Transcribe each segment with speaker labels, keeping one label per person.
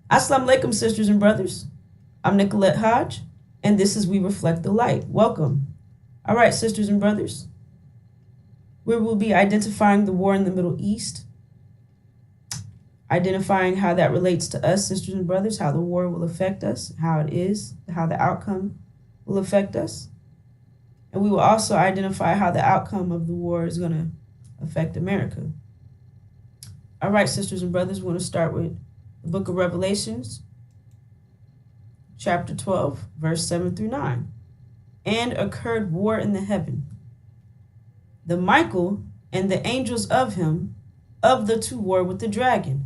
Speaker 1: Assalamu alaikum, sisters and brothers. I'm Nicolette Hodge, and this is We Reflect the Light. Welcome. All right, sisters and brothers, we will be identifying the war in the Middle East, identifying how that relates to us, sisters and brothers, how the war will affect us, how it is, how the outcome will affect us. And we will also identify how the outcome of the war is going to affect America. All right, sisters and brothers, we're going to start with the book of Revelations, chapter 12, verse 7 through 9. And occurred war in the heaven. The Michael and the angels of him, of the two warred with the dragon.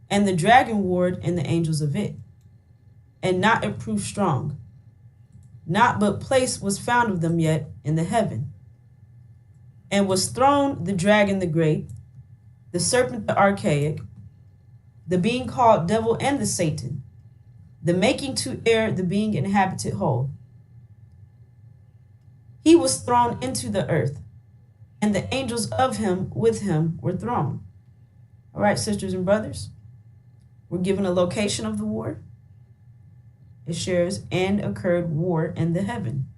Speaker 1: And the dragon warred and the angels of it. And not it proved strong. Not but place was found of them yet in the heaven. And was thrown the dragon the great, the serpent the archaic, the being called devil and the Satan, the making to err the being inhabited whole. He was thrown into the earth, and the angels of him with him were thrown. All right, sisters and brothers, we're given a location of the war. It shares and occurred war in the heaven.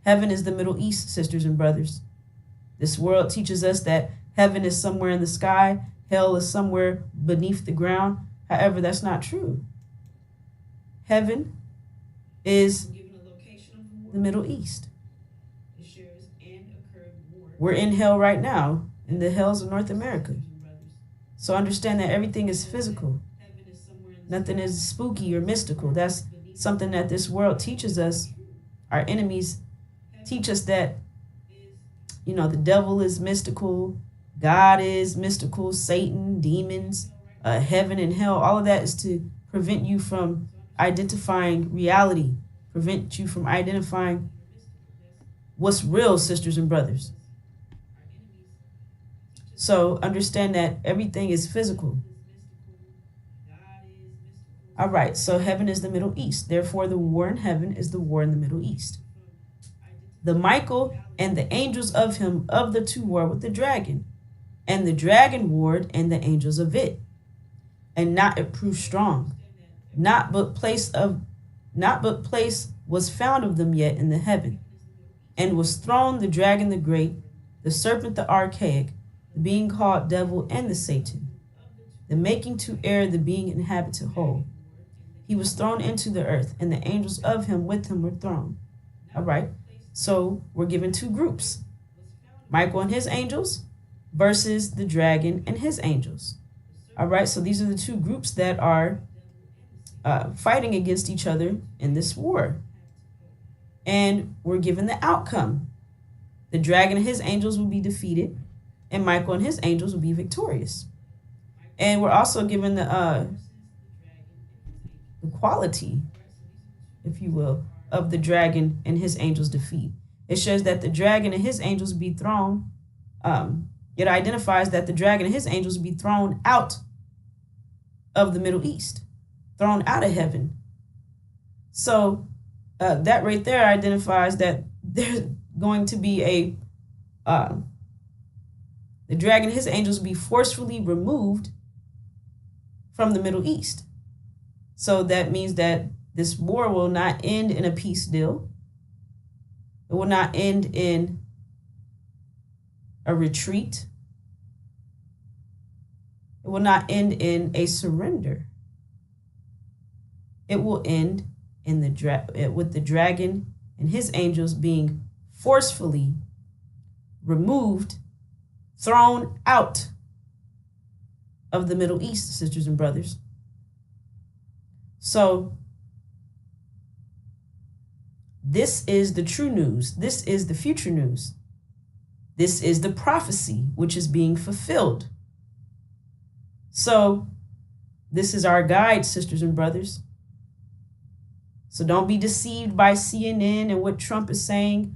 Speaker 1: Heaven is the Middle East, sisters and brothers. This world teaches us that heaven is somewhere in the sky, hell is somewhere beneath the ground. However, that's not true. Heaven is the Middle East. We're in hell right now, in the hells of North America. So understand that everything is physical. Nothing is spooky or mystical. That's something that this world teaches us. Our enemies teach us that, the devil is mystical, God is mystical, Satan, demons, heaven and hell. All of that is to prevent you from identifying reality, prevent you from identifying what's real, sisters and brothers. So understand that everything is physical. All right, so heaven is the Middle East. Therefore, the war in heaven is the war in the Middle East. The Michael and the angels of him, of the two war with the dragon. And the dragon warred and the angels of it. And not it proved strong. Not but place was found of them yet in the heaven. And was thrown the dragon the great, the serpent the archaic, the being called devil and the Satan, the making to err the being inhabited whole. He was thrown into the earth, and the angels of him with him were thrown. All right, so we're given two groups, Michael and his angels versus the dragon and his angels. All right, so these are the two groups that are fighting against each other in this war. And we're given the outcome. The dragon and his angels will be defeated, and Michael and his angels will be victorious. And we're also given the quality, if you will, of the dragon and his angels' defeat. It shows that the dragon and his angels will be thrown. It identifies that the dragon and his angels will be thrown out of the Middle East, thrown out of heaven. So that right there identifies that there's going to be the dragon and his angels will be forcefully removed from the Middle East. So that means that this war will not end in a peace deal. It will not end in a retreat. It will not end in a surrender. It will end in with the dragon and his angels being forcefully removed, thrown out of the Middle East, sisters and brothers. So this is the true news. This is the future news. This is the prophecy which is being fulfilled. So this is our guide, sisters and brothers. So don't be deceived by CNN and what Trump is saying.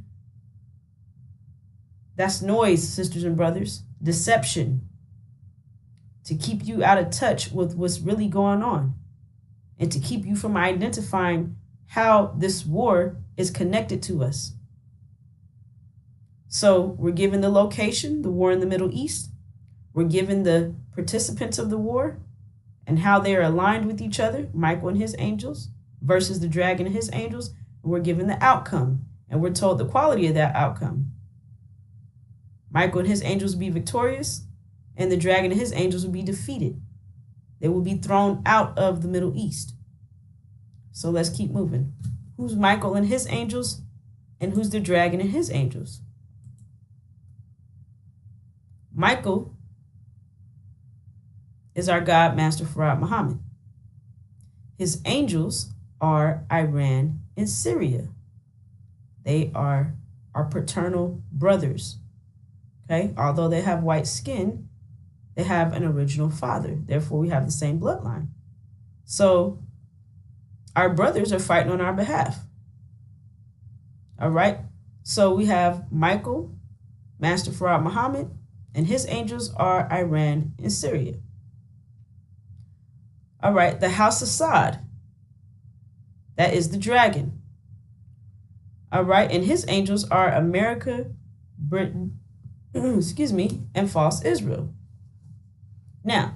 Speaker 1: That's noise, sisters and brothers. Deception to keep you out of touch with what's really going on and to keep you from identifying how this war is connected to us. So we're given the location, the war in the Middle East. We're given the participants of the war. and how they are aligned with each other, Michael and his angels versus the dragon and his angels. And we're given the outcome, and we're told the quality of that outcome. Michael and his angels will be victorious, and the dragon and his angels will be defeated. They will be thrown out of the Middle East. So let's keep moving. Who's Michael and his angels, and who's the dragon and his angels? Michael is our God, Master Farad Muhammad. His angels are Iran and Syria. They are our paternal brothers. Okay, although they have white skin, they have an original father. Therefore, we have the same bloodline. So our brothers are fighting on our behalf. All right. So we have Michael, Master Farad Muhammad, and his angels are Iran and Syria. All right. The House of Saad. That is the dragon. All right. And his angels are America, Britain, excuse me, and false Israel. Now,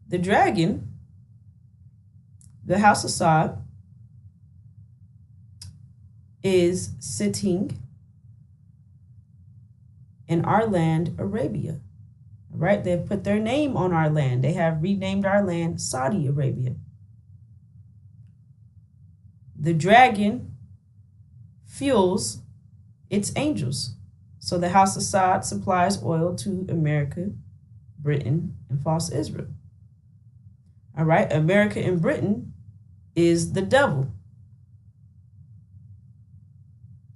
Speaker 1: the dragon, the House of Saad, is sitting in our land, Arabia. All right, they've put their name on our land. They have renamed our land Saudi Arabia. The dragon fuels its angels. So the House of Saad supplies oil to America, Britain, and false Israel. All right, America and Britain is the devil,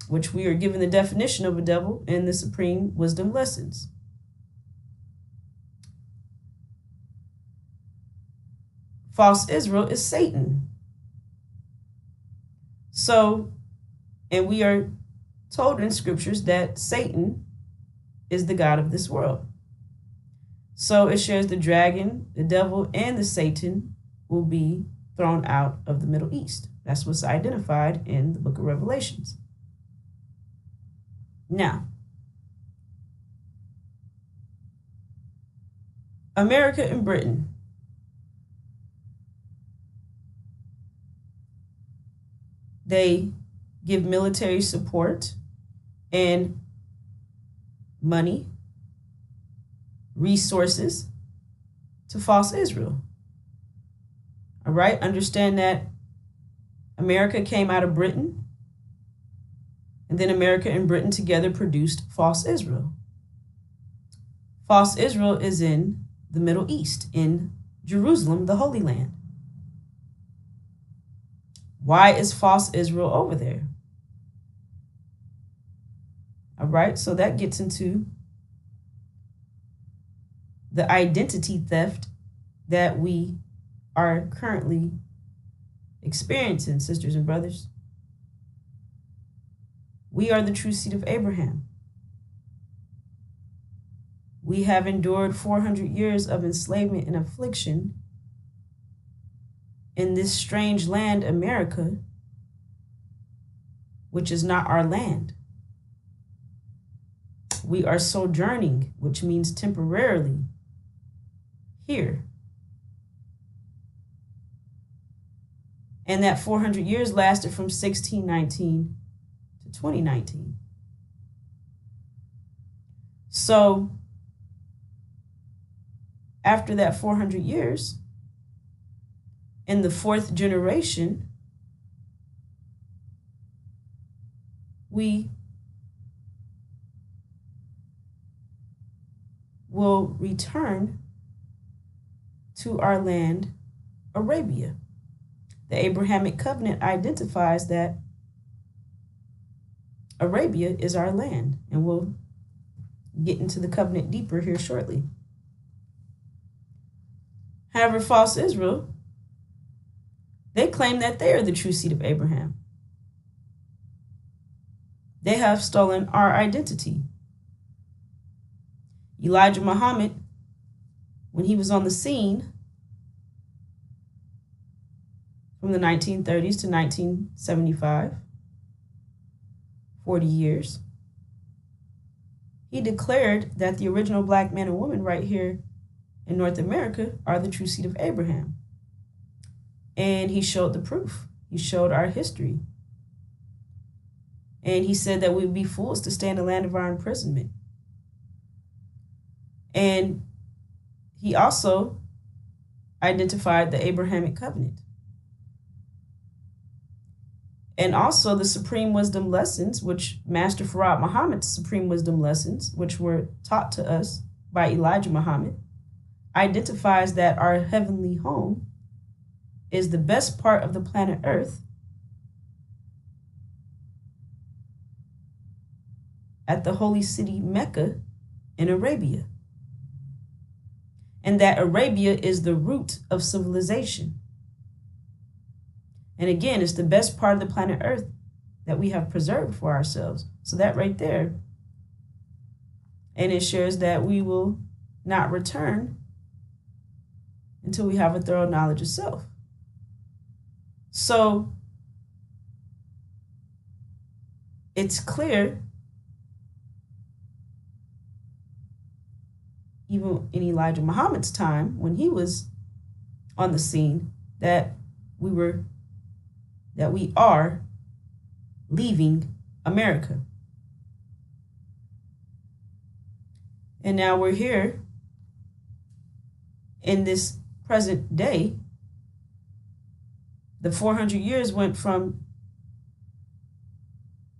Speaker 1: which we are given the definition of a devil in the Supreme Wisdom Lessons. False Israel is Satan. So, and we are told in scriptures that Satan is the god of this world. So it shares the dragon, the devil, and the Satan will be thrown out of the Middle East. That's what's identified in the book of Revelations. Now, America and Britain. They give military support and money, resources to false Israel. All right, understand that America came out of Britain, and then America and Britain together produced false Israel. False Israel is in the Middle East, in Jerusalem, the Holy Land. Why is false Israel over there? All right, so that gets into the identity theft that we are currently experiencing, sisters and brothers. We are the true seed of Abraham. We have endured 400 years of enslavement and affliction in this strange land, America, which is not our land. We are sojourning, which means temporarily, here. And that 400 years lasted from 1619 to 2019. So after that 400 years, in the fourth generation, we will return to our land, Arabia. The Abrahamic covenant identifies that Arabia is our land, and we'll get into the covenant deeper here shortly. However, false Israel, they claim that they are the true seed of Abraham. They have stolen our identity. Elijah Muhammad, when he was on the scene from the 1930s to 1975, 40 years, he declared that the original black man and woman right here in North America are the true seed of Abraham. And he showed the proof. He showed our history. And he said that we would be fools to stay in the land of our imprisonment. And he also identified the Abrahamic covenant. And also the supreme wisdom lessons, which Master Farad Muhammad's supreme wisdom lessons, which were taught to us by Elijah Muhammad, identifies that our heavenly home is the best part of the planet Earth at the holy city Mecca in Arabia. And that Arabia is the root of civilization. And again, it's the best part of the planet Earth that we have preserved for ourselves. So that right there, and it shares that we will not return until we have a thorough knowledge of self. So it's clear, even in Elijah Muhammad's time, when he was on the scene, that we are leaving America. And now we're here in this present day. The 400 years went from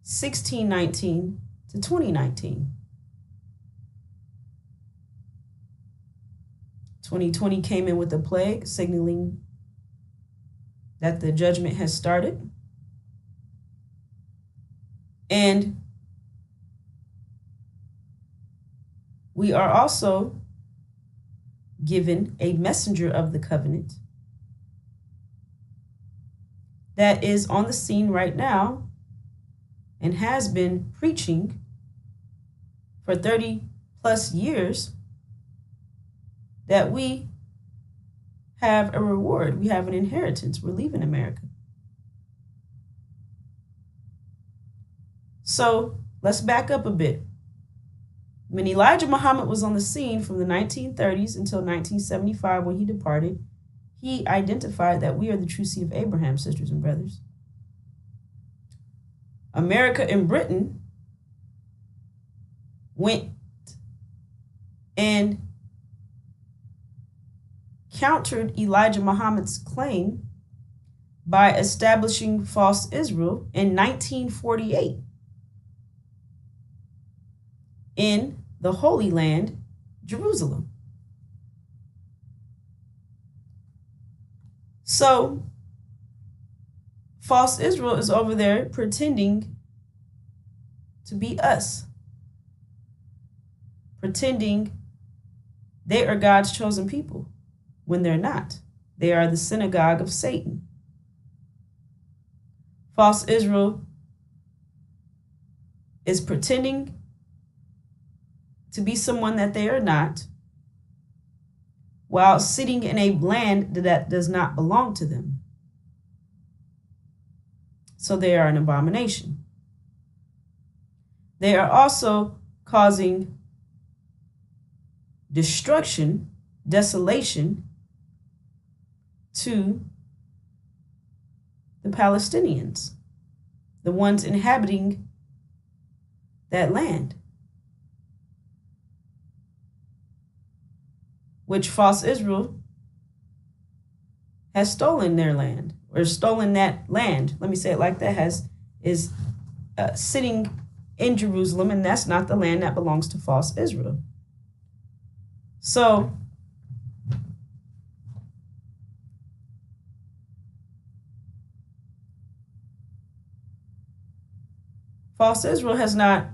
Speaker 1: 1619 to 2019. 2020 came in with a plague, signaling that the judgment has started. And we are also given a messenger of the covenant that is on the scene right now and has been preaching for 30 plus years that we have a reward, we have an inheritance, we're leaving America. So let's back up a bit. When Elijah Muhammad was on the scene from the 1930s until 1975 when he departed, he identified that we are the true seed of Abraham, sisters and brothers. America and Britain went and countered Elijah Muhammad's claim by establishing false Israel in 1948 in the Holy Land, Jerusalem. So, false Israel is over there pretending to be us, pretending they are God's chosen people when they're not. They are the synagogue of Satan. False Israel is pretending to be someone that they are not, while sitting in a land that does not belong to them. So they are an abomination. They are also causing destruction, desolation to the Palestinians, the ones inhabiting that land, which false Israel has stolen their land, or stolen that land. Let me say it like that, is sitting in Jerusalem, and that's not the land that belongs to false Israel. So false Israel has not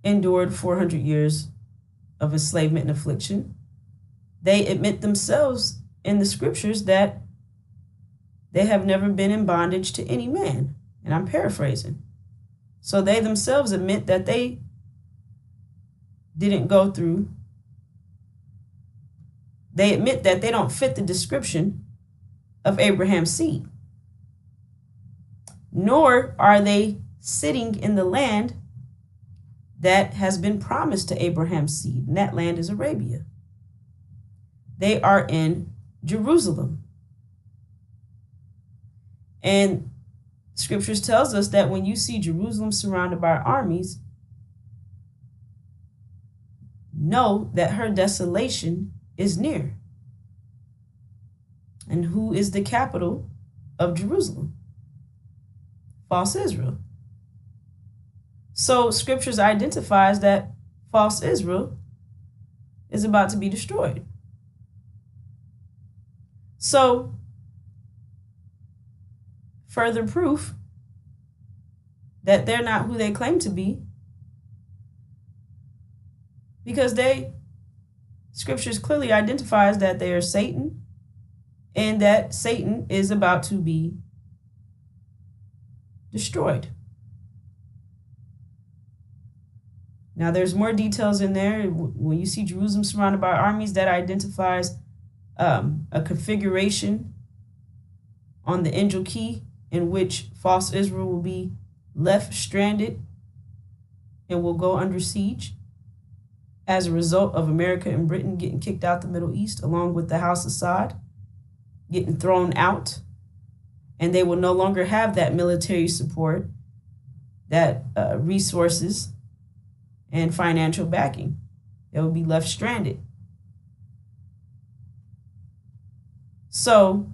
Speaker 1: endured 400 years of enslavement and affliction. They admit themselves in the scriptures that they have never been in bondage to any man. And I'm paraphrasing. So they themselves admit that they didn't go through. They admit that they don't fit the description of Abraham's seed. Nor are they sitting in the land that has been promised to Abraham's seed, and that land is Arabia. They are in Jerusalem. And scriptures tells us that when you see Jerusalem surrounded by armies, know that her desolation is near. And who is the capital of Jerusalem? False Israel. So scriptures identifies that false Israel is about to be destroyed. So further proof that they're not who they claim to be, because scriptures clearly identifies that they are Satan, and that Satan is about to be destroyed. Now, there's more details in there. When you see Jerusalem surrounded by armies, that identifies a configuration on the angel key in which false Israel will be left stranded and will go under siege as a result of America and Britain getting kicked out the Middle East, along with the House of Assad getting thrown out. And they will no longer have that military support, that resources, and financial backing. They will be left stranded. So,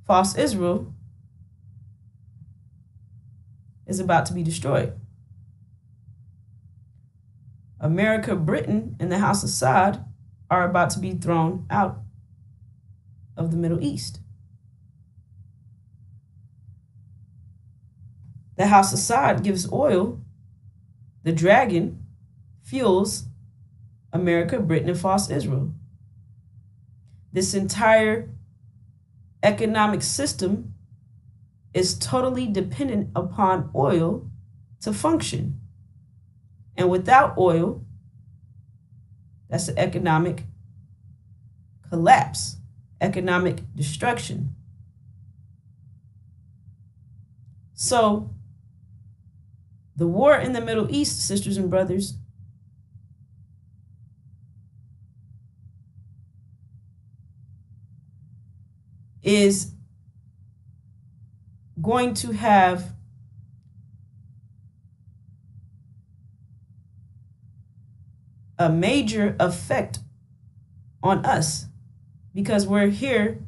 Speaker 1: false Israel is about to be destroyed. America, Britain, and the House of Assad are about to be thrown out of the Middle East. The House of Assad gives oil. The dragon fuels America, Britain, and false Israel. This entire economic system is totally dependent upon oil to function. And without oil, that's an economic collapse, economic destruction. So, the war in the Middle East, sisters and brothers, is going to have a major effect on us because we're here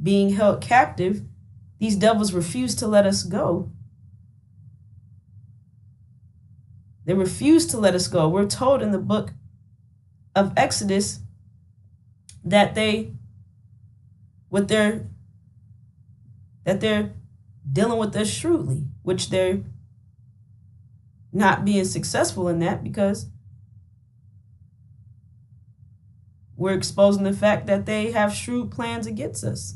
Speaker 1: being held captive. These devils refuse to let us go. They refuse to let us go. We're told in the book of Exodus that they're dealing with us shrewdly, which they're not being successful in that because we're exposing the fact that they have shrewd plans against us.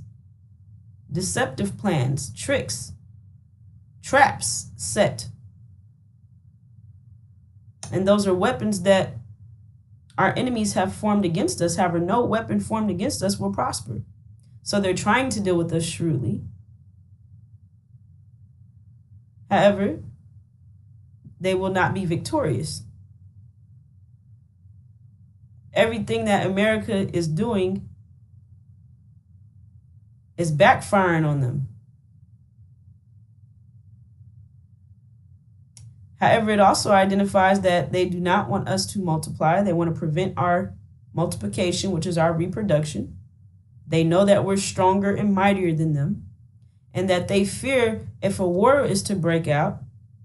Speaker 1: Deceptive plans, tricks, traps set. And those are weapons that our enemies have formed against us. However, no weapon formed against us will prosper. So they're trying to deal with us shrewdly. However, they will not be victorious. Everything that America is doing is backfiring on them. However, it also identifies that they do not want us to multiply. They want to prevent our multiplication, which is our reproduction. They know that we're stronger and mightier than them, and that they fear if a war is to break out,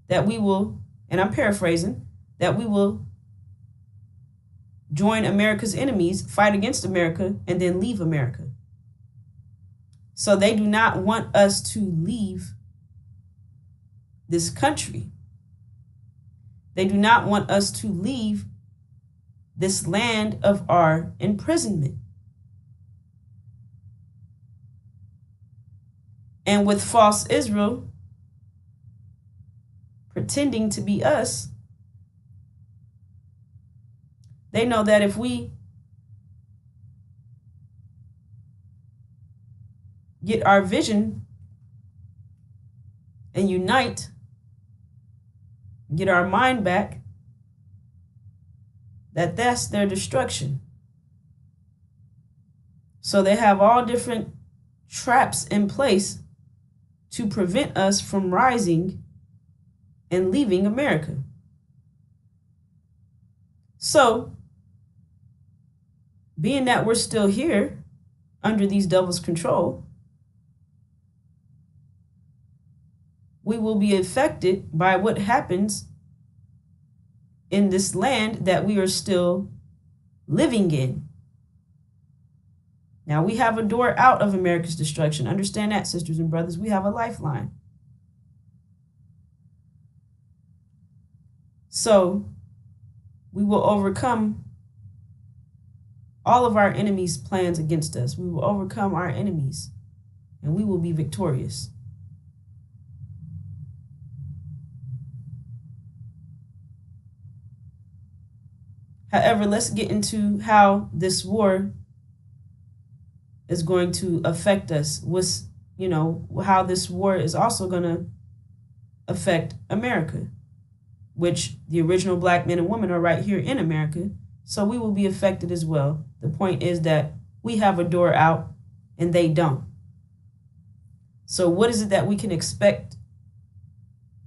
Speaker 1: that we will, and I'm paraphrasing, that we will join America's enemies, fight against America, and then leave America. So they do not want us to leave this country. They do not want us to leave this land of our imprisonment. And with false Israel pretending to be us, they know that if we get our vision and unite, get our mind back, that that's their destruction. So they have all different traps in place to prevent us from rising and leaving America. So, being that we're still here under these devils' control, we will be affected by what happens in this land that we are still living in. Now, we have a door out of America's destruction. Understand that, sisters and brothers. We have a lifeline. So, we will overcome all of our enemies' plans against us. We will overcome our enemies, and we will be victorious. However, let's get into how this war is going to affect us. How this war is also going to affect America, which the original black men and women are right here in America. So we will be affected as well. The point is that we have a door out and they don't. So what is it that we can expect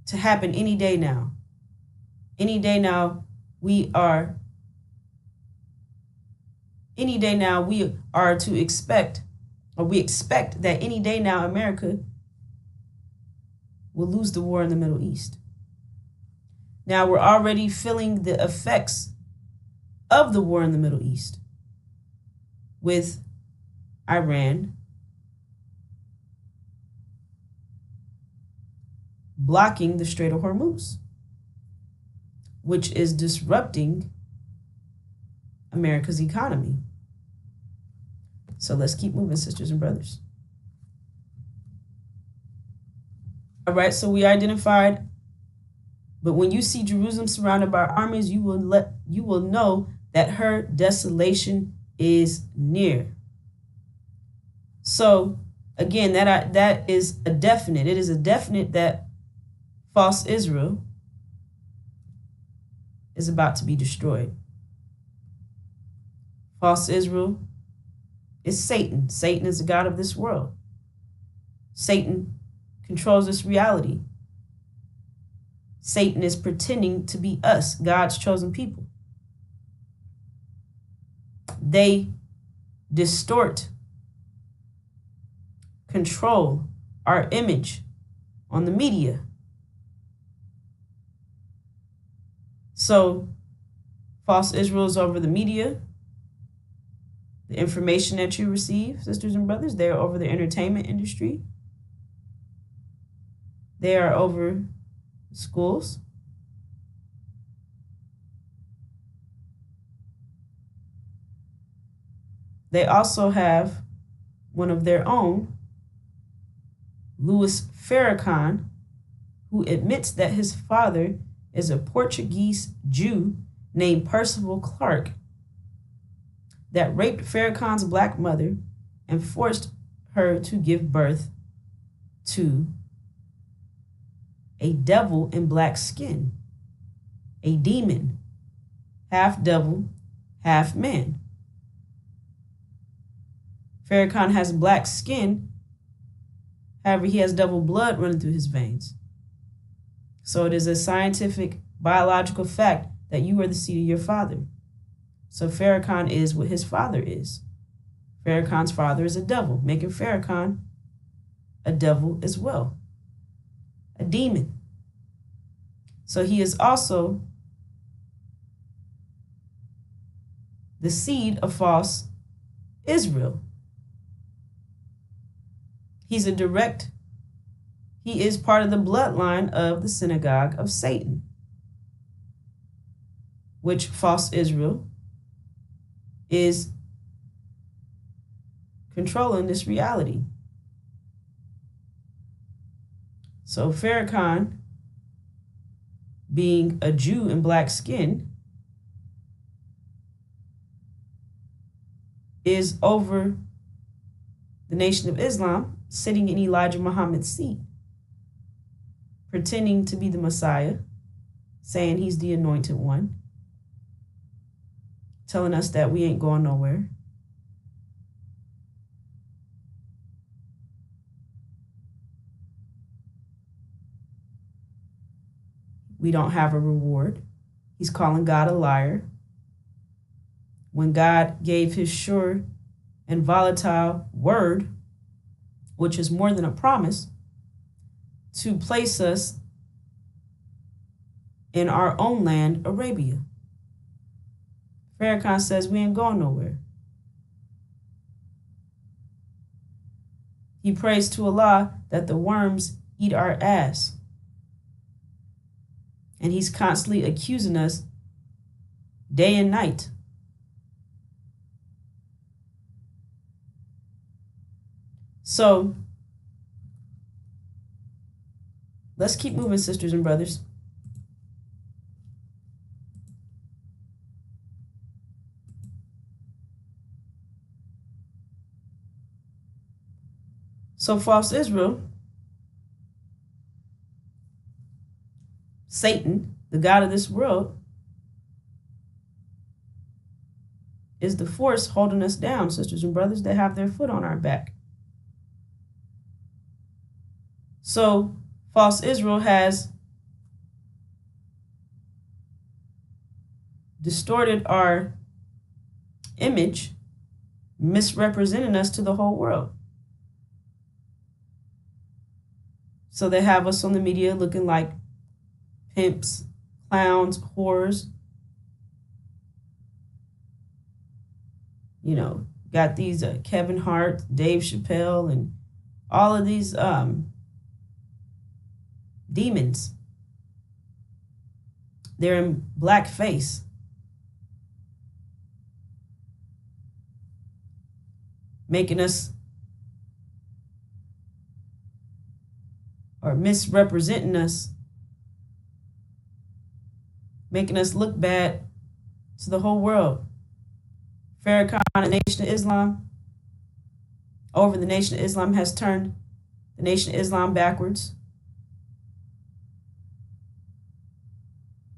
Speaker 1: to happen any day now? Any day now we are to expect, or we expect that any day now America will lose the war in the Middle East. Now we're already feeling the effects of the war in the Middle East with Iran blocking the Strait of Hormuz, which is disrupting America's economy. So let's keep moving, sisters and brothers. All right, so we identified, but when you see Jerusalem surrounded by armies, you will know that her desolation is near. So again, that is a definite. It is a definite that false Israel is about to be destroyed. False Israel is Satan. Satan is the god of this world. Satan controls this reality. Satan is pretending to be us, God's chosen people. They distort, control our image on the media. So, false Israel is over the media, the information that you receive, sisters and brothers. They are over the entertainment industry. They are over schools. They also have one of their own, Louis Farrakhan, who admits that his father is a Portuguese Jew named Percival Clark that raped Farrakhan's black mother and forced her to give birth to a devil in black skin, a demon, half devil, half man. Farrakhan has black skin, however, he has devil blood running through his veins. So it is a scientific, biological fact that you are the seed of your father. So Farrakhan is what his father is. Farrakhan's father is a devil, making Farrakhan a devil as well, a demon. So he is also the seed of false Israel. He is part of the bloodline of the synagogue of Satan, which false Israel is controlling this reality. So Farrakhan, being a Jew in black skin, is over the Nation of Islam, sitting in Elijah Muhammad's seat, pretending to be the Messiah, saying he's the anointed one. telling us that we ain't going nowhere. We don't have a reward. He's calling God a liar. When God gave his sure and volatile word, which is more than a promise, to place us in our own land, Arabia. Farrakhan says we ain't going nowhere. He prays to Allah that the worms eat our ass. And he's constantly accusing us day and night. So let's keep moving, sisters and brothers. So false Israel, Satan, the god of this world, is the force holding us down, sisters and brothers, that have their foot on our back. So false Israel has distorted our image, misrepresenting us to the whole world. So they have us on the media looking like pimps, clowns, whores. You know, got these Kevin Hart, Dave Chappelle, and all of these demons. They're in blackface. Making us, or misrepresenting us, making us look bad to the whole world. Farrakhan, the Nation of Islam, over the Nation of Islam, has turned the Nation of Islam backwards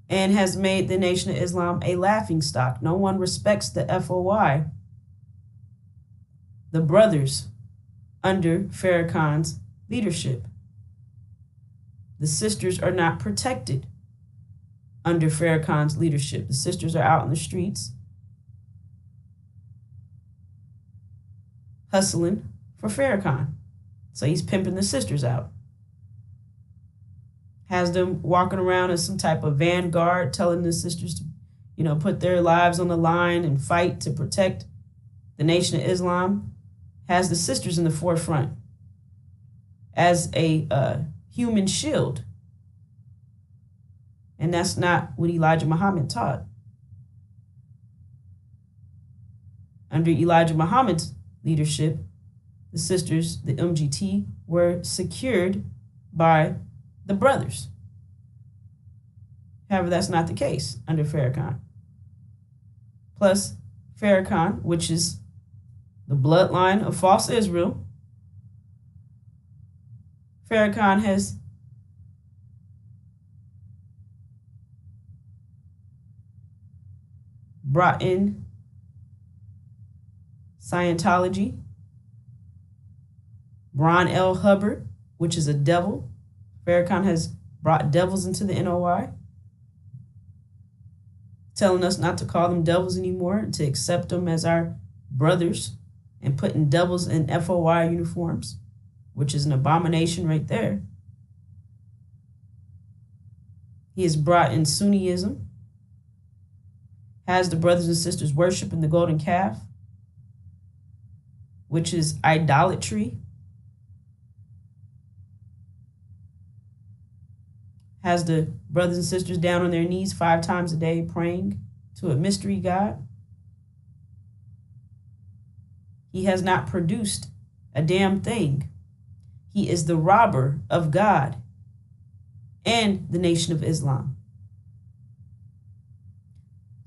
Speaker 1: and has made the Nation of Islam a laughingstock. No one respects the FOI, the brothers under Farrakhan's leadership. The sisters are not protected under Farrakhan's leadership. The sisters are out in the streets hustling for Farrakhan. So he's pimping the sisters out. Has them walking around as some type of vanguard, telling the sisters to, you know, put their lives on the line and fight to protect the Nation of Islam. Has the sisters in the forefront as a human shield. And that's not what Elijah Muhammad taught. Under Elijah Muhammad's leadership, the sisters, the MGT, were secured by the brothers. However, that's not the case under Farrakhan. Plus, Farrakhan, which is the bloodline of false Israel, Farrakhan has brought in Scientology, Ron L. Hubbard, which is a devil. Farrakhan has brought devils into the NOI, telling us not to call them devils anymore and to accept them as our brothers, and putting devils in FOI uniforms, which is an abomination right there. He has brought in Sunniism, has the brothers and sisters worshiping the golden calf, which is idolatry. Has the brothers and sisters down on their knees 5 times a day praying to a mystery God. He has not produced a damn thing. He is the robber of God and the Nation of Islam,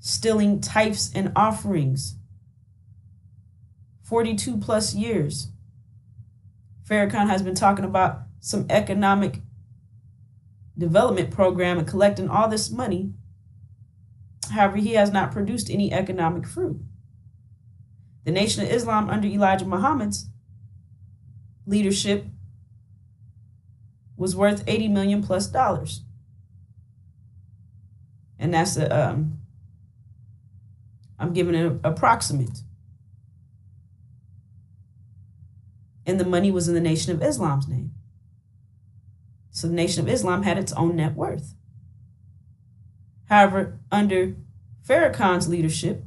Speaker 1: stealing tithes and offerings 42 plus years. Farrakhan has been talking about some economic development program and collecting all this money However, he has not produced any economic fruit. The Nation of Islam under Elijah Muhammad's leadership was worth $80 million plus. And that's I'm giving an approximate. And the money was in the Nation of Islam's name. So the Nation of Islam had its own net worth. However, under Farrakhan's leadership,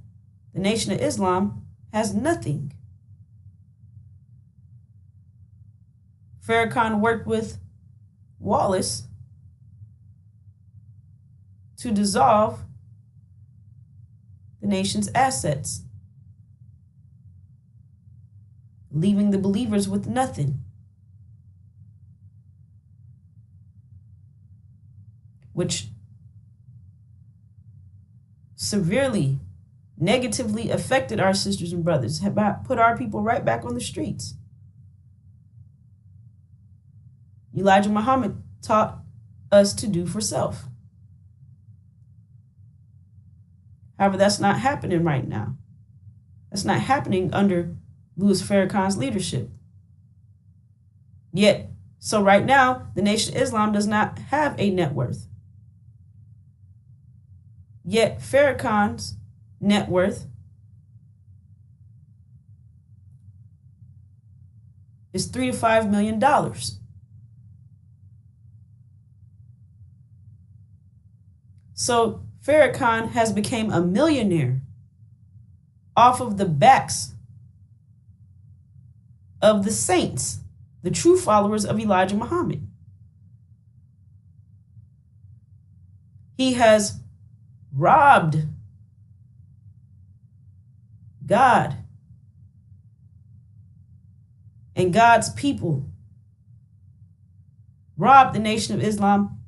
Speaker 1: the Nation of Islam has nothing. Farrakhan worked with Wallace to dissolve the nation's assets, leaving the believers with nothing, which severely, negatively affected our sisters and brothers, have put our people right back on the streets. Elijah Muhammad taught us to do for self. However, that's not happening right now. That's not happening under Louis Farrakhan's leadership. Yet, so right now, the Nation of Islam does not have a net worth. Yet Farrakhan's net worth is $3 to $5 million. So Farrakhan has become a millionaire off of the backs of the saints, the true followers of Elijah Muhammad. He has robbed God and God's people, robbed the Nation of Islam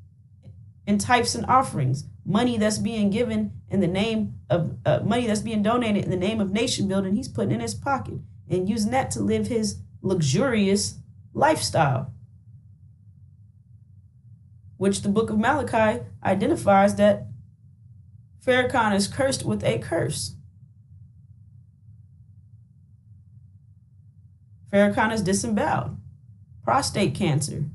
Speaker 1: in tithes and offerings, money that's being given in the name of money that's being donated in the name of nation building. He's putting in his pocket and using that to live his luxurious lifestyle, which the book of Malachi identifies that Farrakhan is cursed with a curse. Farrakhan is disemboweled, prostate cancer.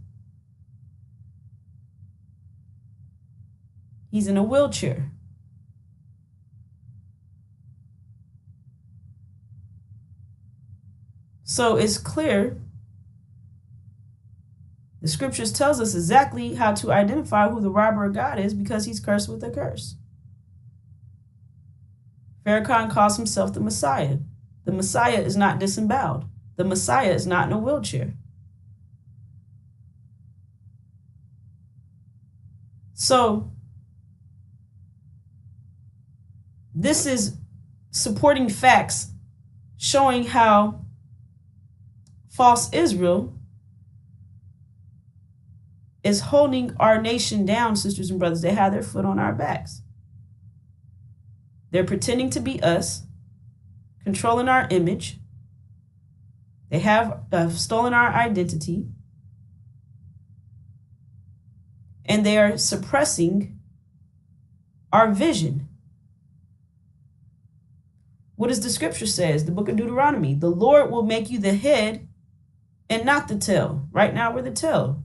Speaker 1: He's in a wheelchair. So it's clear, the scriptures tells us exactly how to identify who the robber of God is, because he's cursed with a curse. Farrakhan calls himself the Messiah. The Messiah is not disemboweled. The Messiah is not in a wheelchair. So this is supporting facts showing how false Israel is holding our nation down, sisters and brothers. They have their foot on our backs. They're pretending to be us, controlling our image. They have stolen our identity. And they are suppressing our vision. What does the scripture says? The book of Deuteronomy, the Lord will make you the head and not the tail. Right now we're the tail.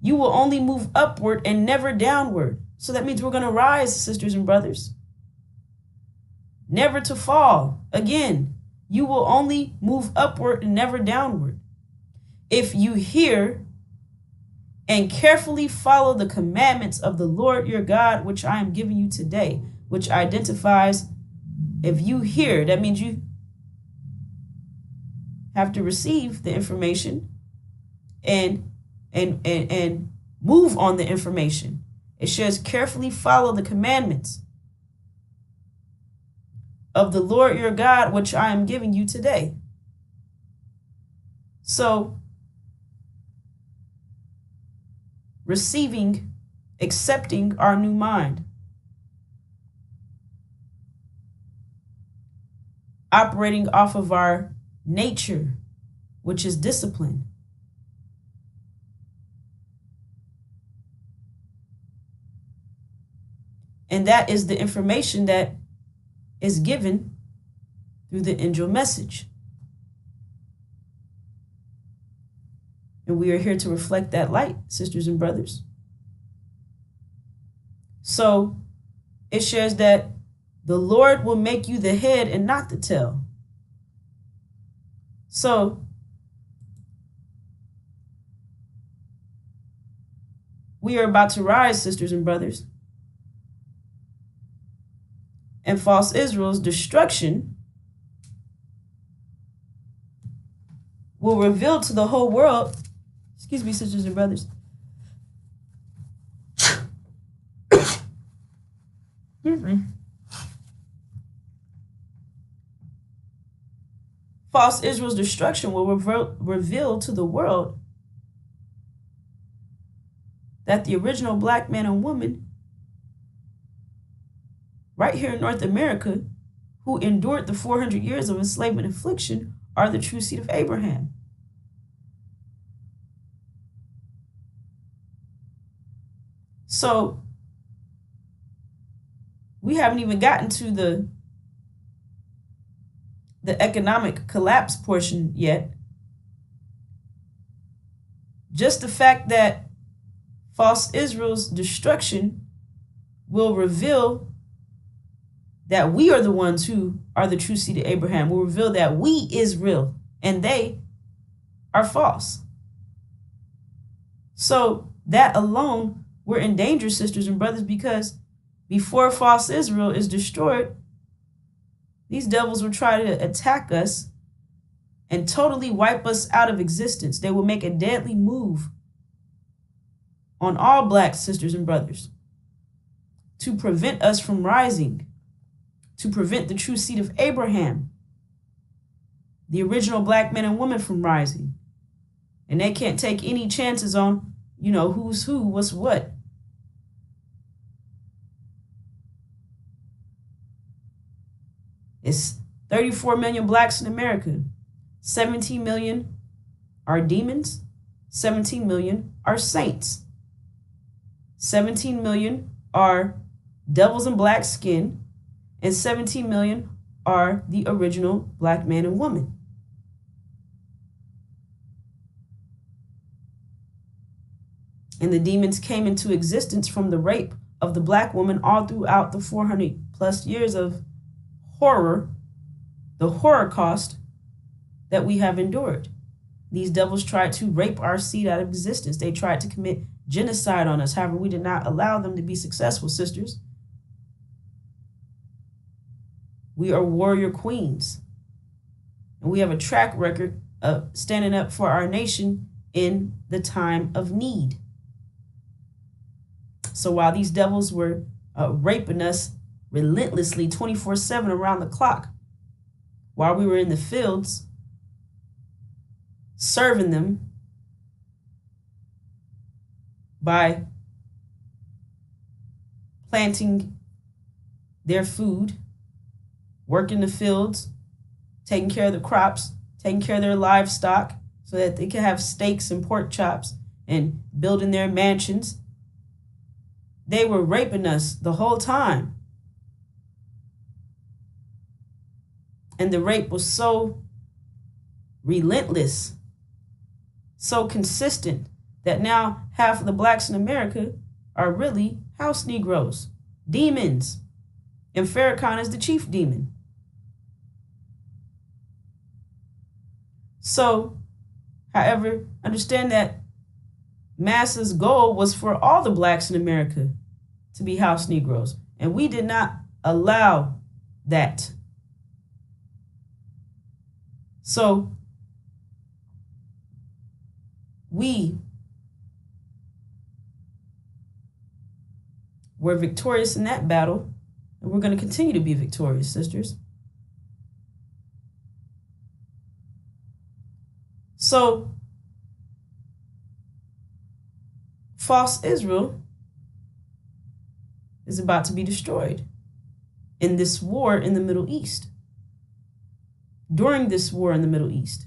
Speaker 1: You will only move upward and never downward. So that means we're going to rise, sisters and brothers. Never to fall. Again, you will only move upward and never downward. If you hear and carefully follow the commandments of the Lord your God, which I am giving you today, which identifies, if you hear, that means you have to receive the information and move on the information. It says carefully follow the commandments of the Lord your God, which I am giving you today. So receiving, accepting our new mind, operating off of our nature, which is discipline. And that is the information that is given through the Injil message. And we are here to reflect that light, sisters and brothers. So it shares that the Lord will make you the head and not the tail. So we are about to rise, sisters and brothers. And false Israel's destruction will reveal to the whole world, excuse me, sisters and brothers, excuse me, false Israel's destruction will reveal to the world that the original black man and woman right here in North America who endured the 400 years of enslavement and affliction are the true seed of Abraham. So we haven't even gotten to the economic collapse portion yet. Just the fact that false Israel's destruction will reveal that we are the ones who are the true seed of Abraham, will reveal that we is real and they are false. So that alone, we're in danger, sisters and brothers, because before false Israel is destroyed, these devils will try to attack us and totally wipe us out of existence. They will make a deadly move on all black sisters and brothers to prevent us from rising, to prevent the true seed of Abraham, the original black men and women, from rising. And they can't take any chances on, who's who, what's what. It's 34 million blacks in America. 17 million are demons. 17 million are saints. 17 million are devils in black skin. And 17 million are the original black man and woman. And the demons came into existence from the rape of the black woman all throughout the 400 plus years of horror, the Holocaust that we have endured. These devils tried to rape our seed out of existence. They tried to commit genocide on us. However, we did not allow them to be successful, sisters. We are warrior queens. And we have a track record of standing up for our nation in the time of need. So while these devils were raping us relentlessly 24/7 around the clock, while we were in the fields serving them by planting their food, working the fields, taking care of the crops, taking care of their livestock so that they can have steaks and pork chops and building their mansions. They were raping us the whole time. And the rape was so relentless, so consistent, that now half of the blacks in America are really house Negroes, demons. And Farrakhan is the chief demon. So, however, understand that Massa's goal was for all the blacks in America to be house Negroes. And we did not allow that. So, we were victorious in that battle, and we're going to continue to be victorious, sisters. So, false Israel is about to be destroyed in this war in the Middle East. During this war in the Middle East.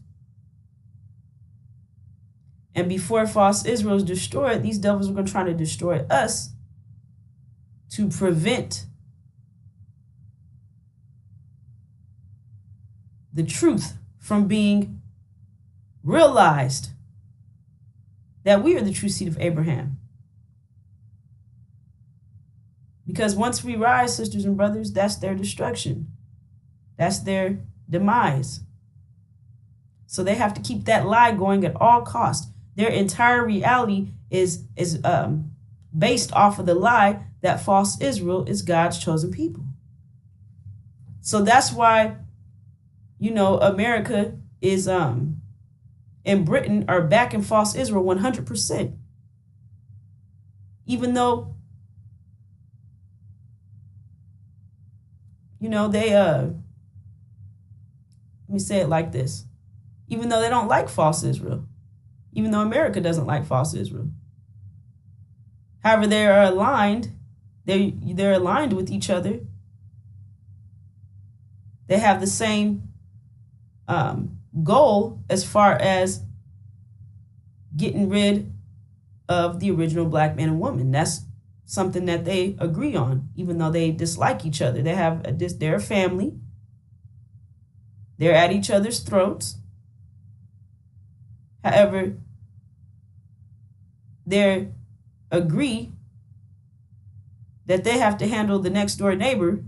Speaker 1: And before false Israel is destroyed, these devils are going to try to destroy us to prevent the truth from being realized that we are the true seed of Abraham. Because once we rise, sisters and brothers, that's their destruction. That's their demise. So they have to keep that lie going at all costs. Their entire reality is based off of the lie that false Israel is God's chosen people. So that's why, America is and Britain are backing false Israel 100%. Even though, they, let me say it like this. Even though they don't like false Israel. Even though America doesn't like false Israel. However, they are aligned. They're aligned with each other. They have the same goal as far as getting rid of the original black man and woman. That's something that they agree on, even though they dislike each other. They're a family. They're at each other's throats. However, they agree that they have to handle the next door neighbor,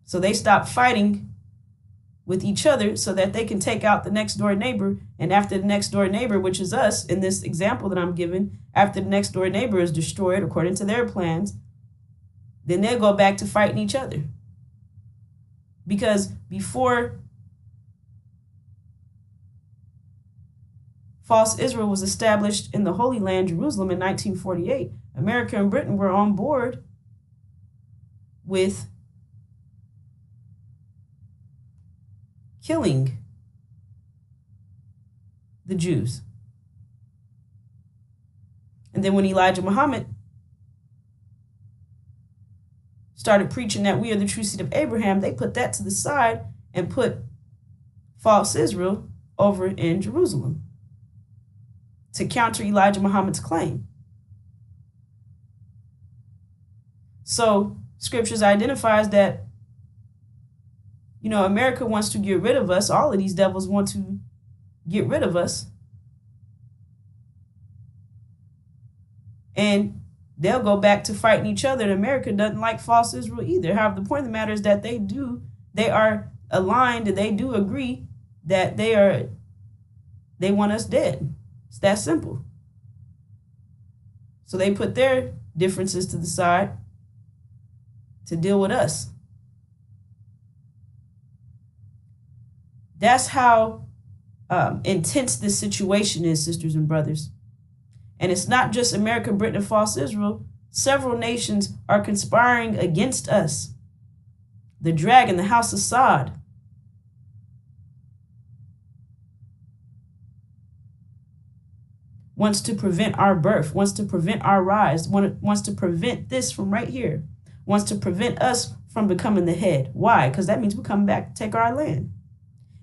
Speaker 1: so they stop fighting with each other so that they can take out the next door neighbor. And after the next door neighbor, which is us in this example that I'm giving, after the next door neighbor is destroyed according to their plans, then they'll go back to fighting each other. Because before false Israel was established in the Holy Land, Jerusalem, in 1948, America and Britain were on board with killing the Jews. And then when Elijah Muhammad started preaching that we are the true seed of Abraham, they put that to the side and put false Israel over in Jerusalem to counter Elijah Muhammad's claim. So scriptures identifies that, America wants to get rid of us. All of these devils want to get rid of us. And they'll go back to fighting each other. And America doesn't like false Israel either. However, the point of the matter is that they are aligned, and they do agree that they want us dead. It's that simple. So they put their differences to the side to deal with us. That's how intense this situation is, sisters and brothers. And it's not just America, Britain, and false Israel. Several nations are conspiring against us. The dragon, the house of Sod, wants to prevent our birth, wants to prevent our rise, wants to prevent this from right here, wants to prevent us from becoming the head. Why? Because that means we're coming back to take our land.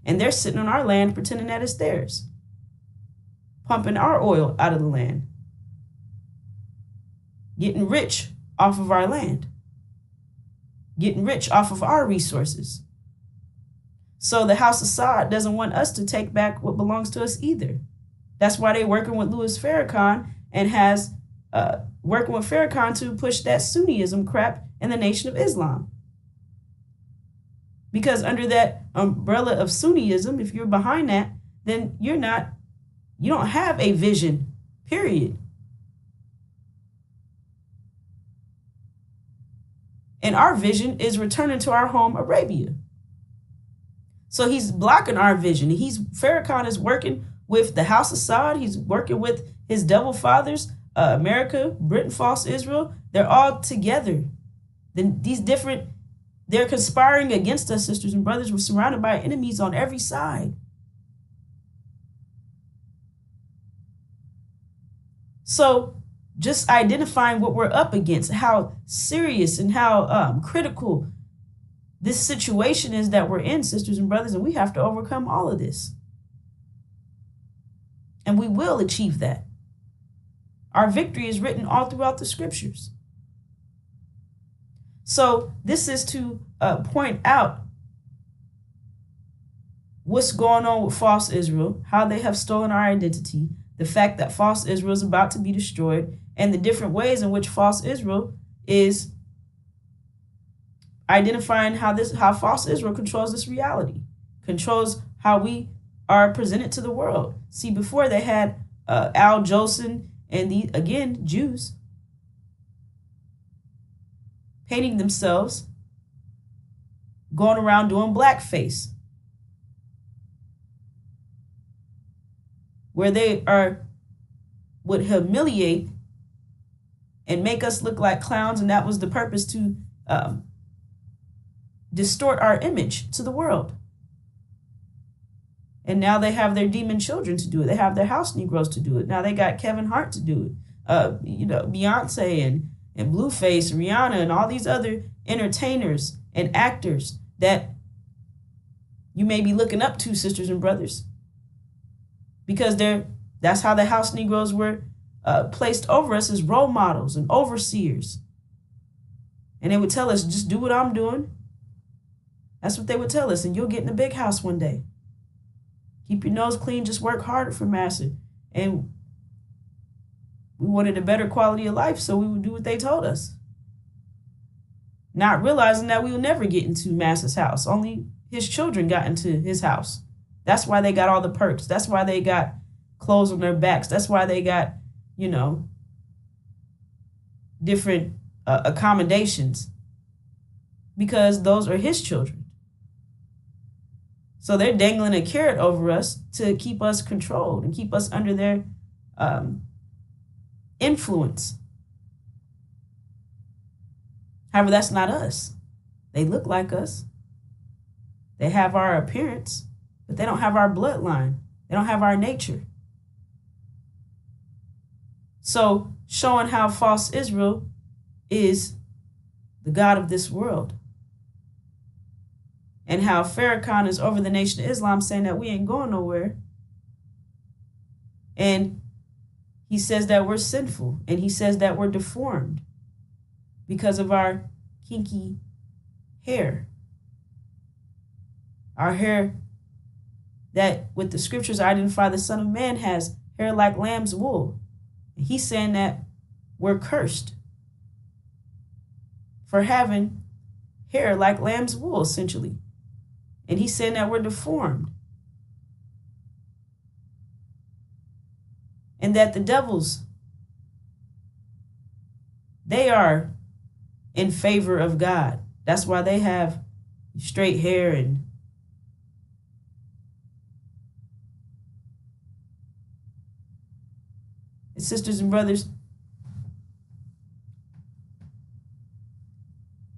Speaker 1: And they're sitting on our land pretending that it's theirs, pumping our oil out of the land, getting rich off of our land, getting rich off of our resources. So the house of Sod doesn't want us to take back what belongs to us either. That's why they're working with Louis Farrakhan and has working with Farrakhan to push that Sunnism crap in the Nation of Islam. Because under that umbrella of Sunnism, if you're behind that, then you don't have a vision, period. And our vision is returning to our home, Arabia. So he's blocking our vision. Farrakhan is working with the House of Sod. He's working with his devil fathers, America, Britain, false Israel. They're all together. Then they're conspiring against us, sisters and brothers. We're surrounded by enemies on every side. So just identifying what we're up against, how serious and how critical this situation is that we're in, sisters and brothers, and we have to overcome all of this. And we will achieve that. Our victory is written all throughout the scriptures. So this is to point out what's going on with false Israel, how they have stolen our identity, the fact that false Israel is about to be destroyed, and the different ways in which false Israel is identifying how false Israel controls this reality, controls how we are presented to the world. See, before they had Al Jolson and again Jews painting themselves, going around doing blackface, where they would humiliate and make us look like clowns, and that was the purpose, to distort our image to the world. And now they have their demon children to do it. They have their house Negroes to do it. Now they got Kevin Hart to do it. Beyonce and Blueface, Rihanna, and all these other entertainers and actors that you may be looking up to, sisters and brothers, because that's how the house Negroes were placed over us as role models and overseers. And they would tell us, just do what I'm doing. That's what they would tell us, and you'll get in a big house one day. Keep your nose clean, just work harder for Master. And we wanted a better quality of life, so we would do what they told us. Not realizing that we will never get into Master's house. Only his children got into his house. That's why they got all the perks. That's why they got clothes on their backs. That's why they got, different accommodations. Because those are his children. So they're dangling a carrot over us to keep us controlled and keep us under their influence. However, that's not us. They look like us. They have our appearance, but they don't have our bloodline. They don't have our nature. So showing how false Israel is the God of this world. And how Farrakhan is over the Nation of Islam, saying that we ain't going nowhere. And he says that we're sinful. And he says that we're deformed because of our kinky hair. Our hair that, with the scriptures identify, the Son of Man has hair like lamb's wool. And he's saying that we're cursed for having hair like lamb's wool, essentially. And he's saying that we're deformed. And that the devils, they are in favor of God. That's why they have straight hair and sisters and brothers,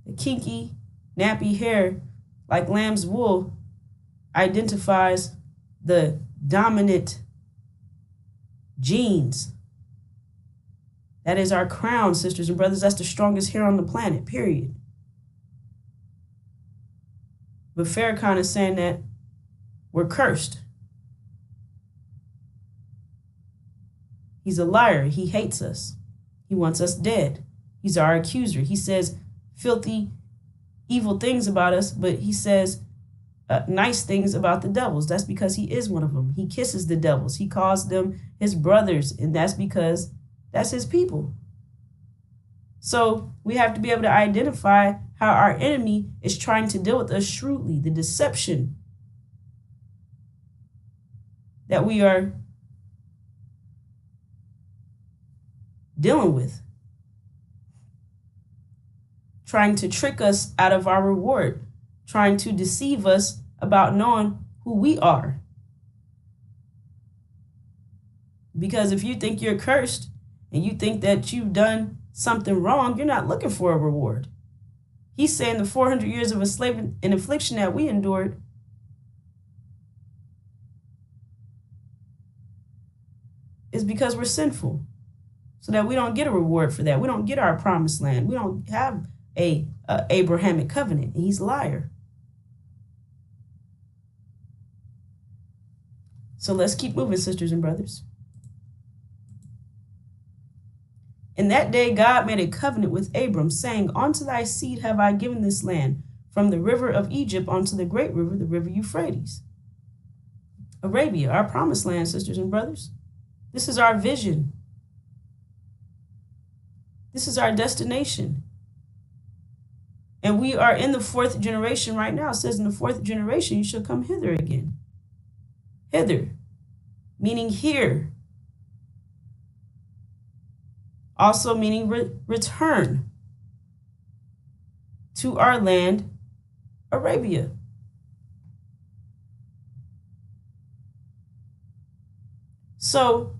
Speaker 1: the kinky, nappy hair like lamb's wool identifies the dominant genes. That is our crown, sisters and brothers. That's the strongest hair on the planet, period. But Farrakhan is saying that we're cursed. He's a liar. He hates us. He wants us dead. He's our accuser. He says filthy, evil things about us, but he says nice things about the devils. That's because he is one of them. He kisses the devils. He calls them his brothers, and that's because that's his people. So we have to be able to identify how our enemy is trying to deal with us shrewdly, the deception that we are dealing with, trying to trick us out of our reward, trying to deceive us about knowing who we are. Because if you think you're cursed and you think that you've done something wrong, you're not looking for a reward. He's saying the 400 years of enslavement and affliction that we endured is because we're sinful, so that we don't get a reward for that. We don't get our promised land. We don't have a Abrahamic covenant. And he's a liar. So let's keep moving, sisters and brothers. In that day God made a covenant with Abram, saying, Unto thy seed have I given this land, from the river of Egypt unto the great river, the river Euphrates. Arabia, our promised land, sisters and brothers. This is our vision. This is our destination. And we are in the fourth generation right now. It says in the fourth generation, you shall come hither again. Hither, meaning here. Also meaning return to our land, Arabia. So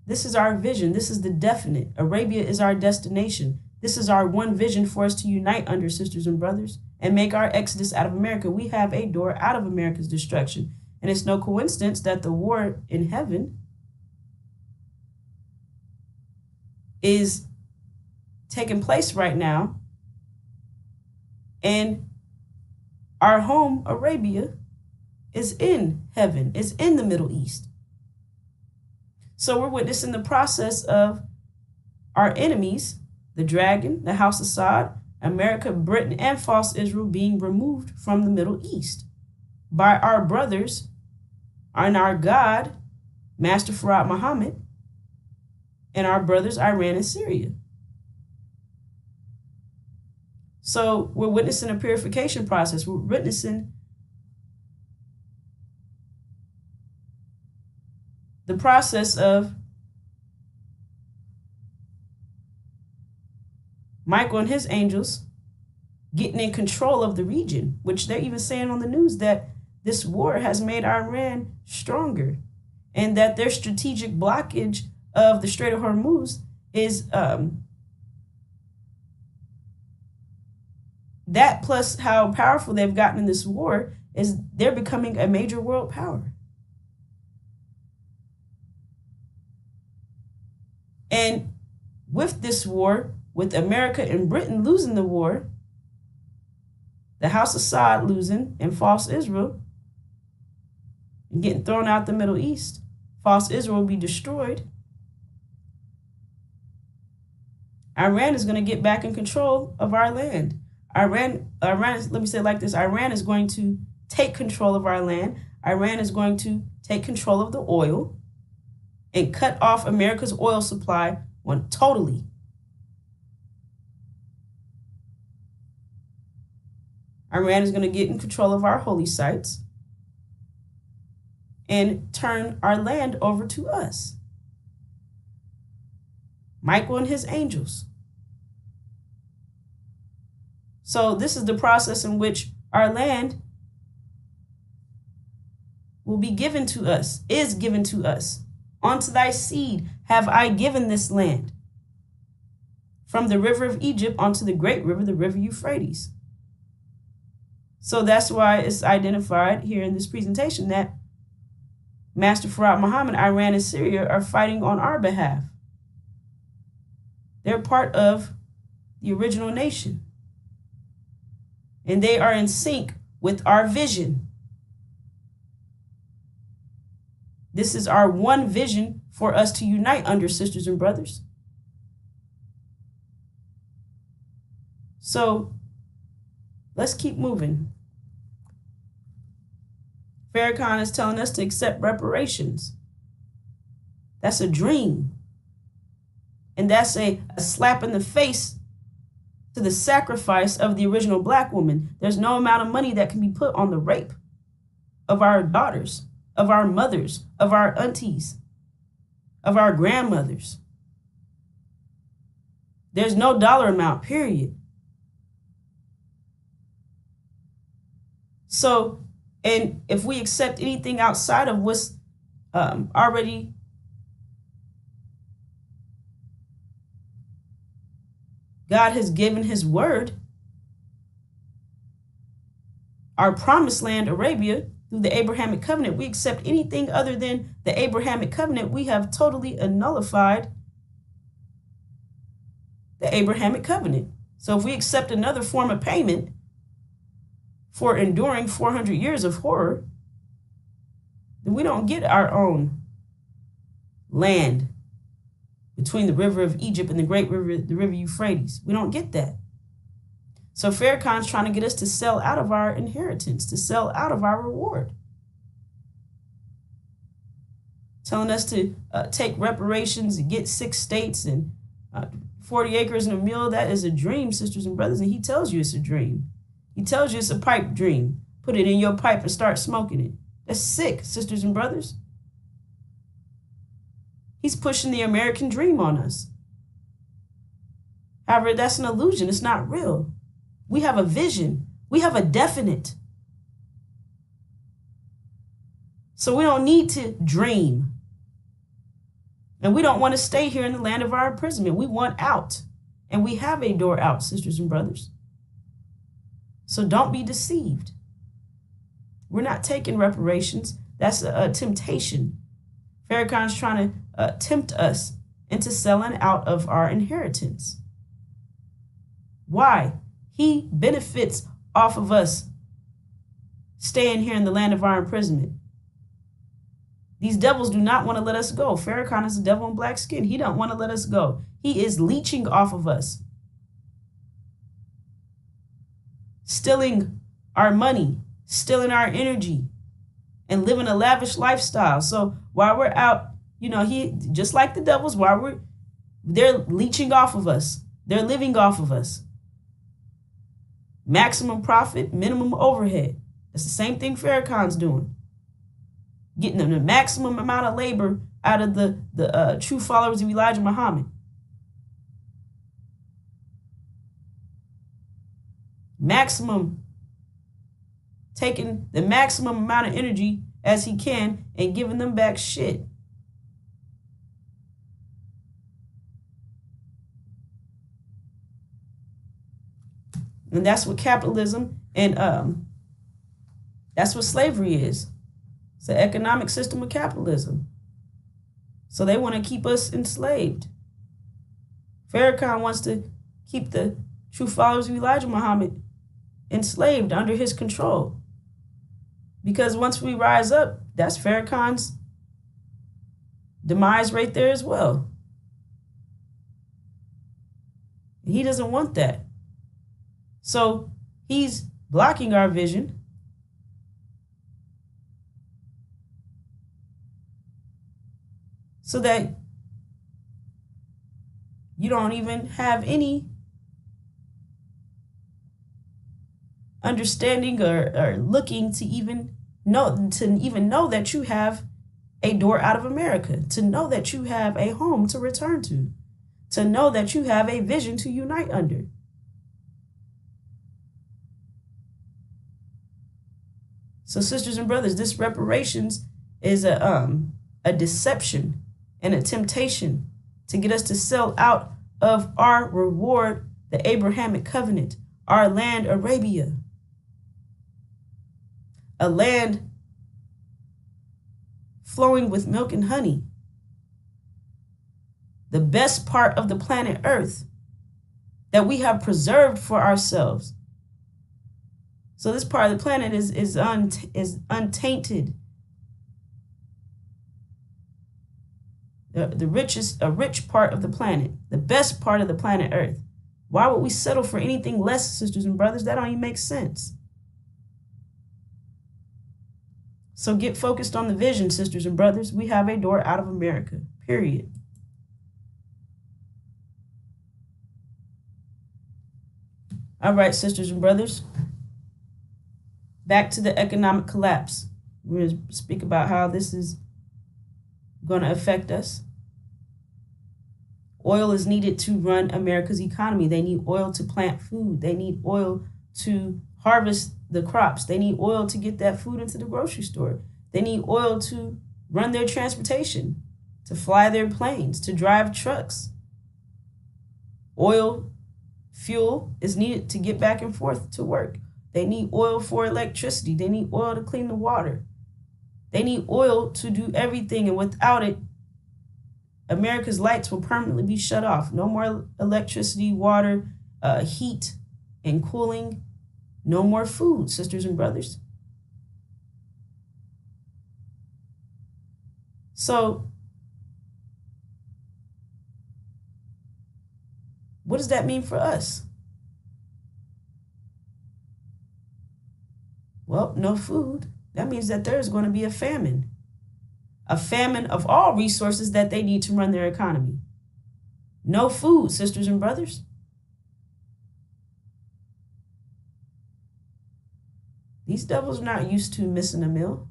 Speaker 1: this is our vision. This is the definite. Arabia is our destination. This is our one vision for us to unite under, sisters and brothers, and make our exodus out of America. We have a door out of America's destruction. And it's no coincidence that the war in heaven is taking place right now. And our home, Arabia, is in heaven, is in the Middle East. So we're witnessing the process of our enemies, the dragon, the house of Assad, America, Britain, and false Israel being removed from the Middle East by our brothers and our God, Master Farad Muhammad, and our brothers, Iran and Syria. So we're witnessing a purification process. We're witnessing the process of Michael and his angels getting in control of the region, which they're even saying on the news that this war has made Iran stronger and that their strategic blockage of the Strait of Hormuz is that, plus how powerful they've gotten in this war, is they're becoming a major world power. And with this war, with America and Britain losing the war, the House of Assad losing, and false Israel and getting thrown out the Middle East, false Israel will be destroyed. Iran is going to get back in control of our land. Iran is, let me say it like this, Iran is going to take control of our land. Iran is going to take control of the oil and cut off America's oil supply totally. Iran is going to get in control of our holy sites and turn our land over to us. Michael and his angels. So this is the process in which our land will be given to us, is given to us. Unto thy seed have I given this land, from the river of Egypt unto the great river, the river Euphrates. So that's why it's identified here in this presentation that Master Farad Muhammad, Iran, and Syria are fighting on our behalf. They're part of the original nation. And they are in sync with our vision. This is our one vision for us to unite under, sisters and brothers. So let's keep moving. Farrakhan is telling us to accept reparations. That's a dream. And that's a slap in the face to the sacrifice of the original Black woman. There's no amount of money that can be put on the rape of our daughters, of our mothers, of our aunties, of our grandmothers. There's no dollar amount, period. So, and if we accept anything outside of what's already God has given his word, our promised land, Arabia, through the Abrahamic covenant, we accept anything other than the Abrahamic covenant, we have totally nullified the Abrahamic covenant. So if we accept another form of payment for enduring 400 years of horror, then we don't get our own land between the river of Egypt and the great river, the river Euphrates. We don't get that. So Farrakhan's trying to get us to sell out of our inheritance, to sell out of our reward. Telling us to take reparations and get 6 states and 40 acres and a mule. That is a dream, sisters and brothers, and he tells you it's a dream. He tells you it's a pipe dream. Put it in your pipe and start smoking it. That's sick, sisters and brothers. He's pushing the American dream on us. However, that's an illusion. It's not real. We have a vision. We have a definite. So we don't need to dream. And we don't want to stay here in the land of our imprisonment. We want out. And we have a door out, sisters and brothers. So don't be deceived. We're not taking reparations. That's a temptation. Farrakhan's trying to tempt us into selling out of our inheritance. Why? He benefits off of us staying here in the land of our imprisonment. These devils do not want to let us go. Farrakhan is a devil in black skin. He don't want to let us go. He is leeching off of us, stealing our money, stealing our energy, and living a lavish lifestyle. So while we're out, he just like the devils, they're leeching off of us. They're living off of us. Maximum profit, minimum overhead. That's the same thing Farrakhan's doing. Getting them the maximum amount of labor out of the true followers of Elijah Muhammad. Taking the maximum amount of energy as he can and giving them back shit. And that's what capitalism and that's what slavery is. It's an economic system of capitalism. So they want to keep us enslaved. Farrakhan wants to keep the true followers of Elijah Muhammad enslaved under his control. Because once we rise up, that's Farrakhan's demise right there as well. He doesn't want that. So he's blocking our vision. So that you don't even have any understanding or looking to even know that you have a door out of America, to know that you have a home to return to know that you have a vision to unite under. So sisters and brothers, this reparations is a deception and a temptation to get us to sell out of our reward, the Abrahamic covenant, our land, Arabia. A land flowing with milk and honey. The best part of the planet Earth that we have preserved for ourselves. So this part of the planet is untainted. A rich part of the planet, the best part of the planet Earth. Why would we settle for anything less, sisters and brothers? That don't even make sense. So get focused on the vision, sisters and brothers. We have a door out of America, period. All right, sisters and brothers. Back to the economic collapse. We're going to speak about how this is going to affect us. Oil is needed to run America's economy. They need oil to plant food. They need oil to harvest the crops. They need oil to get that food into the grocery store. They need oil to run their transportation, to fly their planes, to drive trucks. Oil, fuel is needed to get back and forth to work. They need oil for electricity. They need oil to clean the water. They need oil to do everything, and without it, America's lights will permanently be shut off. No more electricity, water, heat, and cooling. No more food, sisters and brothers. So does that mean for us? Well, no food. That means that there's going to be a famine of all resources that they need to run their economy. No food, sisters and brothers. These devils are not used to missing a meal.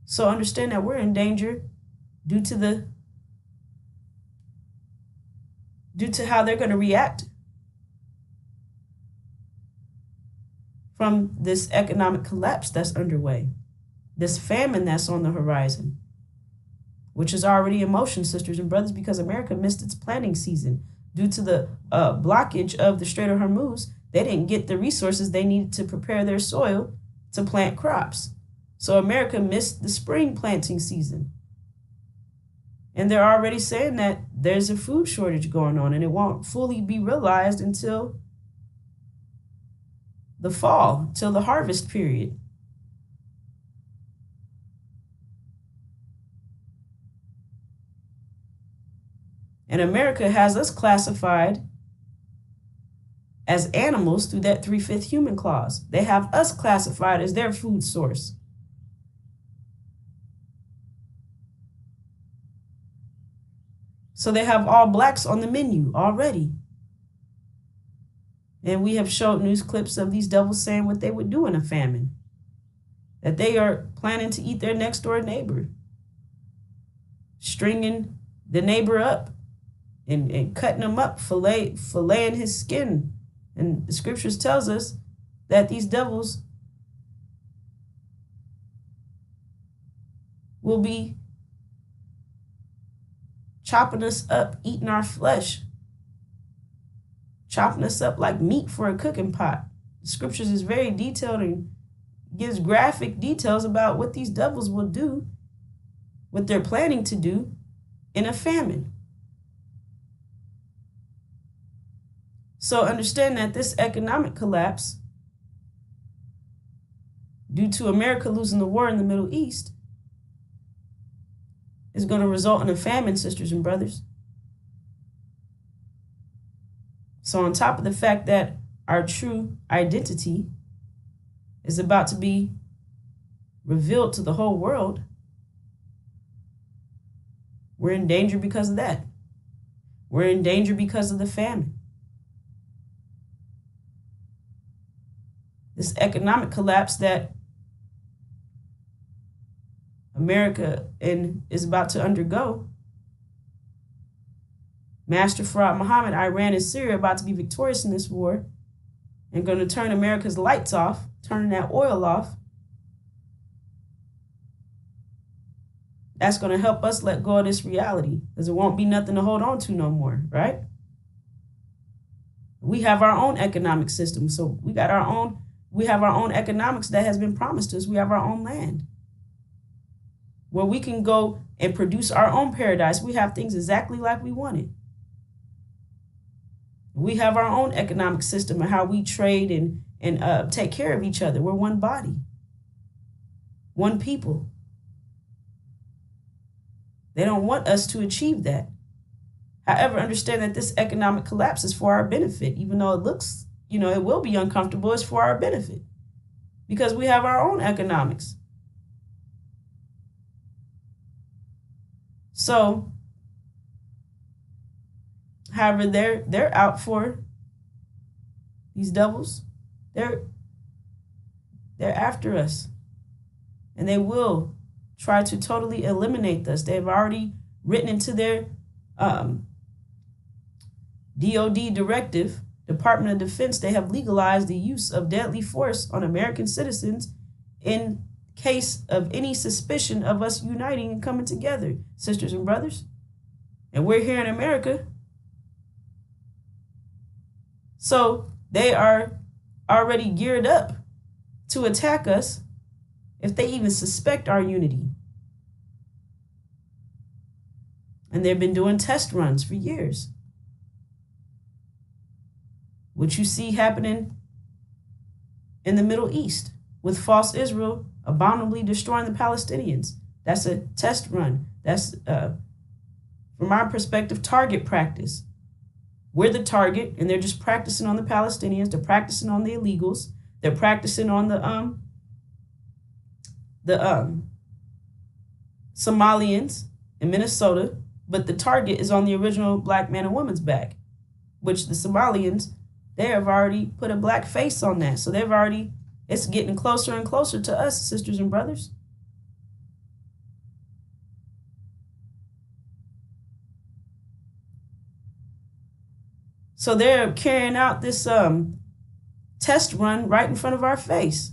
Speaker 1: So understand that we're in danger due to how they're going to react from this economic collapse that's underway, this famine that's on the horizon, which is already in motion, sisters and brothers, because America missed its planting season due to the blockage of the Strait of Hormuz. They didn't get the resources they needed to prepare their soil to plant crops. So America missed the spring planting season. And they're already saying that there's a food shortage going on, and it won't fully be realized until the fall, till the harvest period. And America has us classified as animals through that 3/5 human clause. They have us classified as their food source. So they have all blacks on the menu already. And we have showed news clips of these devils saying what they would do in a famine, that they are planning to eat their next door neighbor, stringing the neighbor up and cutting him up, filleting his skin. And the scriptures tells us that these devils will be chopping us up, eating our flesh, chopping us up like meat for a cooking pot. The scriptures is very detailed and gives graphic details about what these devils will do, what they're planning to do in a famine. So understand that this economic collapse, due to America losing the war in the Middle East, is going to result in a famine, sisters and brothers. So on top of the fact that our true identity is about to be revealed to the whole world, we're in danger because of that. We're in danger because of the famine. This economic collapse that America is about to undergo. Master Farad Muhammad, Iran and Syria are about to be victorious in this war and going to turn America's lights off, turning that oil off. That's going to help us let go of this reality, because it won't be nothing to hold on to no more, right? We have our own economic system, so we have our own economics that has been promised us. We have our own land where we can go and produce our own paradise. We have things exactly like we wanted. We have our own economic system and how we trade and take care of each other. We're one body, one people. They don't want us to achieve that. However, understand that this economic collapse is for our benefit, even though it looks, it will be uncomfortable. It's for our benefit because we have our own economics. So, however, they're out for these devils. They're after us, and they will try to totally eliminate us. They've already written into their DOD directive, Department of Defense. They have legalized the use of deadly force on American citizens in case of any suspicion of us uniting and coming together, sisters and brothers. And we're here in America. So they are already geared up to attack us if they even suspect our unity. And they've been doing test runs for years. What you see happening in the Middle East with false Israel abominably destroying the Palestinians. That's a test run. That's from our perspective, target practice. We're the target, and they're just practicing on the Palestinians. They're practicing on the illegals. They're practicing on the Somalians in Minnesota. But the target is on the original black man and woman's back, which the Somalians, they have already put a black face on that. So it's getting closer and closer to us, sisters and brothers. So they're carrying out this test run right in front of our face.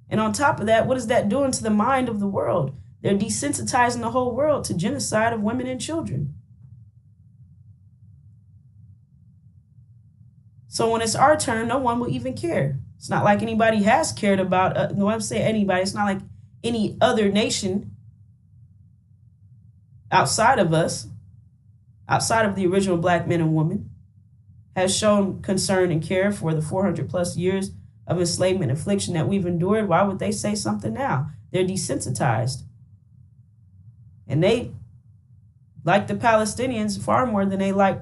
Speaker 1: And on top of that, what is that doing to the mind of the world? They're desensitizing the whole world to genocide of women and children. So when it's our turn, no one will even care. It's not like anybody has cared about, no, I'm saying anybody, it's not like any other nation outside of us, outside of the original black men and women, has shown concern and care for the 400 plus years of enslavement and affliction that we've endured. Why would they say something now? They're desensitized. And they like the Palestinians far more than they like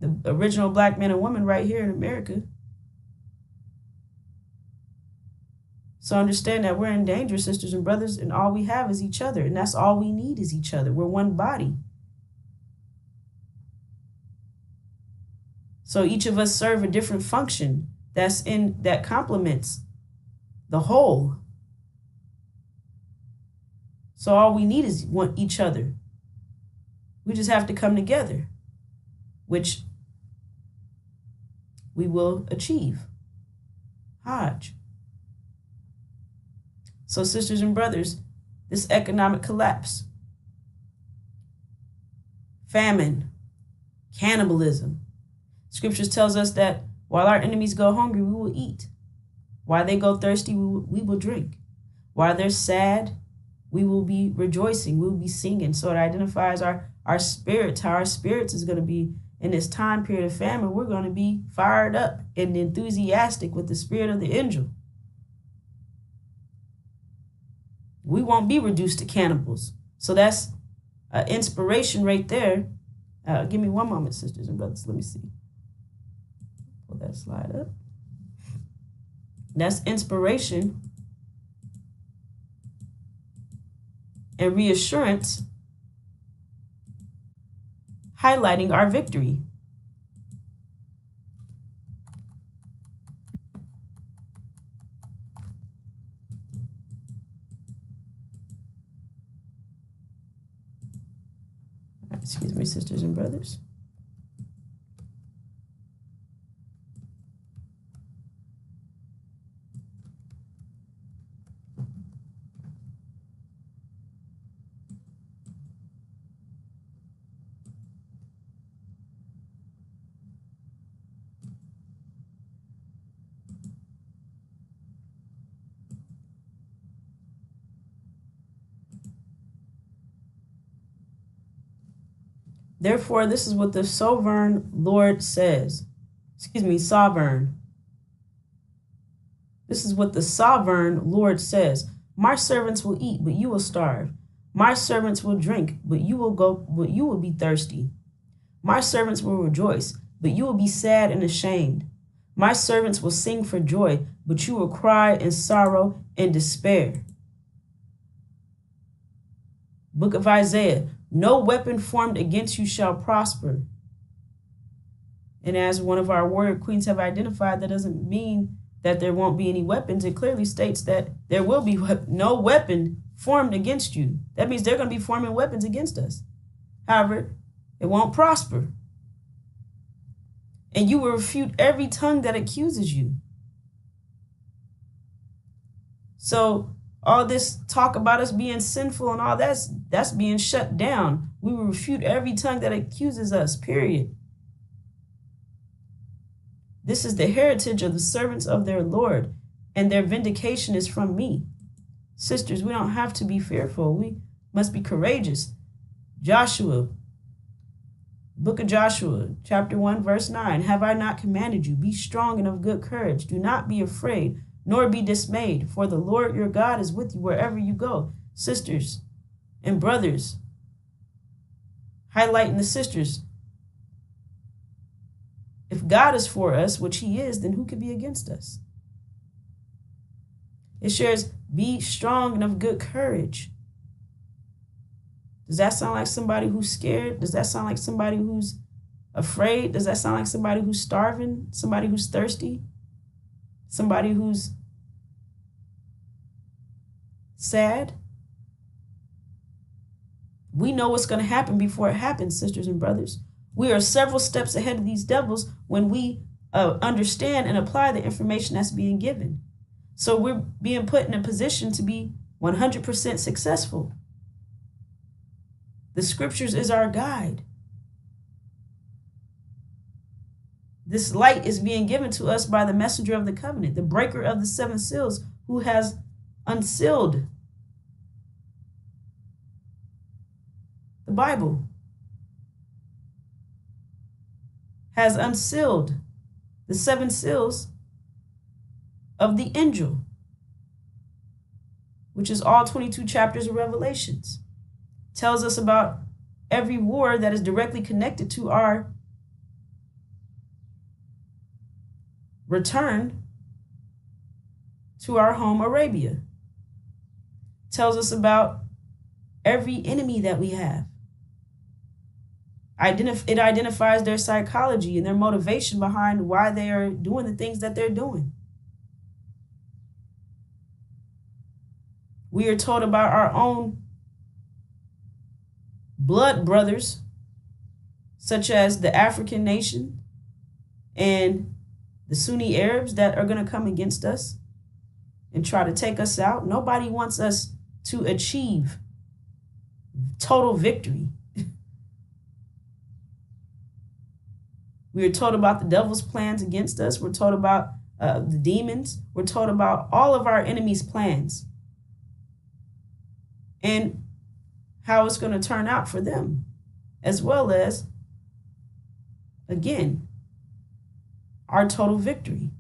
Speaker 1: the original black men and women right here in America. So understand that we're in danger, sisters and brothers, and all we have is each other. And that's all we need is each other. We're one body. So each of us serve a different function that complements the whole. So all we need is each other. We just have to come together, which we will achieve. Hajj. So sisters and brothers, this economic collapse, famine, cannibalism. Scriptures tells us that while our enemies go hungry, we will eat. While they go thirsty, we will drink. While they're sad, we will be rejoicing. We will be singing. So it identifies our spirits, how our spirits is going to be in this time period of famine. We're going to be fired up and enthusiastic with the spirit of the angel. We won't be reduced to cannibals. So that's an inspiration right there. Give me one moment, sisters and brothers. Let me see. Pull that slide up. That's inspiration and reassurance, highlighting our victory. Excuse me, sisters and brothers. Therefore, this is what the sovereign Lord says. Sovereign. This is what the sovereign Lord says. My servants will eat, but you will starve. My servants will drink, but you will be thirsty. My servants will rejoice, but you will be sad and ashamed. My servants will sing for joy, but you will cry in sorrow and despair. Book of Isaiah. No weapon formed against you shall prosper. And as one of our warrior queens have identified, that doesn't mean that there won't be any weapons. It clearly states that there will be no weapon formed against you. That means they're going to be forming weapons against us. However, it won't prosper. And you will refute every tongue that accuses you. So all this talk about us being sinful and all that's being shut down. We will refute every tongue that accuses us, period. This is the heritage of the servants of their Lord, and their vindication is from me. Sisters, we don't have to be fearful. We must be courageous. Joshua, book of Joshua, chapter 1, verse 9. Have I not commanded you? Be strong and of good courage. Do not be afraid, nor be dismayed, for the Lord your God is with you wherever you go. Sisters and brothers, highlighting the sisters. If God is for us, which he is, then who could be against us? It shares, be strong and of good courage. Does that sound like somebody who's scared? Does that sound like somebody who's afraid? Does that sound like somebody who's starving? Somebody who's thirsty? Somebody who's sad? We know what's going to happen before it happens, sisters and brothers. We are several steps ahead of these devils when we understand and apply the information that's being given. So we're being put in a position to be 100% successful. The scriptures is our guide. This light is being given to us by the messenger of the covenant, the breaker of the seven seals, who has unsealed the Bible, has unsealed the seven seals of the Injil, which is all 22 chapters of Revelations. Tells us about every war that is directly connected to our return to our home, Arabia. Tells us about every enemy that we have. It identifies their psychology and their motivation behind why they are doing the things that they're doing. We are told about our own blood brothers, such as the African nation and the Sunni Arabs, that are going to come against us and try to take us out. Nobody wants us to achieve total victory. We are told about the devil's plans against us. We're told about the demons. We're told about all of our enemies' plans and how it's going to turn out for them, as well as, again, our total victory.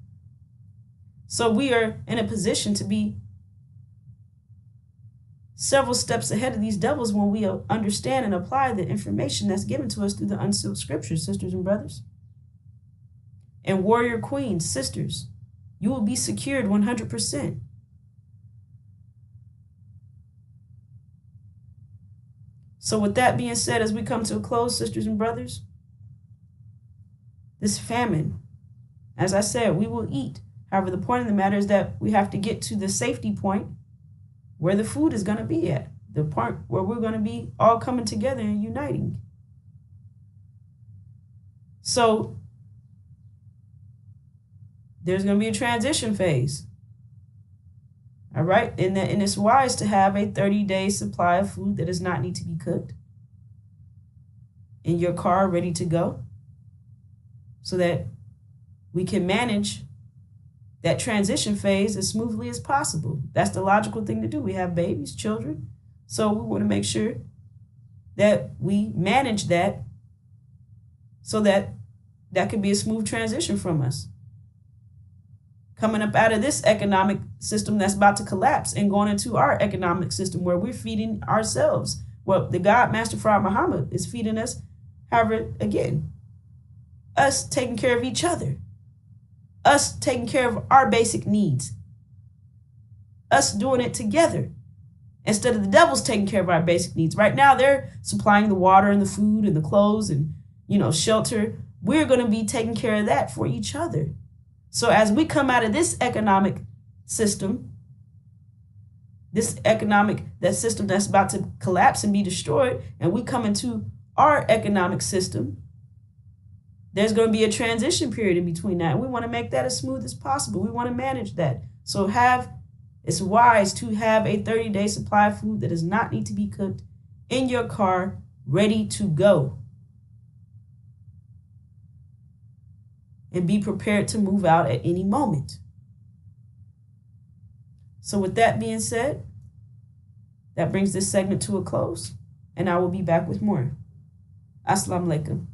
Speaker 1: So we are in a position to be several steps ahead of these devils when we understand and apply the information that's given to us through the unsealed scriptures, sisters and brothers. And warrior queens, sisters, you will be secured 100%. So with that being said, as we come to a close, sisters and brothers, this famine, as I said, we will eat. However, the point of the matter is that we have to get to the safety point where the food is going to be at, the point where we're going to be all coming together and uniting. So there's going to be a transition phase. All right. And it's wise to have a 30-day supply of food that does not need to be cooked in your car, ready to go, so that we can manage that transition phase as smoothly as possible. That's the logical thing to do. We have babies, children. So we want to make sure that we manage that so that that could be a smooth transition from us. Coming up out of this economic system that's about to collapse and going into our economic system where we're feeding ourselves. Well, the God, Master Farad Muhammad, is feeding us. However, again, us taking care of each other, us taking care of our basic needs, us doing it together instead of the devil's taking care of our basic needs. Right now, they're supplying the water and the food and the clothes and, shelter. We're going to be taking care of that for each other. So as we come out of this economic system, that system that's about to collapse and be destroyed, and we come into our economic system, there's going to be a transition period in between that. And we want to make that as smooth as possible. We want to manage that. So it's wise to have a 30-day supply of food that does not need to be cooked in your car, ready to go. And be prepared to move out at any moment. So with that being said, that brings this segment to a close, and I will be back with more. Assalamu alaikum.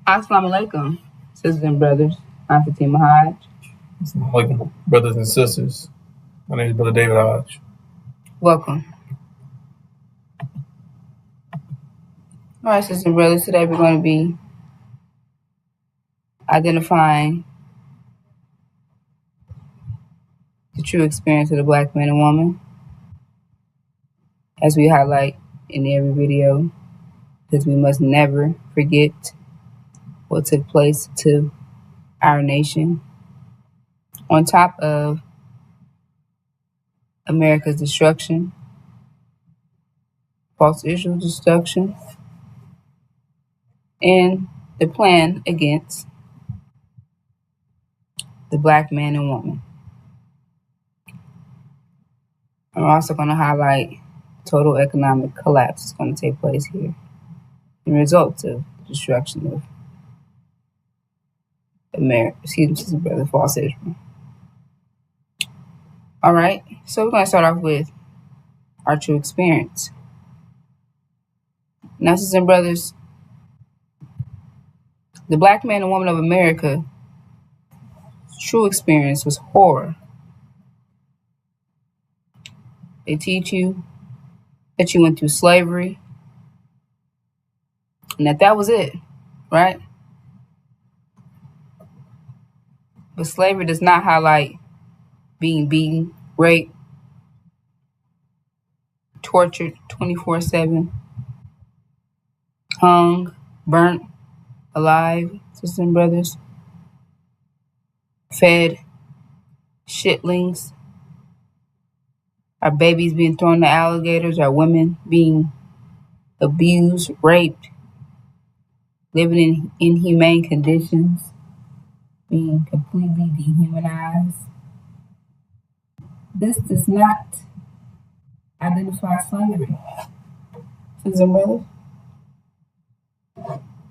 Speaker 2: Assalamu alaikum, sisters and brothers. I'm Fatima Hodge.
Speaker 3: Assalamu brothers and sisters. My name is Brother David Hodge.
Speaker 2: Welcome. All right, sisters and brothers, today we're going to be identifying the true experience of the black man and woman, as we highlight in every video, because we must never forget what took place to our nation on top of America's destruction, false Israel destruction, and the plan against the black man and woman. I'm also going to highlight total economic collapse is going to take place here in result of the destruction of America, brother, false Israel. All right, so we're going to start off with our true experience. Now, sisters and brothers, the black man and woman of America true experience was horror. They teach you that you went through slavery and that was it, right? But slavery does not highlight being beaten, raped, tortured 24/7, hung, burnt alive, sisters and brothers, fed shitlings, our babies being thrown to alligators, our women being abused, raped, living in inhumane conditions, being completely dehumanized. This does not identify slavery, sisters and brothers.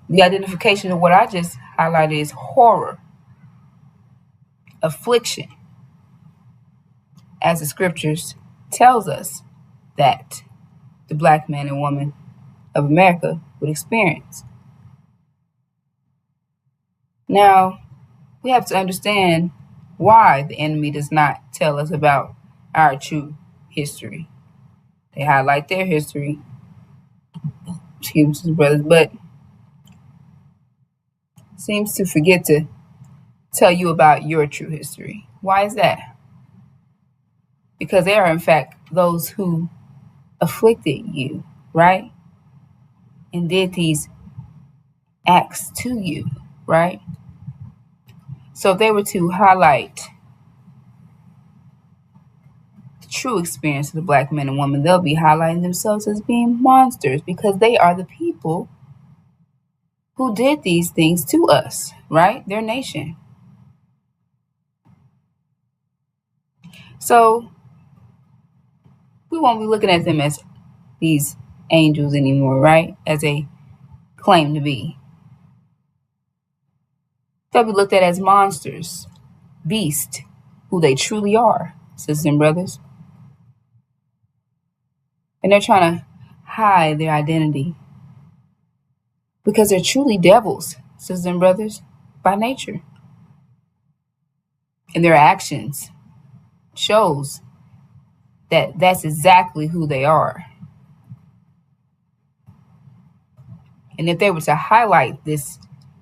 Speaker 2: The identification of what I just highlighted is horror, affliction, as the scriptures tells us that the black man and woman of America would experience. Now, we have to understand why the enemy does not tell us about our true history. They highlight their history, excuse me, brothers, but seems to forget to tell you about your true history. Why is that? Because they are, in fact, those who afflicted you, right? And did these acts to you, right? So if they were to highlight the true experience of the black man and woman, they'll be highlighting themselves as being monsters because they are the people who did these things to us, right? Their nation. So we won't be looking at them as these angels anymore, right? As they claim to be. They'll be looked at as monsters, beasts, who they truly are, sisters and brothers. And they're trying to hide their identity because they're truly devils, sisters and brothers, by nature. And their actions shows that that's exactly who they are. And if they were to highlight this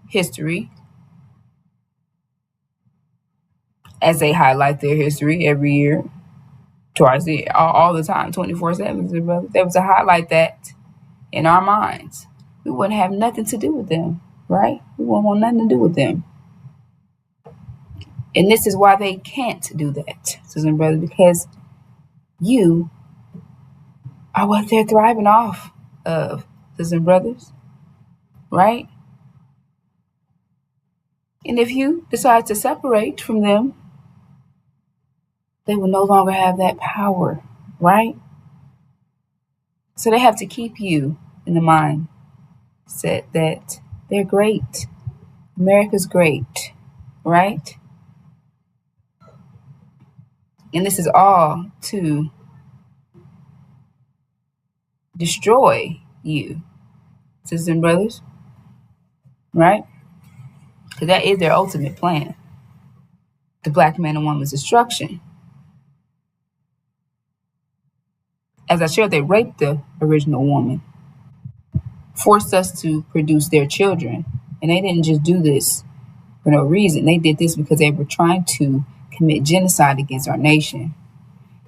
Speaker 2: history, as they highlight their history every year, twice a year, all the time, 24/7, brother, if they were to highlight that in our minds, we wouldn't have nothing to do with them, right? We wouldn't want nothing to do with them. And this is why they can't do that, sisters and brothers, because you are what they're thriving off of, sisters and brothers, right? And if you decide to separate from them, they will no longer have that power, right? So they have to keep you in the mindset that they're great. America's great, right? And this is all to destroy you, sisters and brothers, right? because that is their ultimate plan. The black man and woman's destruction. As I shared, they raped the original woman, forced us to produce their children. And they didn't just do this for no reason. They did this because they were trying to commit genocide against our nation.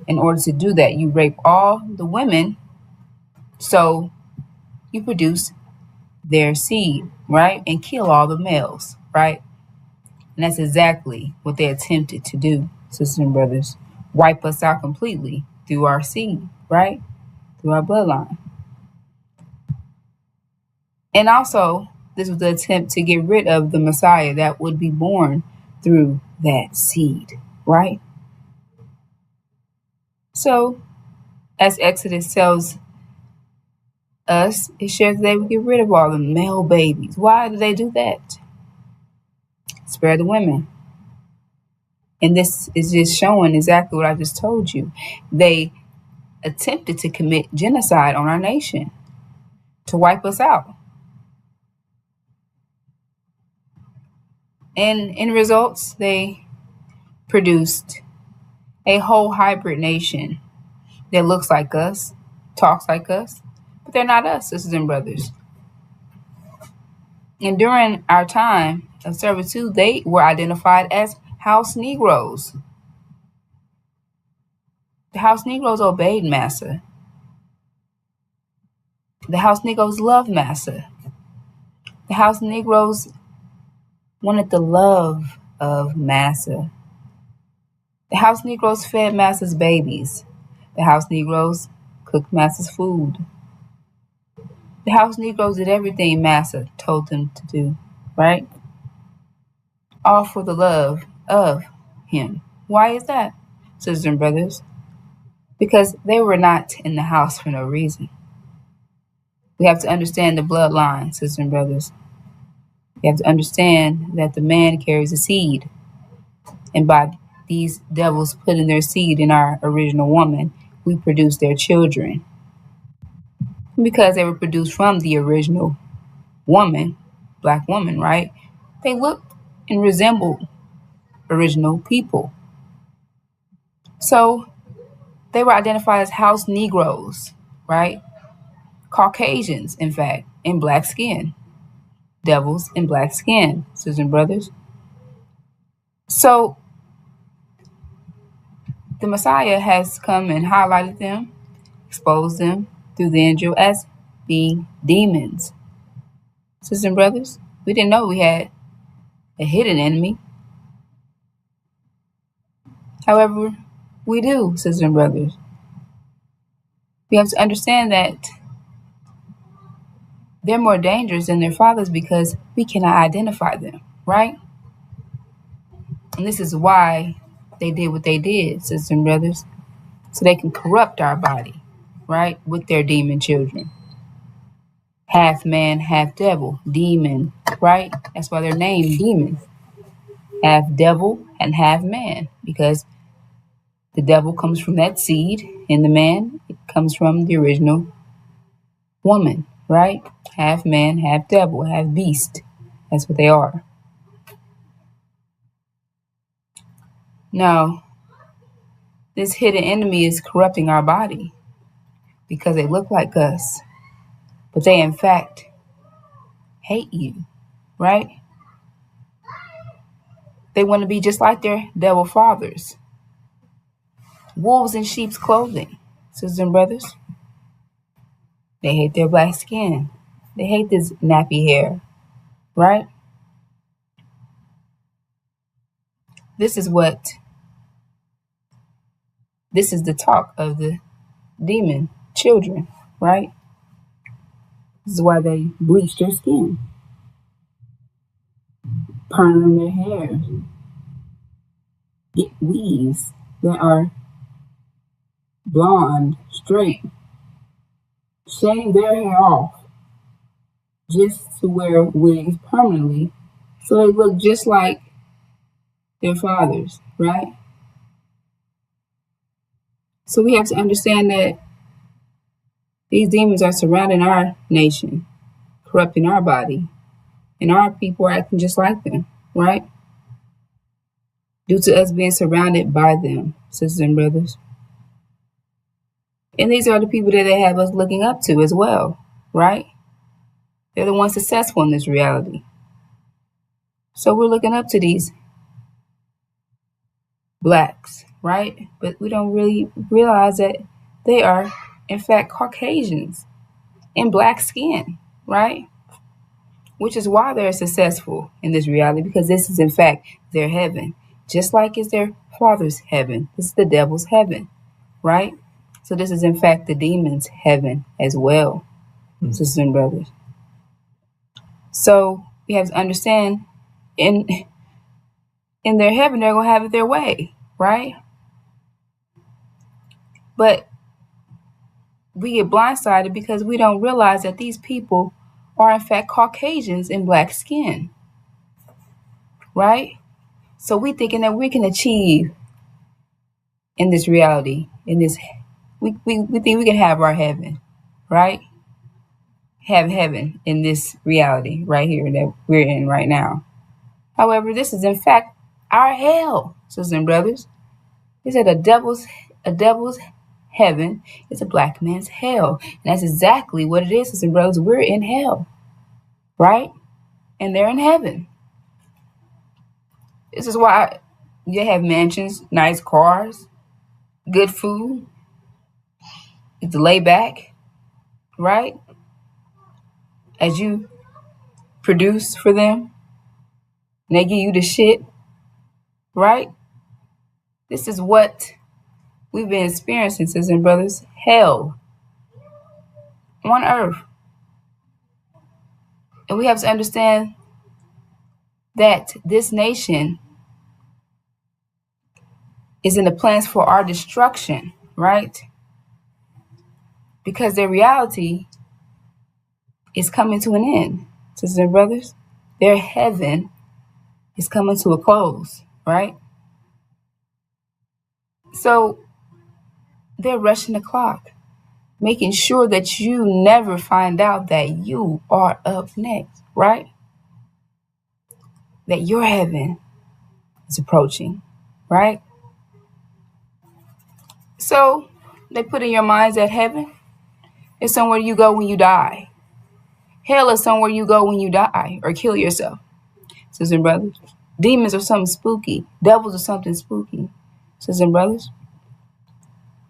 Speaker 2: In order to do that, you rape all the women, so you produce their seed, right? And kill all the males, right? And that's exactly what they attempted to do, sisters and brothers. Wipe us out completely through our seed, right? Through our bloodline. And also, this was the attempt to get rid of the Messiah that would be born through that seed, right? So, as Exodus tells us, it shares that they would get rid of all the male babies. Why do they do that? Spare the women. And this is just showing exactly what I just told you. They attempted to commit genocide on our nation, to wipe us out. And in results, they produced a whole hybrid nation that looks like us, talks like us, but they're not us, sisters and brothers. And during our time of servitude, they were identified as house Negroes. The house Negroes obeyed Massa. The house Negroes loved Massa. The house Negroes wanted the love of Massa. The house Negroes fed Massa's babies. The house Negroes cooked Massa's food. The house Negroes did everything Massa told them to do, right? All for the love of him. Why is that, sisters and brothers? Because they were not in the house for no reason. We have to understand the bloodline, sisters and brothers. We have to understand that the man carries a seed. And by these devils putting their seed in our original woman, we produce their children. Because they were produced from the original woman, black woman, right? They looked and resembled original people. So they were identified as house Negroes, right? Caucasians, in fact, in black skin. Devils in black skin, sisters and brothers. So the Messiah has come and highlighted them, exposed them through the Injil as being demons. Sisters and brothers, we didn't know we had a hidden enemy. However, we do, sisters and brothers. We have to understand that they're more dangerous than their fathers because we cannot identify them, right? And this is why they did what they did, sisters and brothers, so they can corrupt our body, right, with their demon children. Half man, half devil, demon, right? That's why they're named demons. Half devil and half man, because the devil comes from that seed, and the man, it comes from the original woman, right? Half man, half devil, half beast. That's what they are. Now, this hidden enemy is corrupting our body because they look like us, but they in fact hate you, right? They want to be just like their devil fathers. Wolves in sheep's clothing, sisters and brothers. They hate their black skin. They hate this nappy hair, right? This is the talk of the demon children, right? This is why they bleach their skin, perm their hair, get weaves that are blonde, straight, shave their hair off just to wear wigs permanently so they look just like their fathers, right? So we have to understand that these demons are surrounding our nation, corrupting our body, and our people are acting just like them. right? Due to us being surrounded by them, sisters and brothers. And these are the people that they have us looking up to as well, right? They're the ones successful in this reality. So we're looking up to these blacks, right? But we don't really realize that they are, in fact, Caucasians in black skin, right? Which is why they're successful in this reality, because this is, in fact, their heaven. Just like it's their father's heaven. This is the devil's heaven, right? So this is, in fact, the demon's heaven as well, sisters and brothers. So we have to understand in their heaven, they're going to have it their way, right? But we get blindsided because we don't realize that these people are, in fact, Caucasians in black skin, right? So we thinking that we can achieve in this reality, in this, we think we can have our heaven, right? Have heaven in this reality right here that we're in right now. However, this is in fact our hell, sisters and brothers. It's at a devil's heaven. It's a black man's hell. And that's exactly what it is, sisters and brothers. We're in hell, right? And they're in heaven. This is why they have mansions, nice cars, good food. It's lay back, right? As you produce for them, and they give you the shit, right? This is what we've been experiencing, sisters and brothers. Hell on earth. And we have to understand that this nation is in the plans for our destruction, right? Because their reality is coming to an end, sisters and brothers. Their heaven is coming to a close, right? So they're rushing the clock, making sure that you never find out that you are up next, right? That your heaven is approaching, right? So they put in your minds that heaven is somewhere you go when you die. Hell is somewhere you go when you die or kill yourself, sisters and brothers. Demons are something spooky. Devils are something spooky, sisters and brothers.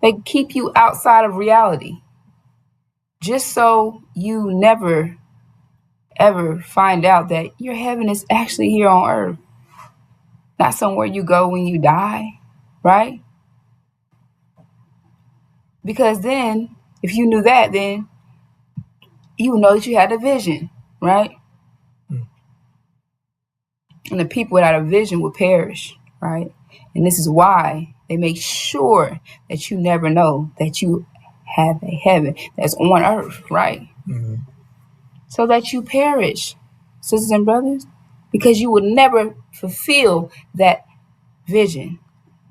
Speaker 2: They keep you outside of reality just so you never, ever find out that your heaven is actually here on earth, not somewhere you go when you die, right? Because then, if you knew that, then you would know that you had a vision, right? And the people without a vision will perish, right? And this is why they make sure that you never know that you have a heaven that's on earth, right? Mm-hmm. So that you perish, sisters and brothers, because you will never fulfill that vision,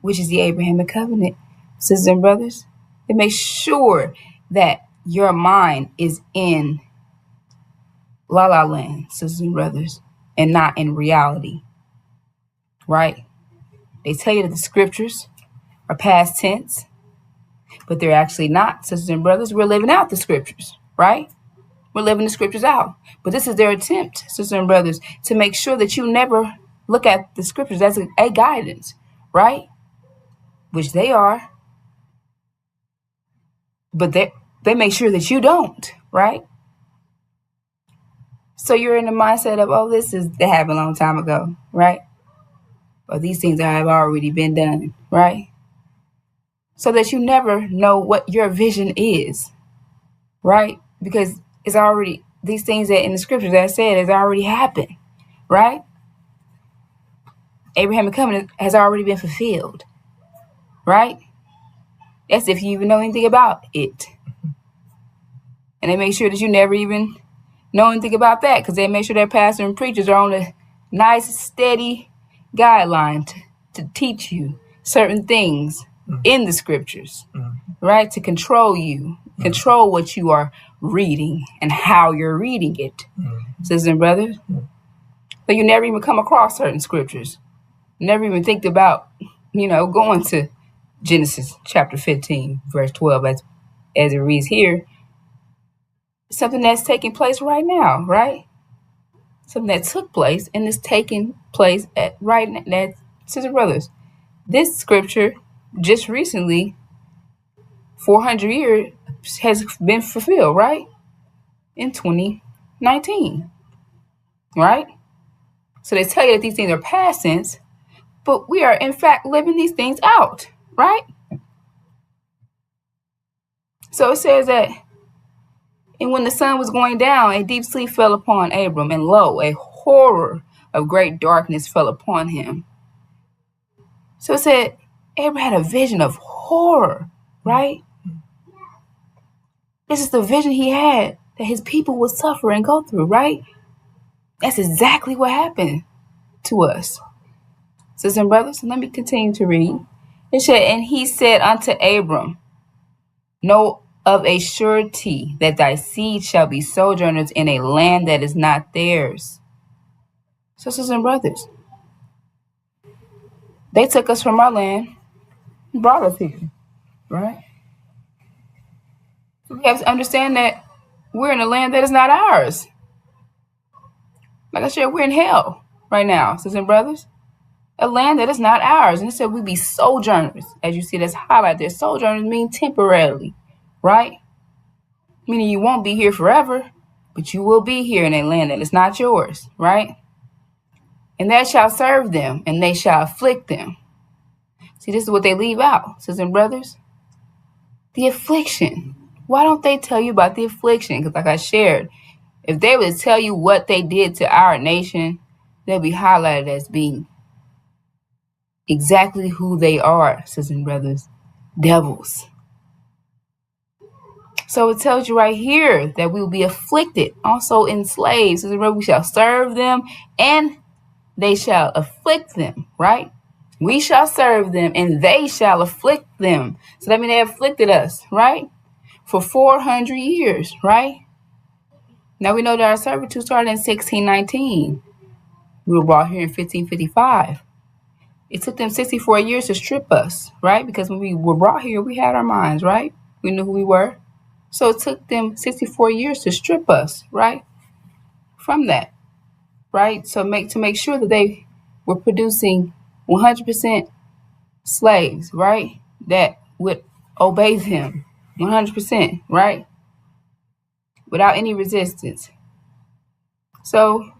Speaker 2: which is the Abrahamic covenant, sisters and brothers. They make sure that your mind is in La La Land, sisters and brothers, and not in reality, right? They tell you that the scriptures are past tense, but they're actually not, sisters and brothers. We're living out the scriptures, right? We're living the scriptures out. But this is their attempt, sisters and brothers, to make sure that you never look at the scriptures as a guidance, right? Which they are. But they make sure that you don't, right? So you're in the mindset of, oh, that happened a long time ago, right? Or these things have already been done, right? So that you never know what your vision is, right? Because it's already, these things that in the scriptures that I said has already happened, right? Abrahamic covenant has already been fulfilled, right? That's if you even know anything about it. And they make sure that you never even know anything about that, because they make sure their pastors and preachers are on a nice, steady guideline to teach you certain things in the scriptures, right? To control you, control what you are reading and how you're reading it, sisters and brothers. So you never even come across certain scriptures. Never even think about, going to Genesis chapter 15, verse 12, as it reads here. Something that's taking place right now, right? Something that took place and is taking place right now. Sisters and brothers, this scripture just recently, 400 years, has been fulfilled, right? In 2019, right? So they tell you that these things are past tense, but we are in fact living these things out, right? So it says that, and when the sun was going down, a deep sleep fell upon Abram, and lo, a horror of great darkness fell upon him. So it said Abram had a vision of horror, right? This is the vision he had that his people would suffer and go through, right? That's exactly what happened to us. Sisters and brothers, let me continue to read. It said, and he said unto Abram, know of a surety that thy seed shall be sojourners in a land that is not theirs. Sisters and brothers, they took us from our land and brought us here, right? We have to understand that we're in a land that is not ours. Like I said, we're in hell right now, sisters and brothers. A land that is not ours. And it said we be sojourners. As you see, that's highlighted there. Sojourners mean temporarily, right? Meaning you won't be here forever, but you will be here in a land that is not yours, right? And that shall serve them, and they shall afflict them. See, this is what they leave out, sisters and brothers. The affliction. Why don't they tell you about the affliction? Because like I shared, if they would tell you what they did to our nation, they'll be highlighted as being exactly who they are, sisters and brothers, devils. So it tells you right here that we will be afflicted, also enslaved. Sisters and brothers, we shall serve them and they shall afflict them, right? We shall serve them and they shall afflict them. So that means they afflicted us, right? For 400 years, right? Now we know that our servitude started in 1619. We were brought here in 1555. It took them 64 years to strip us, right? Because when we were brought here, we had our minds, right? We knew who we were. So it took them 64 years to strip us, right? From that, right? So to make sure that they were producing 100% slaves, right? That would obey them 100%, right? Without any resistance. So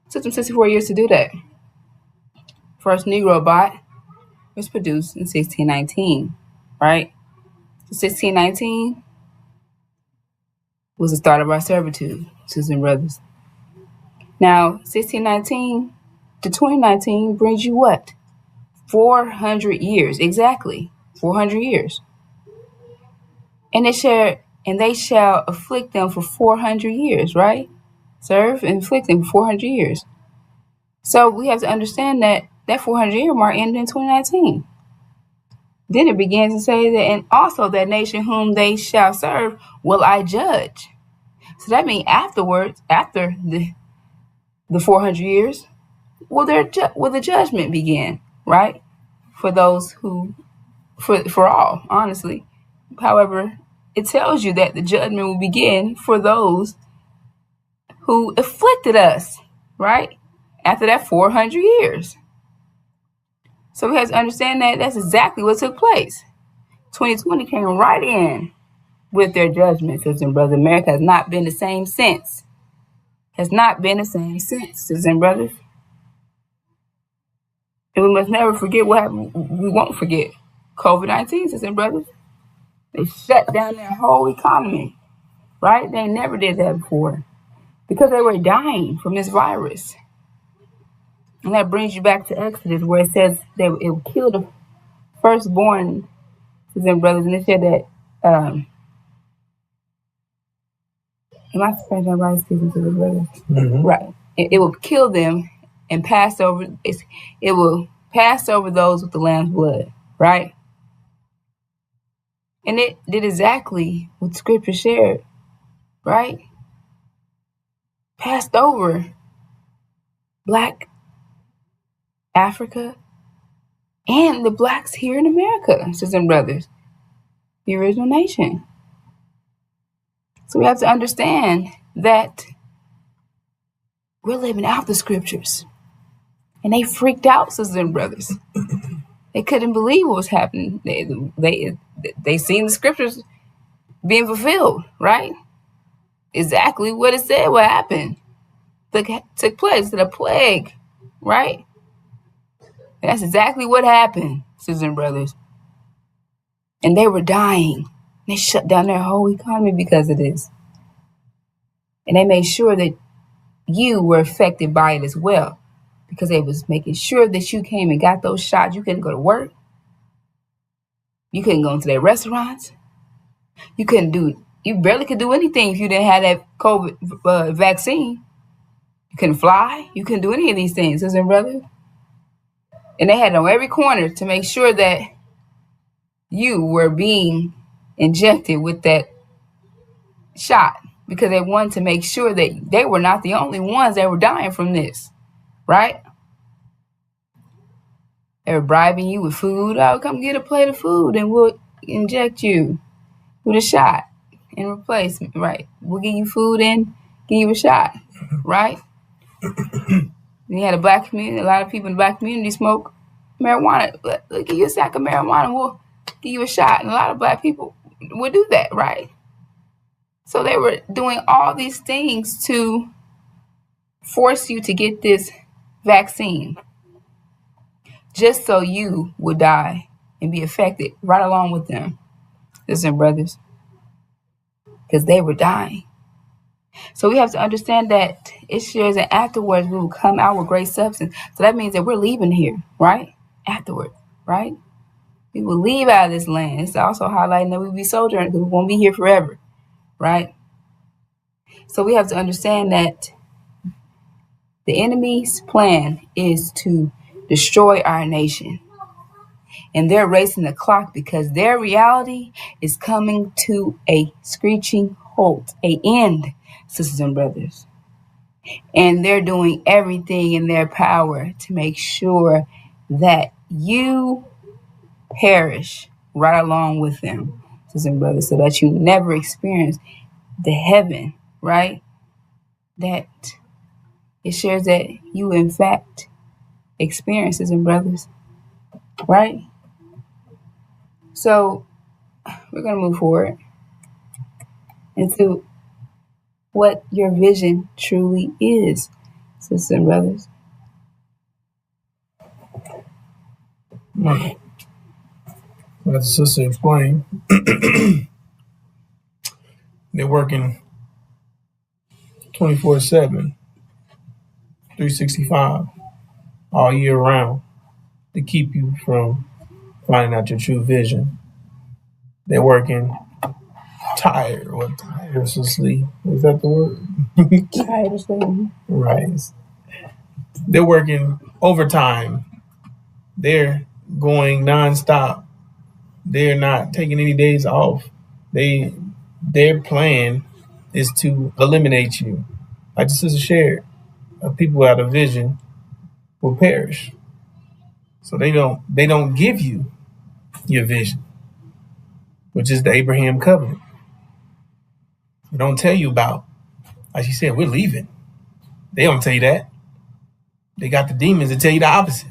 Speaker 2: it took them 64 years to do that. First Negro bot was produced in 1619, right? 1619 was the start of our servitude, sisters and brothers. Now, 1619 to 2019 brings you what? 400 years, exactly, 400 years. And they shall afflict them for 400 years, right? Serve and afflict them for 400 years. So we have to understand that 400-year mark ended in 2019. Then it begins to say that, and also that nation whom they shall serve will I judge. So that means afterwards, after the 400 years, will the judgment begin, right? For those who, for all, honestly. However, it tells you that the judgment will begin for those who afflicted us, right? After that 400 years. So we have to understand that that's exactly what took place. 2020 came right in with their judgment, sisters and brothers. America has not been the same since. Has not been the same since, sisters and brothers. And we must never forget what happened. We won't forget COVID-19, sisters and brothers. They shut down their whole economy, right? They never did that before because they were dying from this virus. And that brings you back to Exodus where it says it would kill the firstborn, sisters and brothers. And it said that, am I saying that right, sisters and brothers? Mm-hmm. Right. It will kill them and pass over. It will pass over those with the lamb's blood, right? And it did exactly what Scripture shared, right? Passed over Black Africa, and the blacks here in America, sisters and brothers, the original nation. So we have to understand that we're living out the scriptures. And they freaked out, sisters and brothers. They couldn't believe what was happening. They seen the scriptures being fulfilled, right? Exactly what it said, what happened. Took place, the plague, right? And that's exactly what happened, sisters and brothers. And they were dying. They shut down their whole economy because of this. And they made sure that you were affected by it as well, because they was making sure that you came and got those shots. You couldn't go to work. You couldn't go into their restaurants. You barely could do anything if you didn't have that COVID vaccine. You couldn't fly. You couldn't do any of these things, sisters and brothers. And they had on every corner to make sure that you were being injected with that shot, because they wanted to make sure that they were not the only ones that were dying from this, right? They were bribing you with food. Oh, come get a plate of food and we'll inject you with a shot in replacement, right? We'll give you food and give you a shot, right? And you had a black community. A lot of people in the black community smoke marijuana. We'll give you a sack of marijuana. We'll give you a shot. And a lot of black people would do that, right? So they were doing all these things to force you to get this vaccine, just so you would die and be affected right along with them, sisters and brothers, because they were dying. So we have to understand that it shares that afterwards we will come out with great substance. So that means that we're leaving here, right? Afterwards, right? We will leave out of this land. It's also highlighting that we'll be sojourning because we won't be here forever, right? So we have to understand that the enemy's plan is to destroy our nation. And they're racing the clock because their reality is coming to a screeching halt, an end, sisters and brothers. And they're doing everything in their power to make sure that you perish right along with them, sisters and brothers, so that you never experience the heaven, right? That it shares that you, in fact, experience, sisters and brothers, right? So we're going to move forward into what your vision truly is, sisters and brothers.
Speaker 3: Let the sister explain. They're working 24/7, 365, all year round to keep you from finding out your true vision. They're working tirelessly. Is that the word?
Speaker 2: Tirelessly.
Speaker 3: Right. They're working overtime. They're going nonstop. They're not taking any days off. Their plan is to eliminate you. Like the sister shared, people without a vision will perish. So they don't give you your vision, which is the Abraham covenant. They don't tell you about, like she said, we're leaving. They don't tell you that. They got the demons that tell you the opposite.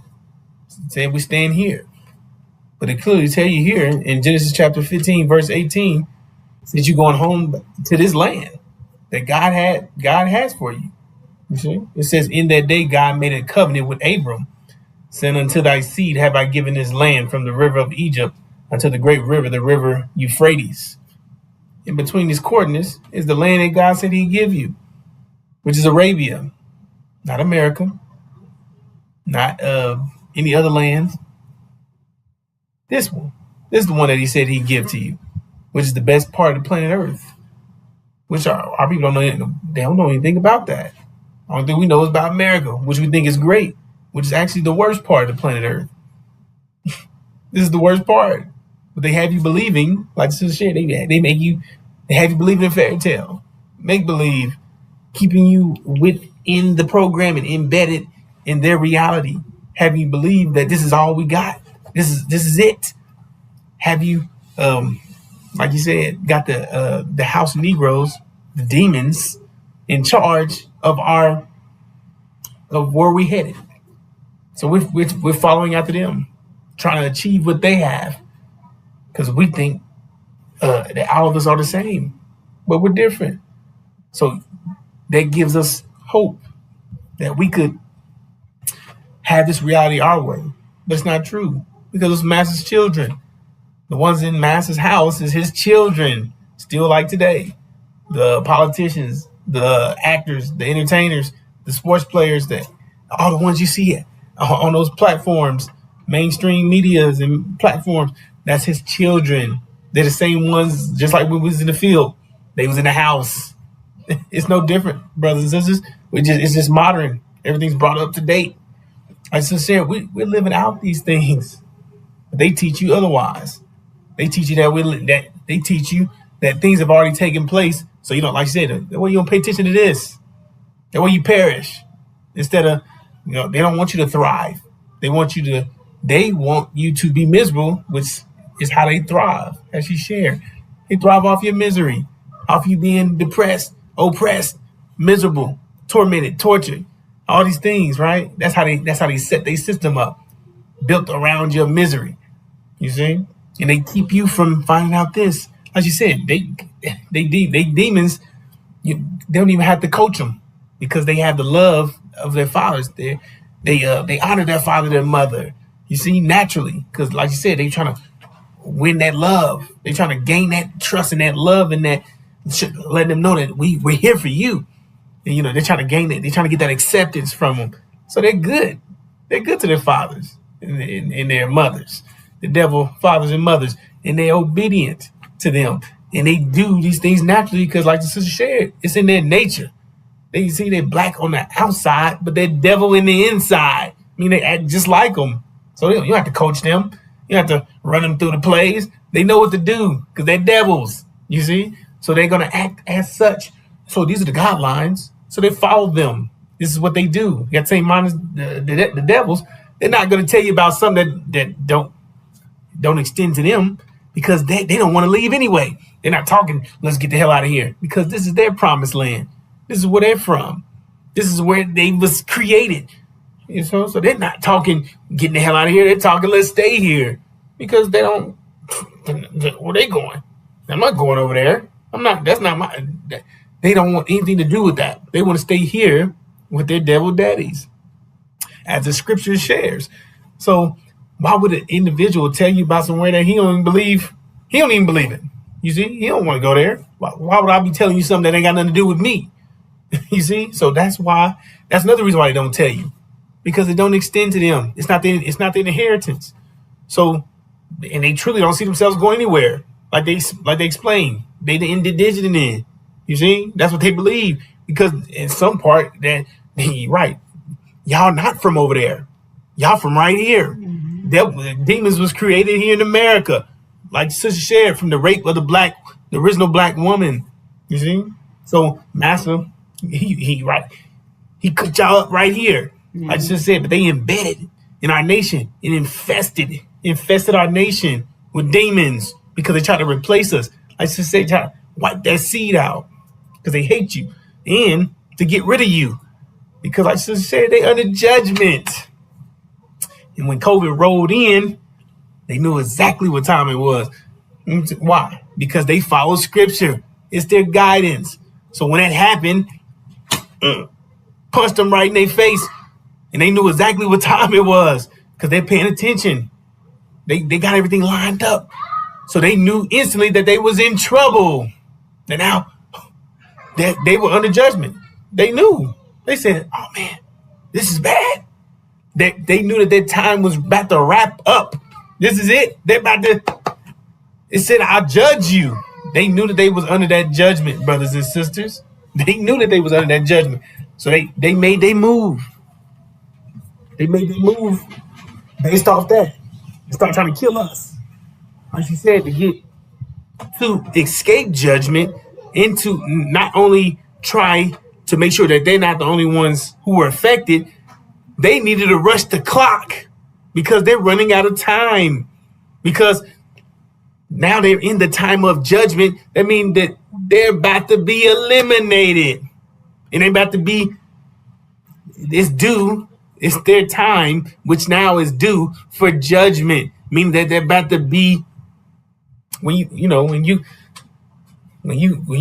Speaker 3: They say we're staying here. But it clearly tell you here in Genesis chapter 15, verse 18, that you're going home to this land that God has for you. You see? It says, in that day God made a covenant with Abram, saying, unto thy seed have I given this land from the river of Egypt unto the great river, the river Euphrates. In between these coordinates is the land that God said he'd give you, which is Arabia, not America, not any other lands. This one. This is the one that he said he'd give to you, which is the best part of the planet Earth, which our people don't know. They don't know anything about that. The only thing we know is about America, which we think is great, which is actually the worst part of the planet Earth. This is the worst part. But they have you believing, like the sister said, they have you believing in fairy tale, make believe, keeping you within the program and embedded in their reality? Have you believed that this is all we got? This is it? Have you, like you said, got the house Negroes, the demons, in charge of where we headed? So we're following after them, trying to achieve what they have, because we think that all of us are the same, but we're different. So that gives us hope that we could have this reality our way. But it's not true, because it's Master's children. The ones in Master's house is his children, still like today. The politicians, the actors, the entertainers, the sports players, that all the ones you see on those platforms, mainstream medias and platforms, that's his children. They're the same ones, just like when we was in the field. They was in the house. It's no different, brothers and sisters. It's just modern. Everything's brought up to date. I said, we're living out these things. But they teach you otherwise. They teach you that they teach you that things have already taken place. So you don't, like I said, the way you don't pay attention to this, the way you perish. Instead of, they don't want you to thrive. They want you to be miserable, which is how they thrive, as you share. They thrive off your misery, off you being depressed, oppressed, miserable, tormented, tortured, all these things, right? That's how they set their system up, built around your misery. You see? And they keep you from finding out this. As you said, they demons. They don't even have to coach them, because they have the love of their fathers. They honor their father, their mother. You see, naturally, because like you said, they trying to win that love. They trying to gain that trust and that love, and that letting them know that we're here for you. And they're trying to gain it. They're trying to get that acceptance from them. So they're good. They're good to their fathers and their mothers. The devil fathers and mothers, and they're obedient to them. And they do these things naturally because, like the sister shared, it's in their nature. They see they're black on the outside, but they're devil in the inside. I mean, they act just like them. So you don't have to coach them. You have to run them through the plays. They know what to do because they're devils, you see? So they're going to act as such. So these are the guidelines. So they follow them. This is what they do. You got the same mind as the devils. They're not going to tell you about something that don't extend to them, because they don't want to leave anyway. They're not talking, let's get the hell out of here, because this is their promised land. This is where they're from. This is where they was created. So they're not talking getting the hell out of here. They're talking, let's stay here, because they don't. Where they going? I'm not going over there. That's not my. They don't want anything to do with that. They want to stay here with their devil daddies, as the scripture shares. So why would an individual tell you about somewhere that he don't even believe? He don't even believe it. You see, he don't want to go there. Why would I be telling you something that ain't got nothing to do with me? You see, so that's another reason why they don't tell you, because it don't extend to them. It's not their inheritance. So, and they truly don't see themselves going anywhere. Like they explained, they the indigenous. You see, that's what they believe, because in some part that right, y'all not from over there, y'all from right here. Demons was created here in America, like Sister shared, from the rape of the original black woman. You see, so Master, he cooked y'all up right here. I just said, but they embedded in our nation and infested our nation with demons, because they try to replace us. I just said, try to wipe that seed out, because they hate you, and to get rid of you, because I just said they under judgment. And when COVID rolled in, they knew exactly what time it was. Why? Because they follow scripture. It's their guidance. So when that happened, punched them right in their face, and they knew exactly what time it was, because they're paying attention. They got everything lined up. So they knew instantly that they was in trouble. And now that they were under judgment. They knew. They said, oh man, this is bad. They knew that their time was about to wrap up. This is it. They're about to. It said, I'll judge you. They knew that they was under that judgment, brothers and sisters. They knew that they was under that judgment. So they made their move. They made their move based off that. They started trying to kill us. Like she said, to escape judgment, and to not only try to make sure that they're not the only ones who were affected, They needed to rush the clock because they're running out of time. Because now they're in the time of judgment. That means that they're about to be eliminated. And they're about to be, it's due, it's their time, which now is due for judgment. Meaning that they're about to be, when you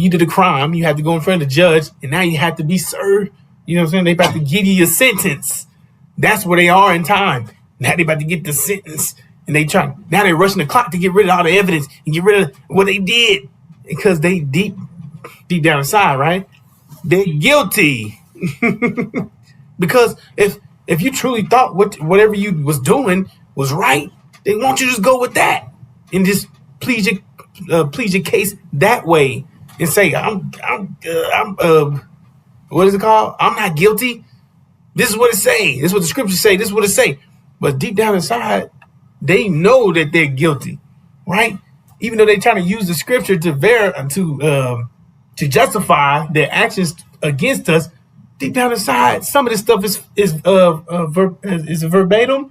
Speaker 3: did a crime, you have to go in front of the judge, and now you have to be served. You know what I'm saying? They about to give you your sentence. That's where they are in time. Now they about to get the sentence, and now they're rushing the clock to get rid of all the evidence and get rid of what they did, because they deep down inside, right? They're guilty. Because if you truly thought whatever you was doing was right, they want you to just go with that and just plead your case that way and say, I'm what is it called? I'm not guilty. This is what it say. This is what the scriptures say. This is what it say. But deep down inside, they know that they're guilty, right? Even though they're trying to use the scripture to justify their actions against us, deep down inside, some of this stuff is verbatim,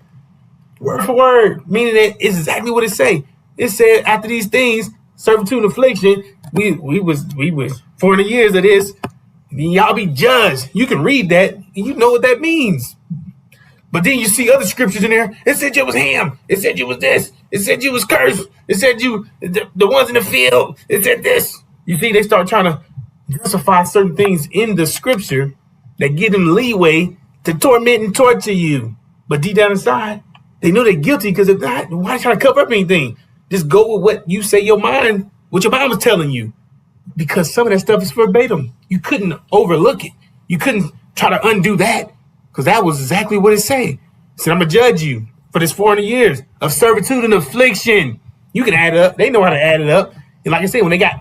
Speaker 3: word for word, meaning that it's exactly what it say. It said, after these things, servitude and affliction, we was 400 years of this, y'all be judged. You can read that and you know what that means. But then you see other scriptures in there. It said you was ham. It said you was this. It said you was cursed. It said you the ones in the field. It said this. You see, they start trying to justify certain things in the scripture that give them leeway to torment and torture you. But deep down inside, they know they're guilty, because if not, why trying to cover up anything? Just go with what you say what your mind was telling you. Because some of that stuff is verbatim. You couldn't overlook it. You couldn't try to undo that, because that was exactly what it said. It said, I'm going to judge you for this 400 years of servitude and affliction. You can add it up. They know how to add it up. And like I said, when they got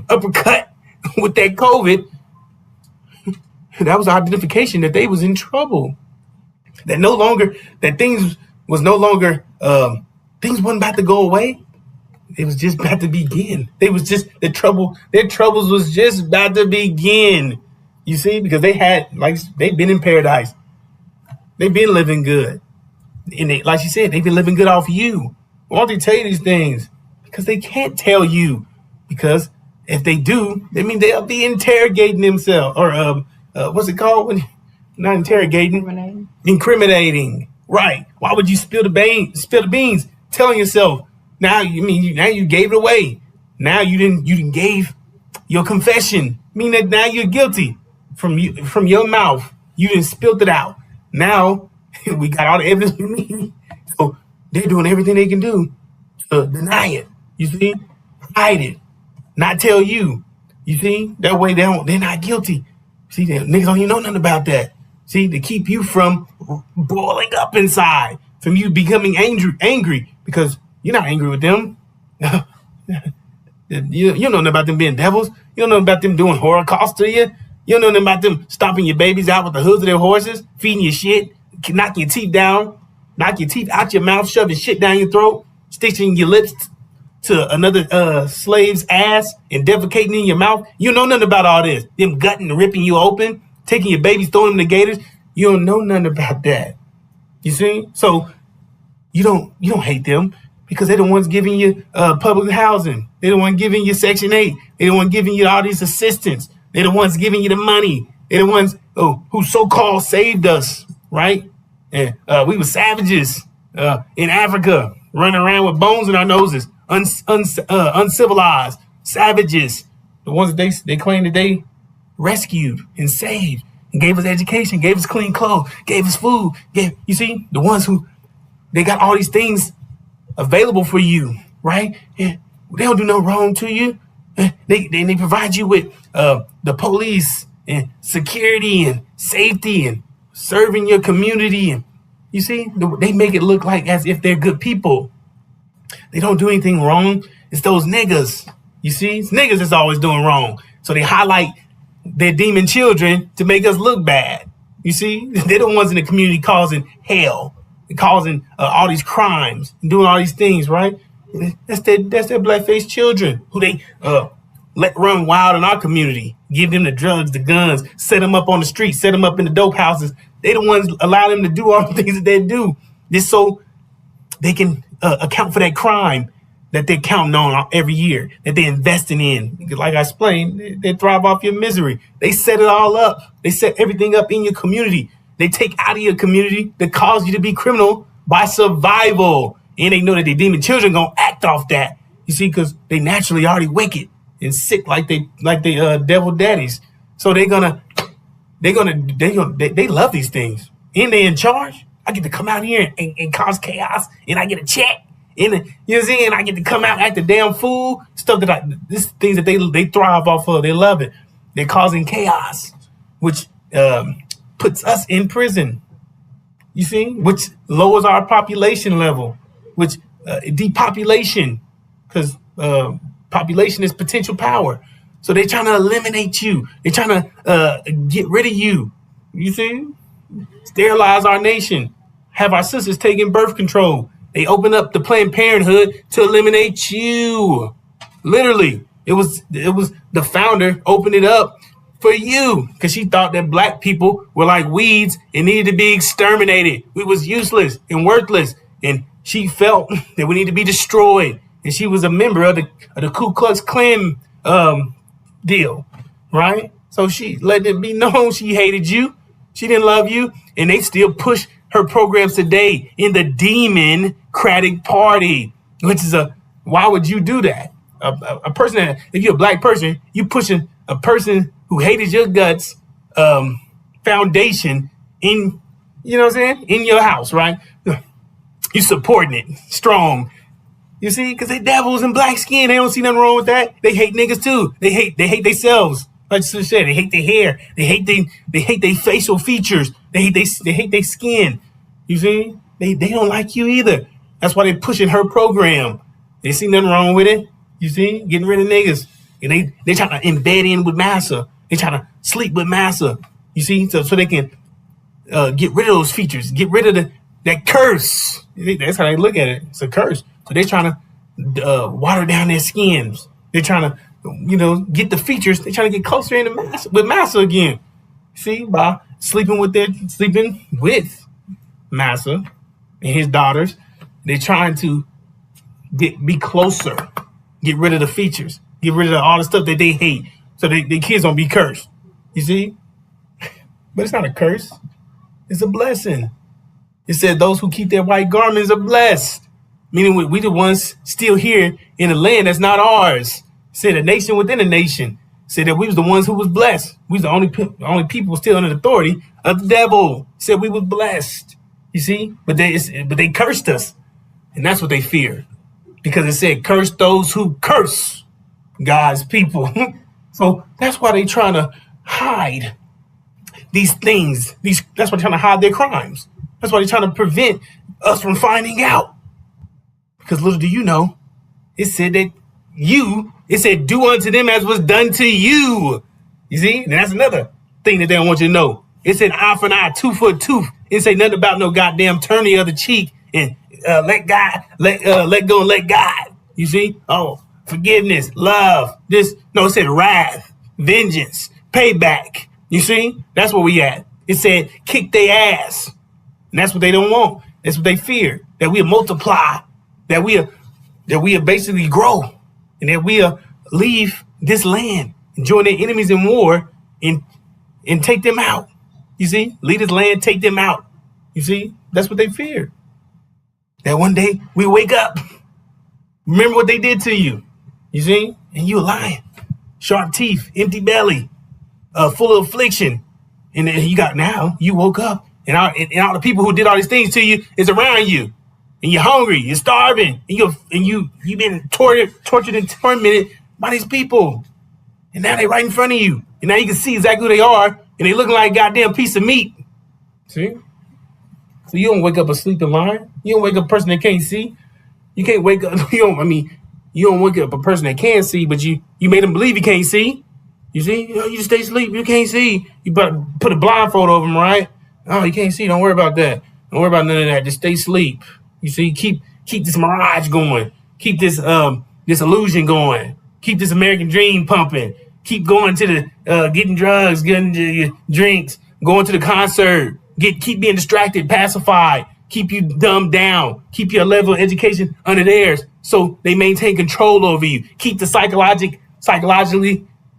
Speaker 3: uppercut with that COVID, that was identification that they was in trouble. That things wasn't about to go away. It was just about to begin. Their troubles was just about to begin. You see, because they've been in paradise. They've been living good. And like she said, they've been living good off you. Why don't they tell you these things? Because they can't tell you. Because if they do, they mean they'll be interrogating themselves. Or what's it called when not interrogating? Incriminating. Right. Why would you spill the beans? Telling yourself, now you gave it away. Now you didn't gave your confession. Meaning that now you're guilty from your mouth. You didn't spilt it out. Now we got all the evidence we need. So they're doing everything they can do to deny it. You see? Hide it. Not tell you. You see? That way they're not guilty. See, niggas don't even know nothing about that. See, to keep you from boiling up inside, from you becoming angry, because you're not angry with them. You don't know nothing about them being devils. You don't know about them doing Holocaust to you. You don't know nothing about them stomping your babies out with the hooves of their horses, feeding you shit, knocking your teeth down, knock your teeth out your mouth, shoving shit down your throat, stitching your lips to another slave's ass and defecating in your mouth. You don't know nothing about all this. Them gutting and ripping you open, taking your babies, throwing them to gators. You don't know nothing about that. You see? So you don't hate them, because they're the ones giving you public housing. They're the ones giving you Section 8. They're the ones giving you all these assistance. They're the ones giving you the money. They're the ones who so-called saved us, right? And we were savages in Africa, running around with bones in our noses, uncivilized savages. The ones that they claim that they rescued and saved and gave us education, gave us clean clothes, gave us food. You see, the ones who they got all these things available for you, right? And they don't do no wrong to you. They provide you with the police and security and safety and serving your community. And you see, they make it look like as if they're good people. They don't do anything wrong. It's those niggas. You see, it's niggas that's always doing wrong. So they highlight their demon children to make us look bad. You see, they're the ones in the community causing hell, causing all these crimes and doing all these things, right? That's their black-faced children who they let run wild in our community, give them the drugs, the guns, set them up on the street, set them up in the dope houses, They the ones allow them to do all the things that they do. Just so they can account for that crime that they're counting on every year, that they're investing in. Because like I explained, they thrive off your misery. They set it all up. They set everything up in your community. They take out of your community that cause you to be criminal by survival. And they know that their demon children gonna act off that. You see, because they naturally already wicked and sick like they devil daddies. So they love these things. And they in charge. I get to come out here and cause chaos, and I get a check. And you know what I'm saying? I get to come out, act a damn fool. Stuff this things that they thrive off of. They love it. They're causing chaos, which puts us in prison. You see, which lowers our population level, which depopulation, because population is potential power. So they're trying to eliminate you. They're trying to get rid of you. You see, sterilize our nation, have our sisters taking birth control. They open up the Planned Parenthood to eliminate you. Literally, it was the founder opened it up for you because she thought that black people were like weeds and needed to be exterminated. We was useless and worthless, and she felt that we need to be destroyed. And she was a member of the Ku Klux Klan deal, right? So she let it be known she hated you. She didn't love you, and they still push her programs today in the Democratic Party, which is why would you do that? A person that, if you're a black person, you pushing a person who hated your guts foundation in, you know what I'm saying, in your house, right? You supporting it strong. You see, because they devils in black skin. They don't see nothing wrong with that. They hate niggas too. They hate themselves. Like I said, they hate their hair. They hate their facial features. They hate their skin. You see, they don't like you either. That's why they pushing her program. They see nothing wrong with it. You see, getting rid of niggas, and they trying to embed in with massa. They trying to sleep with massa. You see, so they can get rid of those features, get rid of that curse. That's how they look at it. It's a curse. So they're trying to water down their skins. They're trying to, get the features. They're trying to get closer into massa again. See, by sleeping with Massa and his daughters. They're trying to be closer, get rid of the features, get rid of all the stuff that they hate, so their kids don't be cursed. You see? But it's not a curse. It's a blessing. It said those who keep their white garments are blessed. Meaning we the ones still here in a land that's not ours. It said a nation within a nation. It said that we was the ones who was blessed. We was the only people still under the authority of the devil. It said we was blessed. You see? But they cursed us. And that's what they fear. Because it said curse those who curse God's people. So that's why they trying to hide these things. That's why they're trying to hide their crimes. That's why they're trying to prevent us from finding out. Because little do you know, it said do unto them as was done to you. You see? And that's another thing that they don't want you to know. It said eye for an eye, tooth for a tooth. It say nothing about no goddamn turn the other cheek and let go and let God. You see? Oh, forgiveness, love, this. No, it said wrath, vengeance, payback. You see? That's where we at. It said kick their ass. And that's what they don't want. That's what they fear. That we'll multiply. That we'll basically grow. And that we'll leave this land and join their enemies in war and take them out. You see? Leave this land, take them out. You see? That's what they fear. That one day we wake up. Remember what they did to you. You see? And you a lion. Sharp teeth, empty belly, full of affliction. And then you woke up. And all the people who did all these things to you is around you. And you're hungry, you're starving, and you've been tortured and tormented by these people. And now they're right in front of you. And now you can see exactly who they are, and they looking like a goddamn piece of meat. See? So you don't wake up a sleeping lion. You don't wake up a person that can't see. You can't wake up, you don't wake up a person that can see, but you made them believe you can't see. You see? You just stay asleep, you can't see. You better put a blindfold over them, right? Oh, you can't see, don't worry about that. Don't worry about none of that, just stay asleep. You see, keep this mirage going. Keep this illusion going. Keep this American dream pumping. Keep going to the getting drugs, getting your drinks, going to the concert, keep being distracted, pacified, keep you dumbed down, keep your level of education under theirs, so they maintain control over you, keep the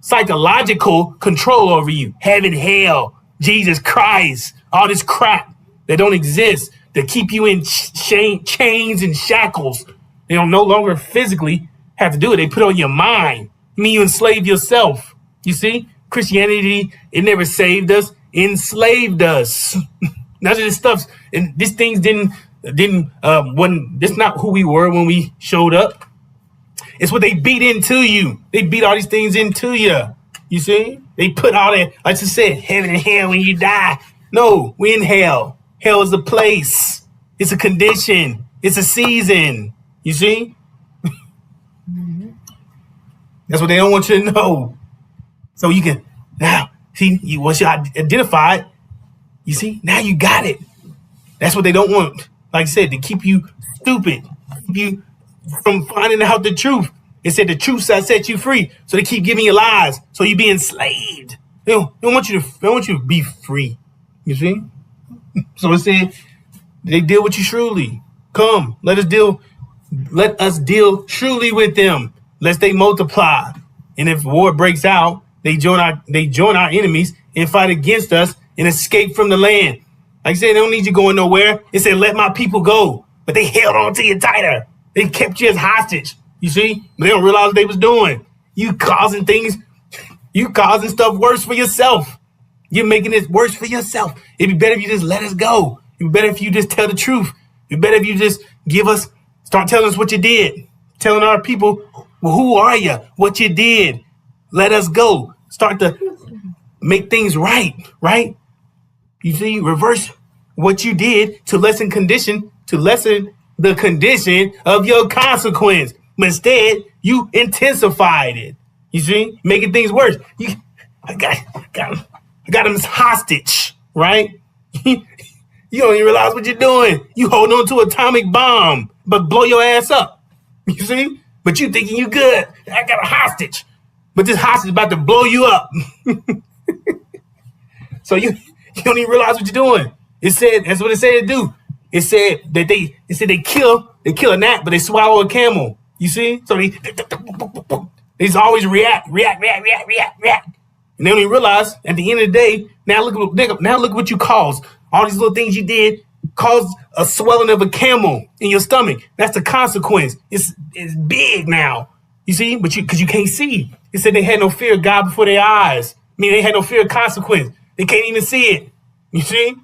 Speaker 3: psychological control over you. Heaven, hell, Jesus Christ, all this crap that don't exist, that keep you in chains and shackles. They don't no longer physically have to do it. They put it on your mind. You mean you enslave yourself. You see, Christianity, it never saved us, enslaved us. None of this stuff, and these things this not who we were when we showed up. It's what they beat into you. They beat all these things into you. You see? They put all that, like I said, heaven and hell when you die. No, we in hell. Hell is a place. It's a condition. It's a season. You see? That's what they don't want you to know. So you can, now, see, once you identify it, you see, now you got it. That's what they don't want. Like I said, to keep you stupid, keep you from finding out the truth. It said the truth shall set you free. So they keep giving you lies. So you be enslaved. They don't want you to be free. You see? So it said they deal with you shrewdly. Come, let us deal shrewdly with them, lest they multiply. And if war breaks out, they join our enemies and fight against us and escape from the land. Like I said, they don't need you going nowhere. It said, let my people go. But they held on to you tighter. They kept you as hostage. You see? But they don't realize what they was doing. You causing stuff worse for yourself. You're making it worse for yourself. It'd be better if you just let us go. It'd be better if you just tell the truth. It'd be better if you just start telling us what you did. Telling our people, well, who are you? What you did. Let us go. Start to make things right? You see, reverse what you did to lessen the condition of your consequence. But instead, you intensified it. You see, making things worse. I got them hostage, right? You don't even realize what you're doing. You holding on to an atomic bomb, but blow your ass up. You see? But you thinking you good. I got a hostage. But this hostage is about to blow you up. So you don't even realize what you're doing. It said, that's what it said to do. It said that they kill a gnat, but they swallow a camel. You see? So they just always react. And they don't even realize at the end of the day, now look what you caused. All these little things you did caused a swelling of a camel in your stomach. That's the consequence. It's big now. You see? But because you can't see. It said they had no fear of God before their eyes. I mean, they had no fear of consequence. They can't even see it. You see?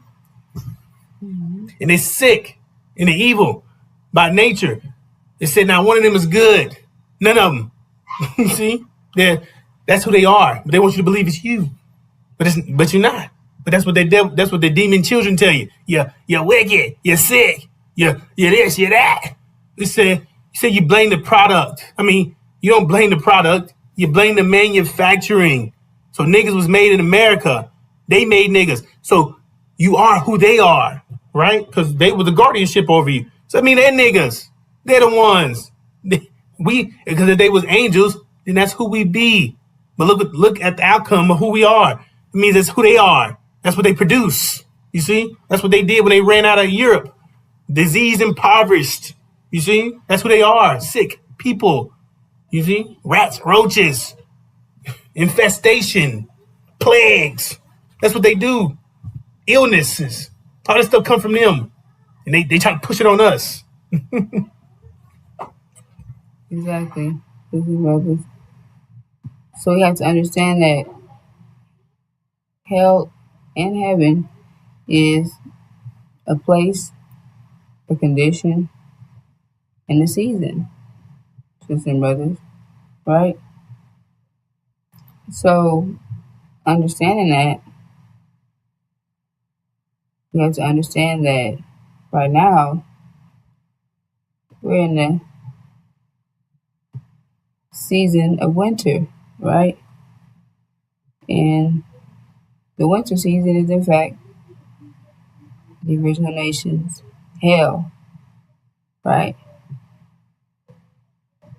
Speaker 3: And they're sick and they're evil by nature. It said now one of them is good. None of them. You see? That's who they are. But they want you to believe it's you. But you're not. But that's what the demon children tell you. You're wicked. You're sick. You're this. You're that. It said you blame the product. I mean, you don't blame the product. You blame the manufacturing. So niggas was made in America. They made niggas. So you are who they are, right? Because they were the guardianship over you. So I mean, they're niggas. They're the ones. Because if they was angels, then that's who we be. But look at the outcome of who we are. It means it's who they are. That's what they produce. You see? That's what they did when they ran out of Europe. Disease impoverished. You see? That's who they are. Sick people. You see? Rats, roaches, infestation, plagues. That's what they do. Illnesses. All this stuff come from them. And they try to push it on us.
Speaker 2: Exactly. So we have to understand that hell and heaven is a place, a condition, and a season, sisters and brothers, right? So understanding that, we have to understand that right now we're in the season of winter, right? And the winter season is in fact the original nation's hell, right?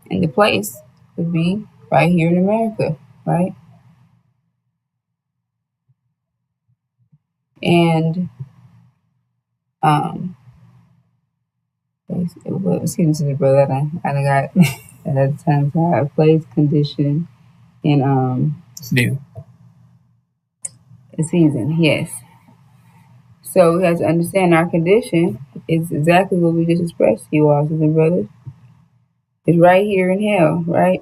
Speaker 2: And the place would be right here in America, right? And Um, excuse me, brother. I done got at a time a place, condition, and
Speaker 3: Do.
Speaker 2: a season. Yes. So we have to understand our condition is exactly what we just expressed to you all, sisters and brothers. It's right here in hell, right?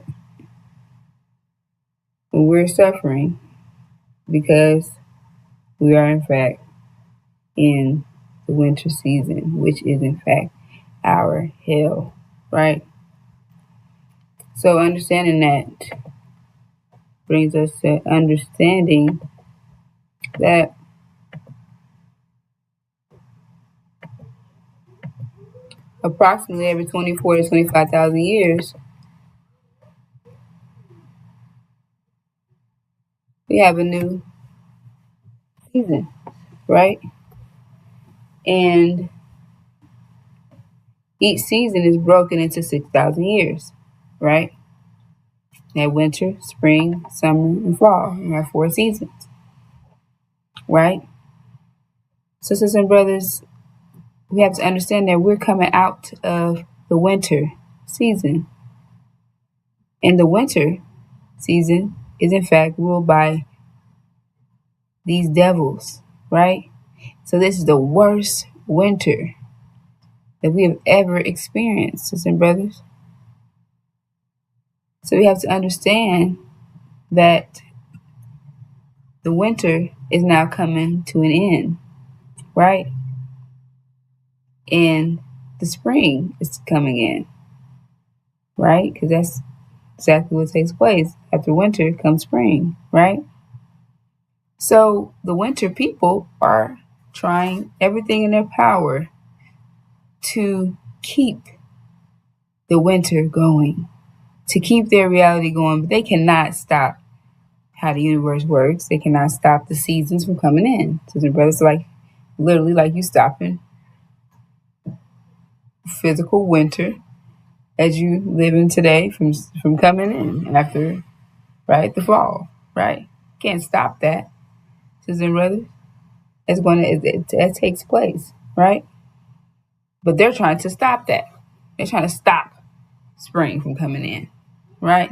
Speaker 2: When we're suffering because we are in fact in the winter season, which is in fact our hell, right? So understanding that brings us to understanding that approximately every 24 to 25,000 years, we have a new season, right? And each season is broken into 6,000 years, right? You have winter, spring, summer, and fall. You have 4 seasons, right? Sisters and brothers, we have to understand that we're coming out of the winter season. And the winter season is in fact ruled by these devils, right? So this is the worst winter that we have ever experienced, sisters and brothers. So we have to understand that the winter is now coming to an end, right? And the spring is coming in, right? Because that's exactly what takes place. After winter comes spring, right? So the winter people are trying everything in their power to keep the winter going, to keep their reality going, but they cannot stop how the universe works. They cannot stop the seasons from coming in. So the brothers like literally like you stopping physical winter as you live in today from coming in after right the fall, right? Can't stop that, sisters and brothers. It's going to it takes place, right? But they're trying to stop that. They're trying to stop spring from coming in, right?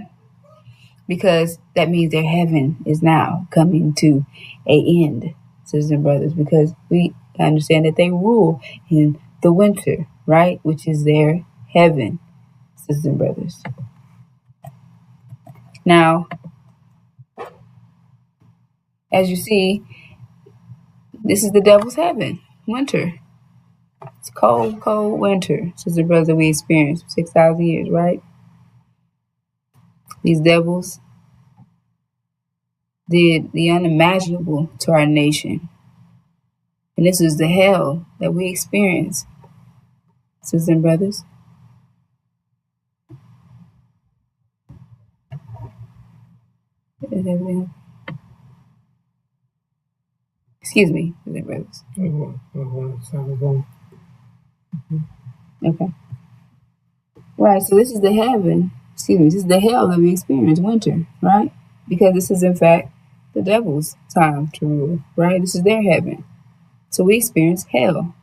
Speaker 2: Because that means their heaven is now coming to a end, sisters and brothers, because we understand that they rule in the winter, right? Which is their heaven, sisters and brothers. Now, as you see, this is the devil's heaven, winter. It's cold, cold winter, sisters and brothers, that we experienced for 6,000 years, right? These devils did the unimaginable to our nation. And this is the hell that we experience, sisters and brothers. Excuse me, sisters and brothers. Okay. Right, so this is the heaven, this is the hell that we experience, winter, right? Because this is in fact the devil's time to rule, right? This is their heaven. So we experience hell,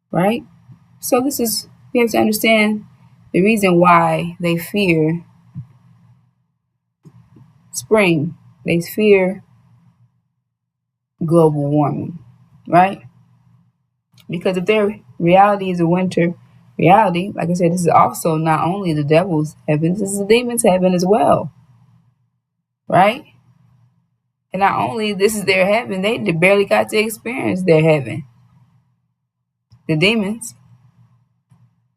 Speaker 2: right? So we have to understand the reason why they fear spring. They fear global warming, right? Because if their reality is a winter reality, like I said, this is also not only the devil's heaven, this is the demon's heaven as well, right? And not only this is their heaven, they barely got to experience their heaven. The demons,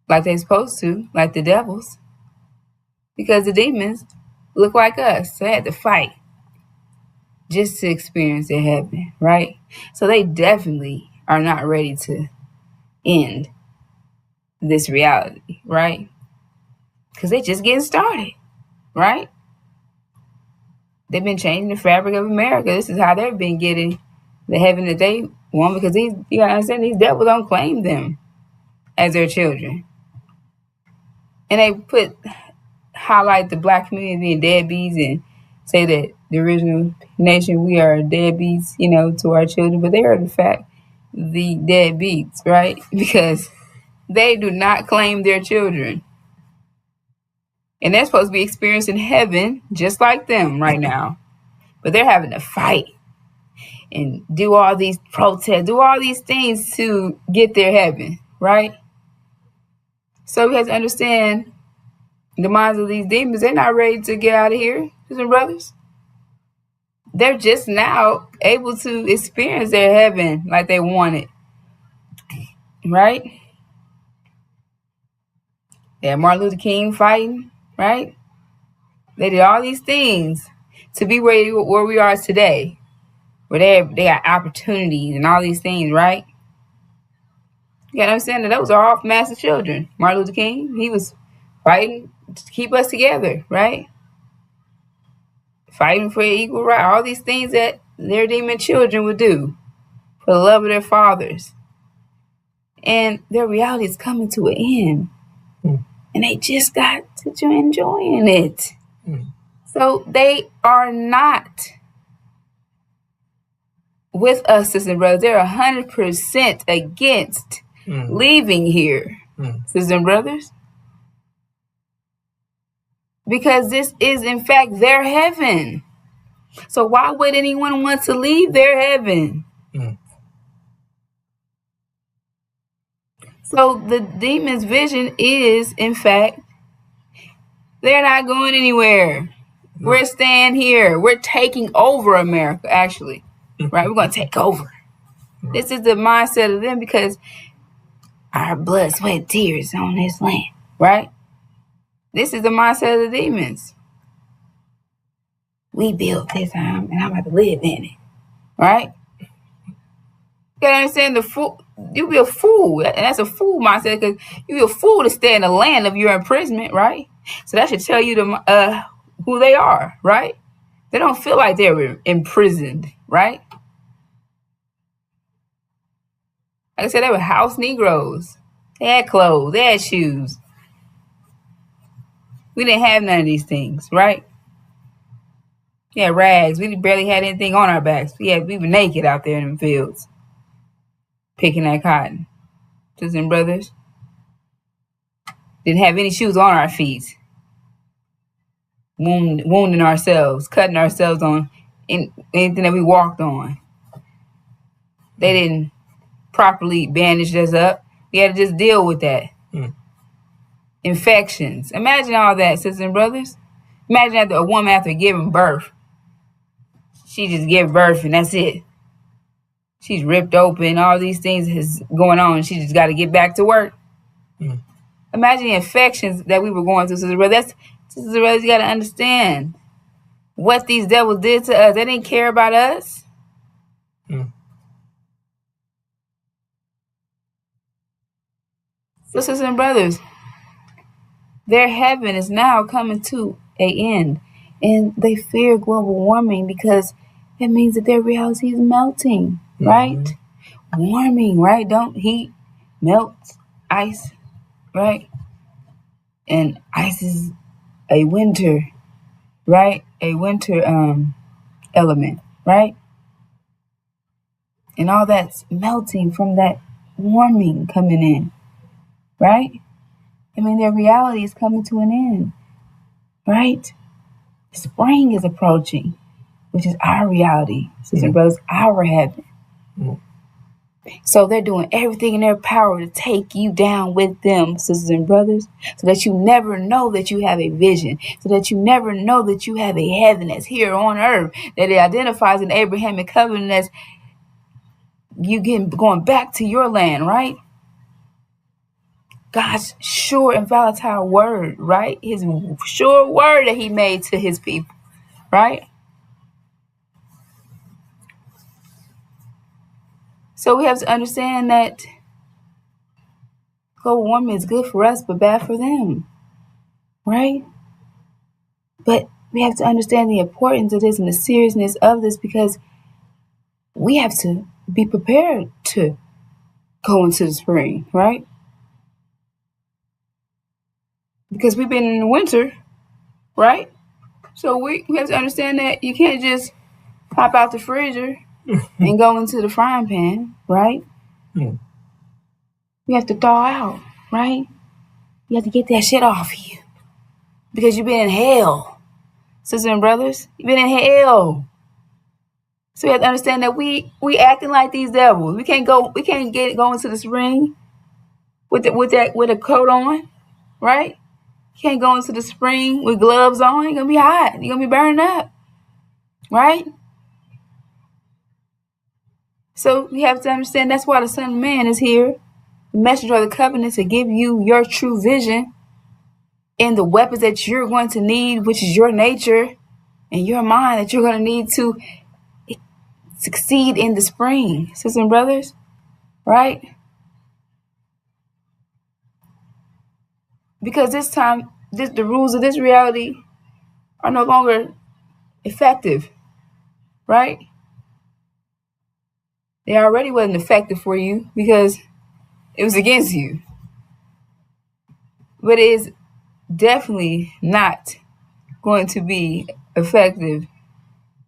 Speaker 2: like they're supposed to, like the devils, because the demons look like us, so they had to fight just to experience their heaven, right? So they definitely are not ready to end this reality, right? Because they just getting started, right? They've been changing the fabric of America. This is how they've been getting the heaven that they want, because you gotta understand, these devils don't claim them as their children. And they highlight the black community being deadbeats and say that the original nation, we are deadbeats, to our children. But they are the fact the deadbeats, right? Because they do not claim their children. And they're supposed to be experiencing heaven just like them right now. But they're having to fight and do all these protests, do all these things to get their heaven, right? So we have to understand the minds of these demons. They're not ready to get out of here, sisters and brothers. They're just now able to experience their heaven like they want it, right? They had Martin Luther King fighting, right? They did all these things to be where we are today, where they got opportunities and all these things, right? You gotta understand that those are all massive children. Martin Luther King, he was fighting to keep us together, right? Fighting for equal right, all these things that their demon children would do for the love of their fathers. And their reality is coming to an end. And they just got to enjoying it. So they are not with us, sisters and brothers. They're 100% against leaving here, sisters and brothers. Because this is, in fact, their heaven. So why would anyone want to leave their heaven? So the demon's vision is, in fact, they're not going anywhere. We're staying here. We're taking over America, actually. Right? We're going to take over. This is the mindset of them because our blood, sweat, tears on this land. Right? This is the mindset of the demons. We built this time and I'm about to live in it. Right? You gotta understand, the fool, you be a fool, and that's a fool mindset because you be a fool to stay in the land of your imprisonment, right? So that should tell you who they are, right? They don't feel like they're imprisoned, right? Like I said, they were house Negroes. They had clothes, they had shoes. We didn't have none of these things, right? We had rags. We barely had anything on our backs. We were naked out there in the fields, picking that cotton. Sisters and brothers, didn't have any shoes on our feet. Wounding ourselves, cutting ourselves on anything that we walked on. They didn't properly bandage us up. We had to just deal with that. Infections. Imagine all that, sisters and brothers. Imagine a woman after giving birth. She just gave birth and that's it. She's ripped open. All these things is going on. She just got to get back to work. Imagine the infections that we were going through, sisters and brothers. Sisters and brothers, you got to understand what these devils did to us. They didn't care about us. Sisters and brothers, their heaven is now coming to an end. And they fear global warming because it means that their reality is melting, right? Warming, right? Don't heat, melt, ice, right? And ice is a winter, right? A winter element, right? And all that's melting from that warming coming in, right? I mean, their reality is coming to an end, right? Spring is approaching, which is our reality, sisters and brothers, our heaven. So they're doing everything in their power to take you down with them, sisters and brothers, so that you never know that you have a vision, so that you never know that you have a heaven that's here on earth, that it identifies an Abrahamic covenant as you going back to your land, right? God's sure and volatile word, right? His sure word that he made to his people, right? So we have to understand that global warming is good for us, but bad for them, right? But we have to understand the importance of this and the seriousness of this because we have to be prepared to go into the spring, right? Because we've been in the winter, right? So we have to understand that you can't just pop out the freezer and go into the frying pan, right?
Speaker 3: Hmm.
Speaker 2: You have to thaw out, right? You have to get that shit off you because you've been in hell, sisters and brothers. You've been in hell. So we have to understand that we acting like these devils. We can't go into this ring with a coat on, right? You can't go into the spring with gloves on. You're gonna be hot. You're gonna be burning up, right? So we have to understand that's why the Son of Man is here, the messenger of the covenant, to give you your true vision and the weapons that you're going to need, which is your nature and your mind, that you're going to need to succeed in the spring, sisters and brothers, right? Because this time, the rules of this reality are no longer effective, right? They already wasn't effective for you because it was against you. But it is definitely not going to be effective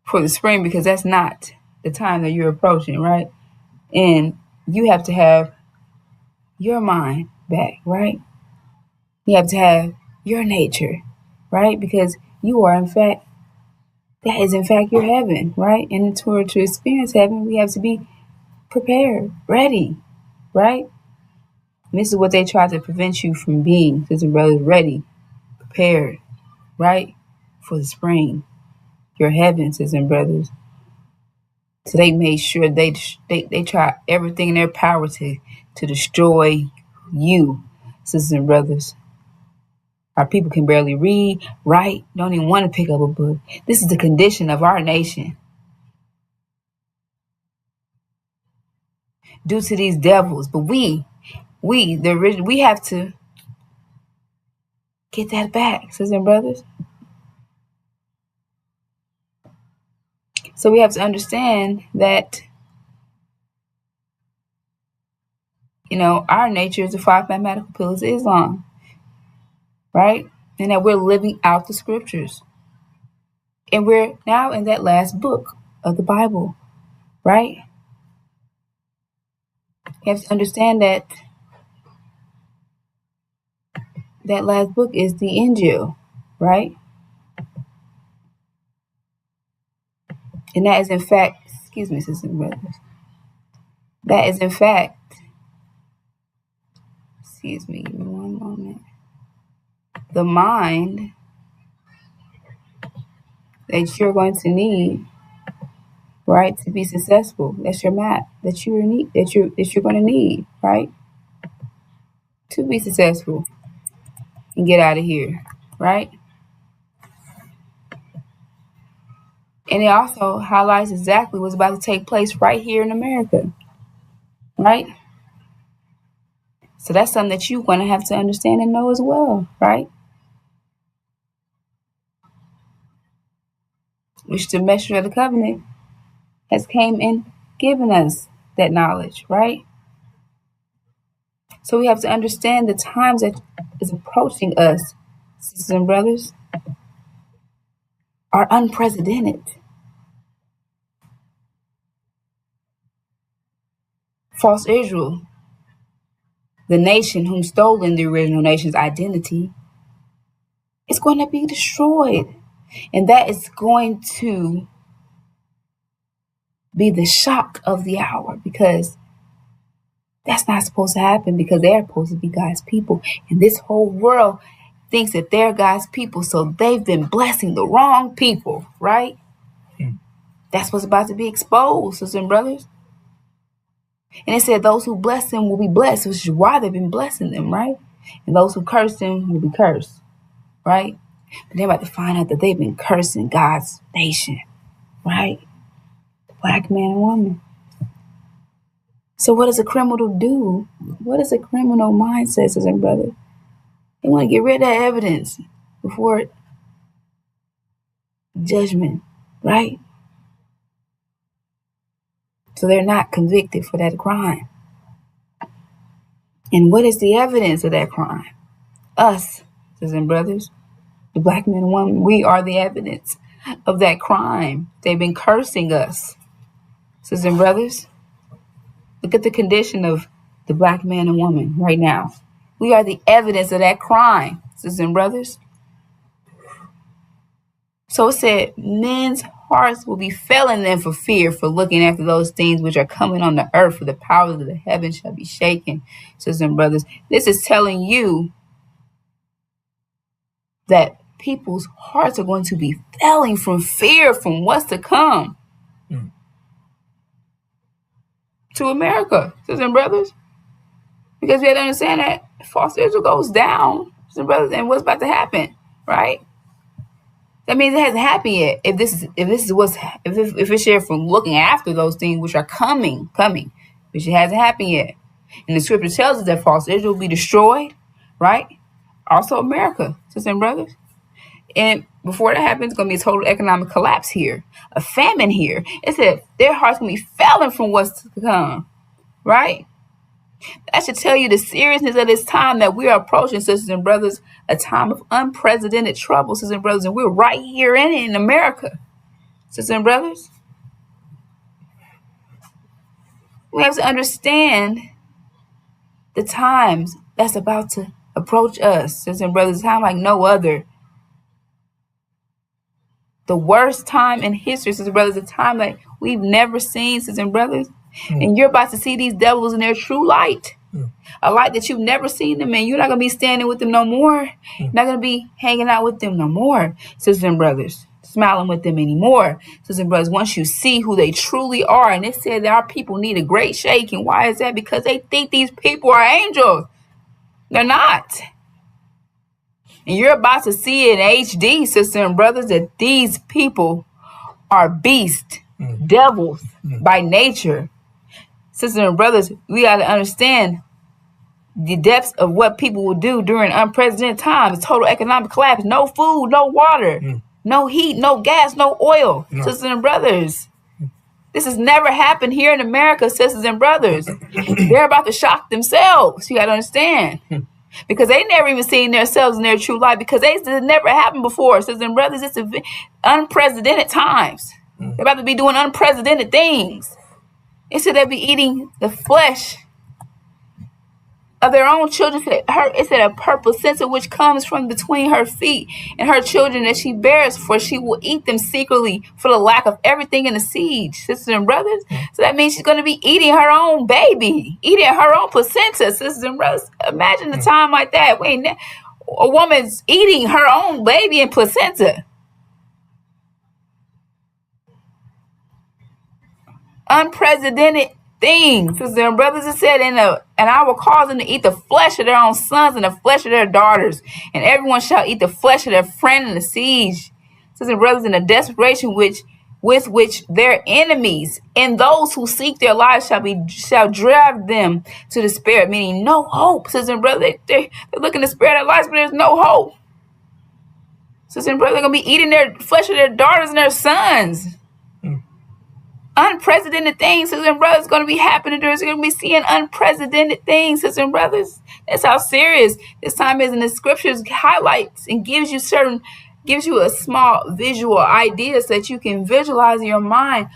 Speaker 2: for the spring because that's not the time that you're approaching, right? And you have to have your mind back, right? You have to have your nature, right? Because you are, in fact, that is, in fact, your heaven, right? And in order to experience heaven, we have to be prepared, ready, right? And this is what they try to prevent you from being, sisters and brothers, ready, prepared, right? For the spring, your heaven, sisters and brothers. So they made sure they try everything in their power to destroy you, sisters and brothers. Our people can barely read, write, don't even want to pick up a book. This is the condition of our nation due to these devils. But we have to get that back, sisters and brothers. So we have to understand that, our nature is the 5 mathematical pillars of Islam, right? And that we're living out the scriptures. And we're now in that last book of the Bible, right? You have to understand that that last book is the Injil, right? And that is in fact, excuse me, sisters and brothers, that is in fact, excuse me, give me one moment, the mind that you're going to need, right, to be successful. That's your map that you're going to need, right, to be successful and get out of here, right? And it also highlights exactly what's about to take place right here in America, right? So that's something that you're going to have to understand and know as well, right? Which the messenger of the covenant has came and given us that knowledge, right? So we have to understand the times that is approaching us, sisters and brothers, are unprecedented. False Israel, the nation whom stolen the original nation's identity, is going to be destroyed. And that is going to be the shock of the hour, because that's not supposed to happen, because they're supposed to be God's people. And this whole world thinks that they're God's people, so they've been blessing the wrong people, right? That's what's about to be exposed, sisters and brothers. And it said those who bless them will be blessed, which is why they've been blessing them, right? And those who curse them will be cursed, right? But they're about to find out that they've been cursing God's nation, right? The black man and woman. So what does a criminal do? What is a criminal mindset, sisters and brothers? They want to get rid of that evidence before judgment, right? So they're not convicted for that crime. And what is the evidence of that crime? Us, sisters and brothers, the black men and women, we are the evidence of that crime. They've been cursing us, sisters and brothers. Look at the condition of the black man and woman right now. We are the evidence of that crime, sisters and brothers. So it said, men's hearts will be failing them for fear, for looking after those things which are coming on the earth, for the powers of the heavens shall be shaken. Sisters and brothers, this is telling you that people's hearts are going to be failing from fear from what's to come to America, sisters and brothers. Because we have to understand that false Israel goes down, sisters and brothers, and what's about to happen, right? That means it hasn't happened yet. If it's here from looking after those things which are coming, which it hasn't happened yet. And the scripture tells us that false Israel will be destroyed, right? Also America, sisters and brothers. And before that happens, it's going to be a total economic collapse here, a famine here. It said their hearts going to be failing from what's to come, right? That should tell you the seriousness of this time that we are approaching, sisters and brothers, a time of unprecedented trouble, sisters and brothers, and we're right here in America, sisters and brothers. We have to understand the times that's about to approach us, sisters and brothers, a time like no other. The worst time in history, sisters and brothers, a time like we've never seen, sisters and brothers. And you're about to see these devils in their true light. A light that you've never seen them in. You're not going to be standing with them no more. You're not going to be hanging out with them no more, sisters and brothers. Smiling with them anymore, sisters and brothers. Once you see who they truly are. And it said that our people need a great shaking. Why is that? Because they think these people are angels. They're not. And you're about to see in HD, sisters and brothers, that these people are beasts, devils by nature. Sisters and brothers, we got to understand the depths of what people will do during unprecedented times. Total economic collapse. No food, no water, no heat, no gas, no oil. No. Sisters and brothers, this has never happened here in America, sisters and brothers. They're about to shock themselves. You got to understand. Because they never even seen themselves in their true light. Because this never happened before, sisters and brothers. It's unprecedented times. They're about to be doing unprecedented things. It said they'll be eating the flesh of their own children. It said a purple censer which comes from between her feet and her children that she bears, for she will eat them secretly for the lack of everything in the siege, sisters and brothers. So that means she's going to be eating her own baby, eating her own placenta, sisters and brothers. Imagine a time like that. A woman's eating her own baby and placenta. Unprecedented things, sisters and brothers. It said, and I will cause them to eat the flesh of their own sons and the flesh of their daughters, and everyone shall eat the flesh of their friend in the siege, sisters and brothers, in the desperation with which their enemies and those who seek their lives shall drive them to despair, meaning no hope, sisters and brothers. They're looking to spare their lives, but there's no hope. Sisters and brothers, they're going to be eating their flesh of their daughters and their sons. Unprecedented things, sisters and brothers, going to be happening. There's going to be seeing unprecedented things, sisters and brothers. That's how serious this time is. And the scriptures highlights and gives you a small visual idea so that you can visualize in your mind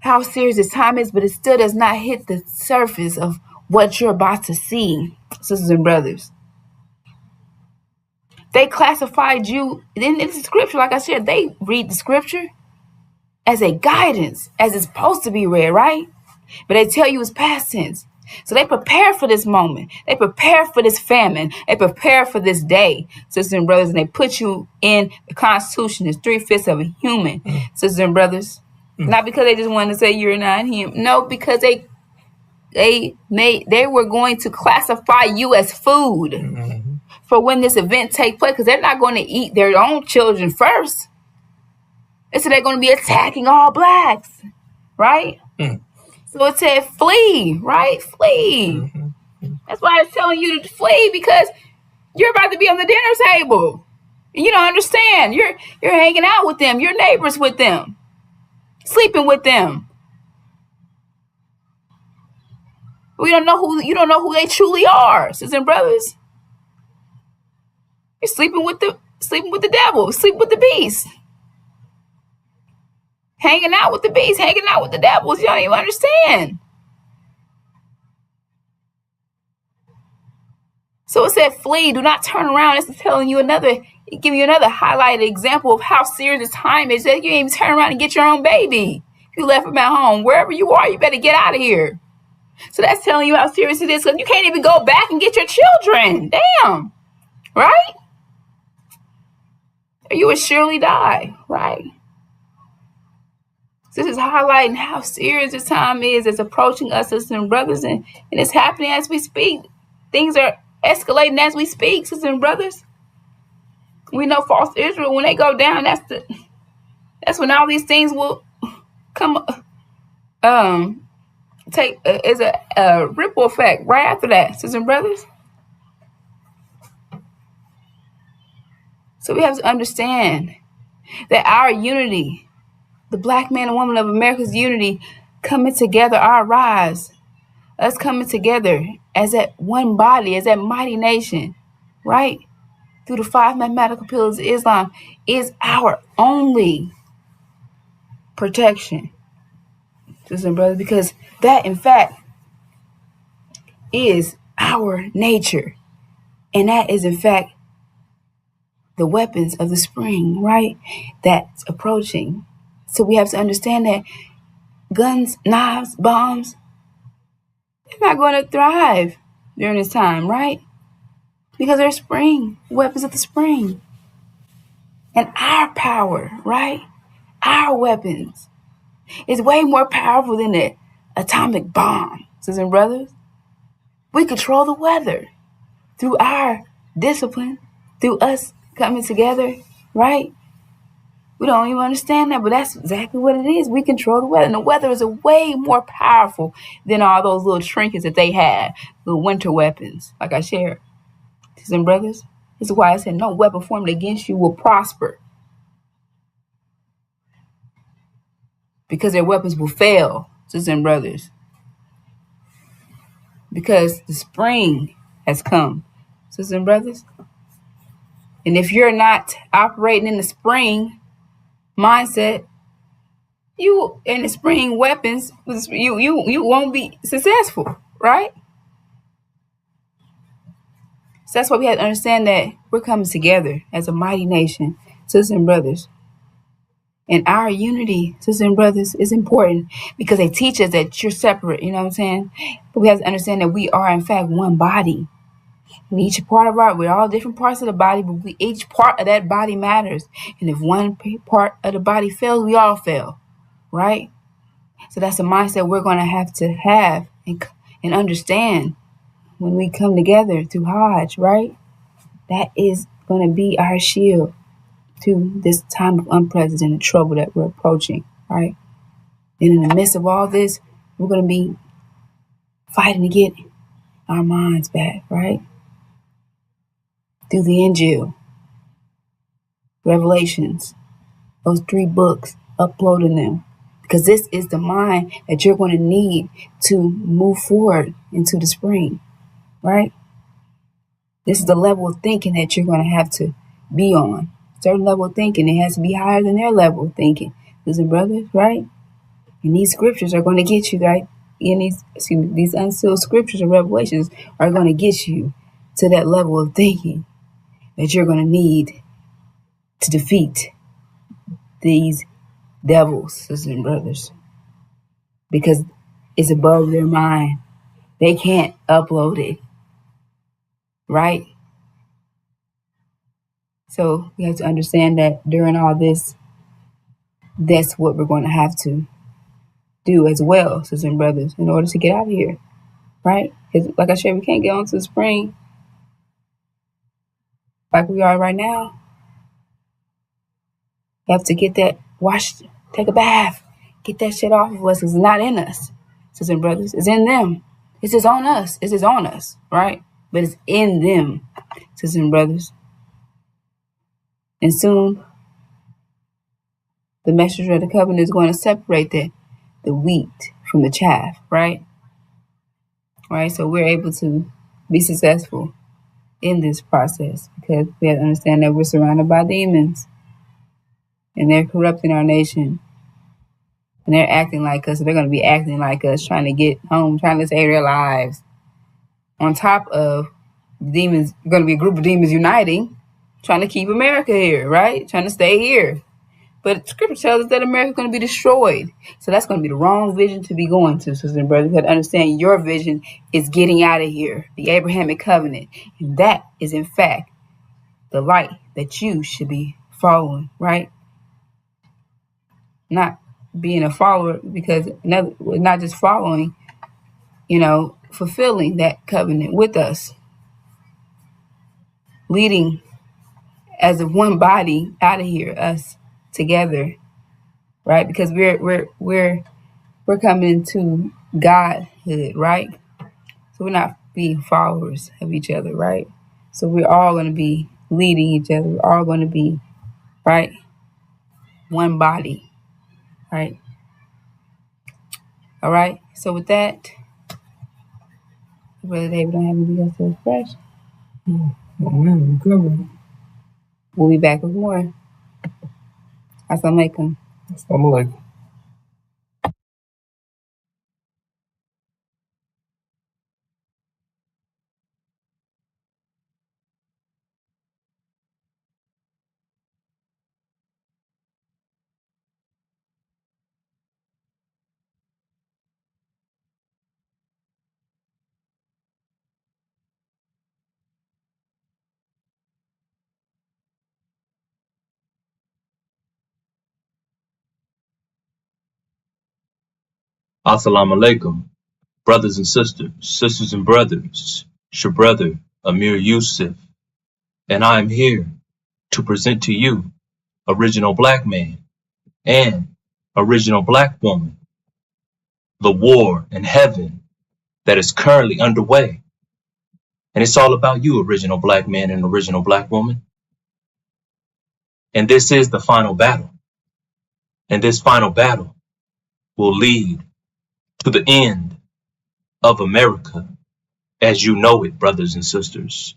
Speaker 2: how serious this time is, but it still does not hit the surface of what you're about to see, sisters and brothers. They classified you in the scripture, like I said, they read the scripture as a guidance, as it's supposed to be read, right? But they tell you it's past tense. So they prepare for this moment. They prepare for this famine. They prepare for this day, sisters and brothers, and they put you in the Constitution as 3/5 of a human, sisters and brothers. Not because they just wanted to say you're not human. No, because they were going to classify you as food for when this event takes place, because they're not going to eat their own children first. And so they're going to be attacking all blacks, right? So it said flee, right? Flee. That's why it's telling you to flee, because you're about to be on the dinner table. And you don't understand. You're hanging out with them. You're neighbors with them. Sleeping with them. You don't know who they truly are, sisters and brothers. You're sleeping with the devil, sleeping with the beast. Hanging out with the beast, hanging out with the devils. You don't even understand. So it said flee, do not turn around. It's telling you give you another highlighted example of how serious this time is, that you ain't even turn around and get your own baby. If you left him at home, wherever you are, you better get out of here. So that's telling you how serious it is, because you can't even go back and get your children. Damn. Right? Or you would surely die. Right? So this is highlighting how serious this time is. It's approaching us, sisters and brothers, and it's happening as we speak. Things are escalating as we speak, sisters and brothers. We know false Israel, when they go down, that's when all these things will come take is a ripple effect right after that, sisters and brothers. So we have to understand that our unity, the black man and woman of America's unity, coming together, our rise, us coming together as that one body, as that mighty nation, right? Through the 5 mathematical pillars of Islam, is our only protection, sisters and brothers, because that, in fact, is our nature. And that is, in fact, the weapons of the spring, right? That's approaching. So we have to understand that guns, knives, bombs, they're not going to thrive during this time, right? Because they're spring, weapons of the spring. And our power, right? Our weapons is way more powerful than the atomic bomb, sisters and brothers. We control the weather through our discipline, through us coming together, right? We don't even understand that, but that's exactly what it is. We control the weather. And the weather is a way more powerful than all those little trinkets that they had, little winter weapons, like I shared. Sisters and brothers, this is why I said no weapon formed against you will prosper. Because their weapons will fail, sisters and brothers. Because the spring has come, sisters and brothers. And if you're not operating in the spring mindset, you in the spring weapons, you won't be successful, right? So that's why we have to understand that we're coming together as a mighty nation, sisters and brothers. And our unity, sisters and brothers, is important because they teach us that you're separate, you know what I'm saying? But we have to understand that we are, in fact, one body. Each part of we're all different parts of the body, but each part of that body matters. And if one part of the body fails, we all fail, right? So that's a mindset we're going to have and understand when we come together through Hajj, right? That is going to be our shield to this time of unprecedented trouble that we're approaching, right? And in the midst of all this, we're going to be fighting to get our minds back, right? Through the Injil, Revelations, those 3 books, uploading them. Because this is the mind that you're going to need to move forward into the spring, right? This is the level of thinking that you're going to have to be on. Certain level of thinking, it has to be higher than their level of thinking. Sisters and brothers, right? And these scriptures are going to get you, right? And these unsealed scriptures and revelations are going to get you to that level of thinking that you're going to need to defeat these devils, sisters and brothers, because it's above their mind. They can't upload it, right? So we have to understand that during all this, that's what we're going to have to do as well, sisters and brothers, in order to get out of here, right? Because like I said, we can't get on to the spring like we are right now. You have to get that washed, take a bath, get that shit off of us, because it's not in us, sisters and brothers. It's in them. It's just on us. It's just on us, right? But it's in them, sisters and brothers. And soon, the messenger of the covenant is going to separate the wheat from the chaff, right? Right? So we're able to be successful in this process because we have to understand that we're surrounded by demons and they're corrupting our nation and they're acting like us. So they're going to be acting like us, trying to get home, trying to save their lives on top of demons, going to be a group of demons uniting, trying to keep America here, right? Trying to stay here. But scripture tells us that America's going to be destroyed. So that's going to be the wrong vision to be going to, sisters and brothers. You have to understand your vision is getting out of here, the Abrahamic covenant. And that is, in fact, the light that you should be following, right? Not being a follower, because not just following, fulfilling that covenant with us, leading as of one body out of here, us together, right? Because we're coming into Godhood, right? So we're not being followers of each other, right? So we're all going to be leading each other. We're all going to be, right, one body, right? All right. So with that, Brother David don't have anything else to express.
Speaker 3: Oh man, we covered.
Speaker 2: We'll be back with more. Assalamu
Speaker 3: Assalamu alaikum.
Speaker 4: Assalamu alaikum, brothers and sisters and brothers. It's your brother, Amir Yusuf, and I am here to present to you Original Black Man and Original Black Woman, the war in heaven that is currently underway. And it's all about you, Original Black Man and Original Black Woman. And this is the final battle. And this final battle will lead to the end of America as you know it, brothers and sisters.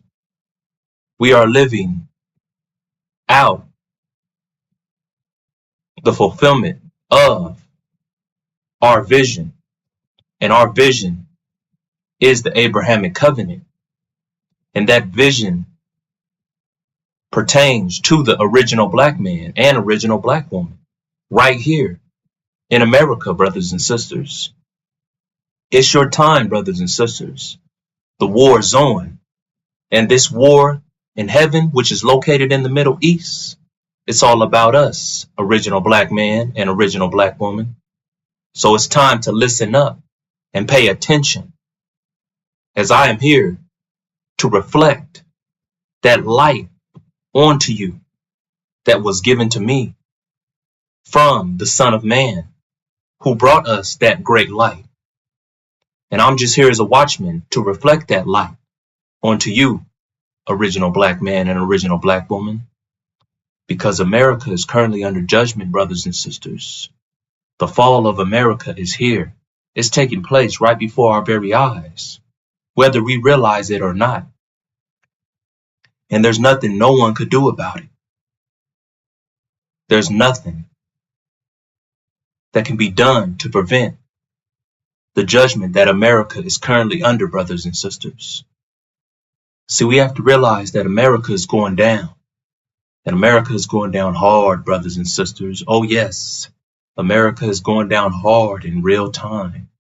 Speaker 4: We are living out the fulfillment of our vision. And our vision is the Abrahamic covenant. And that vision pertains to the original black man and original black woman right here in America, brothers and sisters. It's your time, brothers and sisters. The war is on. And this war in heaven, which is located in the Middle East, it's all about us, original black man and original black woman. So it's time to listen up and pay attention, as I am here to reflect that light onto you that was given to me from the Son of Man, who brought us that great light. And I'm just here as a watchman to reflect that light onto you, original black man and original black woman, because America is currently under judgment, brothers and sisters. The fall of America is here. It's taking place right before our very eyes, whether we realize it or not. And there's nothing no one could do about it. There's nothing that can be done to prevent the judgment that America is currently under, brothers and sisters. See, we have to realize that America is going down. And America is going down hard, brothers and sisters. Oh, yes, America is going down hard in real time.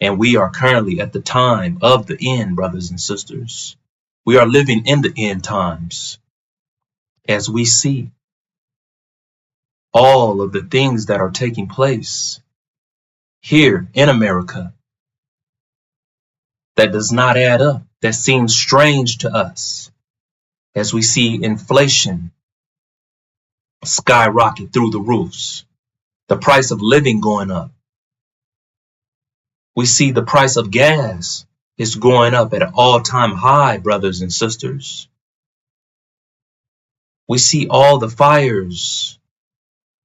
Speaker 4: And we are currently at the time of the end, brothers and sisters. We are living in the end times as we see all of the things that are taking place here in America that does not add up, that seems strange to us, as we see inflation skyrocket through the roofs, the price of living going up. We see the price of gas is going up at an all-time high, brothers and sisters. We see all the fires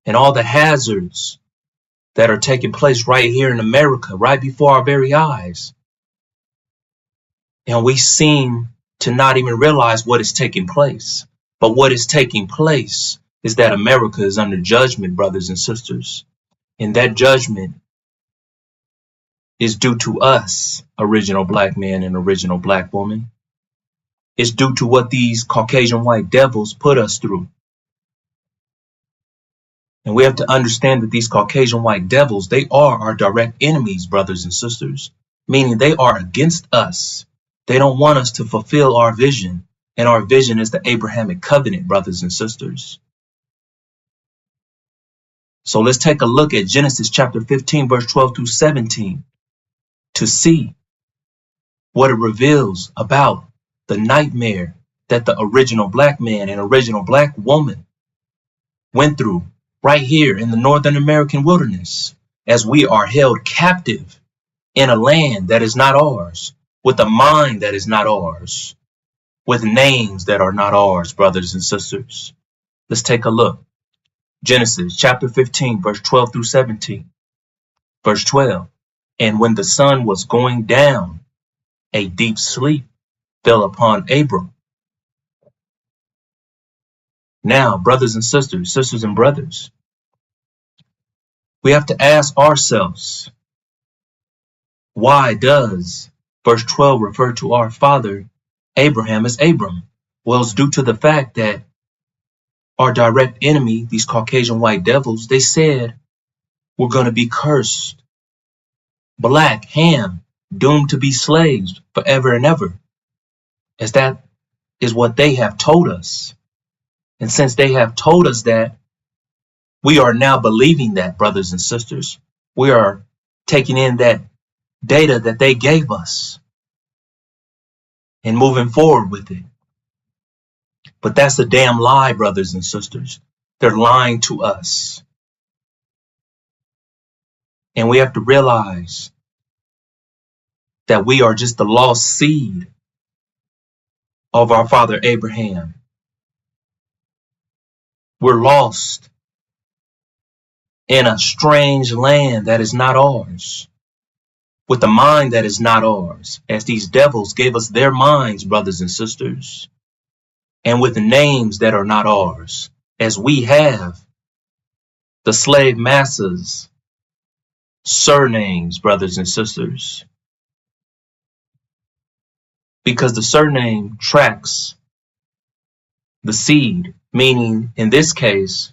Speaker 4: and all the hazards that are taking place right here in America, right before our very eyes. And we seem to not even realize what is taking place. But what is taking place is that America is under judgment, brothers and sisters. And that judgment is due to us, original black man and original black woman. is due to what these Caucasian white devils put us through. And we have to understand that these Caucasian white devils, they are our direct enemies, brothers and sisters, meaning they are against us. They don't want us to fulfill our vision, and our vision is the Abrahamic covenant, brothers and sisters. So let's take a look at Genesis chapter 15, verse 12 through 17 to see what it reveals about the nightmare that the original black man and original black woman went through right here in the Northern American wilderness, as we are held captive in a land that is not ours, with a mind that is not ours, with names that are not ours, brothers and sisters. Let's take a look. Genesis chapter 15, verse 12 through 17. Verse 12. And when the sun was going down, a deep sleep fell upon Abram. Now, brothers and sisters, sisters and brothers, we have to ask ourselves, why does verse 12 refer to our father Abraham as Abram? Well, it's due to the fact that our direct enemy, these Caucasian white devils, they said we're going to be cursed. Black, Ham, doomed to be slaves forever and ever, as that is what they have told us. And since they have told us that, we are now believing that, brothers and sisters. We are taking in that data that they gave us and moving forward with it. But that's a damn lie, brothers and sisters. They're lying to us. And we have to realize that we are just the lost seed of our father Abraham. We're lost in a strange land that is not ours, with a mind that is not ours, as these devils gave us their minds, brothers and sisters, and with names that are not ours, as we have the slave masters' surnames, brothers and sisters, because the surname tracks the seed, meaning in this case,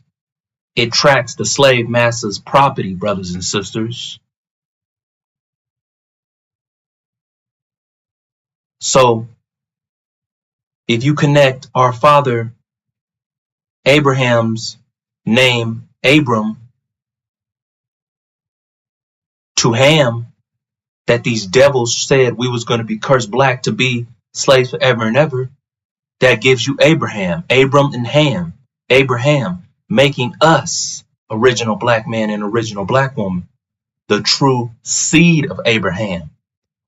Speaker 4: it tracks the slave master's property, brothers and sisters. So if you connect our father Abraham's name, Abram, to Ham, that these devils said we was going to be cursed black to be slaves forever and ever, that gives you Abraham, Abram and Ham, Abraham, making us original black man and original black woman, the true seed of Abraham.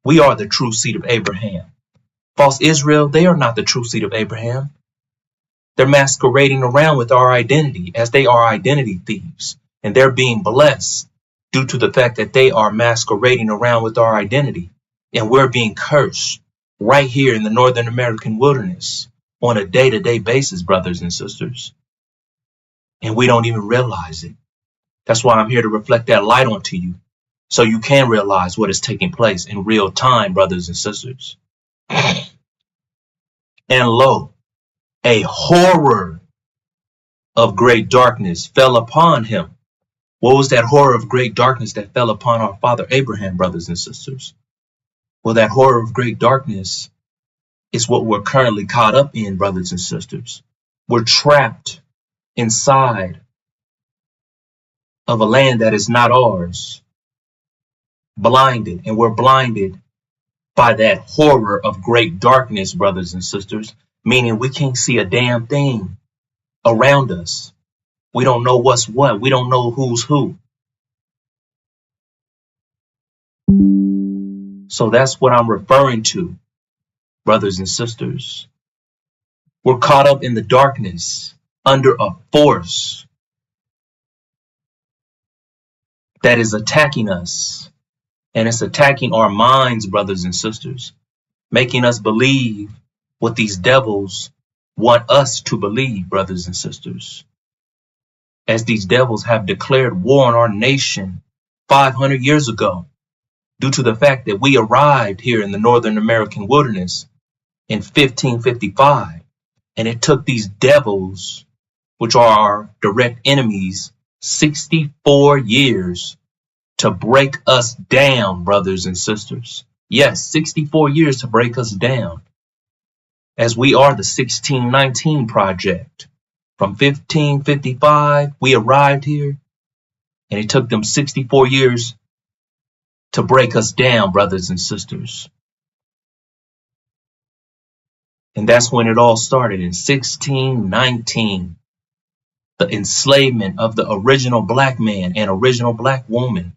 Speaker 4: We are the true seed of Abraham. False Israel, they are not the true seed of Abraham. They're masquerading around with our identity, as they are identity thieves, and they're being blessed due to the fact that they are masquerading around with our identity, and we're being cursed right here in the Northern American wilderness on a day-to-day basis, brothers and sisters. And we don't even realize it. That's why I'm here to reflect that light onto you, so you can realize what is taking place in real time, brothers and sisters. And lo, a horror of great darkness fell upon him. What was that horror of great darkness that fell upon our father Abraham, brothers and sisters? Well, that horror of great darkness is what we're currently caught up in, brothers and sisters. We're trapped inside of a land that is not ours, blinded, and we're blinded by that horror of great darkness, brothers and sisters, meaning we can't see a damn thing around us. We don't know what's what. We don't know who's who. So that's what I'm referring to, brothers and sisters. We're caught up in the darkness under a force that is attacking us. And it's attacking our minds, brothers and sisters, making us believe what these devils want us to believe, brothers and sisters. As these devils have declared war on our nation 500 years ago, due to the fact that we arrived here in the Northern American wilderness in 1555. And it took these devils, which are our direct enemies, 64 years to break us down, brothers and sisters. Yes, 64 years to break us down. As we are the 1619 Project. From 1555, we arrived here, and it took them 64 years to break us down, brothers and sisters. And that's when it all started, in 1619. The enslavement of the original black man and original black woman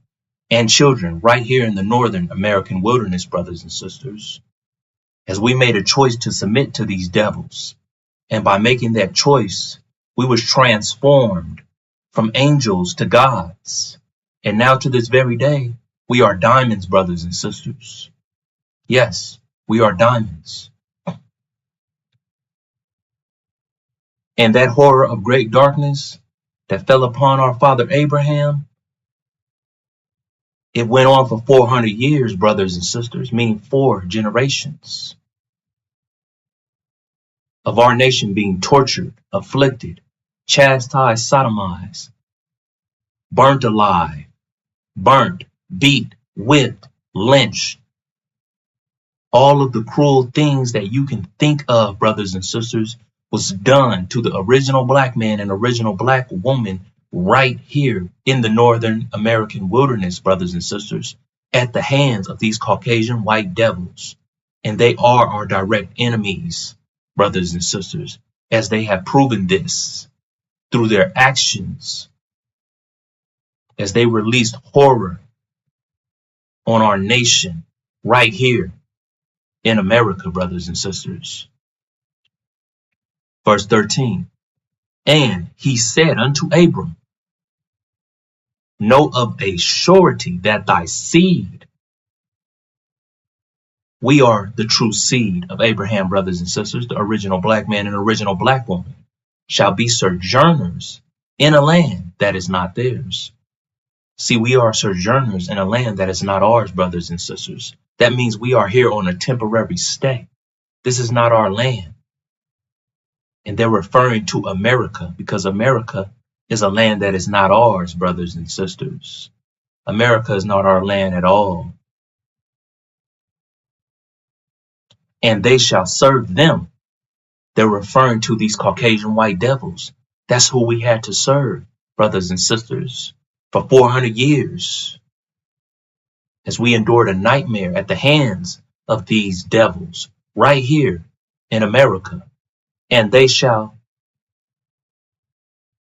Speaker 4: and children right here in the Northern American wilderness, brothers and sisters. As we made a choice to submit to these devils. And by making that choice, we was transformed from angels to gods. And now to this very day, we are diamonds, brothers and sisters. Yes, we are diamonds. And that horror of great darkness that fell upon our father Abraham, it went on for 400 years, brothers and sisters, meaning 4 generations of our nation being tortured, afflicted, chastised, sodomized, burnt alive, burnt, beat, whipped, lynched. All of the cruel things that you can think of, brothers and sisters, was done to the original black man and original black woman right here in the Northern American wilderness, brothers and sisters, at the hands of these Caucasian white devils. And they are our direct enemies, brothers and sisters, as they have proven this through their actions, as they released horror on our nation right here in America, brothers and sisters. Verse 13, and he said unto Abram, know of a surety that thy seed, we are the true seed of Abraham, brothers and sisters, the original black man and original black woman, shall be sojourners in a land that is not theirs. See, we are sojourners in a land that is not ours, brothers and sisters. That means we are here on a temporary stay. This is not our land. And they're referring to America because America is a land that is not ours, brothers and sisters. America is not our land at all. And they shall serve them. They're referring to these Caucasian white devils. That's who we had to serve, brothers and sisters, for 400 years. As we endured a nightmare at the hands of these devils right here in America. And they shall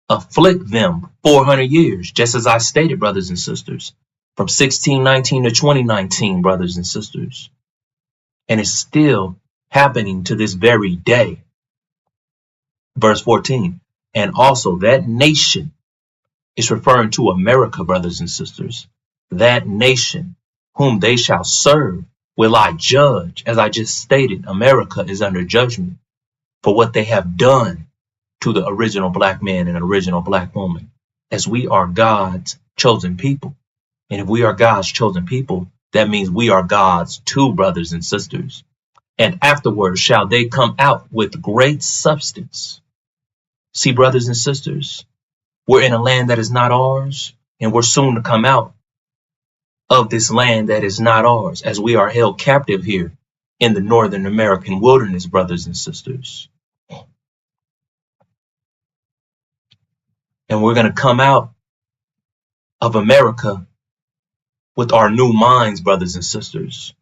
Speaker 4: afflict them 400 years, just as I stated, brothers and sisters, from 1619 to 2019, brothers and sisters. And it's still happening to this very day. Verse 14, and also that nation is referring to America, brothers and sisters. That nation whom they shall serve will I judge. As I just stated, America is under judgment for what they have done to the original black man and original black woman, as we are God's chosen people. And if we are God's chosen people, that means we are God's too, brothers and sisters. And afterwards shall they come out with great substance. See, brothers and sisters, we're in a land that is not ours, and we're soon to come out of this land that is not ours, as we are held captive here in the Northern American wilderness, brothers and sisters. And we're going to come out of America with our new minds, brothers and sisters,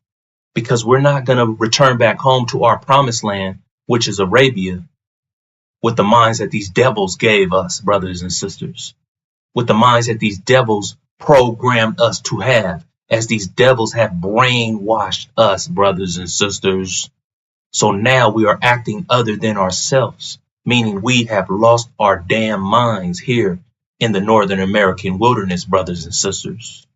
Speaker 4: because we're not going to return back home to our promised land, which is Arabia, with the minds that these devils gave us, brothers and sisters, with the minds that these devils programmed us to have, as these devils have brainwashed us, brothers and sisters. So now we are acting other than ourselves, meaning we have lost our damn minds here in the Northern American wilderness, brothers and sisters.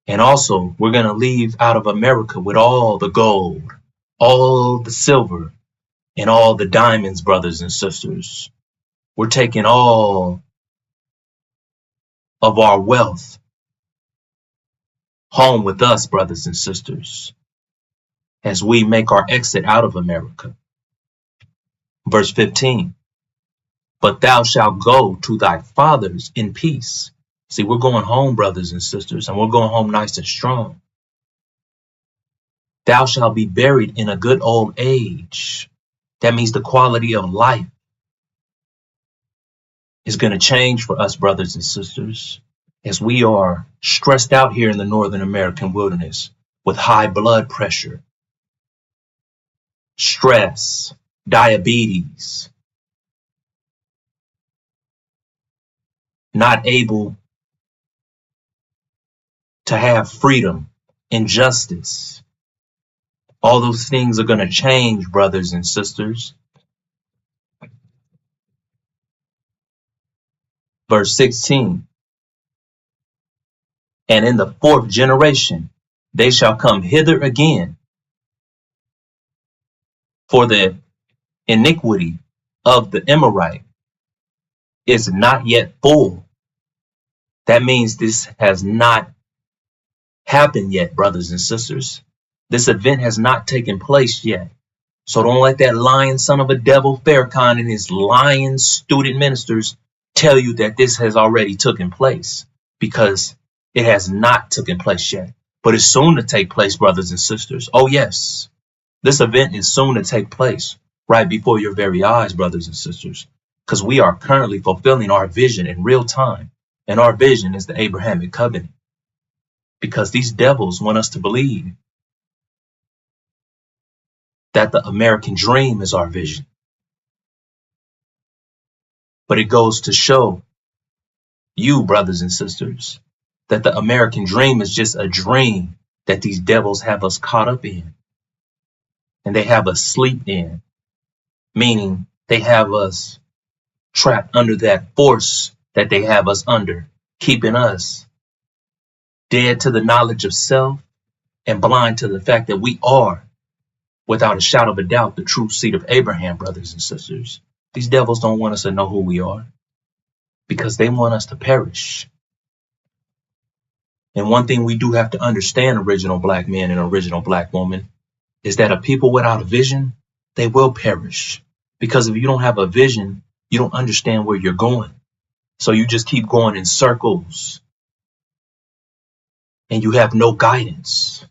Speaker 4: And also, we're going to leave out of America with all the gold, all the silver, and all the diamonds, brothers and sisters. We're taking all of our wealth home with us, brothers and sisters. as we make our exit out of America. Verse 15, but thou shalt go to thy fathers in peace. See, we're going home, brothers and sisters, and we're going home nice and strong. Thou shalt be buried in a good old age. That means the quality of life is going to change for us, brothers and sisters, as we are stressed out here in the Northern American wilderness with high blood pressure, stress, diabetes, not able to have freedom and justice. All those things are going to change, brothers and sisters. Verse 16, and in the fourth generation they shall come hither again, for the iniquity of the Amorite is not yet full. That means this has not happened yet, brothers and sisters. This event has not taken place yet. So don't let that lying son of a devil Farrakhan and his lying student ministers tell you that this has already taken place, because it has not taken place yet. But it's soon to take place, brothers and sisters. Oh yes, this event is soon to take place right before your very eyes, brothers and sisters, because we are currently fulfilling our vision in real time. And our vision is the Abrahamic covenant, because these devils want us to believe that the American dream is our vision. But it goes to show you, brothers and sisters, that the American dream is just a dream that these devils have us caught up in. And they have us sleep in, meaning they have us trapped under that force that they have us under, keeping us dead to the knowledge of self and blind to the fact that we are, without a shadow of a doubt, the true seed of Abraham, brothers and sisters. These devils don't want us to know who we are, because they want us to perish. And one thing we do have to understand, original black man and original black woman, is that a people without a vision, they will perish. Because if you don't have a vision, you don't understand where you're going. So you just keep going in circles and you have no guidance,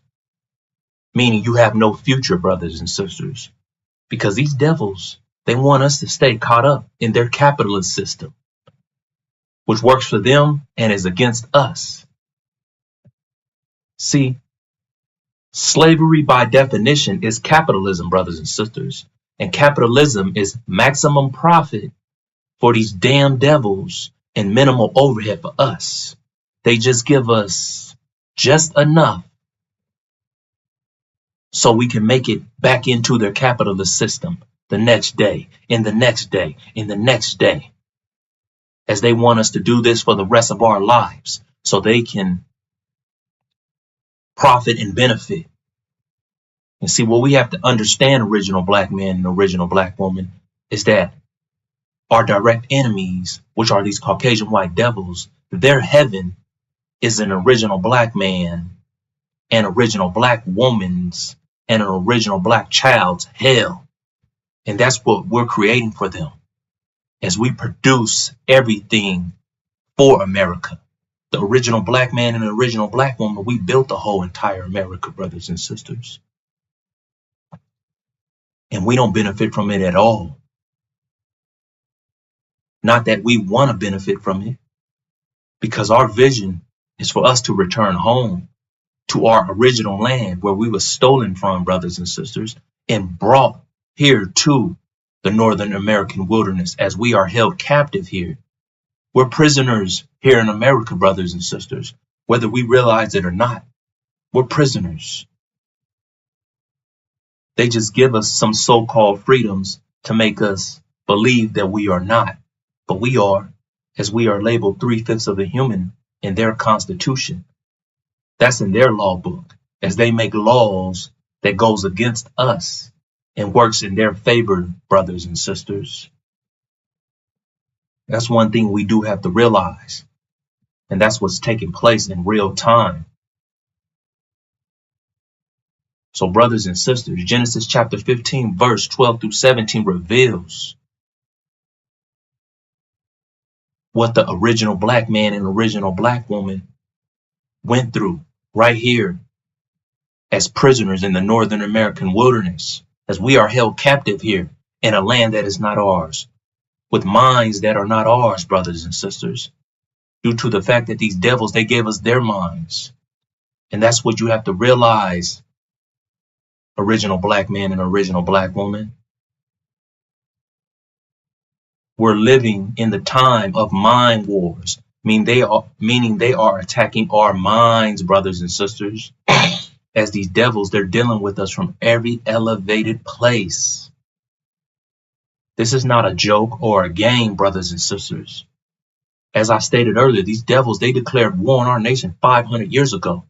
Speaker 4: meaning you have no future, brothers and sisters, because these devils, they want us to stay caught up in their capitalist system, which works for them and is against us. See, slavery by definition is capitalism, brothers and sisters, and capitalism is maximum profit for these damn devils and minimal overhead for us. They just give us just enough so we can make it back into their capitalist system the next day, and the next day, and the next day, as they want us to do this for the rest of our lives so they can profit and benefit. And see, what we have to understand, original black man and original black woman, is that our direct enemies, which are these Caucasian white devils, their heaven is an original black man, an original black woman's, and an original black child's hell. And that's what we're creating for them as we produce everything for America. The original black man and the original black woman, we built the whole entire America, brothers and sisters. And we don't benefit from it at all. Not that we want to benefit from it, because our vision is for us to return home to our original land where we were stolen from, brothers and sisters, and brought here to the Northern American wilderness as we are held captive here. We're prisoners here in America, brothers and sisters, whether we realize it or not. We're prisoners. They just give us some so-called freedoms to make us believe that we are not. But we are, as we are labeled 3/5 of a human in their constitution. That's in their law book, as they make laws that goes against us and works in their favor, brothers and sisters. That's one thing we do have to realize. And that's what's taking place in real time. So brothers and sisters, Genesis chapter 15, verse 12 through 17 reveals what the original black man and original black woman went through right here as prisoners in the Northern American wilderness, as we are held captive here in a land that is not ours, with minds that are not ours, brothers and sisters, due to the fact that these devils, they gave us their minds. And that's what you have to realize, original black man and original black woman. We're living in the time of mind wars, meaning they are attacking our minds, brothers and sisters. As these devils, they're dealing with us from every elevated place. This is not a joke or a game, brothers and sisters. As I stated earlier, these devils, they declared war on our nation 500 years ago,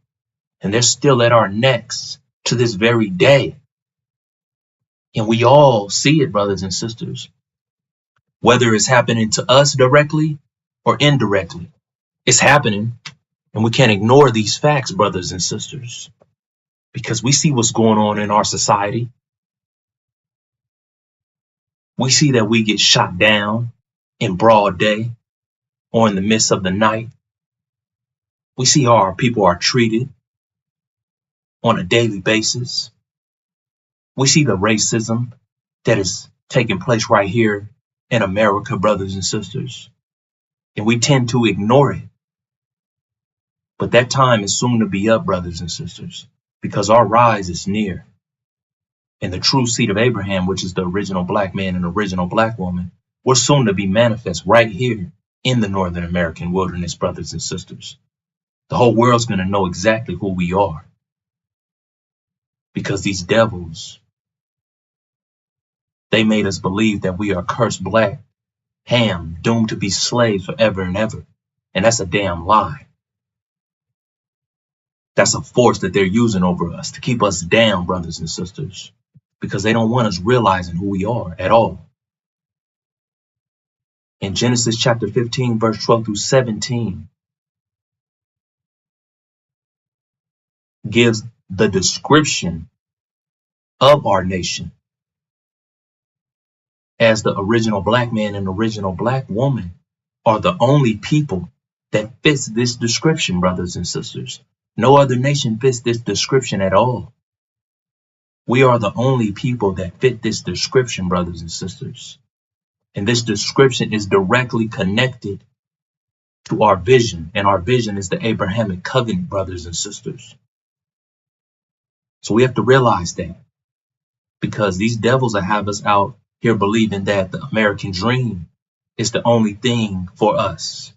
Speaker 4: and they're still at our necks to this very day. And we all see it, brothers and sisters, whether it's happening to us directly or indirectly. It's happening, and we can't ignore these facts, brothers and sisters, because we see what's going on in our society. We see that we get shot down in broad day or in the midst of the night. We see how our people are treated on a daily basis. We see the racism that is taking place right here in America, brothers and sisters, and we tend to ignore it. But that time is soon to be up, brothers and sisters, because our rise is near. And the true seed of Abraham, which is the original black man and original black woman, we're soon to be manifest right here in the Northern American wilderness, brothers and sisters. The whole world's going to know exactly who we are, because these devils, they made us believe that we are cursed black, Ham, doomed to be slaves forever and ever. And that's a damn lie. That's a force that they're using over us to keep us down, brothers and sisters, because they don't want us realizing who we are at all. In Genesis chapter 15, verse 12 through 17, gives the description of our nation as the original black man and original black woman are the only people that fits this description, brothers and sisters. No other nation fits this description at all. We are the only people that fit this description, brothers and sisters. And this description is directly connected to our vision. And our vision is the Abrahamic covenant, brothers and sisters. So we have to realize that, because these devils that have us out here believing that the American dream is the only thing for us.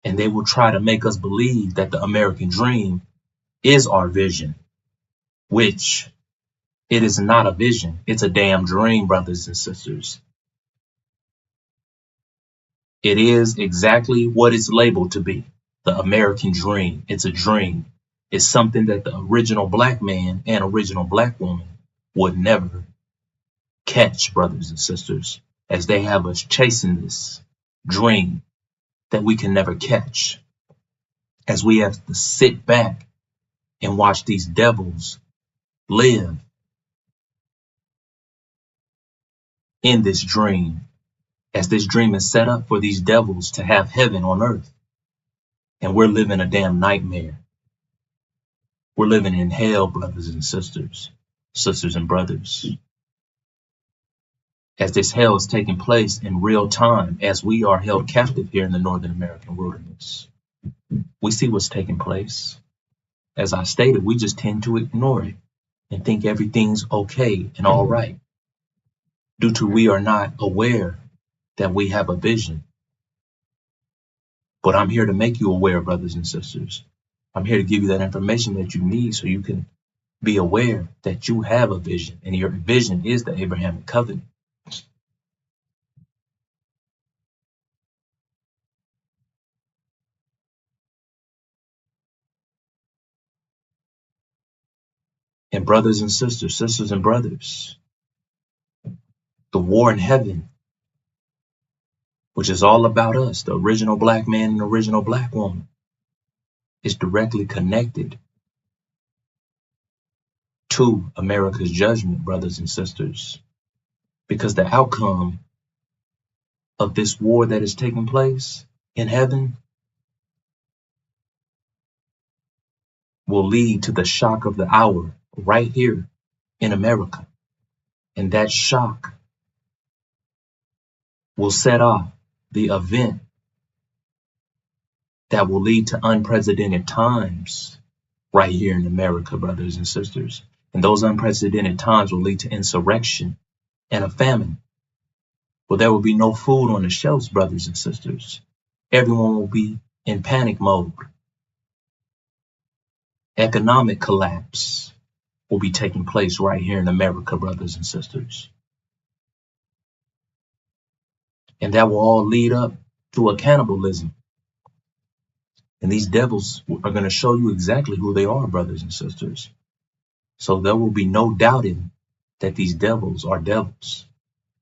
Speaker 4: And they will try to make us believe that the American dream is our vision, which it is not a vision. It's a damn dream, brothers and sisters. It is exactly what it's labeled to be, the American dream. It's a dream. It's something that the original black man and original black woman would never catch, brothers and sisters, as they have us chasing this dream that we can never catch, as we have to sit back and watch these devils live in this dream, as this dream is set up for these devils to have heaven on earth. And we're living a damn nightmare. We're living in hell, brothers and sisters, sisters and brothers. As this hell is taking place in real time, as we are held captive here in the Northern American wilderness. We see what's taking place. As I stated, we just tend to ignore it and think everything's okay and all right, due to we are not aware that we have a vision. But I'm here to make you aware, brothers and sisters. I'm here to give you that information that you need so you can be aware that you have a vision, and your vision is the Abrahamic covenant. And brothers and sisters, sisters and brothers, the war in heaven, which is all about us, the original black man and original black woman, is directly connected to America's judgment, brothers and sisters, because the outcome of this war that is taking place in heaven will lead to the shock of the hour right here in America. And that shock will set off the event that will lead to unprecedented times right here in America, brothers and sisters. And those unprecedented times will lead to insurrection and a famine. Well, there will be no food on the shelves, brothers and sisters. Everyone will be in panic mode. Economic collapse will be taking place right here in America, brothers and sisters. And that will all lead up to a cannibalism. And these devils are going to show you exactly who they are, brothers and sisters. So there will be no doubting that these devils are devils,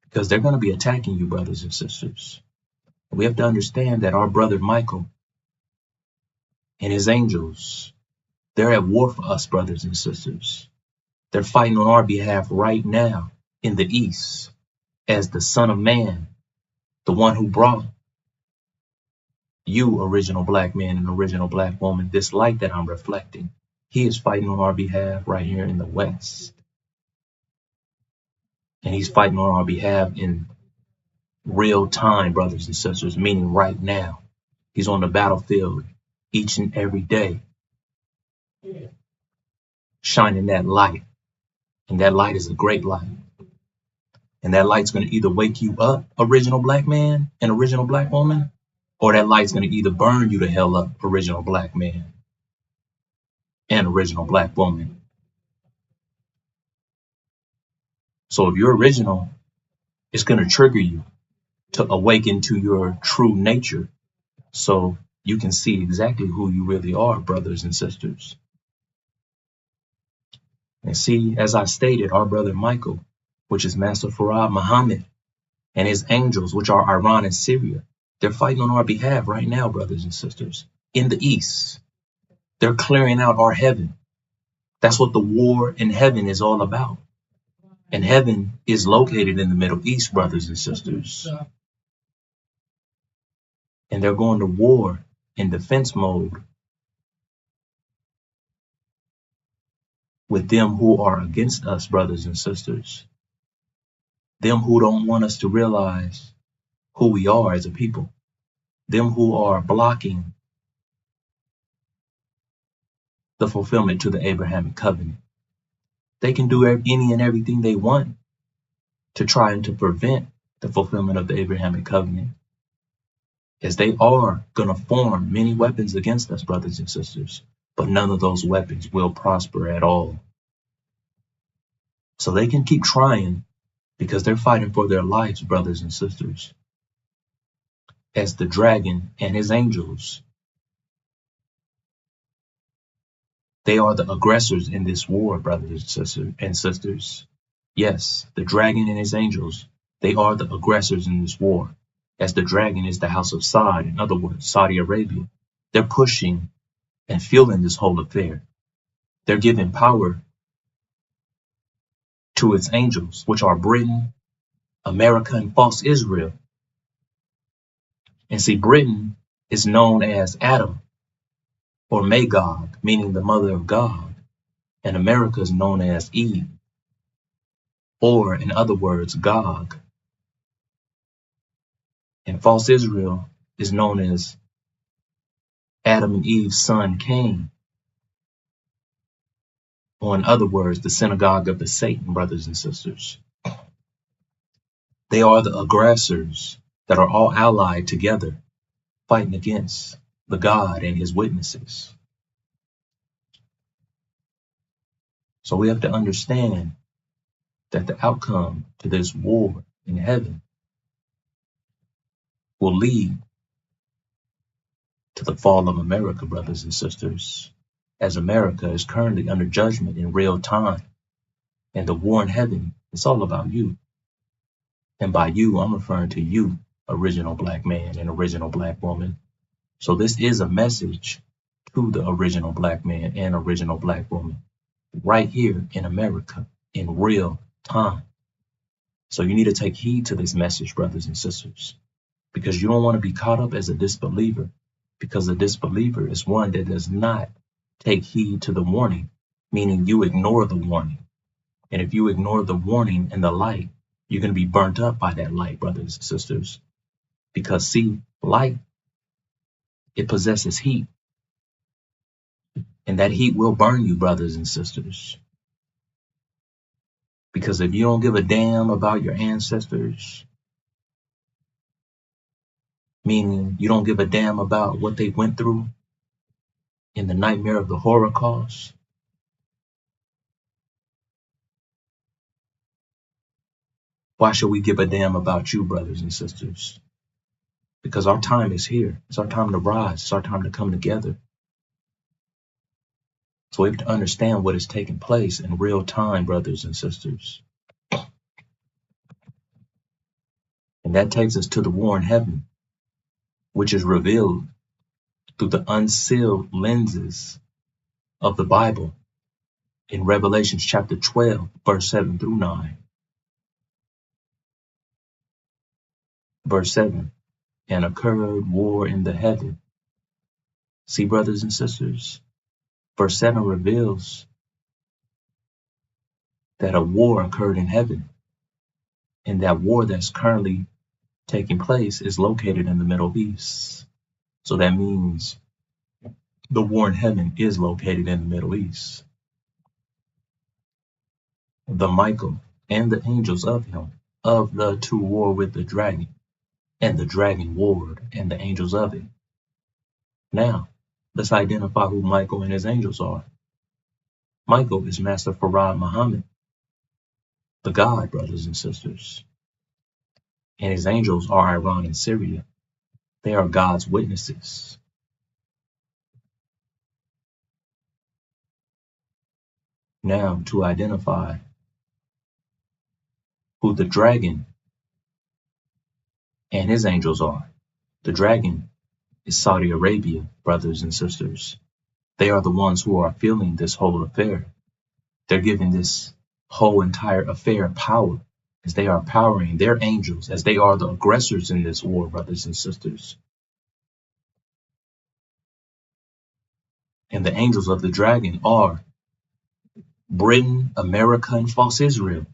Speaker 4: because they're going to be attacking you, brothers and sisters. We have to understand that our brother Michael and his angels, they're at war for us, brothers and sisters. They're fighting on our behalf right now in the east as the Son of Man, the one who brought you, original black man and original black woman, this light that I'm reflecting. He is fighting on our behalf right here in the west. And he's fighting on our behalf in real time, brothers and sisters, meaning right now. He's on the battlefield each and every day, shining that light. And that light is a great light. And that light's going to either wake you up, original black man and original black woman, or that light's going to either burn you to hell up, original black man and original black woman. So if you're original, it's going to trigger you to awaken to your true nature, so you can see exactly who you really are, brothers and sisters. And see, as I stated, our brother Michael, which is Master Farad Muhammad, and his angels, which are Iran and Syria, they're fighting on our behalf right now, brothers and sisters, in the east. They're clearing out our heaven. That's what the war in heaven is all about. And heaven is located in the Middle East, brothers and sisters. And they're going to war in defense mode with them who are against us, brothers and sisters. Them who don't want us to realize who we are as a people. Them who are blocking the fulfillment to the Abrahamic covenant. They can do any and everything they want to try and to prevent the fulfillment of the Abrahamic covenant, as they are going to form many weapons against us, brothers and sisters, but none of those weapons will prosper at all. So they can keep trying because they're fighting for their lives, brothers and sisters, as the dragon and his angels. They are the aggressors in this war, brothers and sisters. Yes, the dragon and his angels, they are the aggressors in this war, as the dragon is the house of Saud, in other words, Saudi Arabia. They're pushing and fueling this whole affair. They're giving power to its angels, which are Britain, America, and false Israel. And see, Britain is known as Adam, or Magog, meaning the mother of God, and America is known as Eve, or in other words, Gog. And false Israel is known as Adam and Eve's son Cain, or in other words, the synagogue of the Satan, brothers and sisters. They are the aggressors that are all allied together, fighting against the God and his witnesses. So we have to understand that the outcome to this war in heaven will lead to the fall of America, brothers and sisters, as America is currently under judgment in real time. And the war in heaven, it's all about you. And by you, I'm referring to you, original black man and original black woman. So this is a message to the original black man and original black woman. right here in America in real time. So you need to take heed to this message, brothers and sisters, because you don't want to be caught up as a disbeliever, because a disbeliever is one that does not take heed to the warning, meaning you ignore the warning. And if you ignore the warning and the light, you're going to be burnt up by that light, brothers and sisters. Because see, light, it possesses heat, and that heat will burn you, brothers and sisters. Because if you don't give a damn about your ancestors, meaning you don't give a damn about what they went through in the nightmare of the Holocaust, why should we give a damn about you, brothers and sisters? Because our time is here. It's our time to rise. It's our time to come together. So we have to understand what is taking place in real time, brothers and sisters. And that takes us to the war in heaven, which is revealed through the unsealed lenses of the Bible in Revelation chapter 12, verse 7 through 9. Verse 7, and occurred war in the heaven. See, brothers and sisters, verse 7 reveals that a war occurred in heaven, and that war that's currently taking place is located in the Middle East. So that means the war in heaven is located in the Middle East. The Michael and the angels of him, of the two war with the dragon, and the dragon warred, and the angels of it. Now, let's identify who Michael and his angels are. Michael is Master Farad Muhammad, the God, brothers and sisters. And his angels are Iran and Syria. They are God's witnesses. Now, to identify who the dragon and his angels are. The dragon is Saudi Arabia, brothers and sisters. They are the ones who are feeling this whole affair. They're giving this whole entire affair power, as they are powering their angels, as they are the aggressors in this war, brothers and sisters. And the angels of the dragon are Britain, America, and false Israel.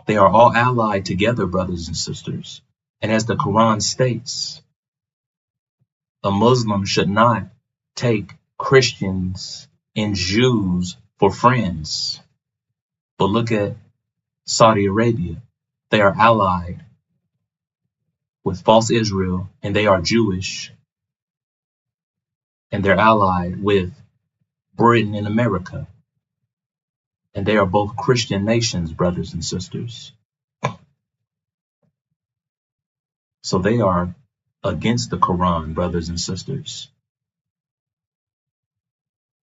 Speaker 4: They are all allied together, brothers and sisters. And as the Quran states, a Muslim should not take Christians and Jews for friends. But look at Saudi Arabia. They are allied with false Israel, and they are Jewish, and they're allied with Britain and America. And they are both Christian nations, brothers and sisters. So they are against the Quran, brothers and sisters.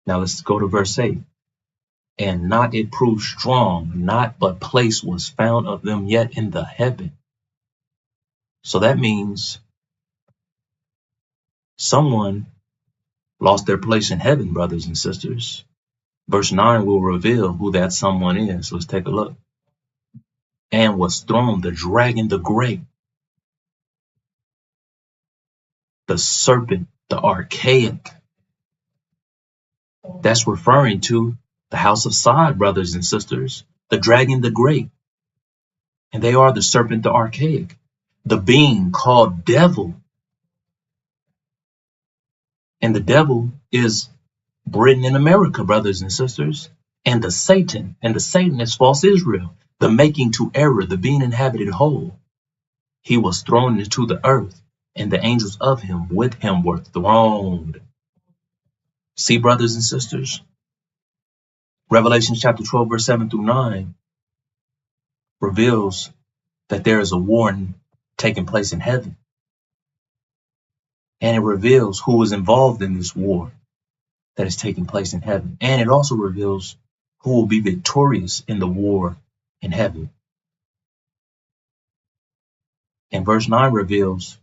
Speaker 4: Now let's go to verse 8. And not it proved strong, not but place was found of them yet in the heaven. So that means someone lost their place in heaven, brothers and sisters. Verse 9 will reveal who that someone is. Let's take a look. And was thrown the dragon, the great, the serpent, the archaic. That's referring to the house of Sod, brothers and sisters. The dragon, the great. And they are the serpent, the archaic. The being called devil. And the devil is Britain and America, brothers and sisters. And the Satan is false Israel. The making to error, the being inhabited whole. He was thrown into the earth, and the angels of him with him were throned. See, brothers and sisters, Revelation chapter 12, verse 7 through 9 reveals that there is a war taking place in heaven. And it reveals who is involved in this war that is taking place in heaven. And it also reveals who will be victorious in the war in heaven. And verse 9 reveals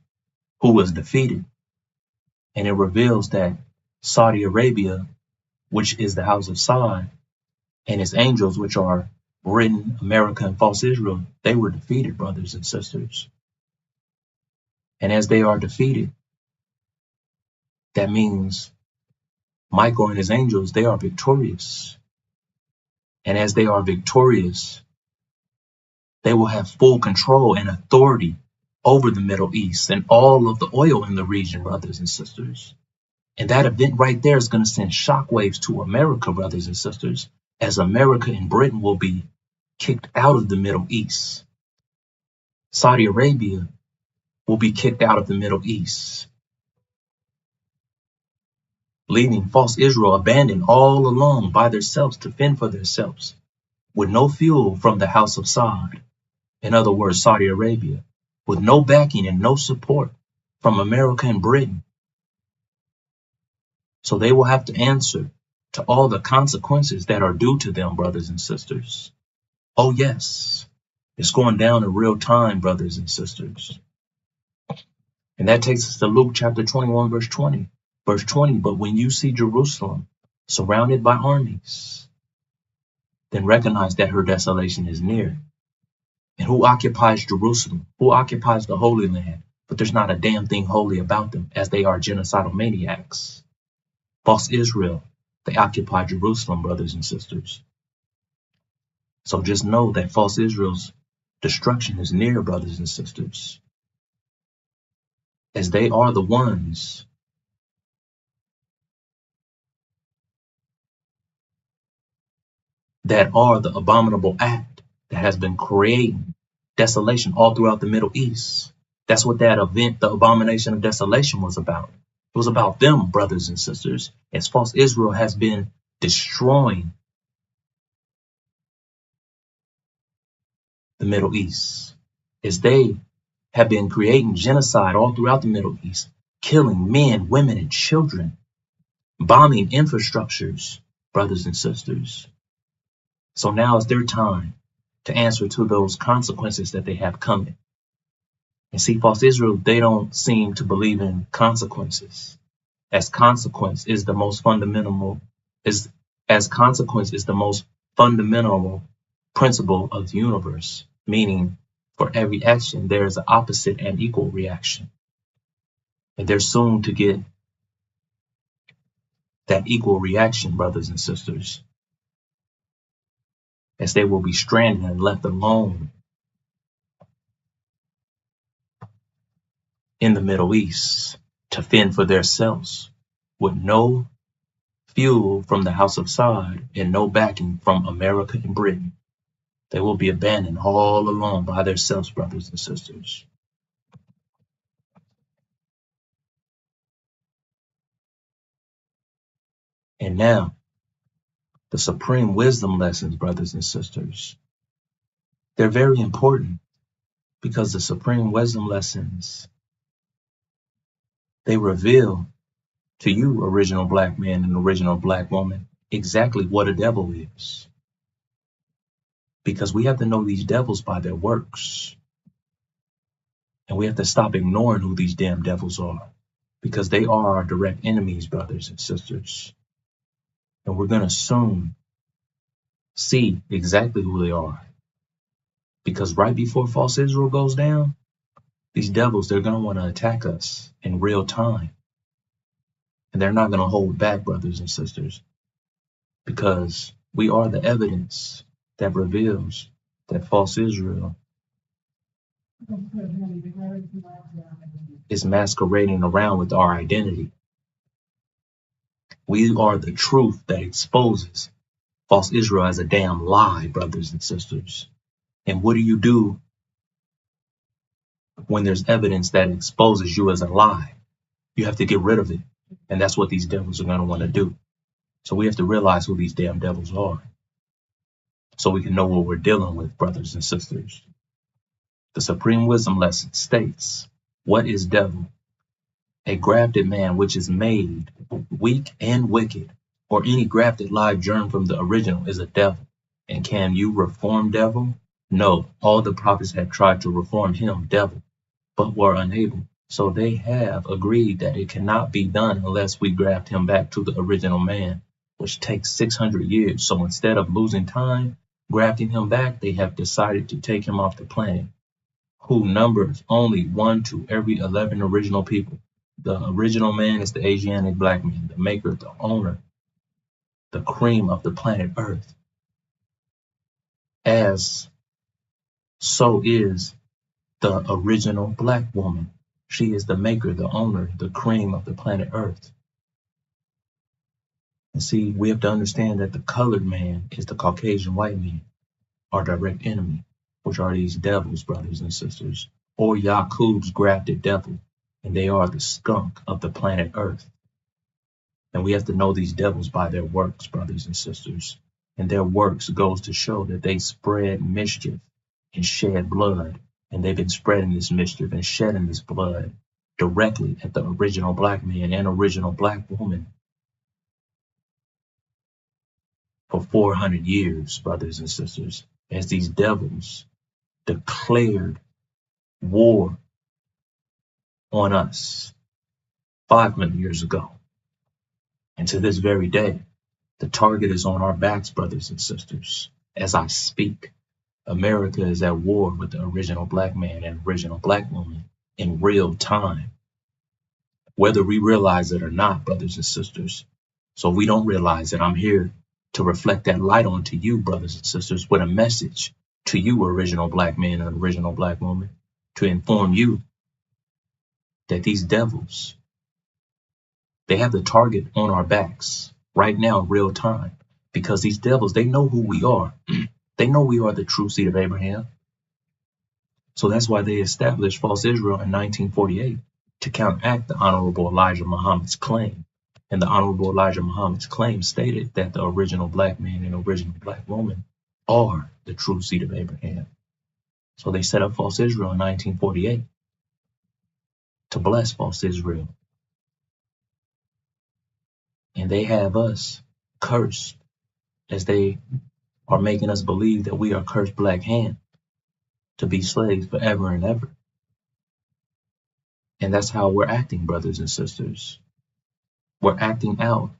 Speaker 4: who was defeated. And it reveals that Saudi Arabia which is the house of Sod, and its angels, which are Britain, America, and false Israel, they were defeated, brothers and sisters. And as they are defeated, that means Michael and his angels, they are victorious. And as they are victorious, they will have full control and authority over the Middle East and all of the oil in the region, brothers and sisters. And that event right there is going to send shockwaves to America, brothers and sisters, as America and Britain will be kicked out of the Middle East. Saudi Arabia will be kicked out of the Middle East, leaving false Israel abandoned all alone by themselves to fend for themselves, with no fuel from the house of Saud, in other words, Saudi Arabia, with no backing and no support from America and Britain. So they will have to answer to all the consequences that are due to them, brothers and sisters. Oh yes, it's going down in real time, brothers and sisters. And that takes us to Luke chapter 21, verse 20. Verse 20, but when you see Jerusalem surrounded by armies, then recognize that her desolation is near. And who occupies Jerusalem? Who occupies the Holy Land? But there's not a damn thing holy about them, as they are genocidal maniacs. False Israel, they occupy Jerusalem, brothers and sisters. So just know that false Israel's destruction is near, brothers and sisters, as they are the ones that are the abominable act that has been creating desolation all throughout the Middle East. That's what that event, the abomination of desolation, was about. It was about them, brothers and sisters, as false Israel has been destroying the Middle East, as they have been creating genocide all throughout the Middle East, killing men, women, and children, bombing infrastructures, brothers and sisters. So now is their time to answer to those consequences that they have coming. And see, false Israel, they don't seem to believe in consequences, as consequence is the most fundamental principle of the universe, meaning for every action there is an opposite and equal reaction. And they're soon to get that equal reaction, brothers and sisters, as they will be stranded and left alone in the Middle East to fend for themselves, with no fuel from the house of Saud and no backing from America and Britain. They will be abandoned all alone by themselves, brothers and sisters. And now, the supreme wisdom lessons, brothers and sisters, they're very important, because the supreme wisdom lessons, they reveal to you, original black man and original black woman, exactly what a devil is. Because we have to know these devils by their works. And we have to stop ignoring who these damn devils are, because they are our direct enemies, brothers and sisters. And we're going to soon see exactly who they are. Because right before false Israel goes down, these devils, they're going to want to attack us in real time. And they're not going to hold back, brothers and sisters, because we are the evidence that reveals that false Israel is masquerading around with our identity. We are the truth that exposes false Israel as a damn lie, brothers and sisters. And what do you do when there's evidence that exposes you as a lie? You have to get rid of it. And that's what these devils are going to want to do. So we have to realize who these damn devils are, so we can know what we're dealing with, brothers and sisters. The Supreme Wisdom lesson states, what is devil? A grafted man which is made weak and wicked, or any grafted live germ from the original is a devil. And can you reform devil? No, all the prophets have tried to reform him, devil, but were unable. So they have agreed that it cannot be done unless we graft him back to the original man. which takes 600 years. So instead of losing time, grafting him back, they have decided to take him off the planet, who numbers only 1 to every 11 original people. The original man is the Asiatic black man, the maker, the owner, the cream of the planet Earth. As so is the original black woman. She is the maker, the owner, the cream of the planet Earth. And see, we have to understand that the colored man is the Caucasian white man, our direct enemy, which are these devils, brothers and sisters, or Yakub's grafted devil, and they are the skunk of the planet Earth. And we have to know these devils by their works, brothers and sisters. And their works goes to show that they spread mischief and shed blood. And they've been spreading this mischief and shedding this blood directly at the original black man and original black woman for 400 years, brothers and sisters, as these devils declared war on us 500 years ago. And to this very day, the target is on our backs, brothers and sisters. As I speak, America is at war with the original black man and original black woman in real time, whether we realize it or not, brothers and sisters. So if we don't realize it, I'm here to reflect that light onto you, brothers and sisters, with a message to you, original black man and original black woman, to inform you that these devils, they have the target on our backs right now in real time, because these devils, they know who we are. They know we are the true seed of Abraham. So that's why they established false Israel in 1948 to counteract the Honorable Elijah Muhammad's claim. And the Honorable Elijah Muhammad's claim stated that the original black man and original black woman are the true seed of Abraham. So they set up false Israel in 1948 to bless false Israel. And they have us cursed, as they are making us believe that we are cursed black hand to be slaves forever and ever. And that's how we're acting, brothers and sisters. We're acting out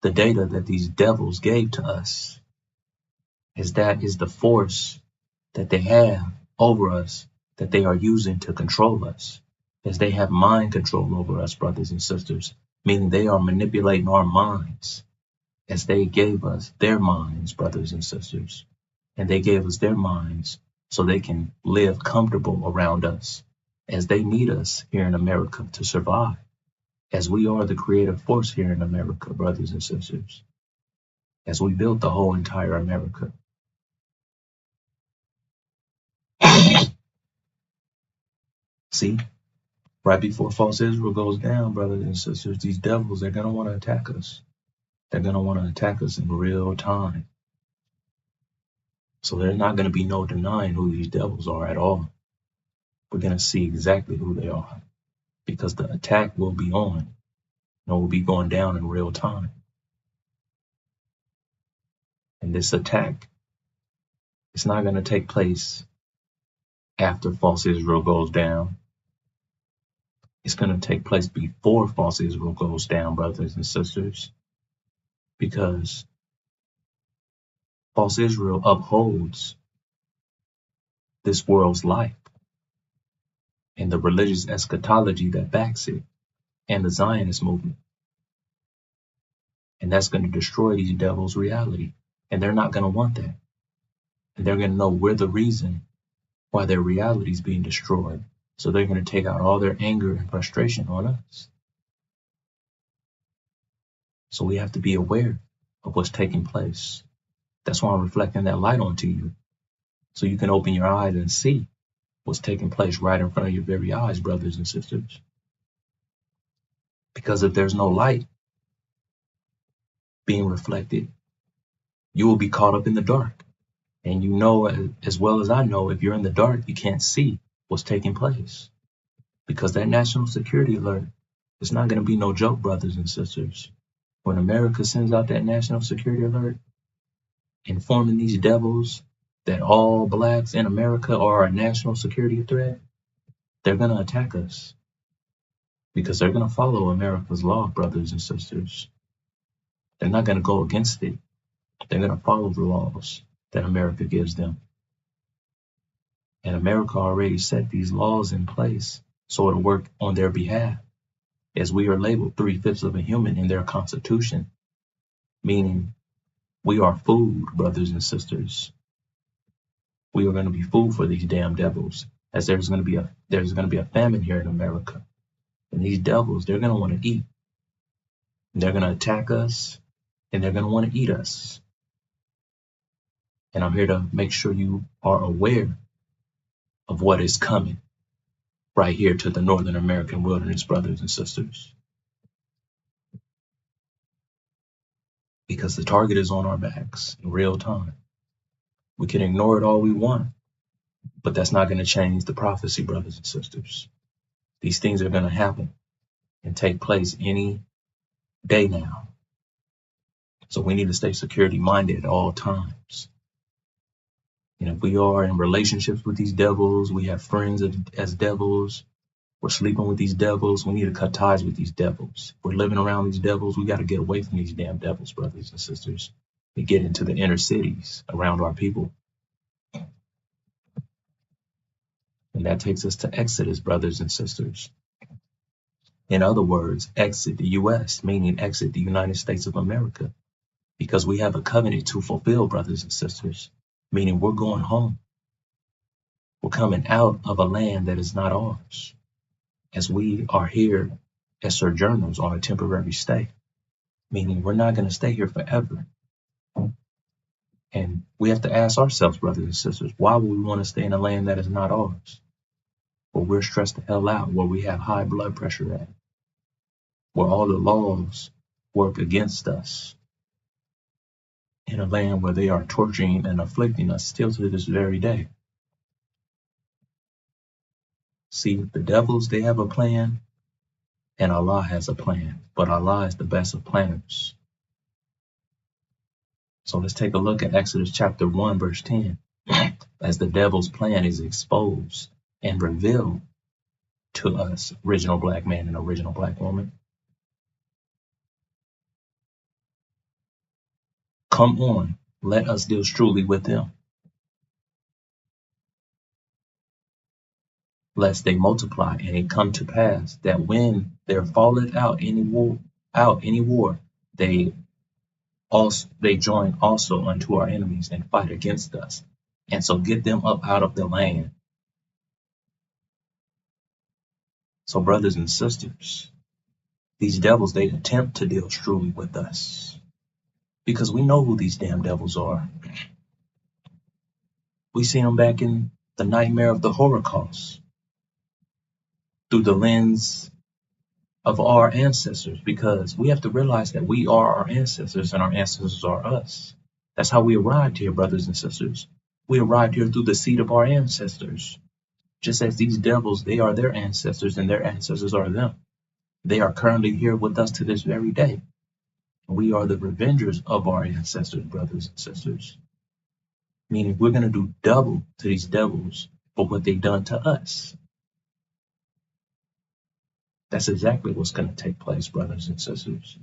Speaker 4: the data that these devils gave to us, as that is the force that they have over us, that they are using to control us, as they have mind control over us, brothers and sisters, meaning they are manipulating our minds, as they gave us their minds, brothers and sisters. And they gave us their minds so they can live comfortable around us, as they need us here in America to survive, as we are the creative force here in America, brothers and sisters, as we built the whole entire America. See, right before false Israel goes down, brothers and sisters, these devils, they're going to want to attack us. They're going to want to attack us in real time. So there's not going to be no denying who these devils are at all. We're going to see exactly who they are, because the attack will be on, and it will be going down in real time. And this attack, it's not going to take place after false Israel goes down. It's going to take place before false Israel goes down, brothers and sisters, because false Israel upholds this world's life and the religious eschatology that backs it, and the Zionist movement. And that's going to destroy these devils' reality. And they're not going to want that. And they're going to know we're the reason why their reality is being destroyed. So they're going to take out all their anger and frustration on us. So we have to be aware of what's taking place. That's why I'm reflecting that light onto you, so you can open your eyes and see what's taking place right in front of your very eyes, brothers and sisters. Because if there's no light being reflected, you will be caught up in the dark. And you know as well as I know, if you're in the dark, you can't see what's taking place. Because that national security alert, it's not going to be no joke, brothers and sisters. When America sends out that national security alert, informing these devils that all blacks in America are a national security threat, they're going to attack us. because they're going to follow America's law, brothers and sisters. They're not going to go against it. They're going to follow the laws that America gives them. And America already set these laws in place so it'll work on their behalf, as we are labeled 3/5 of a human in their constitution, meaning we are food, brothers and sisters. We are going to be food for these damn devils, as there's going to be a famine here in America. And these devils, they're going to want to eat. They're going to attack us, and they're going to want to eat us. And I'm here to make sure you are aware of what is coming right here to the Northern American wilderness, brothers and sisters. Because the target is on our backs in real time. We can ignore it all we want, but that's not going to change the prophecy, brothers and sisters. These things are going to happen and take place any day now. So we need to stay security minded at all times. And if we are in relationships with these devils, we have friends as devils, we're sleeping with these devils, we need to cut ties with these devils. If we're living around these devils, we got to get away from these damn devils, brothers and sisters, and get into the inner cities around our people. And that takes us to Exodus, brothers and sisters. In other words, exit the U.S., meaning exit the United States of America, because we have a covenant to fulfill, brothers and sisters, meaning we're going home. We're coming out of a land that is not ours, as we are here as sojourners on a temporary stay, meaning we're not going to stay here forever. And we have to ask ourselves, brothers and sisters, why would we want to stay in a land that is not ours? Where we're stressed the hell out, where we have high blood pressure at, where all the laws work against us, in a land where they are torturing and afflicting us still to this very day. See, the devils, they have a plan, and Allah has a plan, but Allah is the best of planners. So let's take a look at Exodus chapter 1, verse 10, as the devil's plan is exposed and revealed to us, original black man and original black woman. Come on, let us deal truly with them, lest they multiply, and it come to pass that when there falleth out any war, they join also unto our enemies and fight against us, and so get them up out of the land. So, brothers and sisters, these devils, they attempt to deal truly with us, because we know who these damn devils are. We see them back in the nightmare of the Holocaust through the lens of our ancestors, because we have to realize that we are our ancestors and our ancestors are us. That's how we arrived here, brothers and sisters. We arrived here through the seed of our ancestors. Just as these devils, they are their ancestors and their ancestors are them. They are currently here with us to this very day. We are the revengers of our ancestors, brothers and sisters. Meaning we're going to do double to these devils for what they've done to us. That's exactly what's going to take place, brothers and sisters.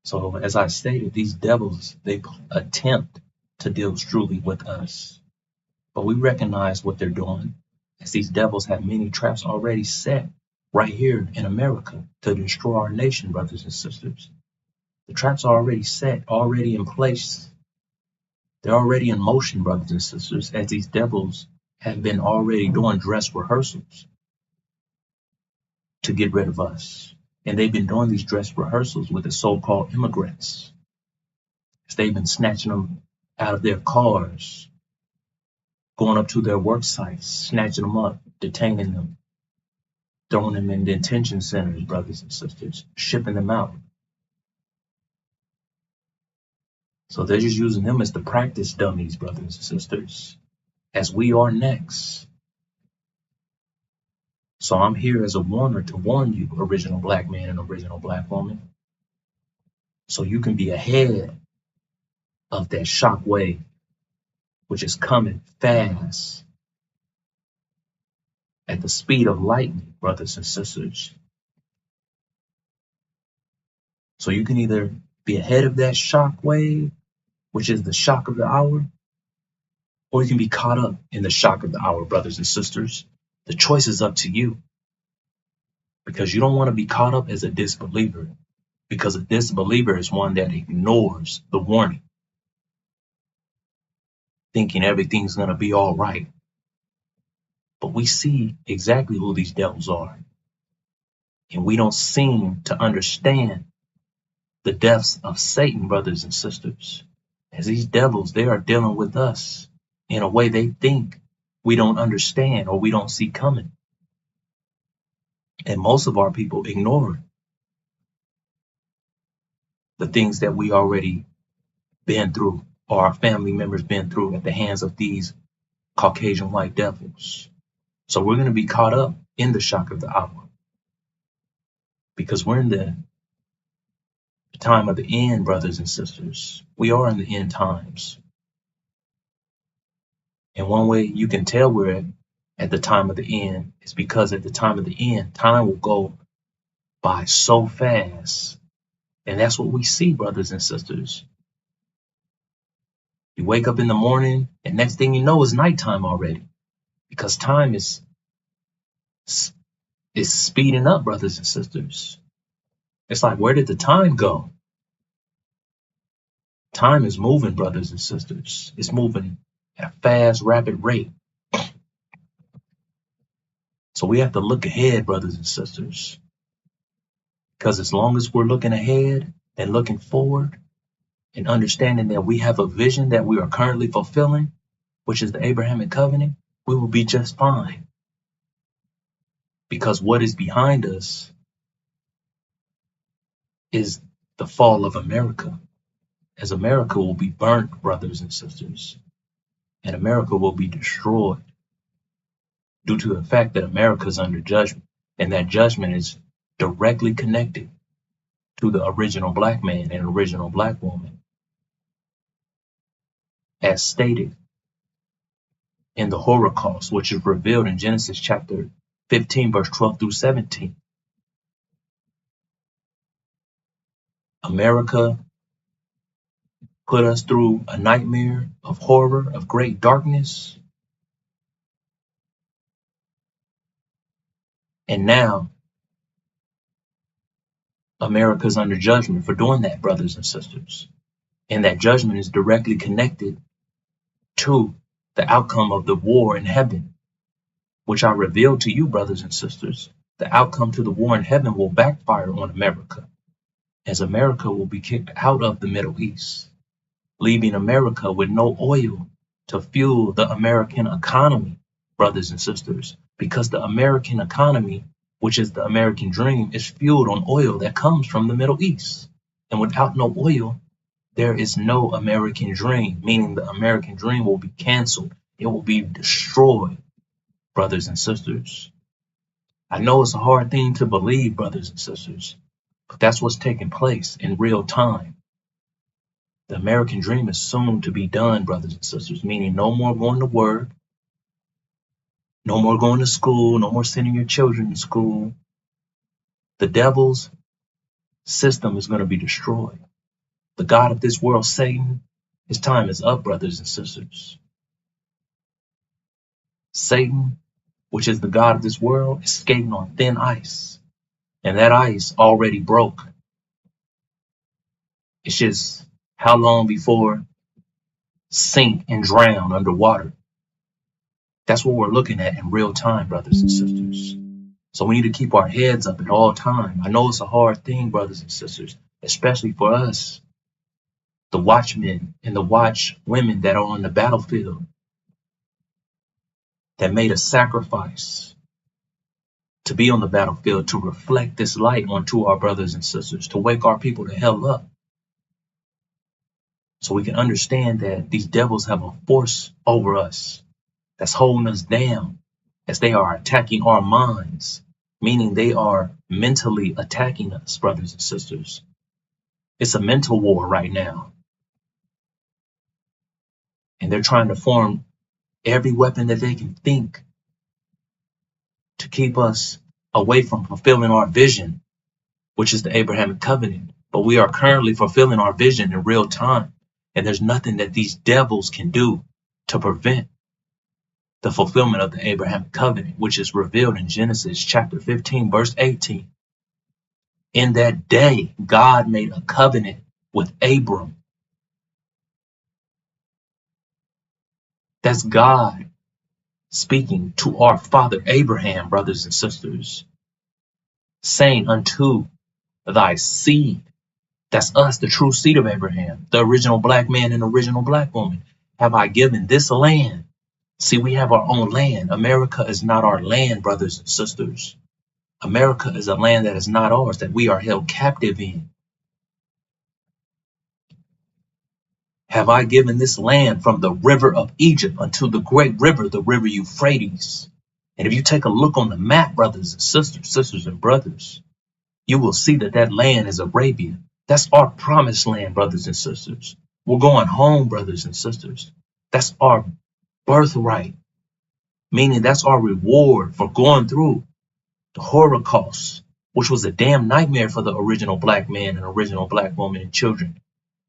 Speaker 4: So as I stated, these devils, they attempt to deal truly with us. But we recognize what they're doing, as these devils have many traps already set right here in America to destroy our nation, brothers and sisters. The traps are already set, already in place. They're already in motion, brothers and sisters, as these devils have been already doing dress rehearsals to get rid of us. And they've been doing these dress rehearsals with the so-called immigrants. They've been snatching them out of their cars, going up to their work sites, snatching them up, detaining them, throwing them in detention centers, brothers and sisters, shipping them out. So they're just using them as the practice dummies, brothers and sisters, as we are next. So I'm here as a warner to warn you, original black man and original black woman, so you can be ahead of that shockwave, which is coming fast. at the speed of lightning, brothers and sisters. So you can either be ahead of that shock wave, which is the shock of the hour, or you can be caught up in the shock of the hour, brothers and sisters. The choice is up to you, because you don't want to be caught up as a disbeliever, because a disbeliever is one that ignores the warning, thinking everything's going to be all right. But we see exactly who these devils are, and we don't seem to understand the depths of Satan, brothers and sisters. As these devils, they are dealing with us in a way they think we don't understand or we don't see coming. And most of our people ignore the things that we already been through, or our family members been through at the hands of these Caucasian white devils. So we're going to be caught up in the shock of the hour, because we're in the time of the end, brothers and sisters. We are in the end times. And one way you can tell we're at the time of the end is because at the time of the end, time will go by so fast. And that's what we see, brothers and sisters. You wake up in the morning, and next thing you know is nighttime already, because time is speeding up, brothers and sisters. It's like, where did the time go? Time is moving, brothers and sisters. It's moving at a fast, rapid rate. So we have to look ahead, brothers and sisters. Because as long as we're looking ahead and looking forward and understanding that we have a vision that we are currently fulfilling, which is the Abrahamic covenant, we will be just fine. Because what is behind us is the fall of America. As America will be burnt, brothers and sisters, and America will be destroyed due to the fact that America is under judgment, and that judgment is directly connected to the original black man and original black woman, as stated in the Holocaust, which is revealed in Genesis chapter 15, verse 12 through 17. America put us through a nightmare of horror, of great darkness, and now America's under judgment for doing that, brothers and sisters. And that judgment is directly connected to the outcome of the war in heaven, which I revealed to you, brothers and sisters. The outcome to the war in heaven will backfire on America, as America will be kicked out of the Middle East, leaving America with no oil to fuel the American economy, brothers and sisters, because the American economy, which is the American dream, is fueled on oil that comes from the Middle East. And without no oil, there is no American dream, meaning the American dream will be canceled. It will be destroyed, brothers and sisters. I know it's a hard thing to believe, brothers and sisters, but that's what's taking place in real time. The American dream is soon to be done, brothers and sisters, meaning no more going to work, no more going to school, no more sending your children to school. The devil's system is going to be destroyed. The God of this world, Satan, his time is up, brothers and sisters. Satan, which is the God of this world, is skating on thin ice. And that ice already broke. It's just how long before sink and drown underwater. That's what we're looking at in real time, brothers and sisters. So we need to keep our heads up at all time. I know it's a hard thing, brothers and sisters, especially for us, the watchmen and the watchwomen that are on the battlefield, that made a sacrifice to be on the battlefield, to reflect this light onto our brothers and sisters, to wake our people the hell up. So we can understand that these devils have a force over us that's holding us down, as they are attacking our minds, meaning they are mentally attacking us, brothers and sisters. It's a mental war right now. And they're trying to form every weapon that they can think to keep us away from fulfilling our vision, which is the Abrahamic covenant. But we are currently fulfilling our vision in real time. And there's nothing that these devils can do to prevent the fulfillment of the Abrahamic covenant, which is revealed in Genesis chapter 15, verse 18. In that day, God made a covenant with Abram. That's God speaking to our father Abraham, brothers and sisters, saying unto thy seed. That's us, the true seed of Abraham, the original black man and original black woman. Have I given this land? See, we have our own land. America is not our land, brothers and sisters. America is a land that is not ours, that we are held captive in. Have I given this land from the river of Egypt unto the great river, the river Euphrates? And if you take a look on the map, brothers and sisters and brothers, you will see that that land is Arabia. That's our promised land, brothers and sisters. We're going home, brothers and sisters. That's our birthright, meaning that's our reward for going through the Holocaust, which was a damn nightmare for the original black man and original black woman and children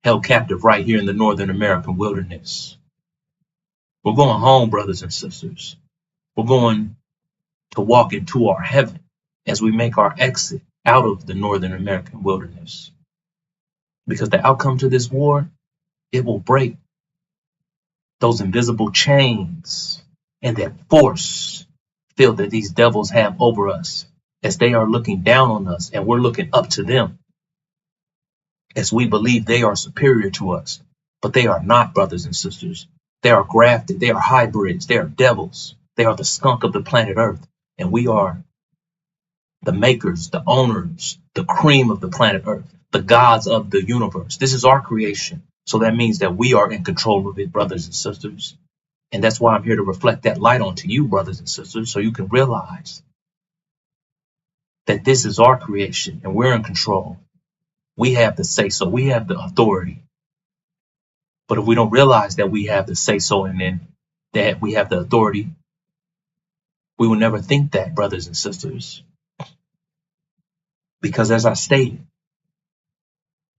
Speaker 4: held captive right here in the Northern American wilderness. We're going home, brothers and sisters. We're going to walk into our heaven as we make our exit out of the Northern American wilderness. Because the outcome to this war, it will break those invisible chains and that force field that these devils have over us as they are looking down on us and we're looking up to them as we believe they are superior to us. But they are not, brothers and sisters. They are grafted. They are hybrids. They are devils. They are the skunk of the planet Earth. And we are the makers, the owners, the cream of the planet Earth, the gods of the universe. This is our creation. So that means that we are in control of it, brothers and sisters. And that's why I'm here to reflect that light onto you, brothers and sisters, so you can realize that this is our creation and we're in control. We have the say so. We have the authority. But if we don't realize that we have the say so and then that we have the authority, we will never think that, brothers and sisters. Because as I stated,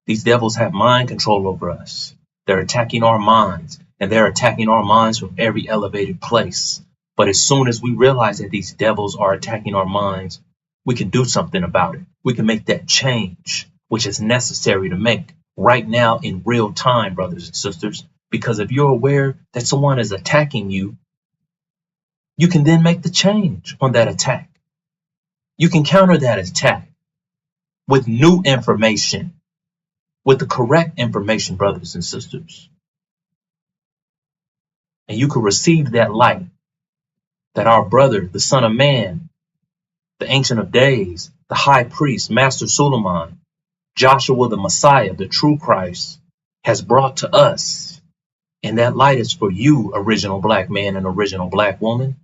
Speaker 4: these devils have mind control over us. They're attacking our minds, and they're attacking our minds from every elevated place. But as soon as we realize that these devils are attacking our minds, we can do something about it. We can make that change, which is necessary to make right now in real time, brothers and sisters. Because if you're aware that someone is attacking you, you can then make the change on that attack. You can counter that attack with new information, with the correct information, brothers and sisters. And you can receive that light that our brother, the Son of Man, the Ancient of Days, the High Priest, Master Suleiman, Joshua the Messiah, the true Christ, has brought to us. And that light is for you, original black man and original black woman.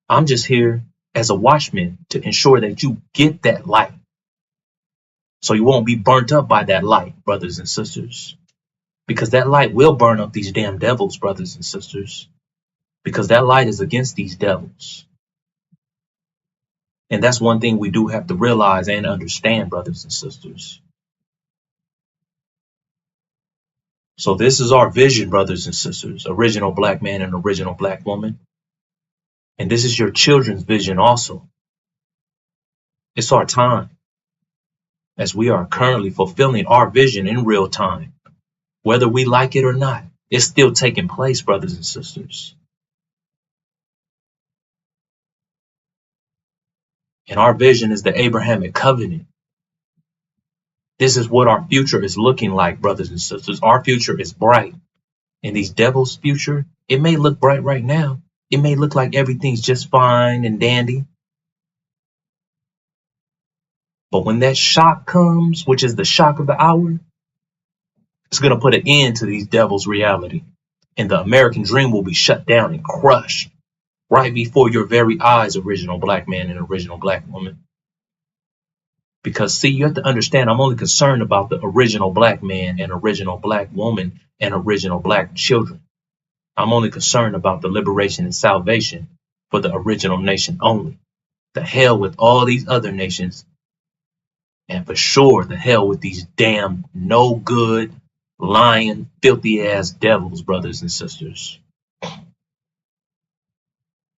Speaker 4: I'm just here as a watchman to ensure that you get that light, so you won't be burnt up by that light, brothers and sisters. Because that light will burn up these damn devils, brothers and sisters. Because that light is against these devils. And that's one thing we do have to realize and understand, brothers and sisters. So this is our vision, brothers and sisters, original black man and original black woman. And this is your children's vision also. It's our time, as we are currently fulfilling our vision in real time. Whether we like it or not, it's still taking place, brothers and sisters. And our vision is the Abrahamic covenant. This is what our future is looking like, brothers and sisters. Our future is bright. And these devils' future, it may look bright right now. It may look like everything's just fine and dandy. But when that shock comes, which is the shock of the hour, it's going to put an end to these devils' reality. And the American dream will be shut down and crushed right before your very eyes, original black man and original black woman. Because, see, you have to understand, I'm only concerned about the original black man and original black woman and original black children. I'm only concerned about the liberation and salvation for the original nation only. The hell with all these other nations, and for sure the hell with these damn no good, lying, filthy ass devils, brothers and sisters.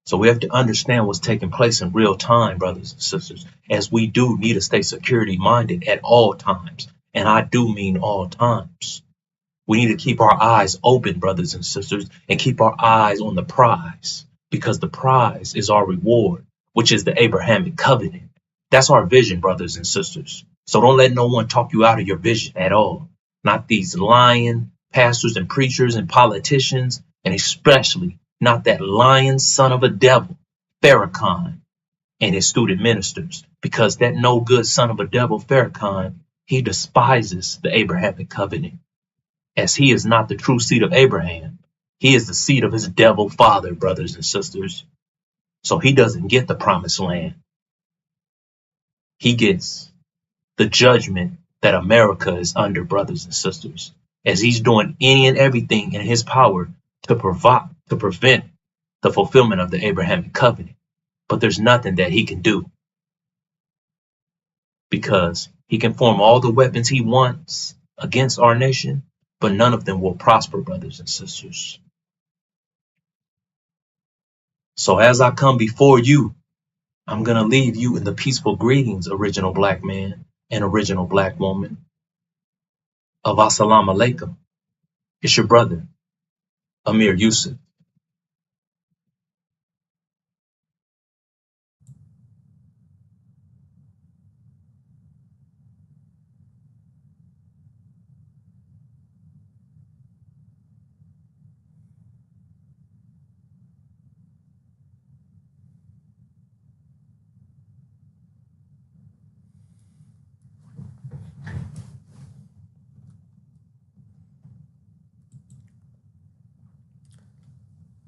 Speaker 4: So we have to understand what's taking place in real time, brothers and sisters, as we do need to stay security minded at all times. And I do mean all times. We need to keep our eyes open, brothers and sisters, and keep our eyes on the prize, because the prize is our reward, which is the Abrahamic covenant. That's our vision, brothers and sisters. So don't let no one talk you out of your vision at all. Not these lying pastors and preachers and politicians, and especially not that lying son of a devil, Farrakhan, and his student ministers, because that no good son of a devil, Farrakhan, he despises the Abrahamic covenant, as he is not the true seed of Abraham. He is the seed of his devil father, brothers and sisters. So he doesn't get the promised land. He gets the judgment that America is under, brothers and sisters, as he's doing any and everything in his power to prevent the fulfillment of the Abrahamic covenant. But there's nothing that he can do, because he can form all the weapons he wants against our nation, but none of them will prosper, brothers and sisters. So as I come before you, I'm going to leave you in the peaceful greetings, original black man and original black woman, of Assalamu alaikum. It's your brother, Amir Yusuf.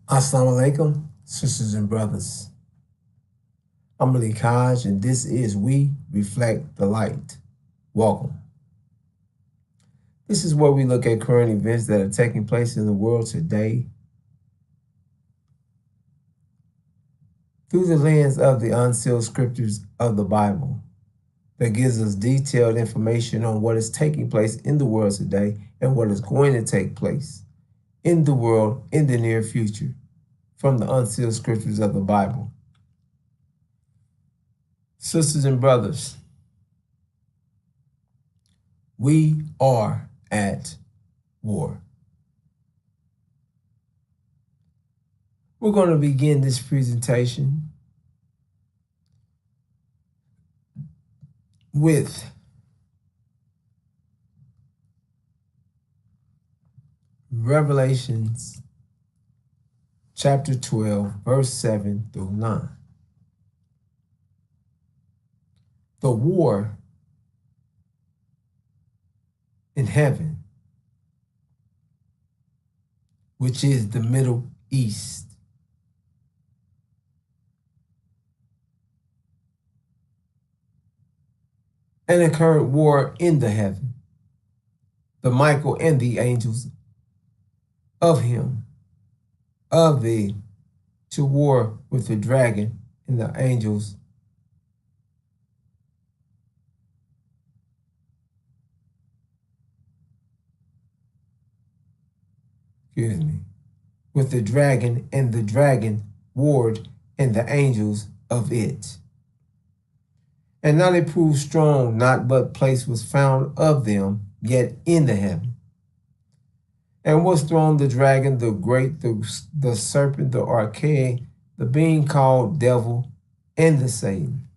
Speaker 5: Assalamu alaikum, sisters and brothers. I'm Malik Haj, and this is We Reflect the Light. Welcome. This is where we look at current events that are taking place in the world today through the lens of the unsealed scriptures of the Bible, that gives us detailed information on what is taking place in the world today and what is going to take place in the world in the near future from the unsealed scriptures of the Bible. Sisters and brothers, we are at war. We're going to begin this presentation with Revelations chapter 12, verse 7 through 9. The war in heaven, which is the Middle East. And occurred war in the heaven, the Michael and the angels of him, of thee, to war with the dragon and the angels with the dragon, and the dragon warred and the angels of it. And now they proved strong, not but place was found of them, yet in the heaven. And was thrown the dragon, the great, the serpent, the archaic, the being called devil, and the Satan,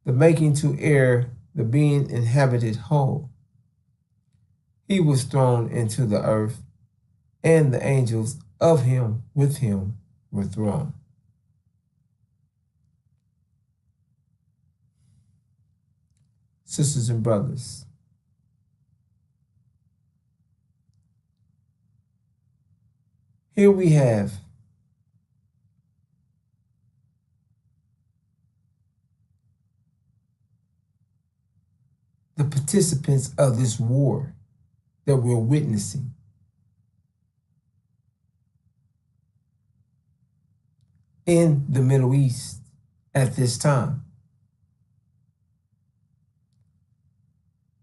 Speaker 5: the making to err, the being inhabited whole. He was thrown into the earth, and the angels of him with him were thrown. Sisters and brothers, here we have the participants of this war that we're witnessing. In the Middle East, at this time.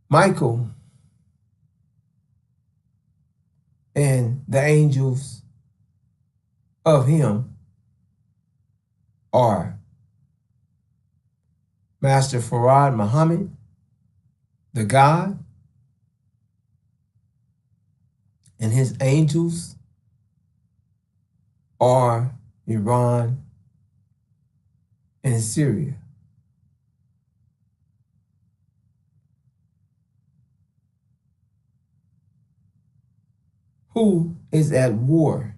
Speaker 5: Michael and the angels of him are Master Farad Muhammad, the God, and his angels are Iran and Syria. Who is at war?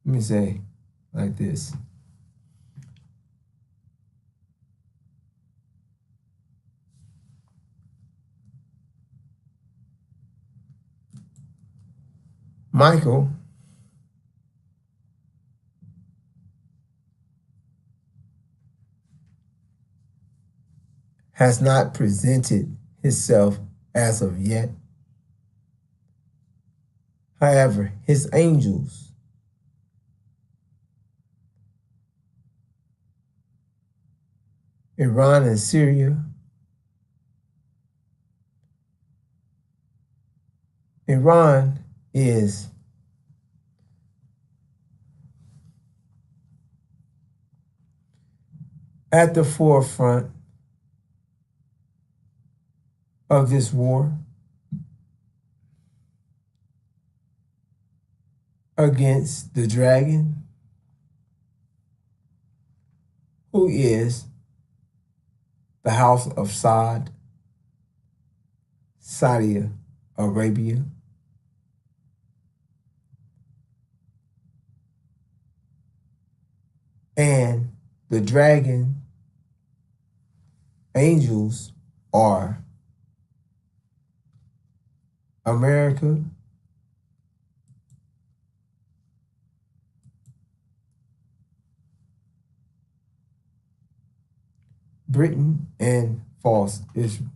Speaker 5: Let me say like this. Michael has not presented himself as of yet. However, his angels Iran and Syria. Iran is at the forefront of this war against the dragon, who is the house of Saudi Arabia. And the dragon angels are America, Britain, and false Israel.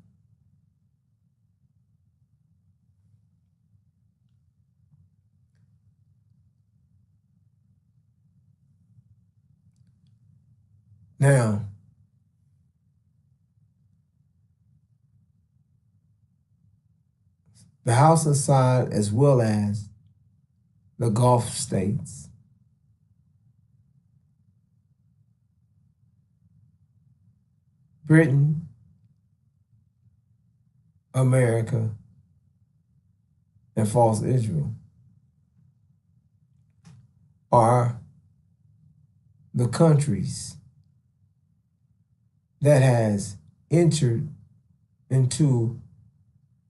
Speaker 5: Now, the House of Saud, as well as the Gulf states, Britain, America, and false Israel are the countries that has entered into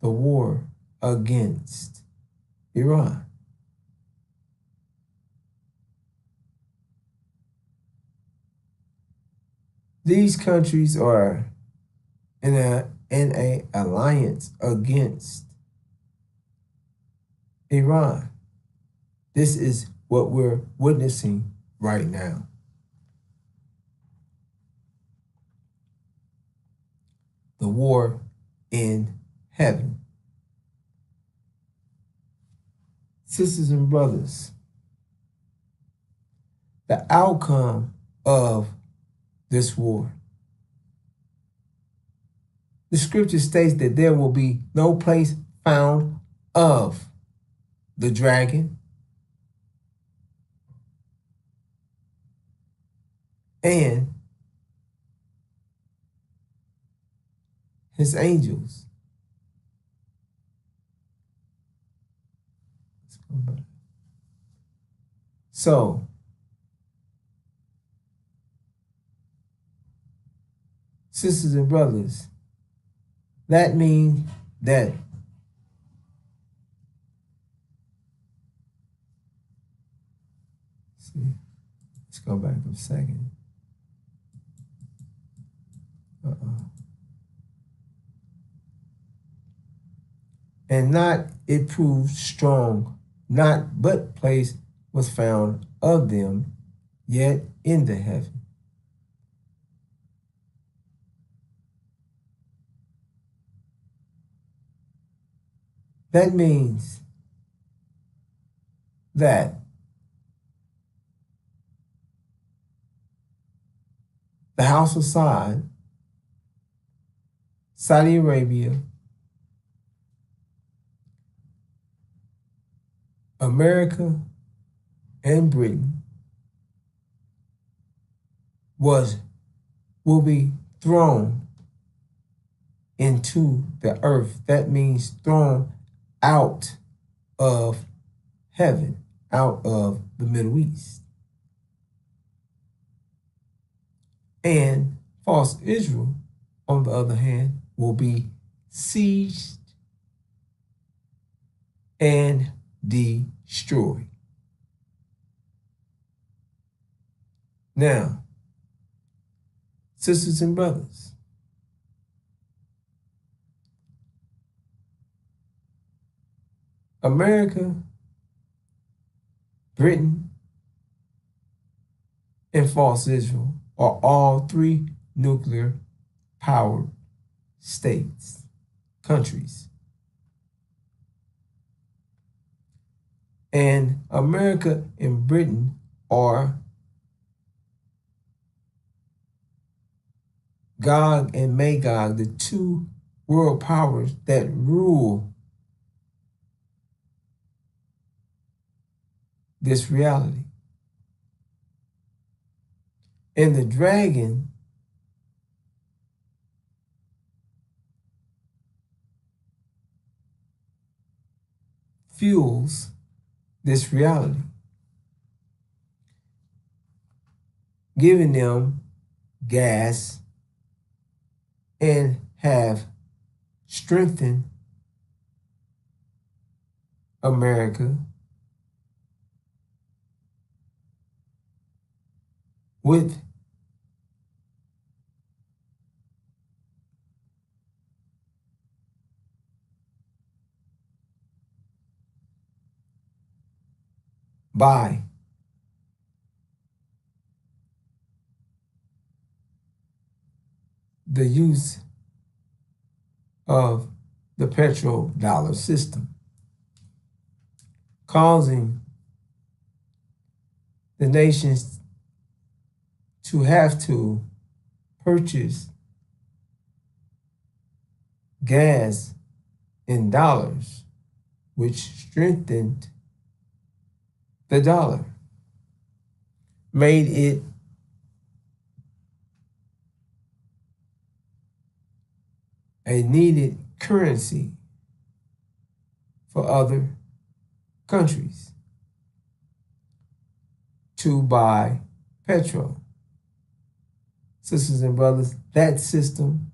Speaker 5: the war against Iran. These countries are in a alliance against Iran. This is what we're witnessing right now. The war in heaven. Sisters and brothers, the outcome of this war. The scripture states that there will be no place found of the dragon and his angels. So, sisters and brothers, that means that let's go back a second. And not it proved strong, not but place was found of them, yet in the heaven. That means that the House of Saudi Arabia, America, and Britain will be thrown into the earth. That means thrown out of heaven, out of the Middle East. And false Israel, on the other hand, will be sieged and destroyed. Now, sisters and brothers, America, Britain, and false Israel are all three nuclear powered states, countries. And America and Britain are Gog and Magog, the two world powers that rule this reality. And the dragon fuels this reality, giving them gas and have strengthened America with by the use of the petrodollar system, causing the nations to have to purchase gas in dollars, which strengthened the dollar, made it a needed currency for other countries to buy petrol. Sisters and brothers, that system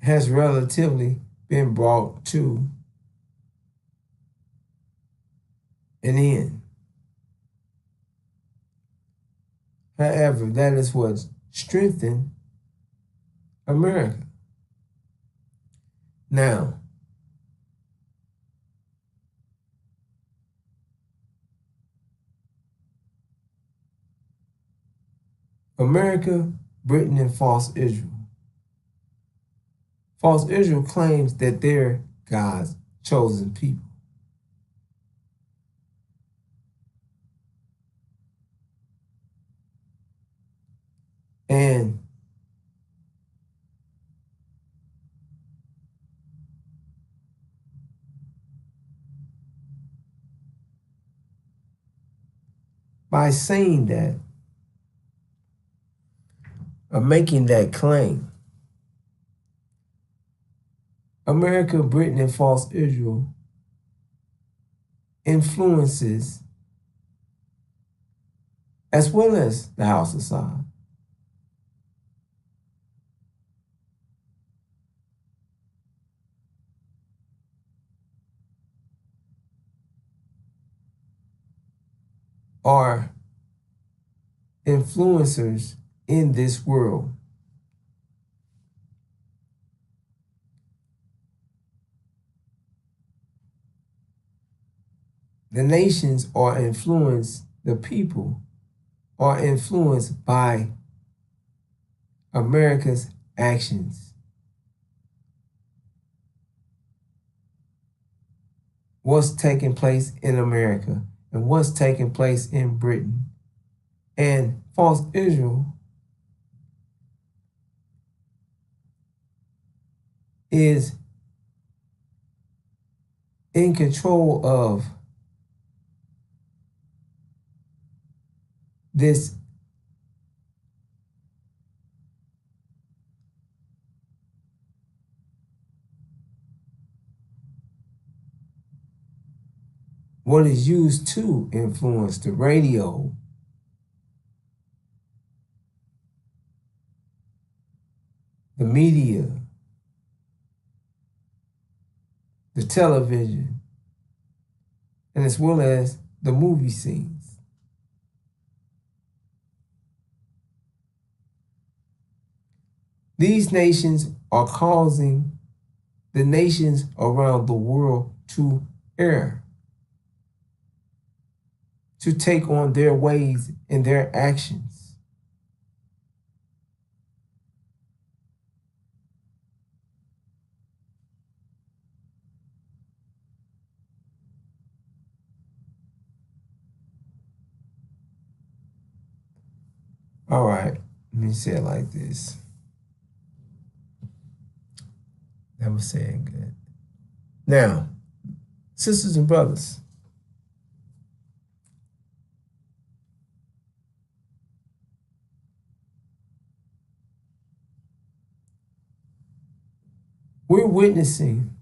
Speaker 5: has relatively been brought to an end. However, that is what strengthened America. Now, America, Britain, and false Israel. False Israel claims that they're God's chosen people. And by saying that, or making that claim, America, Britain, and false Israel influences, as well as the House of Saud, are influencers in this world. The nations are influenced, the people are influenced by America's actions. What's taking place in America and what's taking place in Britain. And false Israel is in control of this what is used to influence the radio, the media, the television, and as well as the movie scenes. These nations are causing the nations around the world to err, to take on their ways and their actions. All right, let me say it like this. That was saying good. Now, sisters and brothers, we're witnessing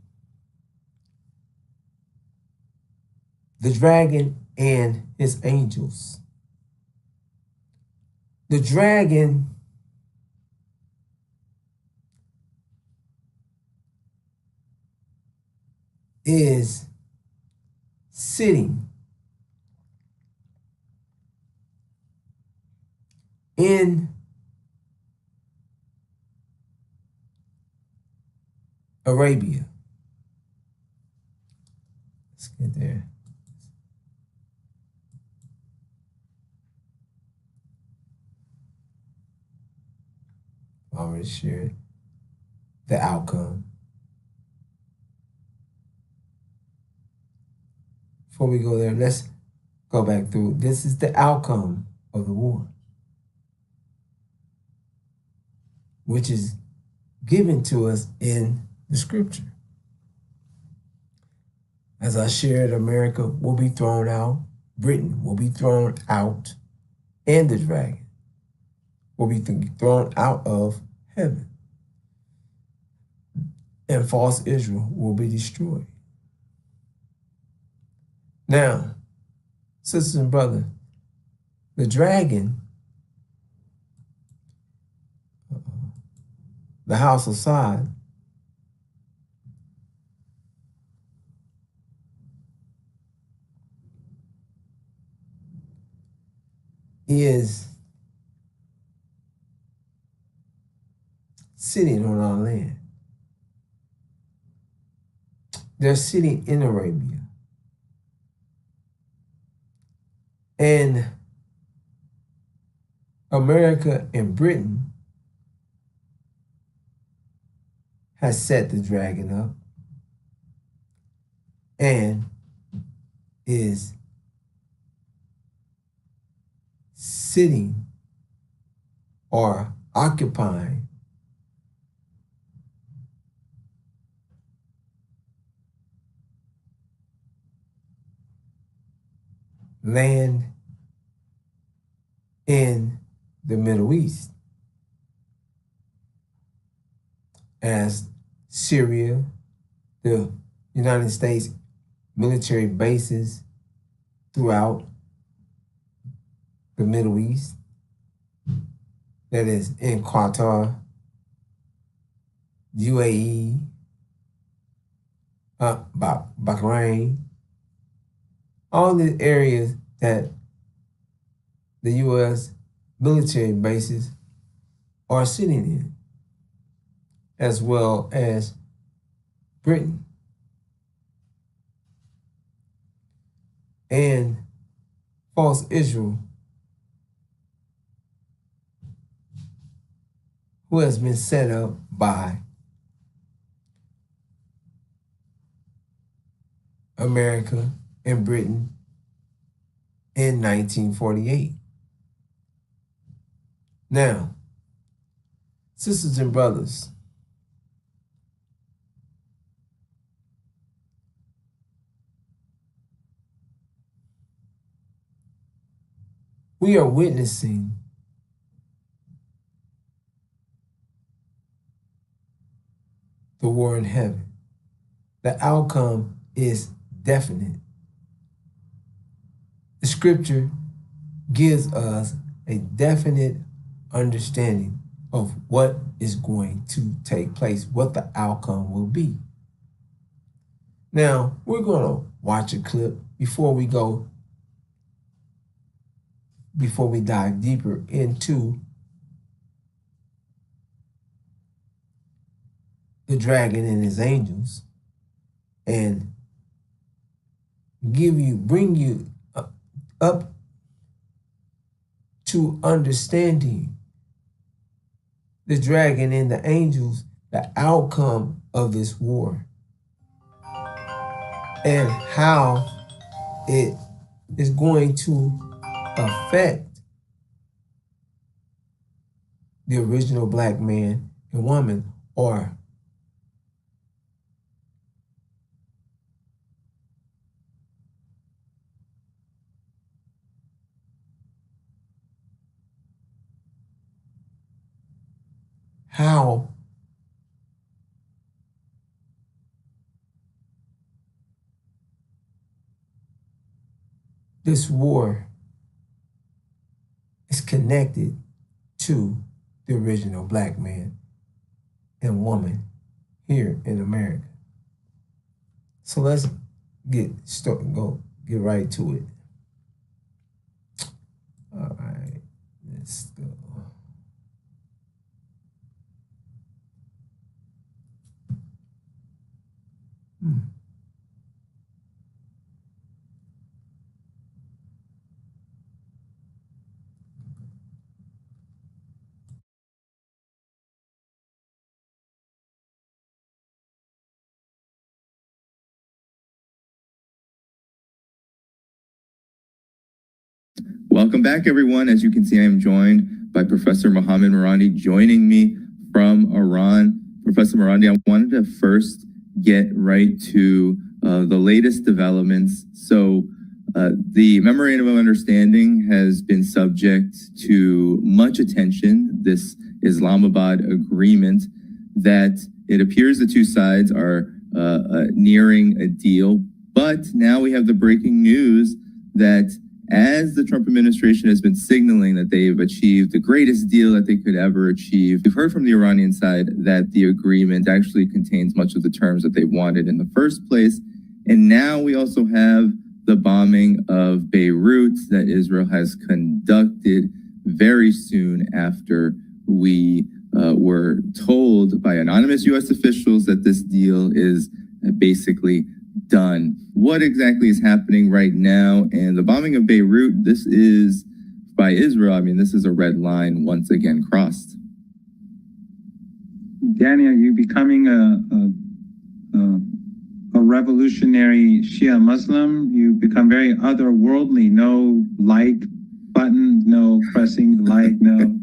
Speaker 5: the dragon and his angels. The dragon is sitting in Arabia. Let's get there. Already shared the outcome. Before we go there, let's go back through. This is the outcome of the war, which is given to us in the scripture. As I shared, America will be thrown out, Britain will be thrown out, and the dragon will be thrown out of heaven. And false Israel will be destroyed. Now, sisters and brothers, the dragon, the house of Sod, is sitting on our land. They're sitting in Arabia. And America and Britain has set the dragon up and is sitting or occupying land in the Middle East, as Syria, the United States military bases throughout the Middle East, that is in Qatar, UAE, Bahrain, all the areas that the U.S. military bases are sitting in, as well as Britain. And false Israel, who has been set up by America and Britain in 1948. Now, sisters and brothers, we are witnessing the war in heaven. The outcome is definite. The scripture gives us a definite understanding of what is going to take place, what the outcome will be. Now, we're going to watch a clip before we dive deeper into the dragon and his angels, and bring you up to understanding the dragon and the angels, the outcome of this war, and how it is going to affect the original black man and woman, or how this war is connected to the original black man and woman here in America. So let's get right to it. All right, let's go.
Speaker 6: Welcome back, everyone. As you can see, I am joined by Professor Mohammed Marandi, joining me from Iran. Professor Marandi, I wanted to first get right to the latest developments. So the Memorandum of Understanding has been subject to much attention, this Islamabad agreement, that it appears the two sides are nearing a deal. But now we have the breaking news that as the Trump administration has been signaling that they've achieved the greatest deal that they could ever achieve, we've heard from the Iranian side that the agreement actually contains much of the terms that they wanted in the first place. And now we also have the bombing of Beirut that Israel has conducted very soon after we were told by anonymous U.S. officials that this deal is basically done. What exactly is happening right now? And the bombing of Beirut, this is by Israel. I mean, this is a red line once again crossed.
Speaker 7: Danny, are you becoming a revolutionary Shia Muslim? You become very otherworldly. No like button, no pressing like, no.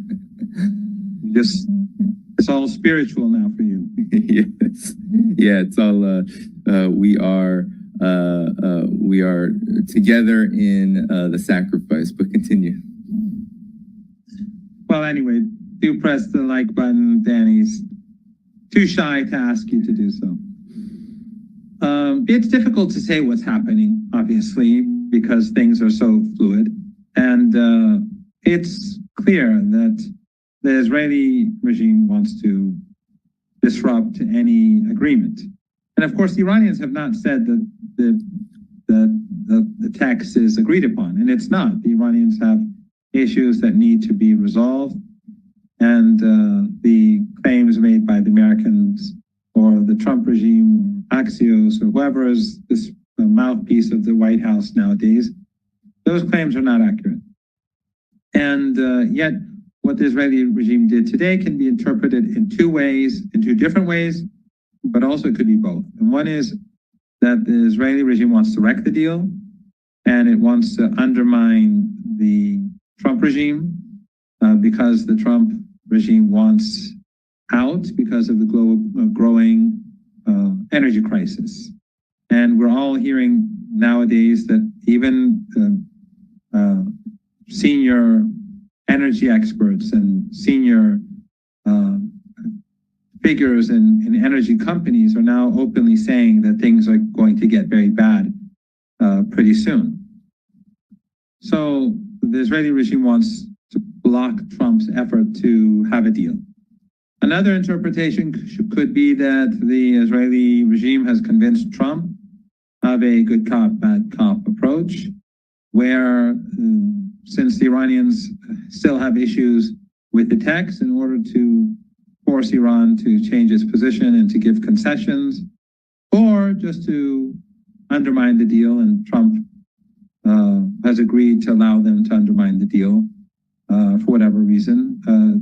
Speaker 7: Just, it's all spiritual now for you.
Speaker 6: Yes. Yeah, it's all we are together in the sacrifice, but continue.
Speaker 7: Well, anyway, do press the like button. Danny's too shy to ask you to do so. It's difficult to say what's happening, obviously, because things are so fluid. And it's clear that the Israeli regime wants to disrupt any agreement. And of course, the Iranians have not said that the text is agreed upon, and it's not. The Iranians have issues that need to be resolved, and the claims made by the Americans or the Trump regime, or Axios, or whoever is this mouthpiece of the White House nowadays, those claims are not accurate. And yet, what the Israeli regime did today can be interpreted in two ways, in two different ways, but also it could be both. And one is that the Israeli regime wants to wreck the deal, and it wants to undermine the Trump regime because the Trump regime wants out because of the global growing energy crisis. And we're all hearing nowadays that even senior energy experts and senior figures in energy companies are now openly saying that things are going to get very bad pretty soon. So the Israeli regime wants to block Trump's effort to have a deal. Another interpretation could be that the Israeli regime has convinced Trump of a good cop, bad cop approach, where since the Iranians still have issues with the text, in order to force Iran to change its position and to give concessions, or just to undermine the deal, and Trump has agreed to allow them to undermine the deal for whatever reason.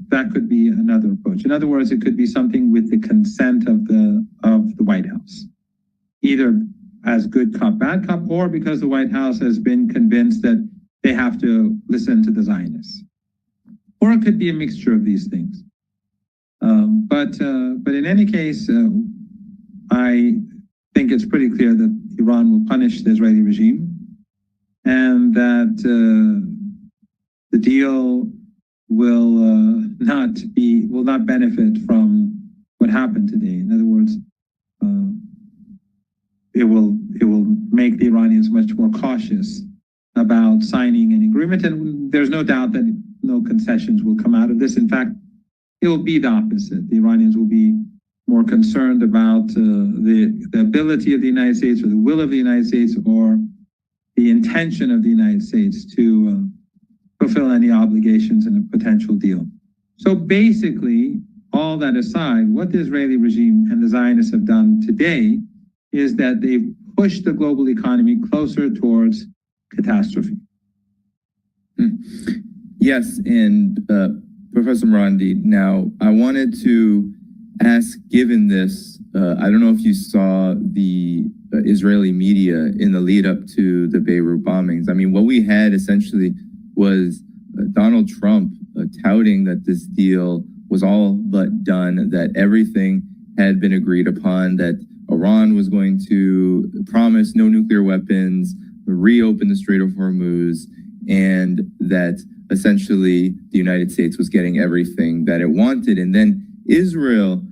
Speaker 7: That could be another approach. In other words, it could be something with the consent of the White House, either as good cop, bad cop, or because the White House has been convinced that they have to listen to the Zionists. Or it could be a mixture of these things. But in any case, I think it's pretty clear that Iran will punish the Israeli regime, and that the deal will not benefit from what happened today. In other words, it will make the Iranians much more cautious about signing an agreement, and there's no doubt that no concessions will come out of this. In fact, it will be the opposite. The Iranians will be more concerned about the ability of the United States, or the will of the United States, or the intention of the United States to fulfill any obligations in a potential deal. So basically, all that aside, what the Israeli regime and the Zionists have done today is that they've pushed the global economy closer towards catastrophe.
Speaker 6: Yes, and Professor Marandi, now I wanted to ask, given this, I don't know if you saw the Israeli media in the lead up to the Beirut bombings. I mean, what we had essentially was Donald Trump touting that this deal was all but done, that everything had been agreed upon, that Iran was going to promise no nuclear weapons, reopen the Strait of Hormuz, and that essentially the United States was getting everything that it wanted. And then Israel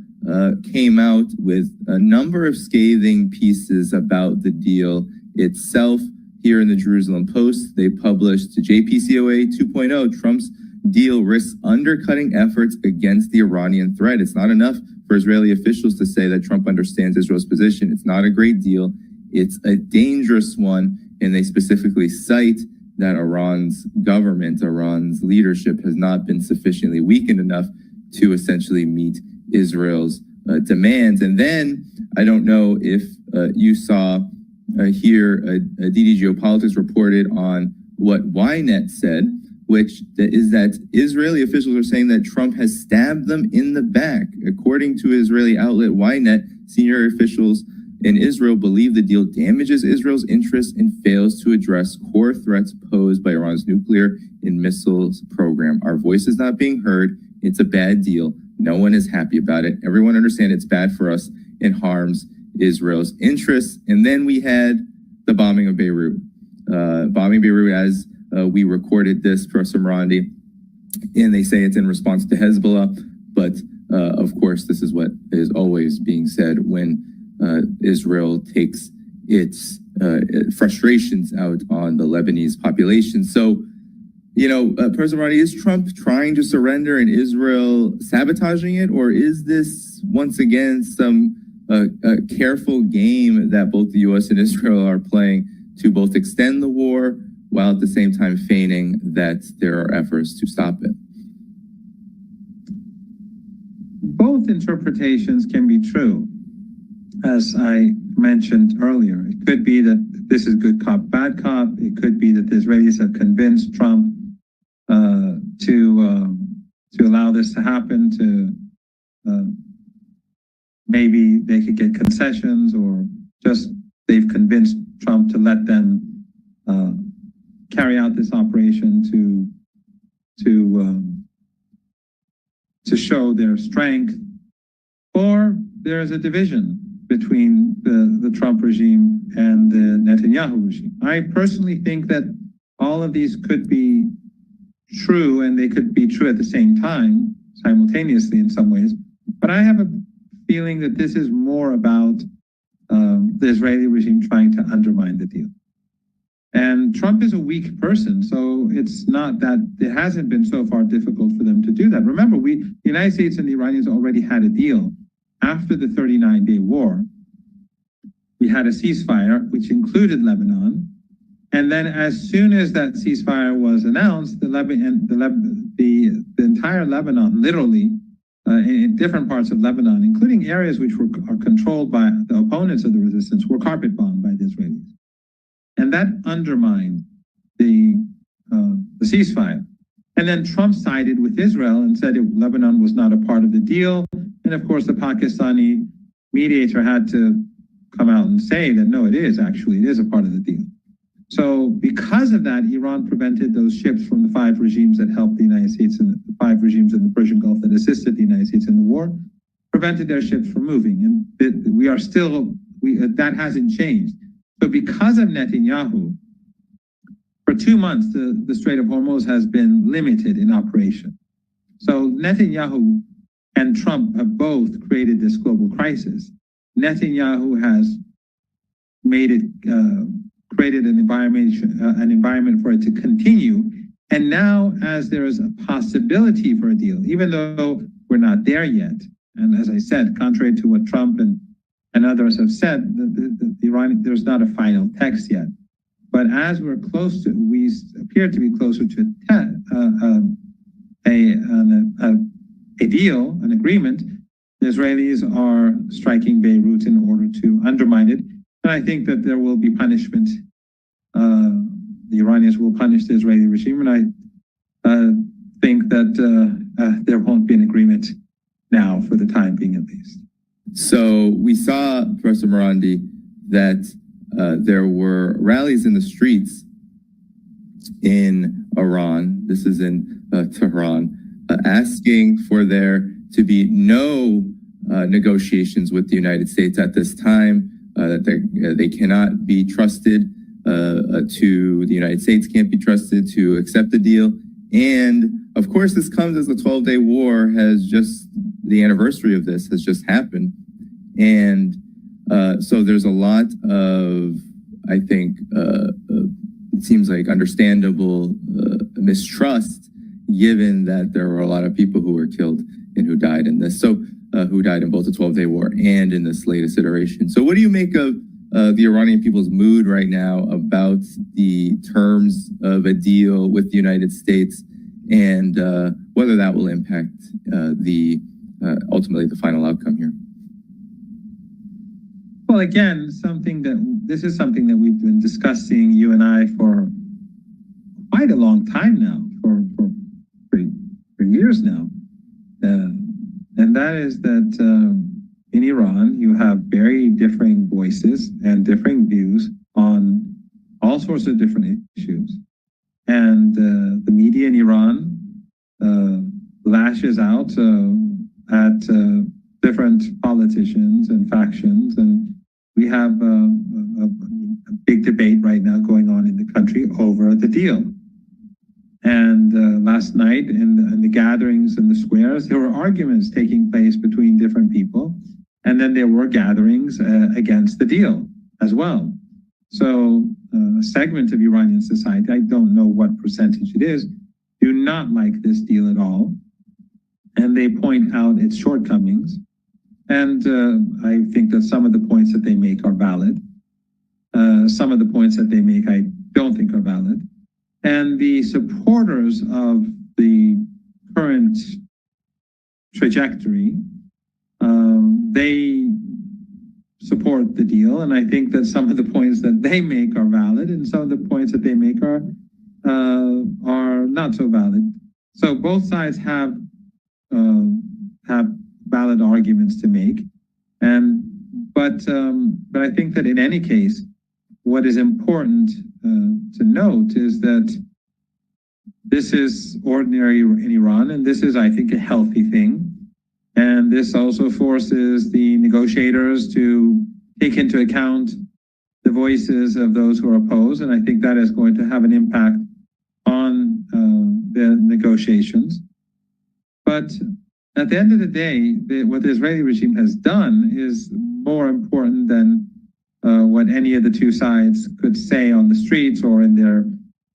Speaker 6: came out with a number of scathing pieces about the deal itself. Here in the Jerusalem Post, they published JPCOA 2.0, Trump's deal risks undercutting efforts against the Iranian threat. It's not enough for Israeli officials to say that Trump understands Israel's position. It's not a great deal. It's a dangerous one. And they specifically cite that Iran's government, Iran's leadership has not been sufficiently weakened enough to essentially meet Israel's demands. And then I don't know if you saw here, DD Geopolitics reported on what Ynet said, which is that Israeli officials are saying that Trump has stabbed them in the back. According to Israeli outlet Ynet, senior officials in Israel believe the deal damages Israel's interests and fails to address core threats posed by Iran's nuclear and missiles program. Our voice is not being heard. It's a bad deal. No one is happy about it. Everyone understands it's bad for us and harms Israel's interests. And then we had the bombing of Beirut. Bombing Beirut as we recorded this, Professor Marandi, and they say it's in response to Hezbollah. But of course, this is what is always being said when Israel takes its frustrations out on the Lebanese population. So, you know, President Marandi, is Trump trying to surrender and Israel sabotaging it? Or is this, once again, some careful game that both the U.S. and Israel are playing to both extend the war while at the same time feigning that there are efforts to stop it?
Speaker 7: Both interpretations can be true. As I mentioned earlier, it could be that this is good cop, bad cop. It could be that the Israelis have convinced Trump to allow this to happen, to maybe they could get concessions, or just they've convinced Trump to let them carry out this operation to show their strength, or there's a division between the Trump regime and the Netanyahu regime. I personally think that all of these could be true, and they could be true at the same time, simultaneously in some ways. But I have a feeling that this is more about the Israeli regime trying to undermine the deal. And Trump is a weak person, so it's not that it hasn't been so far difficult for them to do that. Remember, the United States and the Iranians already had a deal after the 39-day war. We had a ceasefire, which included Lebanon. And then as soon as that ceasefire was announced, the entire Lebanon, literally, in different parts of Lebanon, including areas which are controlled by the opponents of the resistance, were carpet bombed by the Israelis. And that undermined the ceasefire. And then Trump sided with Israel and said Lebanon was not a part of the deal. And of course, the Pakistani mediator had to come out and say that, no, it is a part of the deal. So because of that, Iran prevented those ships from the 5 regimes that helped the United States, and the 5 regimes in the Persian Gulf that assisted the United States in the war, prevented their ships from moving. And that hasn't changed. So because of Netanyahu, for 2 months, the Strait of Hormuz has been limited in operation. So Netanyahu and Trump have both created this global crisis. Netanyahu has created an environment for it to continue. And now, as there is a possibility for a deal, even though we're not there yet, and as I said, contrary to what Trump and others have said, there's not a final text yet. But as we appear to be closer to a deal, an agreement, the Israelis are striking Beirut in order to undermine it. And I think that there will be punishment. The Iranians will punish the Israeli regime, and I think that there won't be an agreement now, for the time being at least.
Speaker 6: So we saw, Professor Marandi, that there were rallies in the streets in Iran, this is in Tehran, asking for there to be no negotiations with the United States at this time, that they cannot be trusted, the United States can't be trusted to accept the deal. And of course, this comes as the 12-day war the anniversary of this has just happened. And so there's a lot of, I think, it seems like understandable mistrust, given that there were a lot of people who were killed and who died in this. So who died in both the 12-day war and in this latest iteration. So what do you make of the Iranian people's mood right now about the terms of a deal with the United States, and whether that will impact ultimately the final outcome here?
Speaker 7: Well, again, this is something that we've been discussing, you and I, for quite a long time now, for years now. And that is that in Iran, you have very differing voices and differing views on all sorts of different issues. And the media in Iran lashes out at different politicians and factions. And we have a big debate right now going on in the country over the deal. And last night in the gatherings in the squares, there were arguments taking place between different people. And then there were gatherings against the deal as well. So a segment of Iranian society, I don't know what percentage it is, do not like this deal at all. And they point out its shortcomings. And I think that some of the points that they make are valid. Some of the points that they make I don't think are valid. And the supporters of the current trajectory, they support the deal. And I think that some of the points that they make are valid, and some of the points that they make are not so valid. So both sides have valid arguments to make. But I think that in any case, what is important to note is that this is ordinary in Iran, and this is, I think, a healthy thing. And this also forces the negotiators to take into account the voices of those who are opposed. And I think that is going to have an impact on the negotiations. But at the end of the day, what the Israeli regime has done is more important than what any of the two sides could say on the streets or in their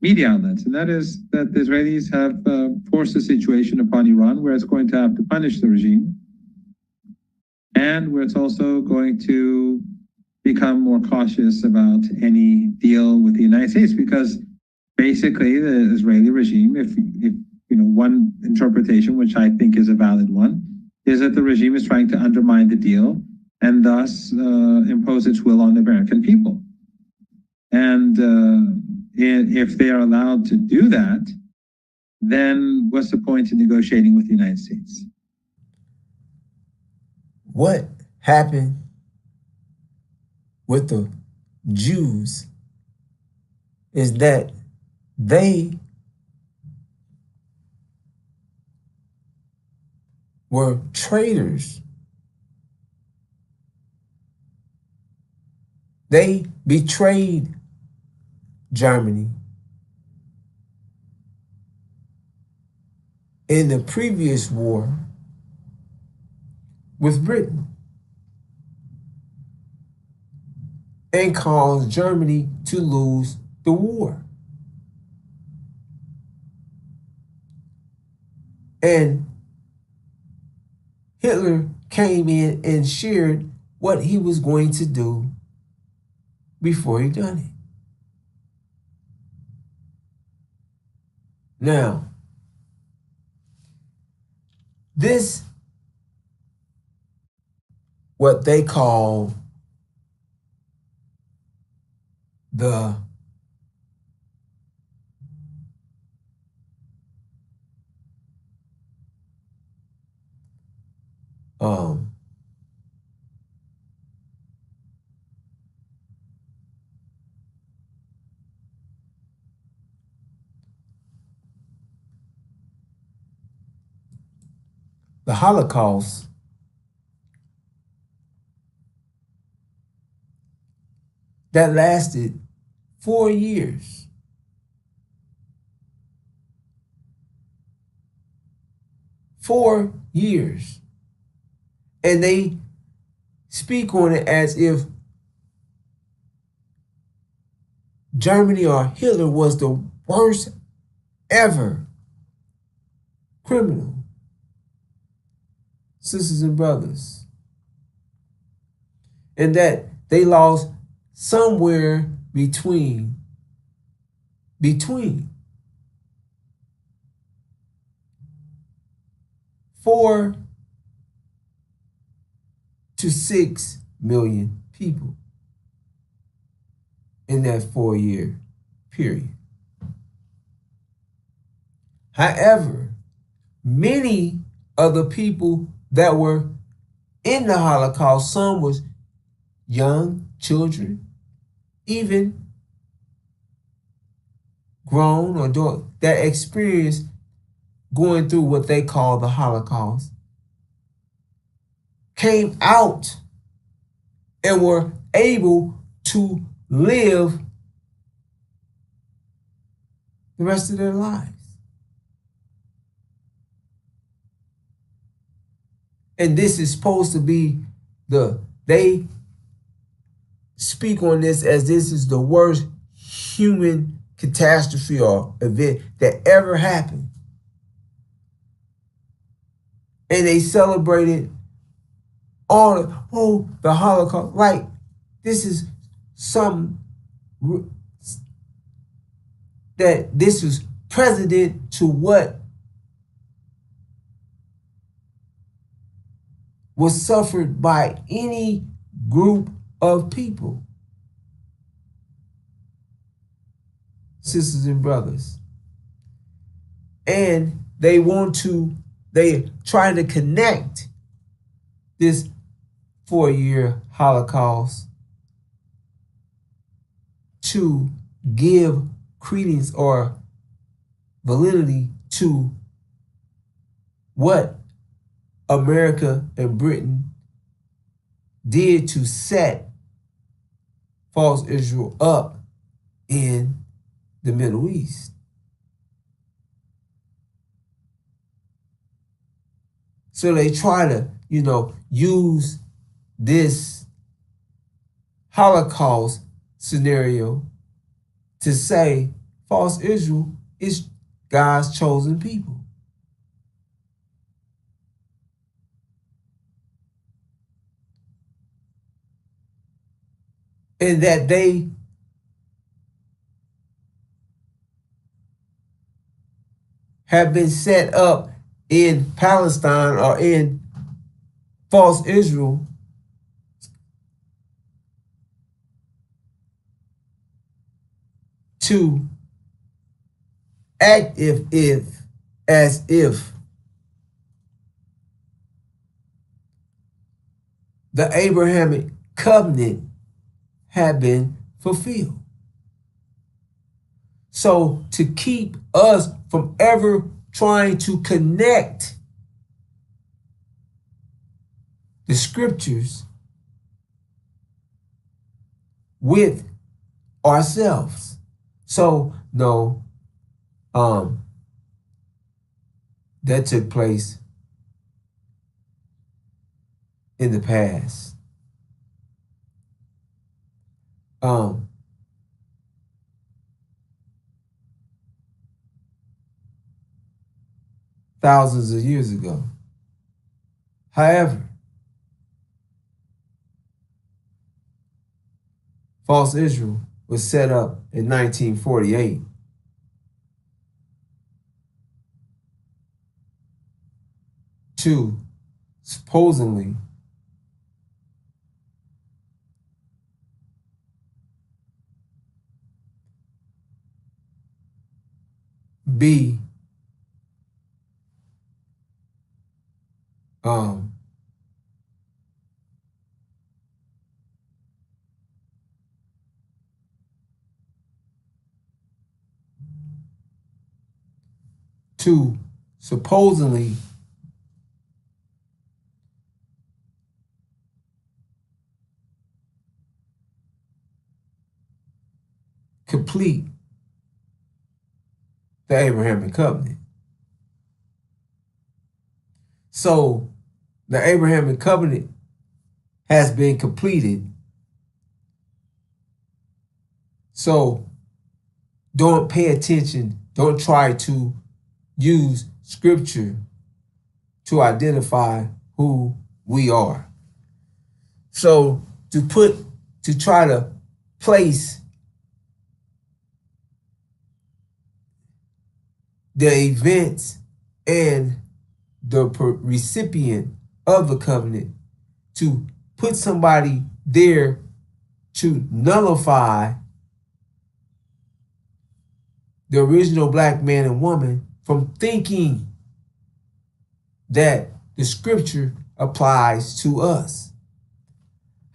Speaker 7: media outlets. And that is that the Israelis have forced a situation upon Iran where it's going to have to punish the regime, and where it's also going to become more cautious about any deal with the United States, because basically the Israeli regime, if one interpretation, which I think is a valid one, is that the regime is trying to undermine the deal and thus impose its will on the American people. And if they are allowed to do that, then what's the point in negotiating with the United States?
Speaker 5: What happened with the Jews is that they were traitors. They betrayed Germany in the previous war with Britain and caused Germany to lose the war. And Hitler came in and shared what he was going to do before he done it. Now, this, what they call the Holocaust that lasted 4 years. 4 years. And they speak on it as if Germany or Hitler was the worst ever criminal. Sisters and brothers. And that they lost somewhere between 4 to 6 million people in that 4-year period. However, many of the people that were in the Holocaust, some was young children, even grown or adult, that experienced going through what they call the Holocaust, came out and were able to live the rest of their lives. And this is supposed to be they speak on this as this is the worst human catastrophe or event that ever happened. And they celebrated the Holocaust. Like, this is some that this was precedent to what was suffered by any group of people. Sisters and brothers. And they try to connect this 4-year Holocaust to give credence or validity to what America and Britain did to set false Israel up in the Middle East. So they try to, use this Holocaust scenario to say false Israel is God's chosen people. And that they have been set up in Palestine or in false Israel to act as if the Abrahamic covenant had been fulfilled. So to keep us from ever trying to connect the scriptures with ourselves. So no, that took place in the past. Thousands of years ago. However, false Israel was set up in 1948 to supposedly be to supposedly complete the Abrahamic covenant. So the Abrahamic covenant has been completed. So don't pay attention. Don't try to use scripture to identify who we are. So to try to place the events and the recipient of the covenant, to put somebody there to nullify the original black man and woman from thinking that the scripture applies to us.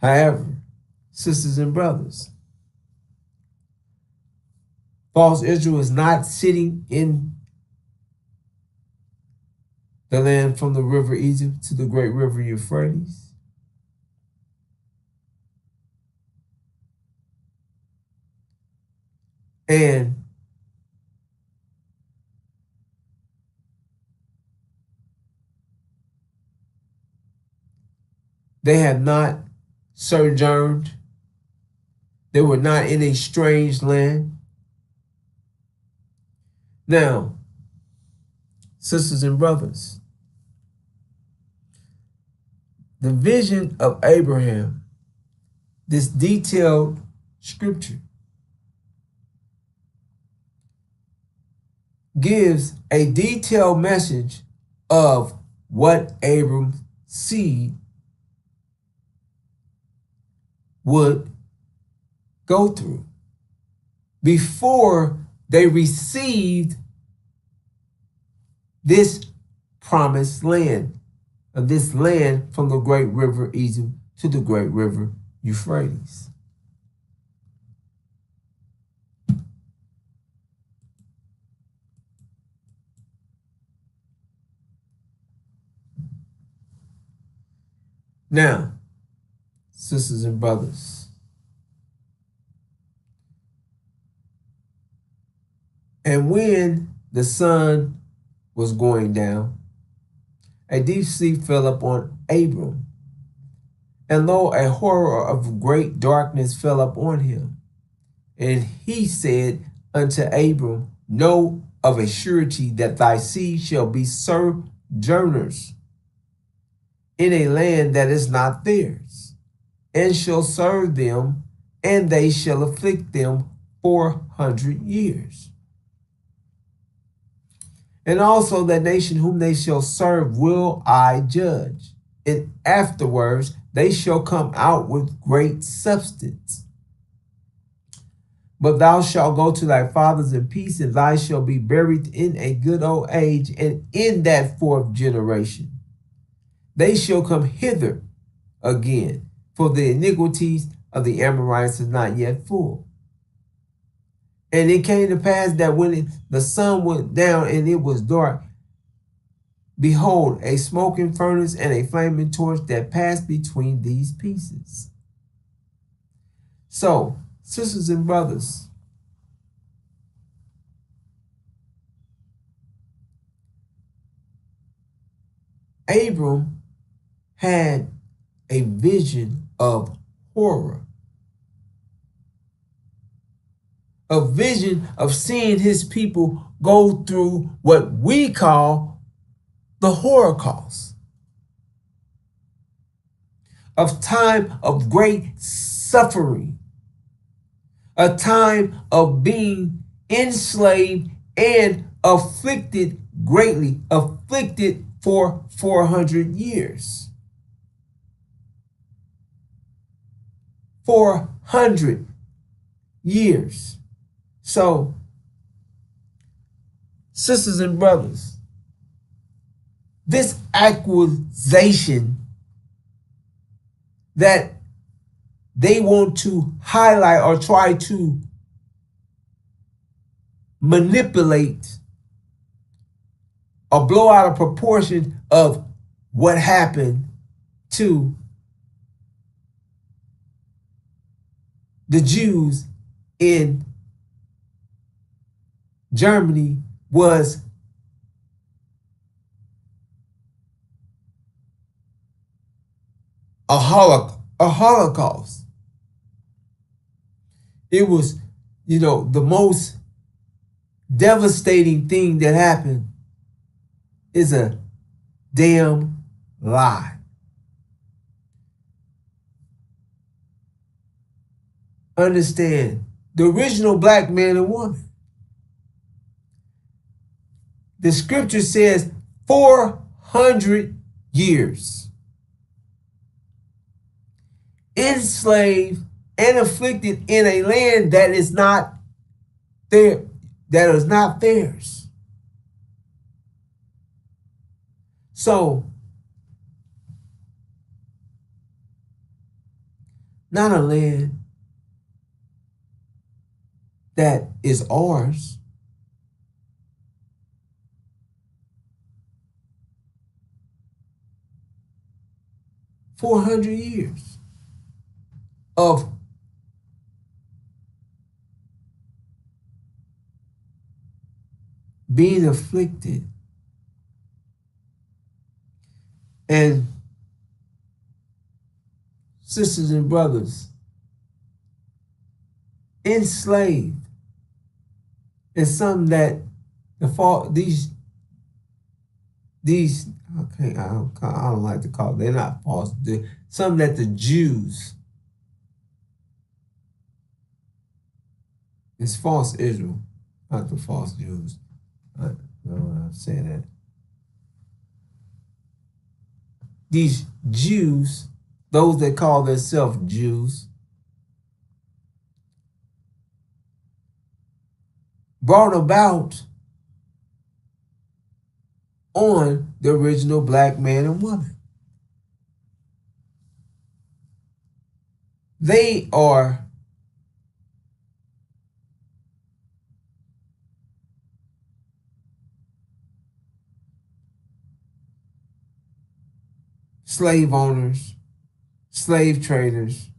Speaker 5: However, sisters and brothers, false Israel is not sitting in the land from the river Egypt to the great river Euphrates. And they have not sojourned. They were not in a strange land. Now, sisters and brothers, the vision of Abraham, this detailed scripture, gives a detailed message of what Abram's seed would go through before they received this promised land, of this land from the great river Egypt to the great river Euphrates. Now, sisters and brothers, and when the sun was going down, a deep sleep fell upon Abram, and lo, a horror of great darkness fell upon him. And he said unto Abram, know of a surety that thy seed shall be sojourners in a land that is not theirs, and shall serve them, and they shall afflict them 400 years. And also that nation whom they shall serve will I judge, and afterwards they shall come out with great substance. But thou shalt go to thy fathers in peace, and thou shalt be buried in a good old age, and in that fourth generation they shall come hither again, for the iniquities of the Amorites is not yet full. And it came to pass that when the sun went down and it was dark, behold, a smoking furnace and a flaming torch that passed between these pieces. So, sisters and brothers, Abram had a vision of horror, a vision of seeing his people go through what we call the Holocaust, of time of great suffering, a time of being enslaved and afflicted greatly, afflicted for 400 years. 400 years. So, sisters and brothers, this accusation that they want to highlight or try to manipulate or blow out of proportion of what happened to the Jews in Germany was a Holocaust. It was, the most devastating thing that happened is a damn lie. Understand, the original black man and woman, the scripture says 400 years enslaved and afflicted in a land that is not there, that is not theirs. So, not a land that is ours. $400 years of being afflicted and sisters and brothers enslaved, and some that the fault these okay, I don't like to call it, they're not false. Some that the Jews, it's false Israel, not the false Jews. I don't want to say that. These Jews, those that call themselves Jews, brought about on the original black man and woman. They are slave owners, slave traders,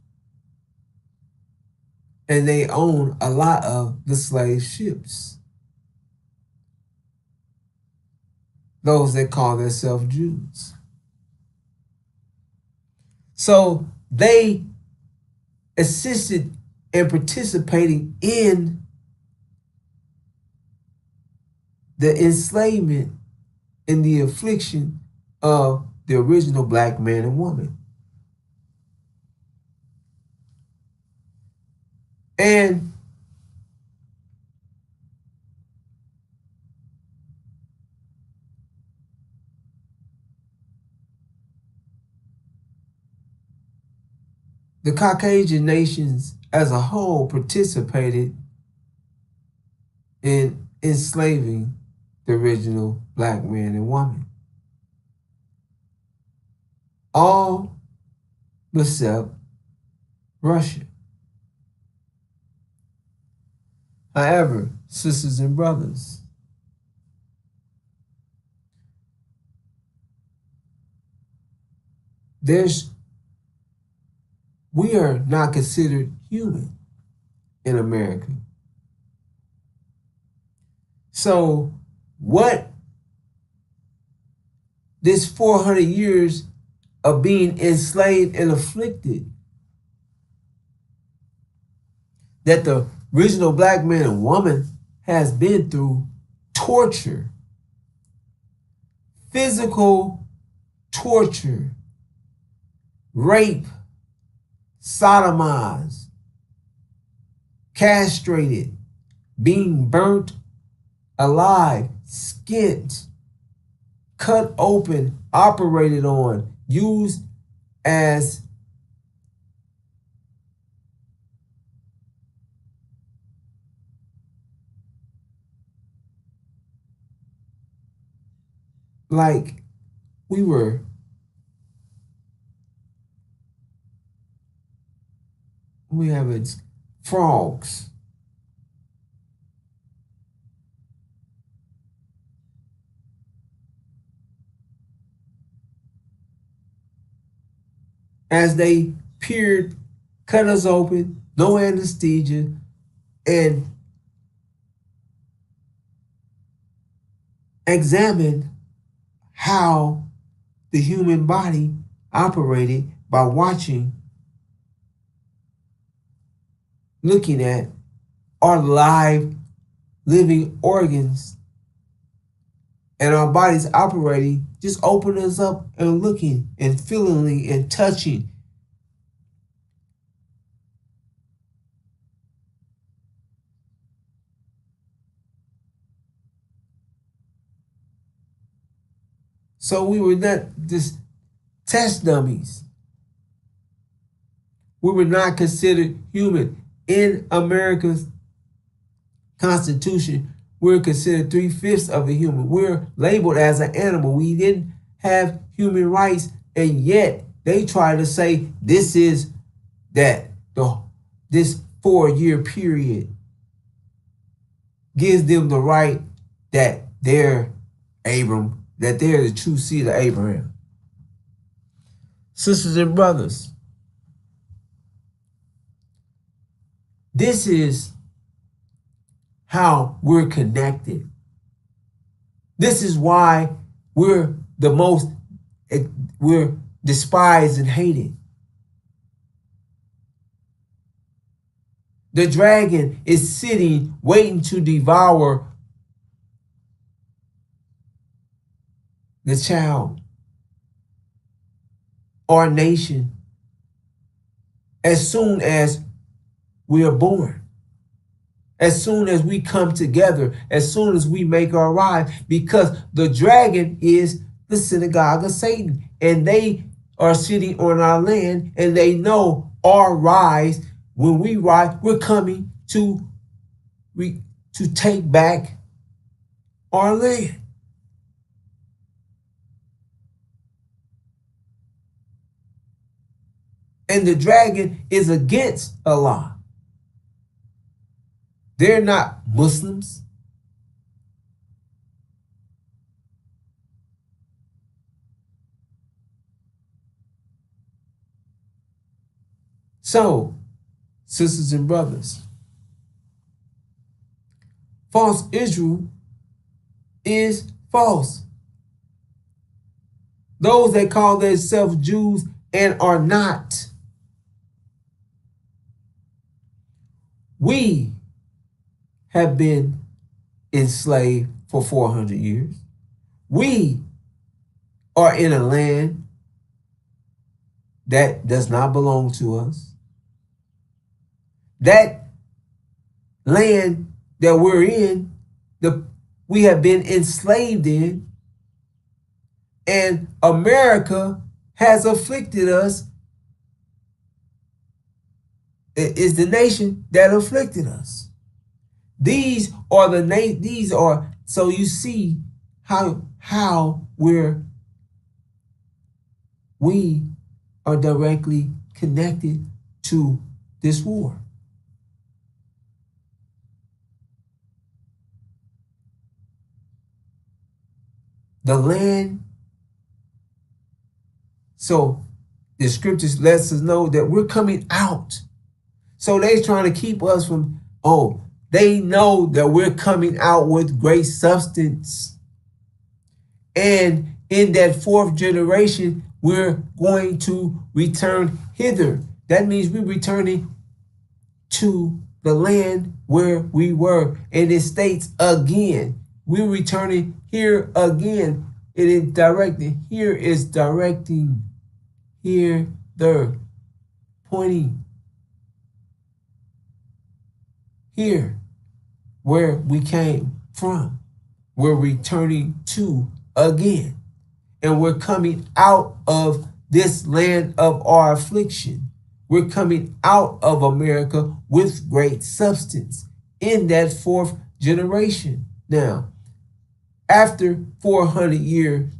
Speaker 5: and they own a lot of the slave ships. Those that call themselves Jews. So they assisted in participating in the enslavement and the affliction of the original black man and woman. And the Caucasian nations as a whole participated in enslaving the original black man and woman. All except Russia. However, sisters and brothers, we are not considered human in America. So what this 400 years of being enslaved and afflicted that the original black man and woman has been through: torture, physical torture, rape, sodomized, castrated, being burnt alive, skinned, cut open, operated on, used as like we have it frogs. As they peered, cut us open, no anesthesia, and examined how the human body operated by watching, looking at our live living organs and our bodies operating, just open us up and looking and feeling and touching. So we were not just test dummies. We were not considered human. In America's Constitution, we're considered 3/5 of a human. We're labeled as an animal. We didn't have human rights, and yet they try to say this 4-year period gives them the right that they're the true seed of Abraham. Sisters and brothers, this is how we're connected. This is why we're despised and hated. The dragon is sitting, waiting to devour the child, our nation, as soon as we are born. As soon as we come together, as soon as we make our rise, because the dragon is the synagogue of Satan, and they are sitting on our land, and they know our rise. When we rise, we're coming to take back our land. And the dragon is against Allah. They're not Muslims. So, sisters and brothers, false Israel is false. Those that call themselves Jews and are not. We have been enslaved for 400 years. We are in a land that does not belong to us. That land that we're in, we have been enslaved in, and America has afflicted us. It is the nation that afflicted us. These are so you see how we are directly connected to this war. The land. So the scriptures lets us know that we're coming out. So they're trying to keep us from, they know that we're coming out with great substance. And in that fourth generation, we're going to return hither. That means we're returning to the land where we were. And it states again, we're returning here again. It is directing. Here is directing. Here, there, pointing. Here, where we came from, we're returning to again. And we're coming out of this land of our affliction. We're coming out of America with great substance in that fourth generation. Now, after 400 years,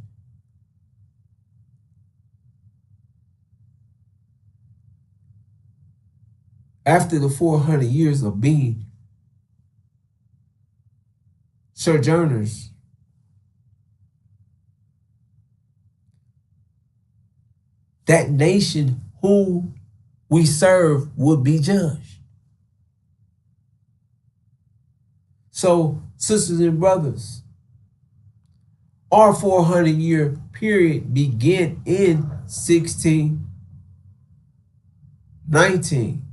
Speaker 5: after the 400 years of being sojourners, that nation whom we serve would be judged. So, sisters and brothers, our 400-year period began in 1619,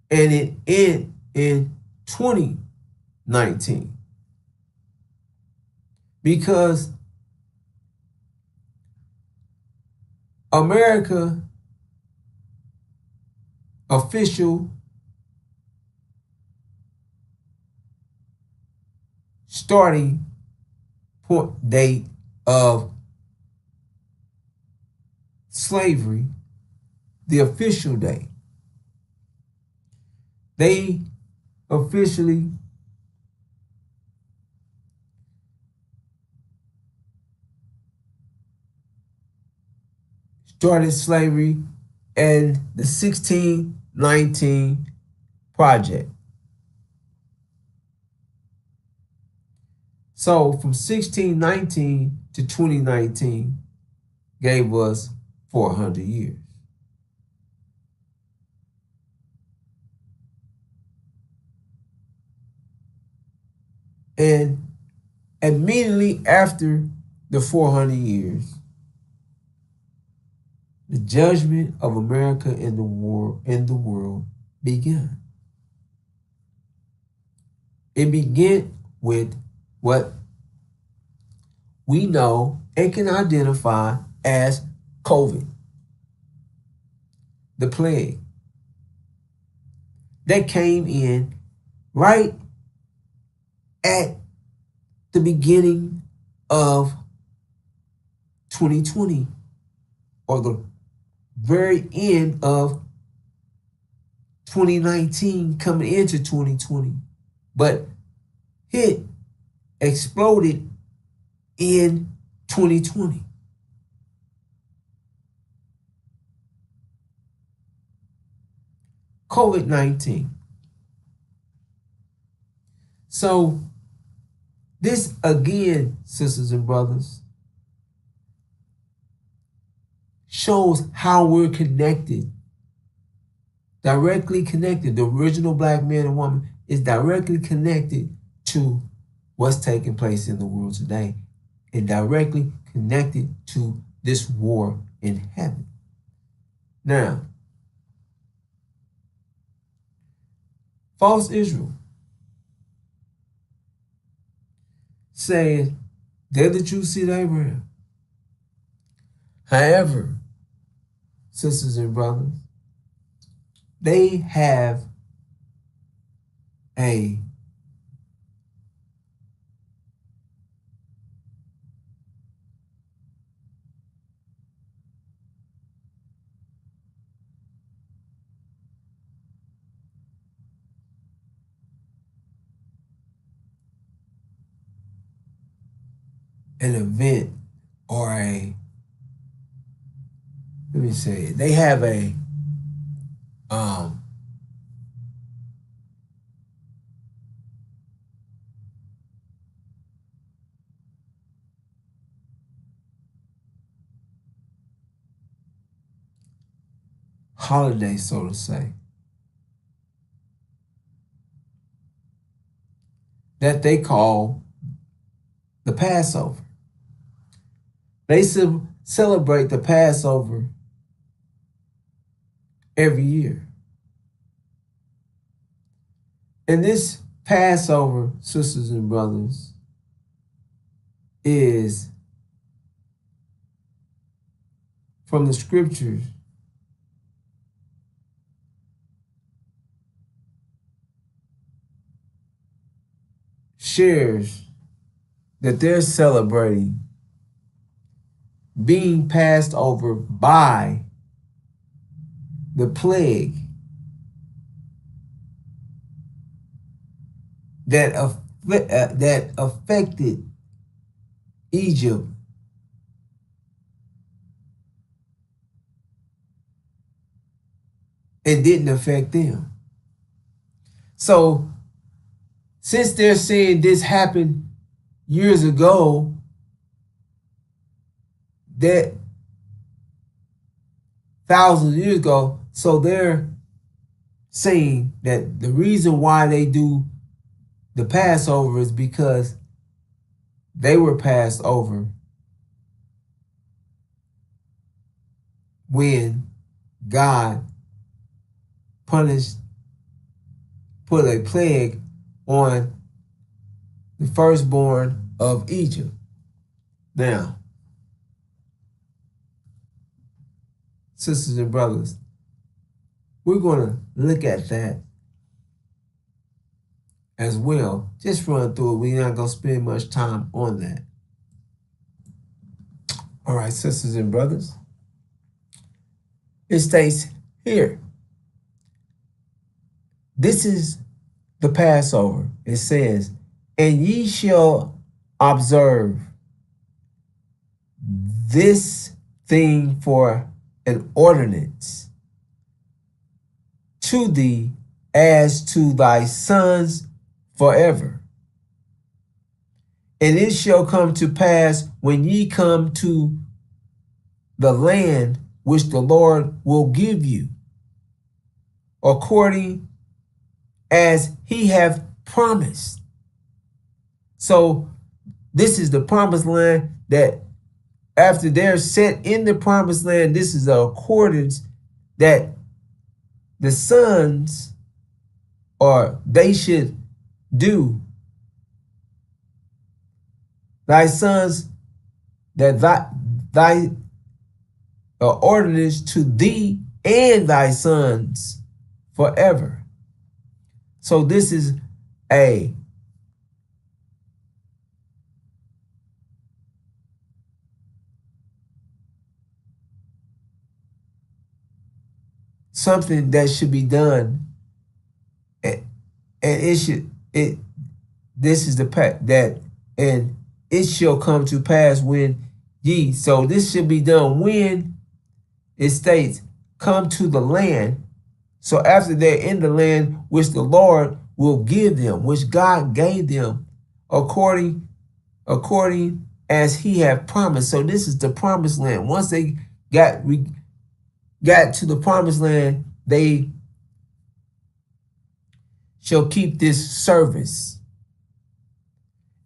Speaker 5: and it ended in 2019. Because America official starting point date of slavery, the official date, they officially started slavery and the 1619 project. So from 1619 to 2019 gave us 400 years. And immediately after the 400 years, the judgment of America in the world began. It began with what we know and can identify as COVID, the plague that came in right at the beginning of 2020, or the very end of 2019 coming into 2020, but exploded in 2020. COVID-19. So this again, sisters and brothers, shows how we're connected directly connected. The original black man and woman is directly connected to what's taking place in the world today, and directly connected to this war in heaven. Now, false Israel saying they're the true seed of Abraham. However, sisters and brothers, they have an event or they have a holiday, so to say, that they call the Passover. They celebrate the Passover every year. And this Passover, sisters and brothers, is from the scriptures shares that they're celebrating being passed over by the plague that affected Egypt and didn't affect them. So, since they're saying this happened years ago, that thousands of years ago, so they're saying that the reason why they do the Passover is because they were passed over when God put a plague on the firstborn of Egypt. Now, sisters and brothers, we're going to look at that as well. Just run through it. We're not going to spend much time on that. All right, sisters and brothers. It states here, this is the Passover. It says, and ye shall observe this thing for an ordinance to thee as to thy sons forever. And it shall come to pass when ye come to the land which the Lord will give you, according as he hath promised. So this is the promised land that after they're set in the promised land, this is the accordance that the sons, or they should do. Thy sons, that thy ordinance to thee and thy sons forever. So this is a something that should be done, and this is the that, and it shall come to pass when ye. So this should be done when it states, come to the land. So after they're in the land which the Lord will give them, which God gave them, according as he had promised. So this is the promised land. Once they got to the promised land, they shall keep this service.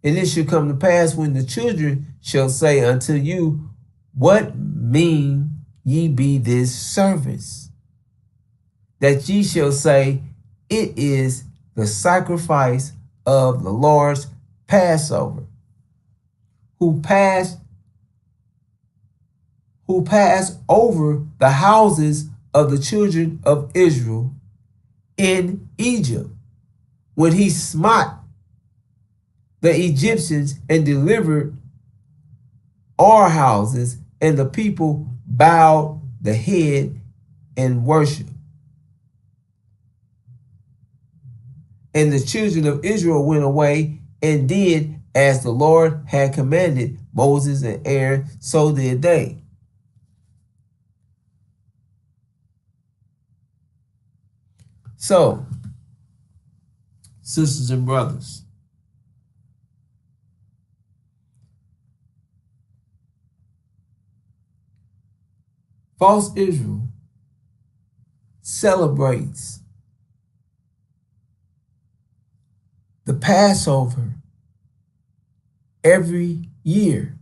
Speaker 5: And it shall come to pass when the children shall say unto you, what mean ye be this service? That ye shall say, it is the sacrifice of the Lord's Passover, who passed over the houses of the children of Israel in Egypt, when he smote the Egyptians and delivered our houses, and the people bowed the head in worship. And the children of Israel went away and did as the Lord had commanded Moses and Aaron, so did they. So, sisters and brothers, false Israel celebrates the Passover every year,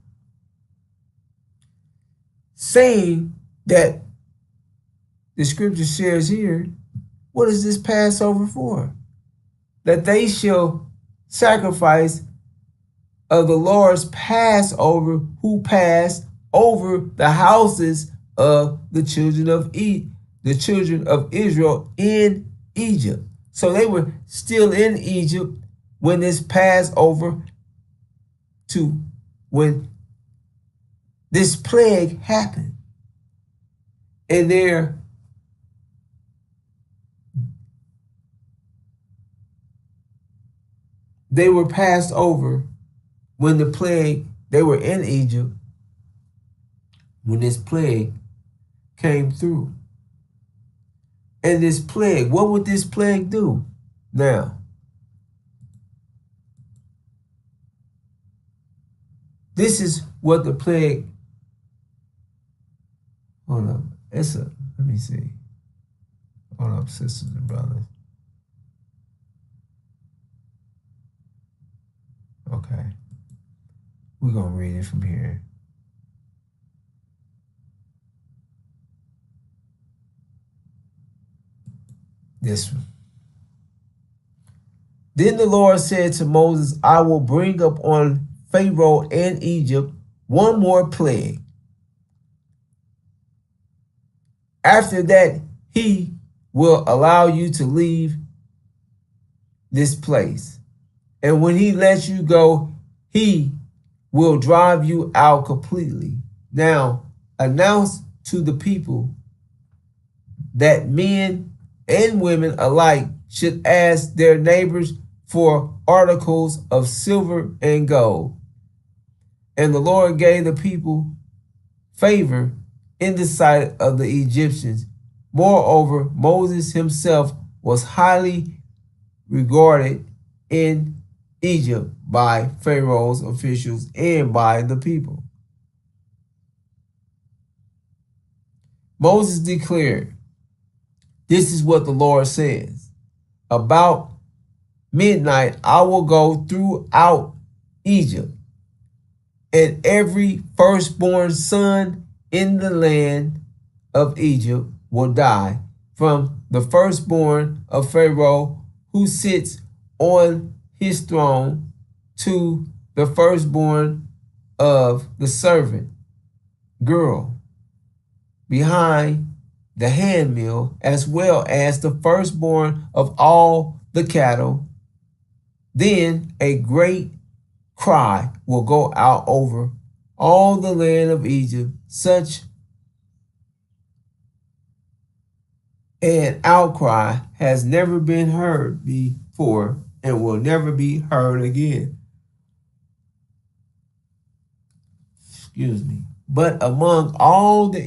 Speaker 5: saying that the scripture says here, what is this Passover for? That they shall sacrifice of the Lord's Passover, who passed over the houses of the children of Israel in Egypt. So they were still in Egypt when this Passover, when this plague happened. And they were passed over when the plague, they were in Egypt when this plague came through. And this plague, what would this plague do? Now, this is what the plague, hold up, let me see. Hold up, sisters and brothers. Okay. We're going to read it from here. This one. Then the Lord said to Moses, I will bring up on Pharaoh and Egypt one more plague. After that, he will allow you to leave this place. And when he lets you go, he will drive you out completely. Now, announce to the people that men and women alike should ask their neighbors for articles of silver and gold. And the Lord gave the people favor in the sight of the Egyptians. Moreover, Moses himself was highly regarded in Egypt by Pharaoh's officials and by the people. Moses declared, this is what the Lord says. About midnight, I will go throughout Egypt, and every firstborn son in the land of Egypt will die, from the firstborn of Pharaoh who sits on his throne to the firstborn of the servant girl behind the handmill, as well as the firstborn of all the cattle. Then a great cry will go out over all the land of Egypt, such an outcry has never been heard before and will never be heard again. Excuse me. But among all the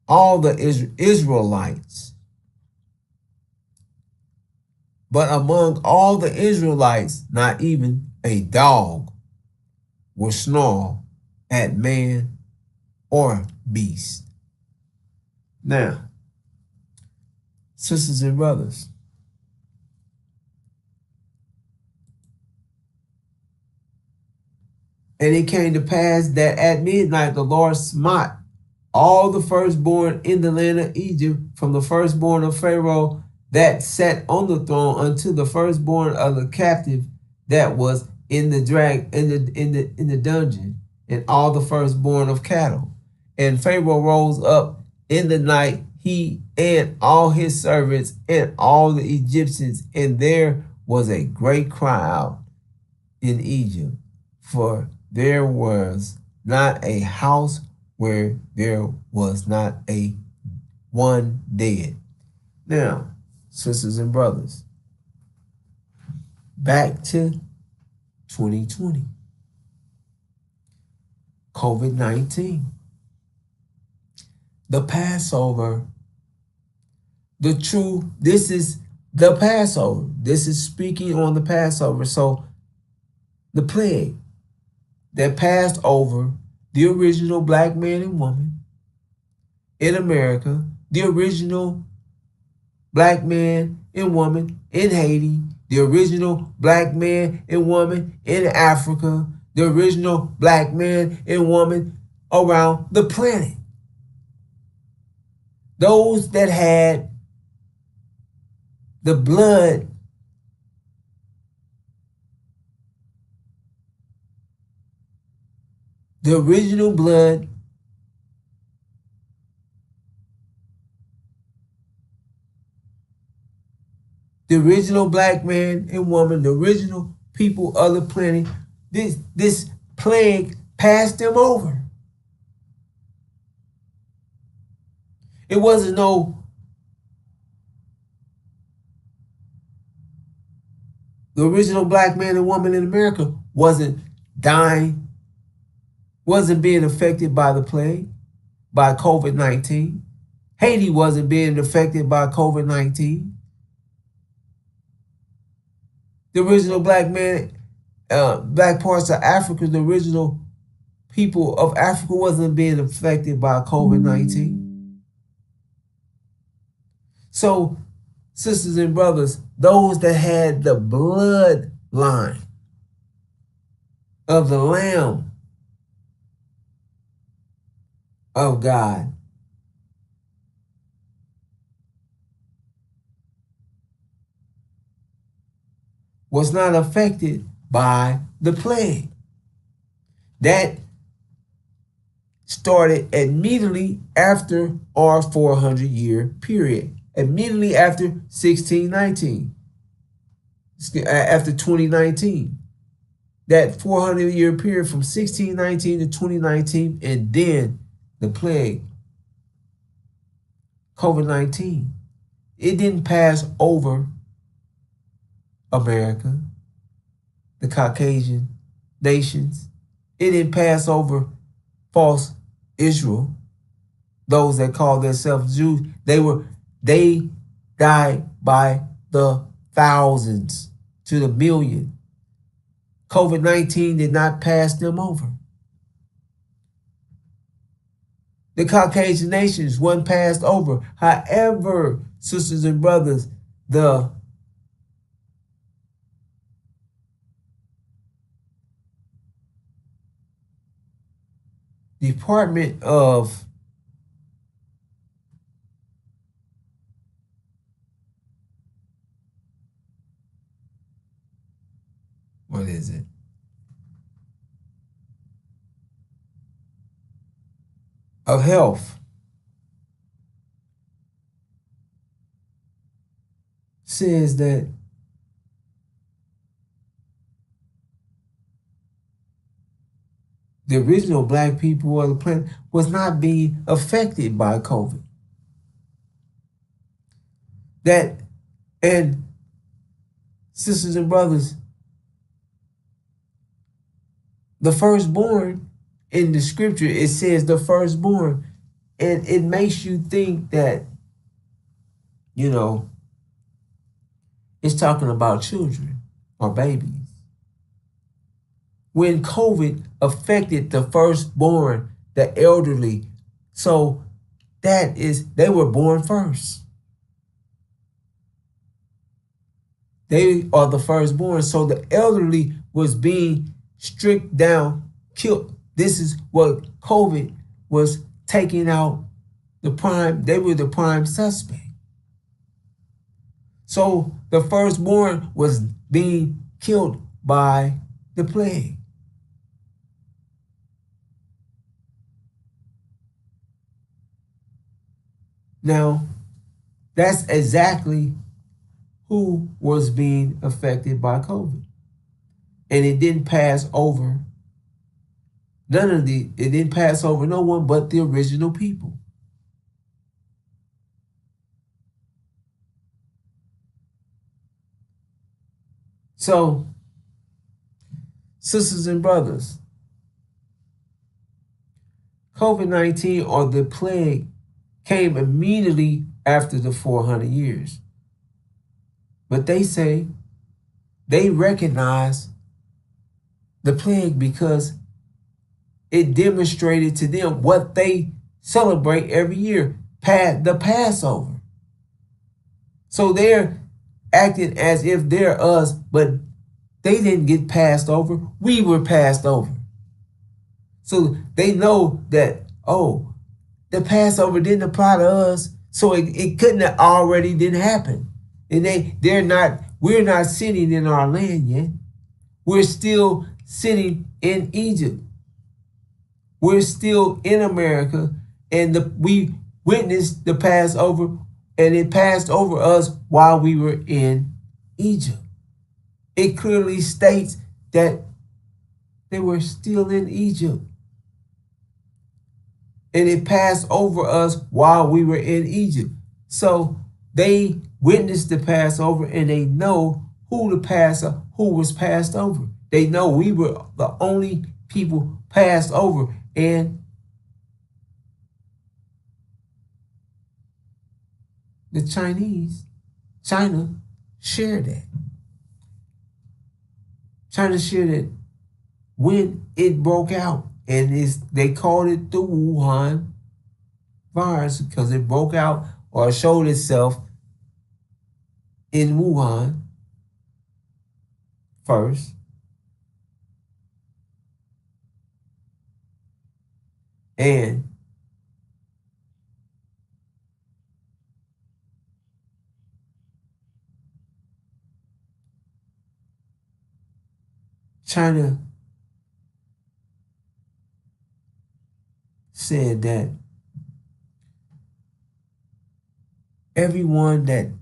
Speaker 5: all the Israelites, but among all the Israelites, not even a dog will snarl at man or beast. Now, sisters and brothers, and it came to pass that at midnight the Lord smote all the firstborn in the land of Egypt, from the firstborn of Pharaoh that sat on the throne unto the firstborn of the captive that was in the dungeon, and all the firstborn of cattle. And Pharaoh rose up in the night, he and all his servants and all the Egyptians, and there was a great cry out in Egypt, for there was not a house where there was not a one dead. Now, sisters and brothers, back to 2020, COVID-19, the Passover, this is the Passover. This is speaking on the Passover. So the plague that passed over the original black man and woman in America, the original black man and woman in Haiti, the original black man and woman in Africa, the original black man and woman around the planet. Those that had the blood the original blood the original black man and woman, the original people of the planet, this plague passed them over. It wasn't the original black man and woman in America wasn't dying, wasn't being affected by the plague, by COVID-19. Haiti wasn't being affected by COVID-19. The original black man, black parts of Africa, the original people of Africa wasn't being affected by COVID-19. So, sisters and brothers, those that had the bloodline of the Lamb of God was not affected by the plague. That started immediately after our 400-year period, immediately after 1619, after 2019. That 400-year period from 1619 to 2019, and then the plague, COVID-19. It didn't pass over America, the Caucasian nations. It didn't pass over false Israel, those that call themselves Jews. They died by the thousands to the million. COVID-19 did not pass them over. The Caucasian nations wasn't passed over. However, sisters and brothers, the Department of what is it? Of Health says that the original black people of the planet was not being affected by COVID. That, and sisters and brothers, the firstborn in the scripture, it says the firstborn, and it makes you think that, it's talking about children or babies. When COVID affected the firstborn, the elderly, so they were born first. They are the firstborn. So the elderly was being strict down, killed. This is what COVID was taking out the prime. They were the prime suspect. So the firstborn was being killed by the plague. Now, that's exactly who was being affected by COVID. And it didn't pass over it didn't pass over no one but the original people. So, sisters and brothers, COVID-19 or the plague came immediately after the 400 years. But they say they recognize the plague because it demonstrated to them what they celebrate every year, the Passover. So they're acting as if they're us, but they didn't get passed over. We were passed over. So they know that, oh, the Passover didn't apply to us, so it couldn't have already didn't happen. And we're not sitting in our land yet. We're still sitting in Egypt. We're still in America, and we witnessed the Passover, and it passed over us while we were in Egypt. It clearly states that they were still in Egypt. And it passed over us while we were in Egypt. So they witnessed the Passover, and they know who was passed over. They know we were the only people passed over. And China shared that. China shared it when it broke out. And they called it the Wuhan virus because it broke out or showed itself in Wuhan first. And China said that everyone that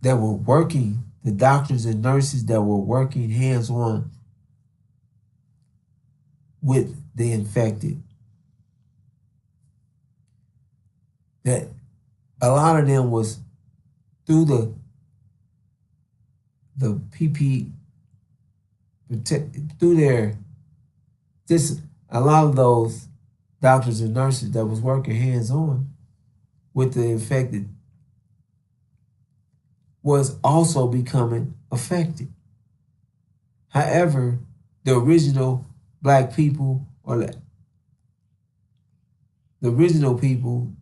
Speaker 5: were working, the doctors and nurses that were working hands-on with the infected, that a lot of them was through the PP, through their, a lot of those doctors and nurses that was working hands-on with the infected was also becoming affected. However, the original black people or the original people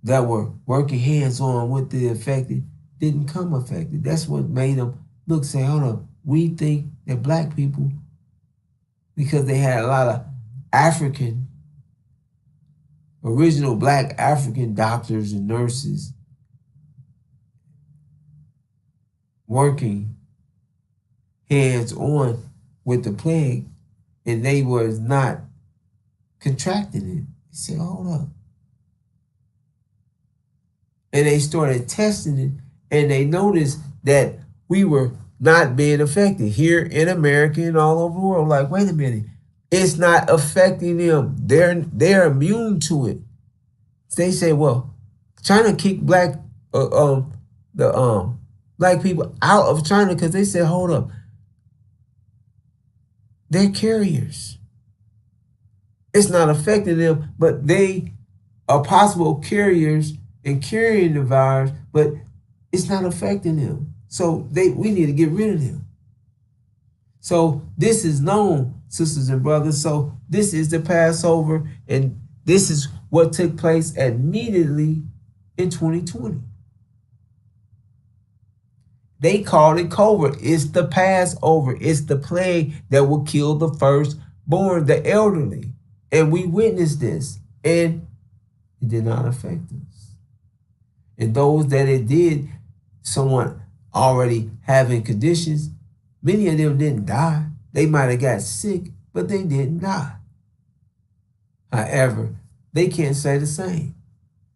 Speaker 5: that were working hands-on with the affected didn't come affected. That's what made them say, hold on, we think that black people, because they had a lot of original black African doctors and nurses working hands-on with the plague, and they was not contracting it. They said, hold up. And they started testing it, and they noticed that we were not being affected here in America and all over the world. Like, wait a minute, it's not affecting them. They're immune to it. They say, well, China kicked black people out of China because they said, hold up, they're carriers. It's not affecting them, but they are possible carriers and carrying the virus, but it's not affecting them. So we need to get rid of them. So this is known, sisters and brothers. So this is the Passover, and this is what took place immediately in 2020. They called it COVID. It's the Passover. It's the plague that will kill the firstborn, the elderly. And we witnessed this, and it did not affect us. And those that it did, someone already having conditions, many of them didn't die. They might have got sick, but they didn't die. However, they can't say the same.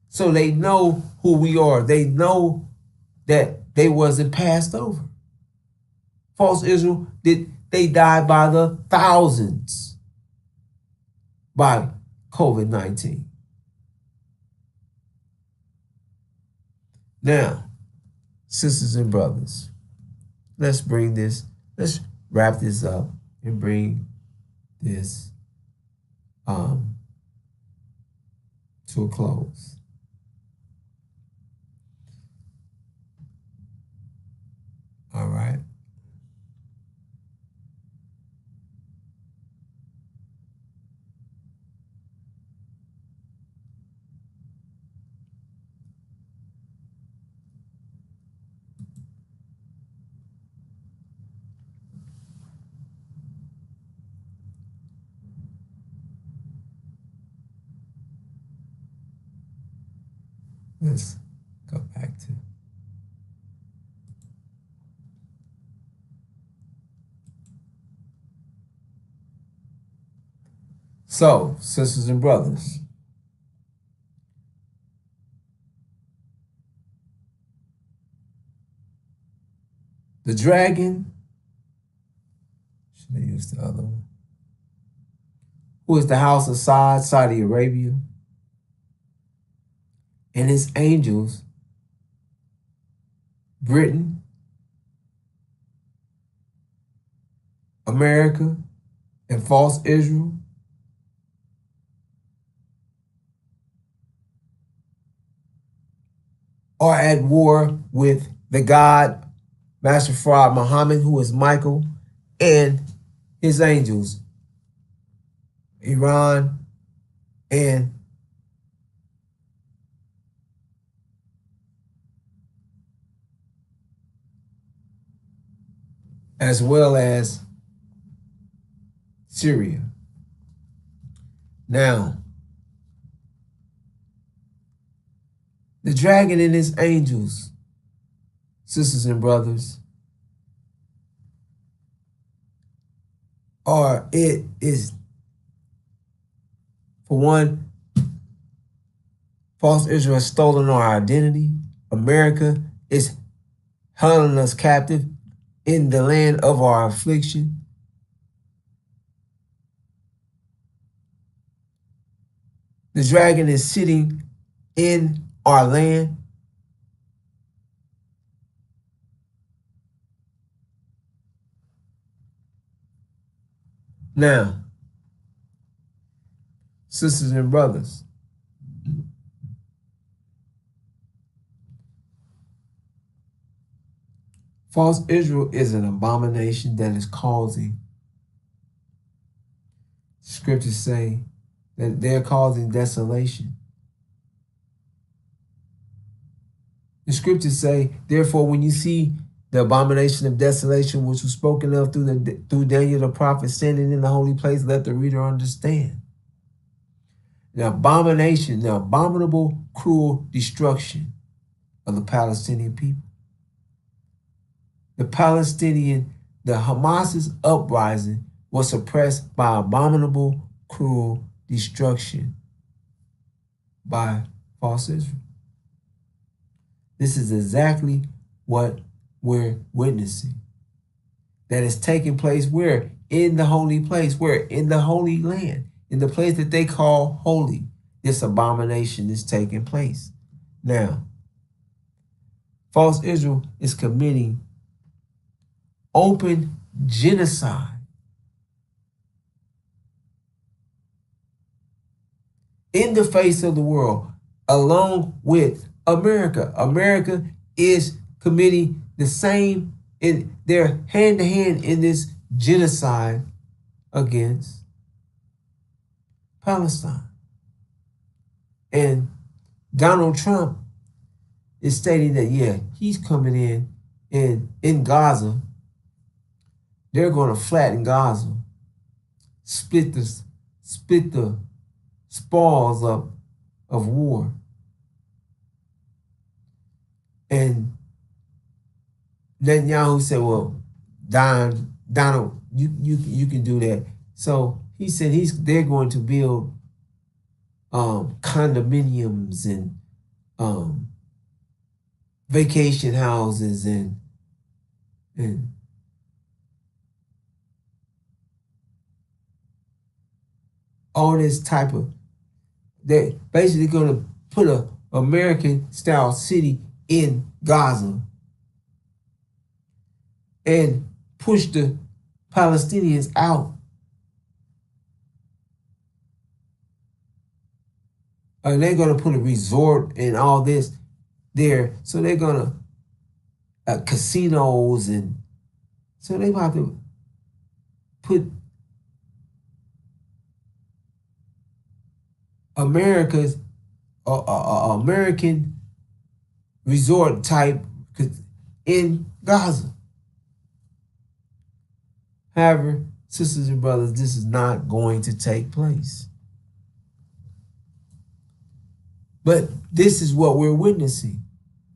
Speaker 5: So they know who we are. They know that they wasn't passed over. False Israel, they died by the thousands by COVID-19. Now, sisters and brothers, let's wrap this up and bring this to a close. All right. Let's go back to so, sisters and brothers, the dragon, should I use the other one? Who is the house of Saudi Arabia, and his angels, Britain, America, and false Israel, are at war with the God, Master Fraud Muhammad, who is Michael, and his angels, Iran, and as well as Syria. Now, the dragon and his angels, sisters and brothers, it is, for one, false Israel has stolen our identity. America is holding us captive in the land of our affliction. The dragon is sitting in our land. Now, sisters and brothers, false Israel is an abomination that is causing, scriptures say that they're causing desolation. The scriptures say, therefore, when you see the abomination of desolation, which was spoken of through Daniel the prophet, standing in the holy place, let the reader understand. The abomination, the abominable, cruel destruction of the Palestinian people. The Hamas's uprising was suppressed by abominable, cruel destruction by false Israel. This is exactly what we're witnessing. That is taking place where? In the holy place. Where? In the holy land. In the place that they call holy. This abomination is taking place. Now, false Israel is committing open genocide in the face of the world, along with America. America is committing the same, they're hand to hand in this genocide against Palestine. And Donald Trump is stating that, yeah, he's coming in, and in Gaza, they're going to flatten Gaza, split the spoils up of war. And Netanyahu said, well, Donald, you can do that. So he said they're going to build condominiums and vacation houses and all this type of, they're basically going to put a American style city in Gaza and push the Palestinians out. And they're going to put a resort and all this there. So they're going to casinos, and so they're about to put America's American resort type in Gaza. However, sisters and brothers, this is not going to take place. But this is what we're witnessing.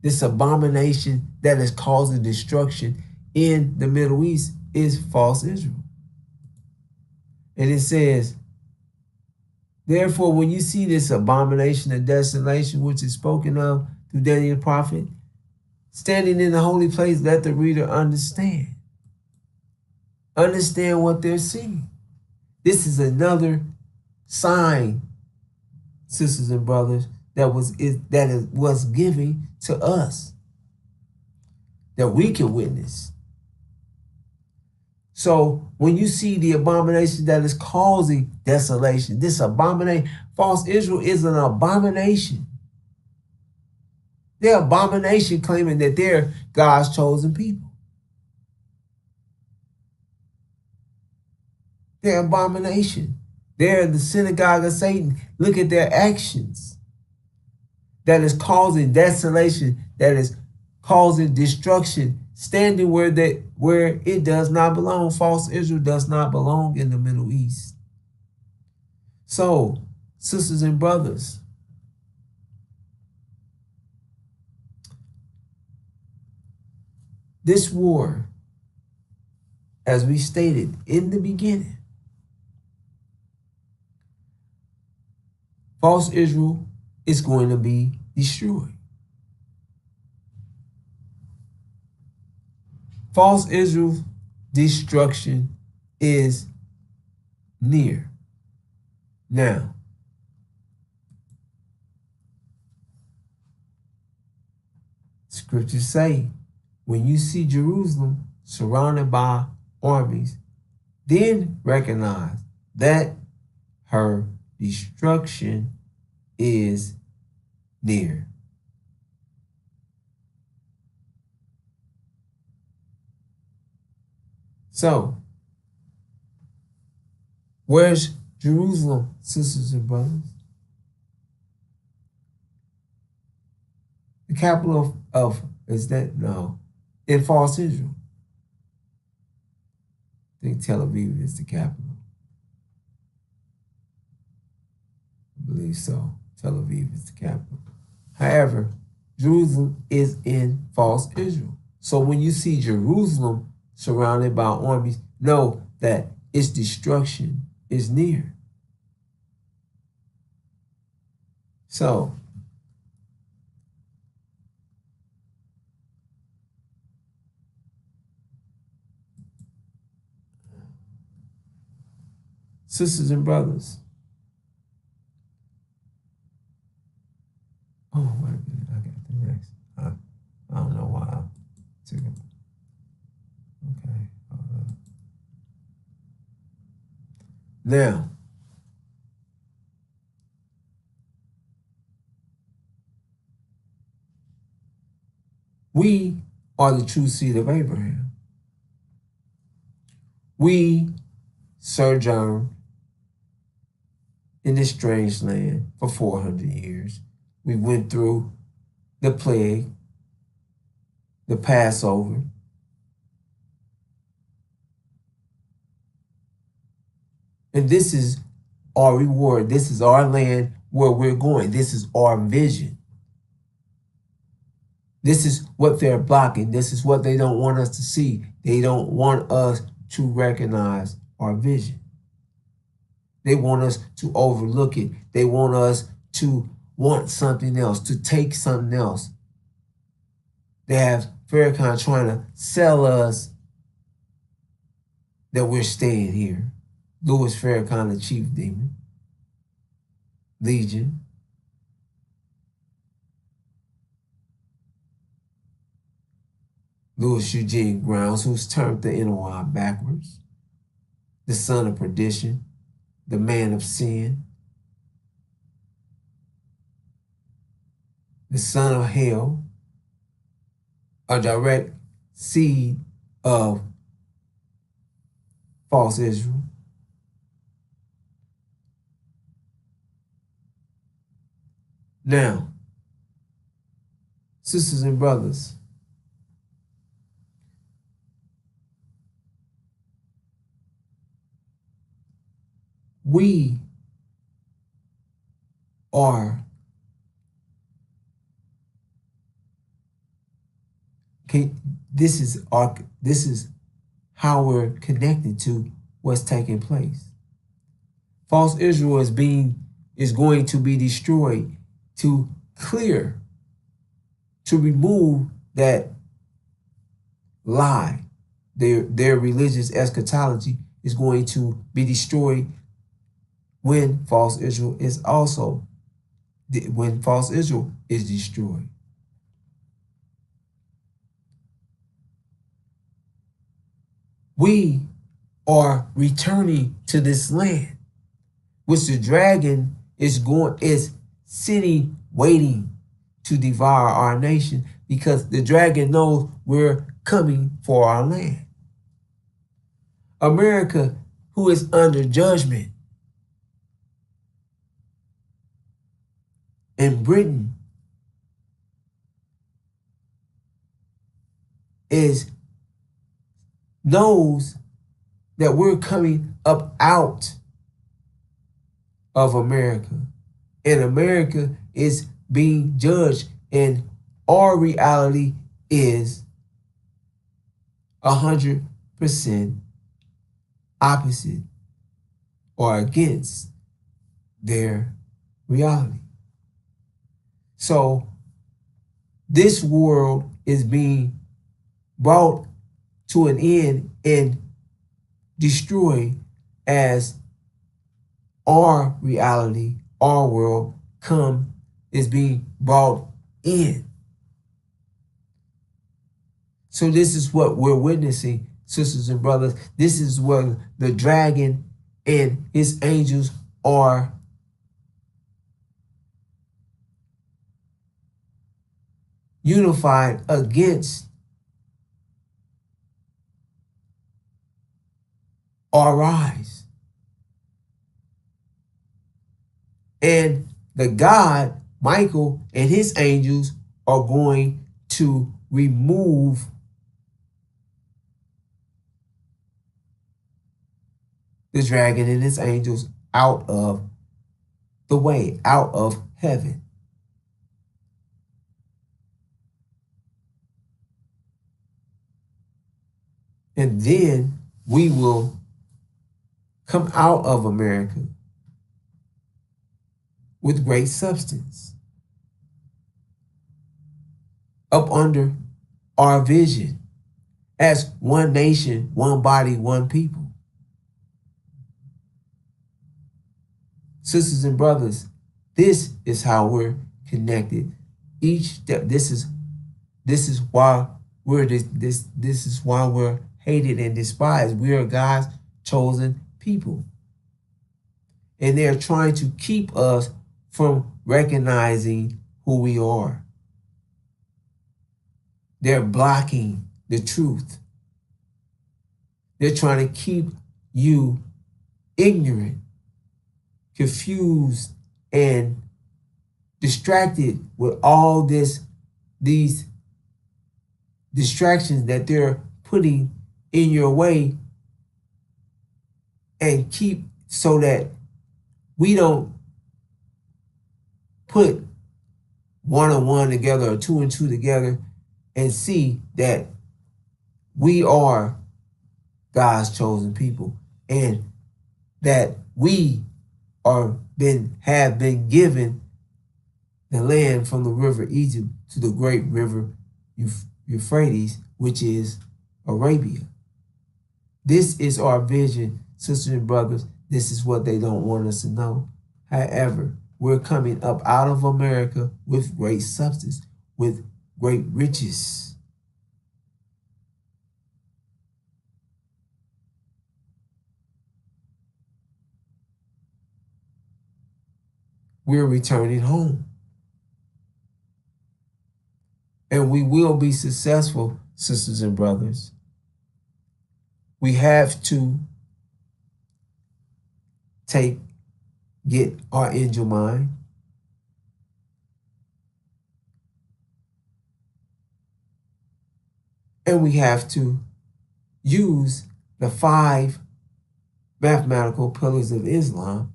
Speaker 5: This abomination that is causing destruction in the Middle East is false Israel. And it says, therefore, when you see this abomination of desolation, which is spoken of through Daniel the prophet, standing in the holy place, let the reader understand. Understand what they're seeing. This is another sign, sisters and brothers, that was giving to us, that we can witness. So when you see the abomination that is causing desolation, this abomination, false Israel is an abomination. They're abomination, claiming that they're God's chosen people. They're abomination. They're the synagogue of Satan. Look at their actions. That is causing desolation, that is causing destruction, standing where it does not belong. False Israel does not belong in the Middle East. So, sisters and brothers, this war, as we stated in the beginning, false Israel is going to be destroyed. False Israel's destruction is near. Now, scriptures say, when you see Jerusalem surrounded by armies, then recognize that her destruction is near. So, where's Jerusalem, sisters and brothers? The capital of is that? No, in false Israel. I think Tel Aviv is the capital. I believe so. Tel Aviv is the capital. However, Jerusalem is in false Israel. So when you see Jerusalem surrounded by armies, know that its destruction is near. So, sisters and brothers, oh, wait a minute, I got the next. I don't know why I took it. Okay. Now, we are the true seed of Abraham. We sojourn in this strange land for 400 years. We went through the plague, the Passover, and this is our reward. This is our land where we're going. This is our vision. This is what they're blocking. This is what they don't want us to see. They don't want us to recognize our vision. They want us to overlook it. They want us to want something else, to take something else. They have Farrakhan trying to sell us that we're staying here. Louis Farrakhan, the chief demon, Legion. Louis Eugene Grounds, who's turned the NOI backwards, the son of perdition, the man of sin, the son of hell, a direct seed of false Israel. Now, sisters and brothers, we are this is how we're connected to what's taking place. False Israel is going to be destroyed, to clear, to remove that lie. Their religious eschatology is going to be destroyed when false Israel is destroyed. We are returning to this land, which the dragon is sitting, waiting to devour our nation, because the dragon knows we're coming for our land. America, who is under judgment, and Britain knows that we're coming up out of America, and America is being judged, and our reality is 100% opposite or against their reality. So this world is being brought to an end and destroyed as our reality, our world is being brought in. So this is what we're witnessing, sisters and brothers. This is where the dragon and his angels are unified against our rise. And the God, Michael, and his angels are going to remove the dragon and his angels out of the way, out of heaven. And then we will come out of America with great substance, up under our vision as one nation, one body, one people. Sisters and brothers, this is how we're connected. Each step. This is why we're this is why we're hated and despised. We are God's chosen people, and they're trying to keep us from recognizing who we are. They're blocking the truth. They're trying to keep you ignorant confused and distracted with all these distractions that they're putting in your way, and keep so that we don't put one and one together or two and two together and see that we are God's chosen people, and that we have been given the land from the river Egypt to the great river Euphrates, which is Arabia. This is our vision, sisters and brothers. This is what they don't want us to know. However, we're coming up out of America with great substance, with great riches. We're returning home. And we will be successful, sisters and brothers. We have to get our angel mind, and we have to use the 5 mathematical pillars of Islam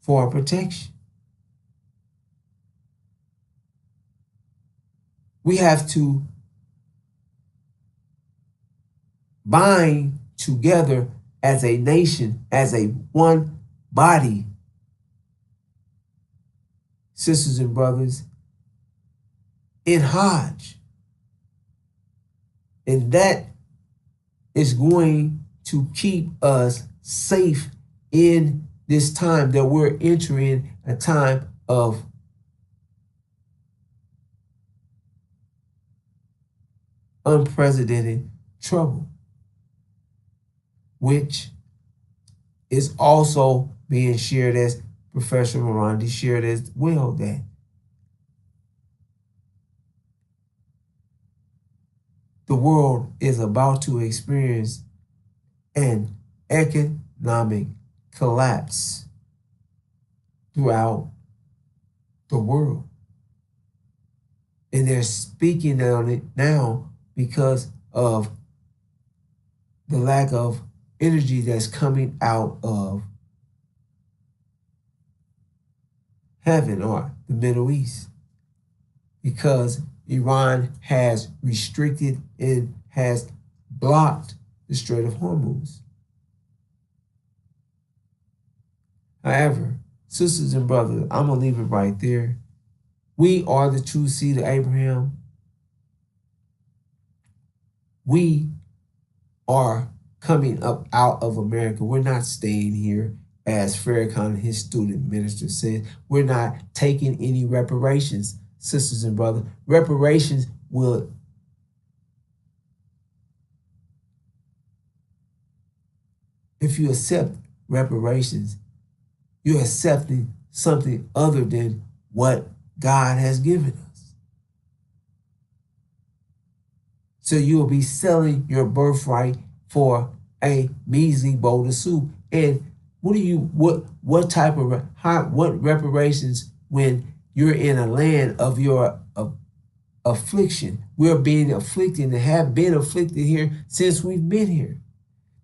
Speaker 5: for our protection. We have to bind together as a nation, as a one body, sisters and brothers, in Hajj. And that is going to keep us safe in this time that we're entering, a time of unprecedented trouble, which is also being shared, as Professor Morandi shared as well, that the world is about to experience an economic collapse throughout the world. And they're speaking on it now because of the lack of energy that's coming out of heaven or the Middle East, because Iran has restricted and has blocked the Strait of Hormuz. However, sisters and brothers, I'm going to leave it right there. We are the true seed of Abraham. We are coming up out of America. We're not staying here, as Farrakhan, his student minister, said. We're not taking any reparations, sisters and brothers. Reparations will if you accept reparations, you're accepting something other than what God has given us. So you will be selling your birthright for a measly bowl of soup. And what type of what reparations when you're in a land of your affliction? We're being afflicted and have been afflicted here since we've been here.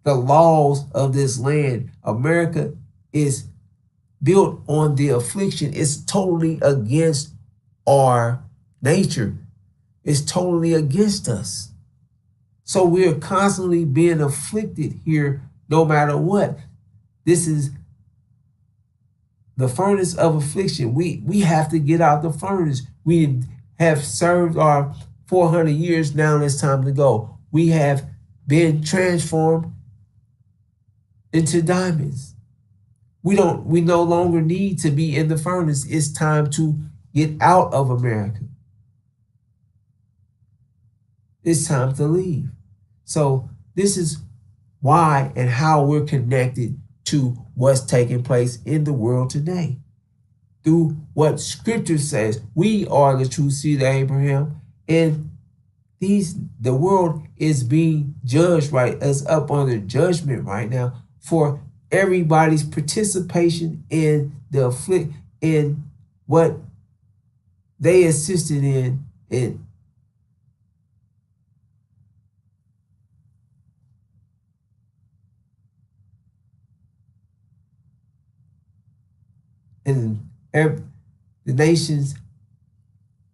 Speaker 5: The laws of this land, America, is built on the affliction. It's totally against our nature. It's totally against us. So we're constantly being afflicted here no matter what. This is the furnace of affliction. We have to get out the furnace. We have served our 400 years. Now it's time to go. We have been transformed into diamonds. We no longer need to be in the furnace. It's time to get out of America. It's time to leave. So this is why and how we're connected to what's taking place in the world today. Through what Scripture says, we are the true seed of Abraham, and the world is being judged right, is up under judgment right now for everybody's participation in in what they assisted in the nation's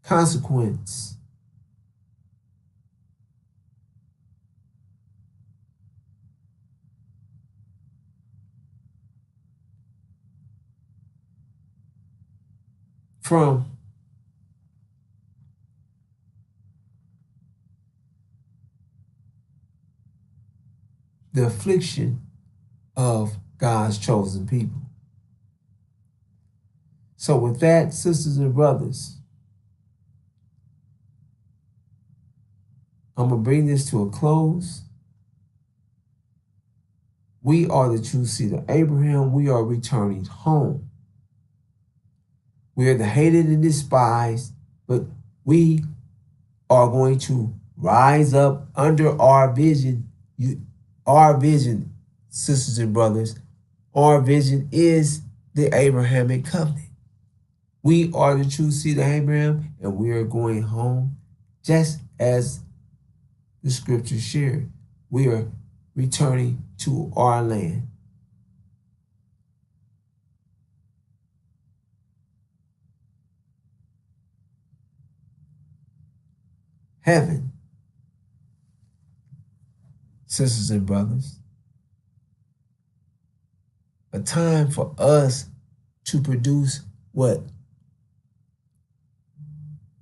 Speaker 5: consequence. From the affliction of God's chosen people. So with that, sisters and brothers, I'm going to bring this to a close. We are the true seed of Abraham. We are returning home. We are the hated and despised, but we are going to rise up under our vision. Our vision, sisters and brothers, our vision is the Abrahamic covenant. We are the true seed of Abraham, and we are going home just as the scriptures shared. We are returning to our land. Heaven, sisters and brothers, a time for us to produce what?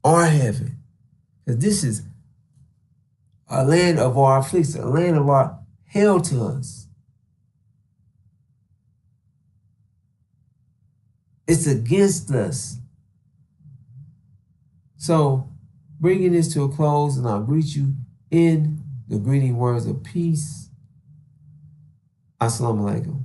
Speaker 5: Our heaven. Because this is a land of our affliction, a land of our hell to us. It's against us. So, bringing this to a close, and I'll greet you in the greeting words of peace. Assalamu alaikum.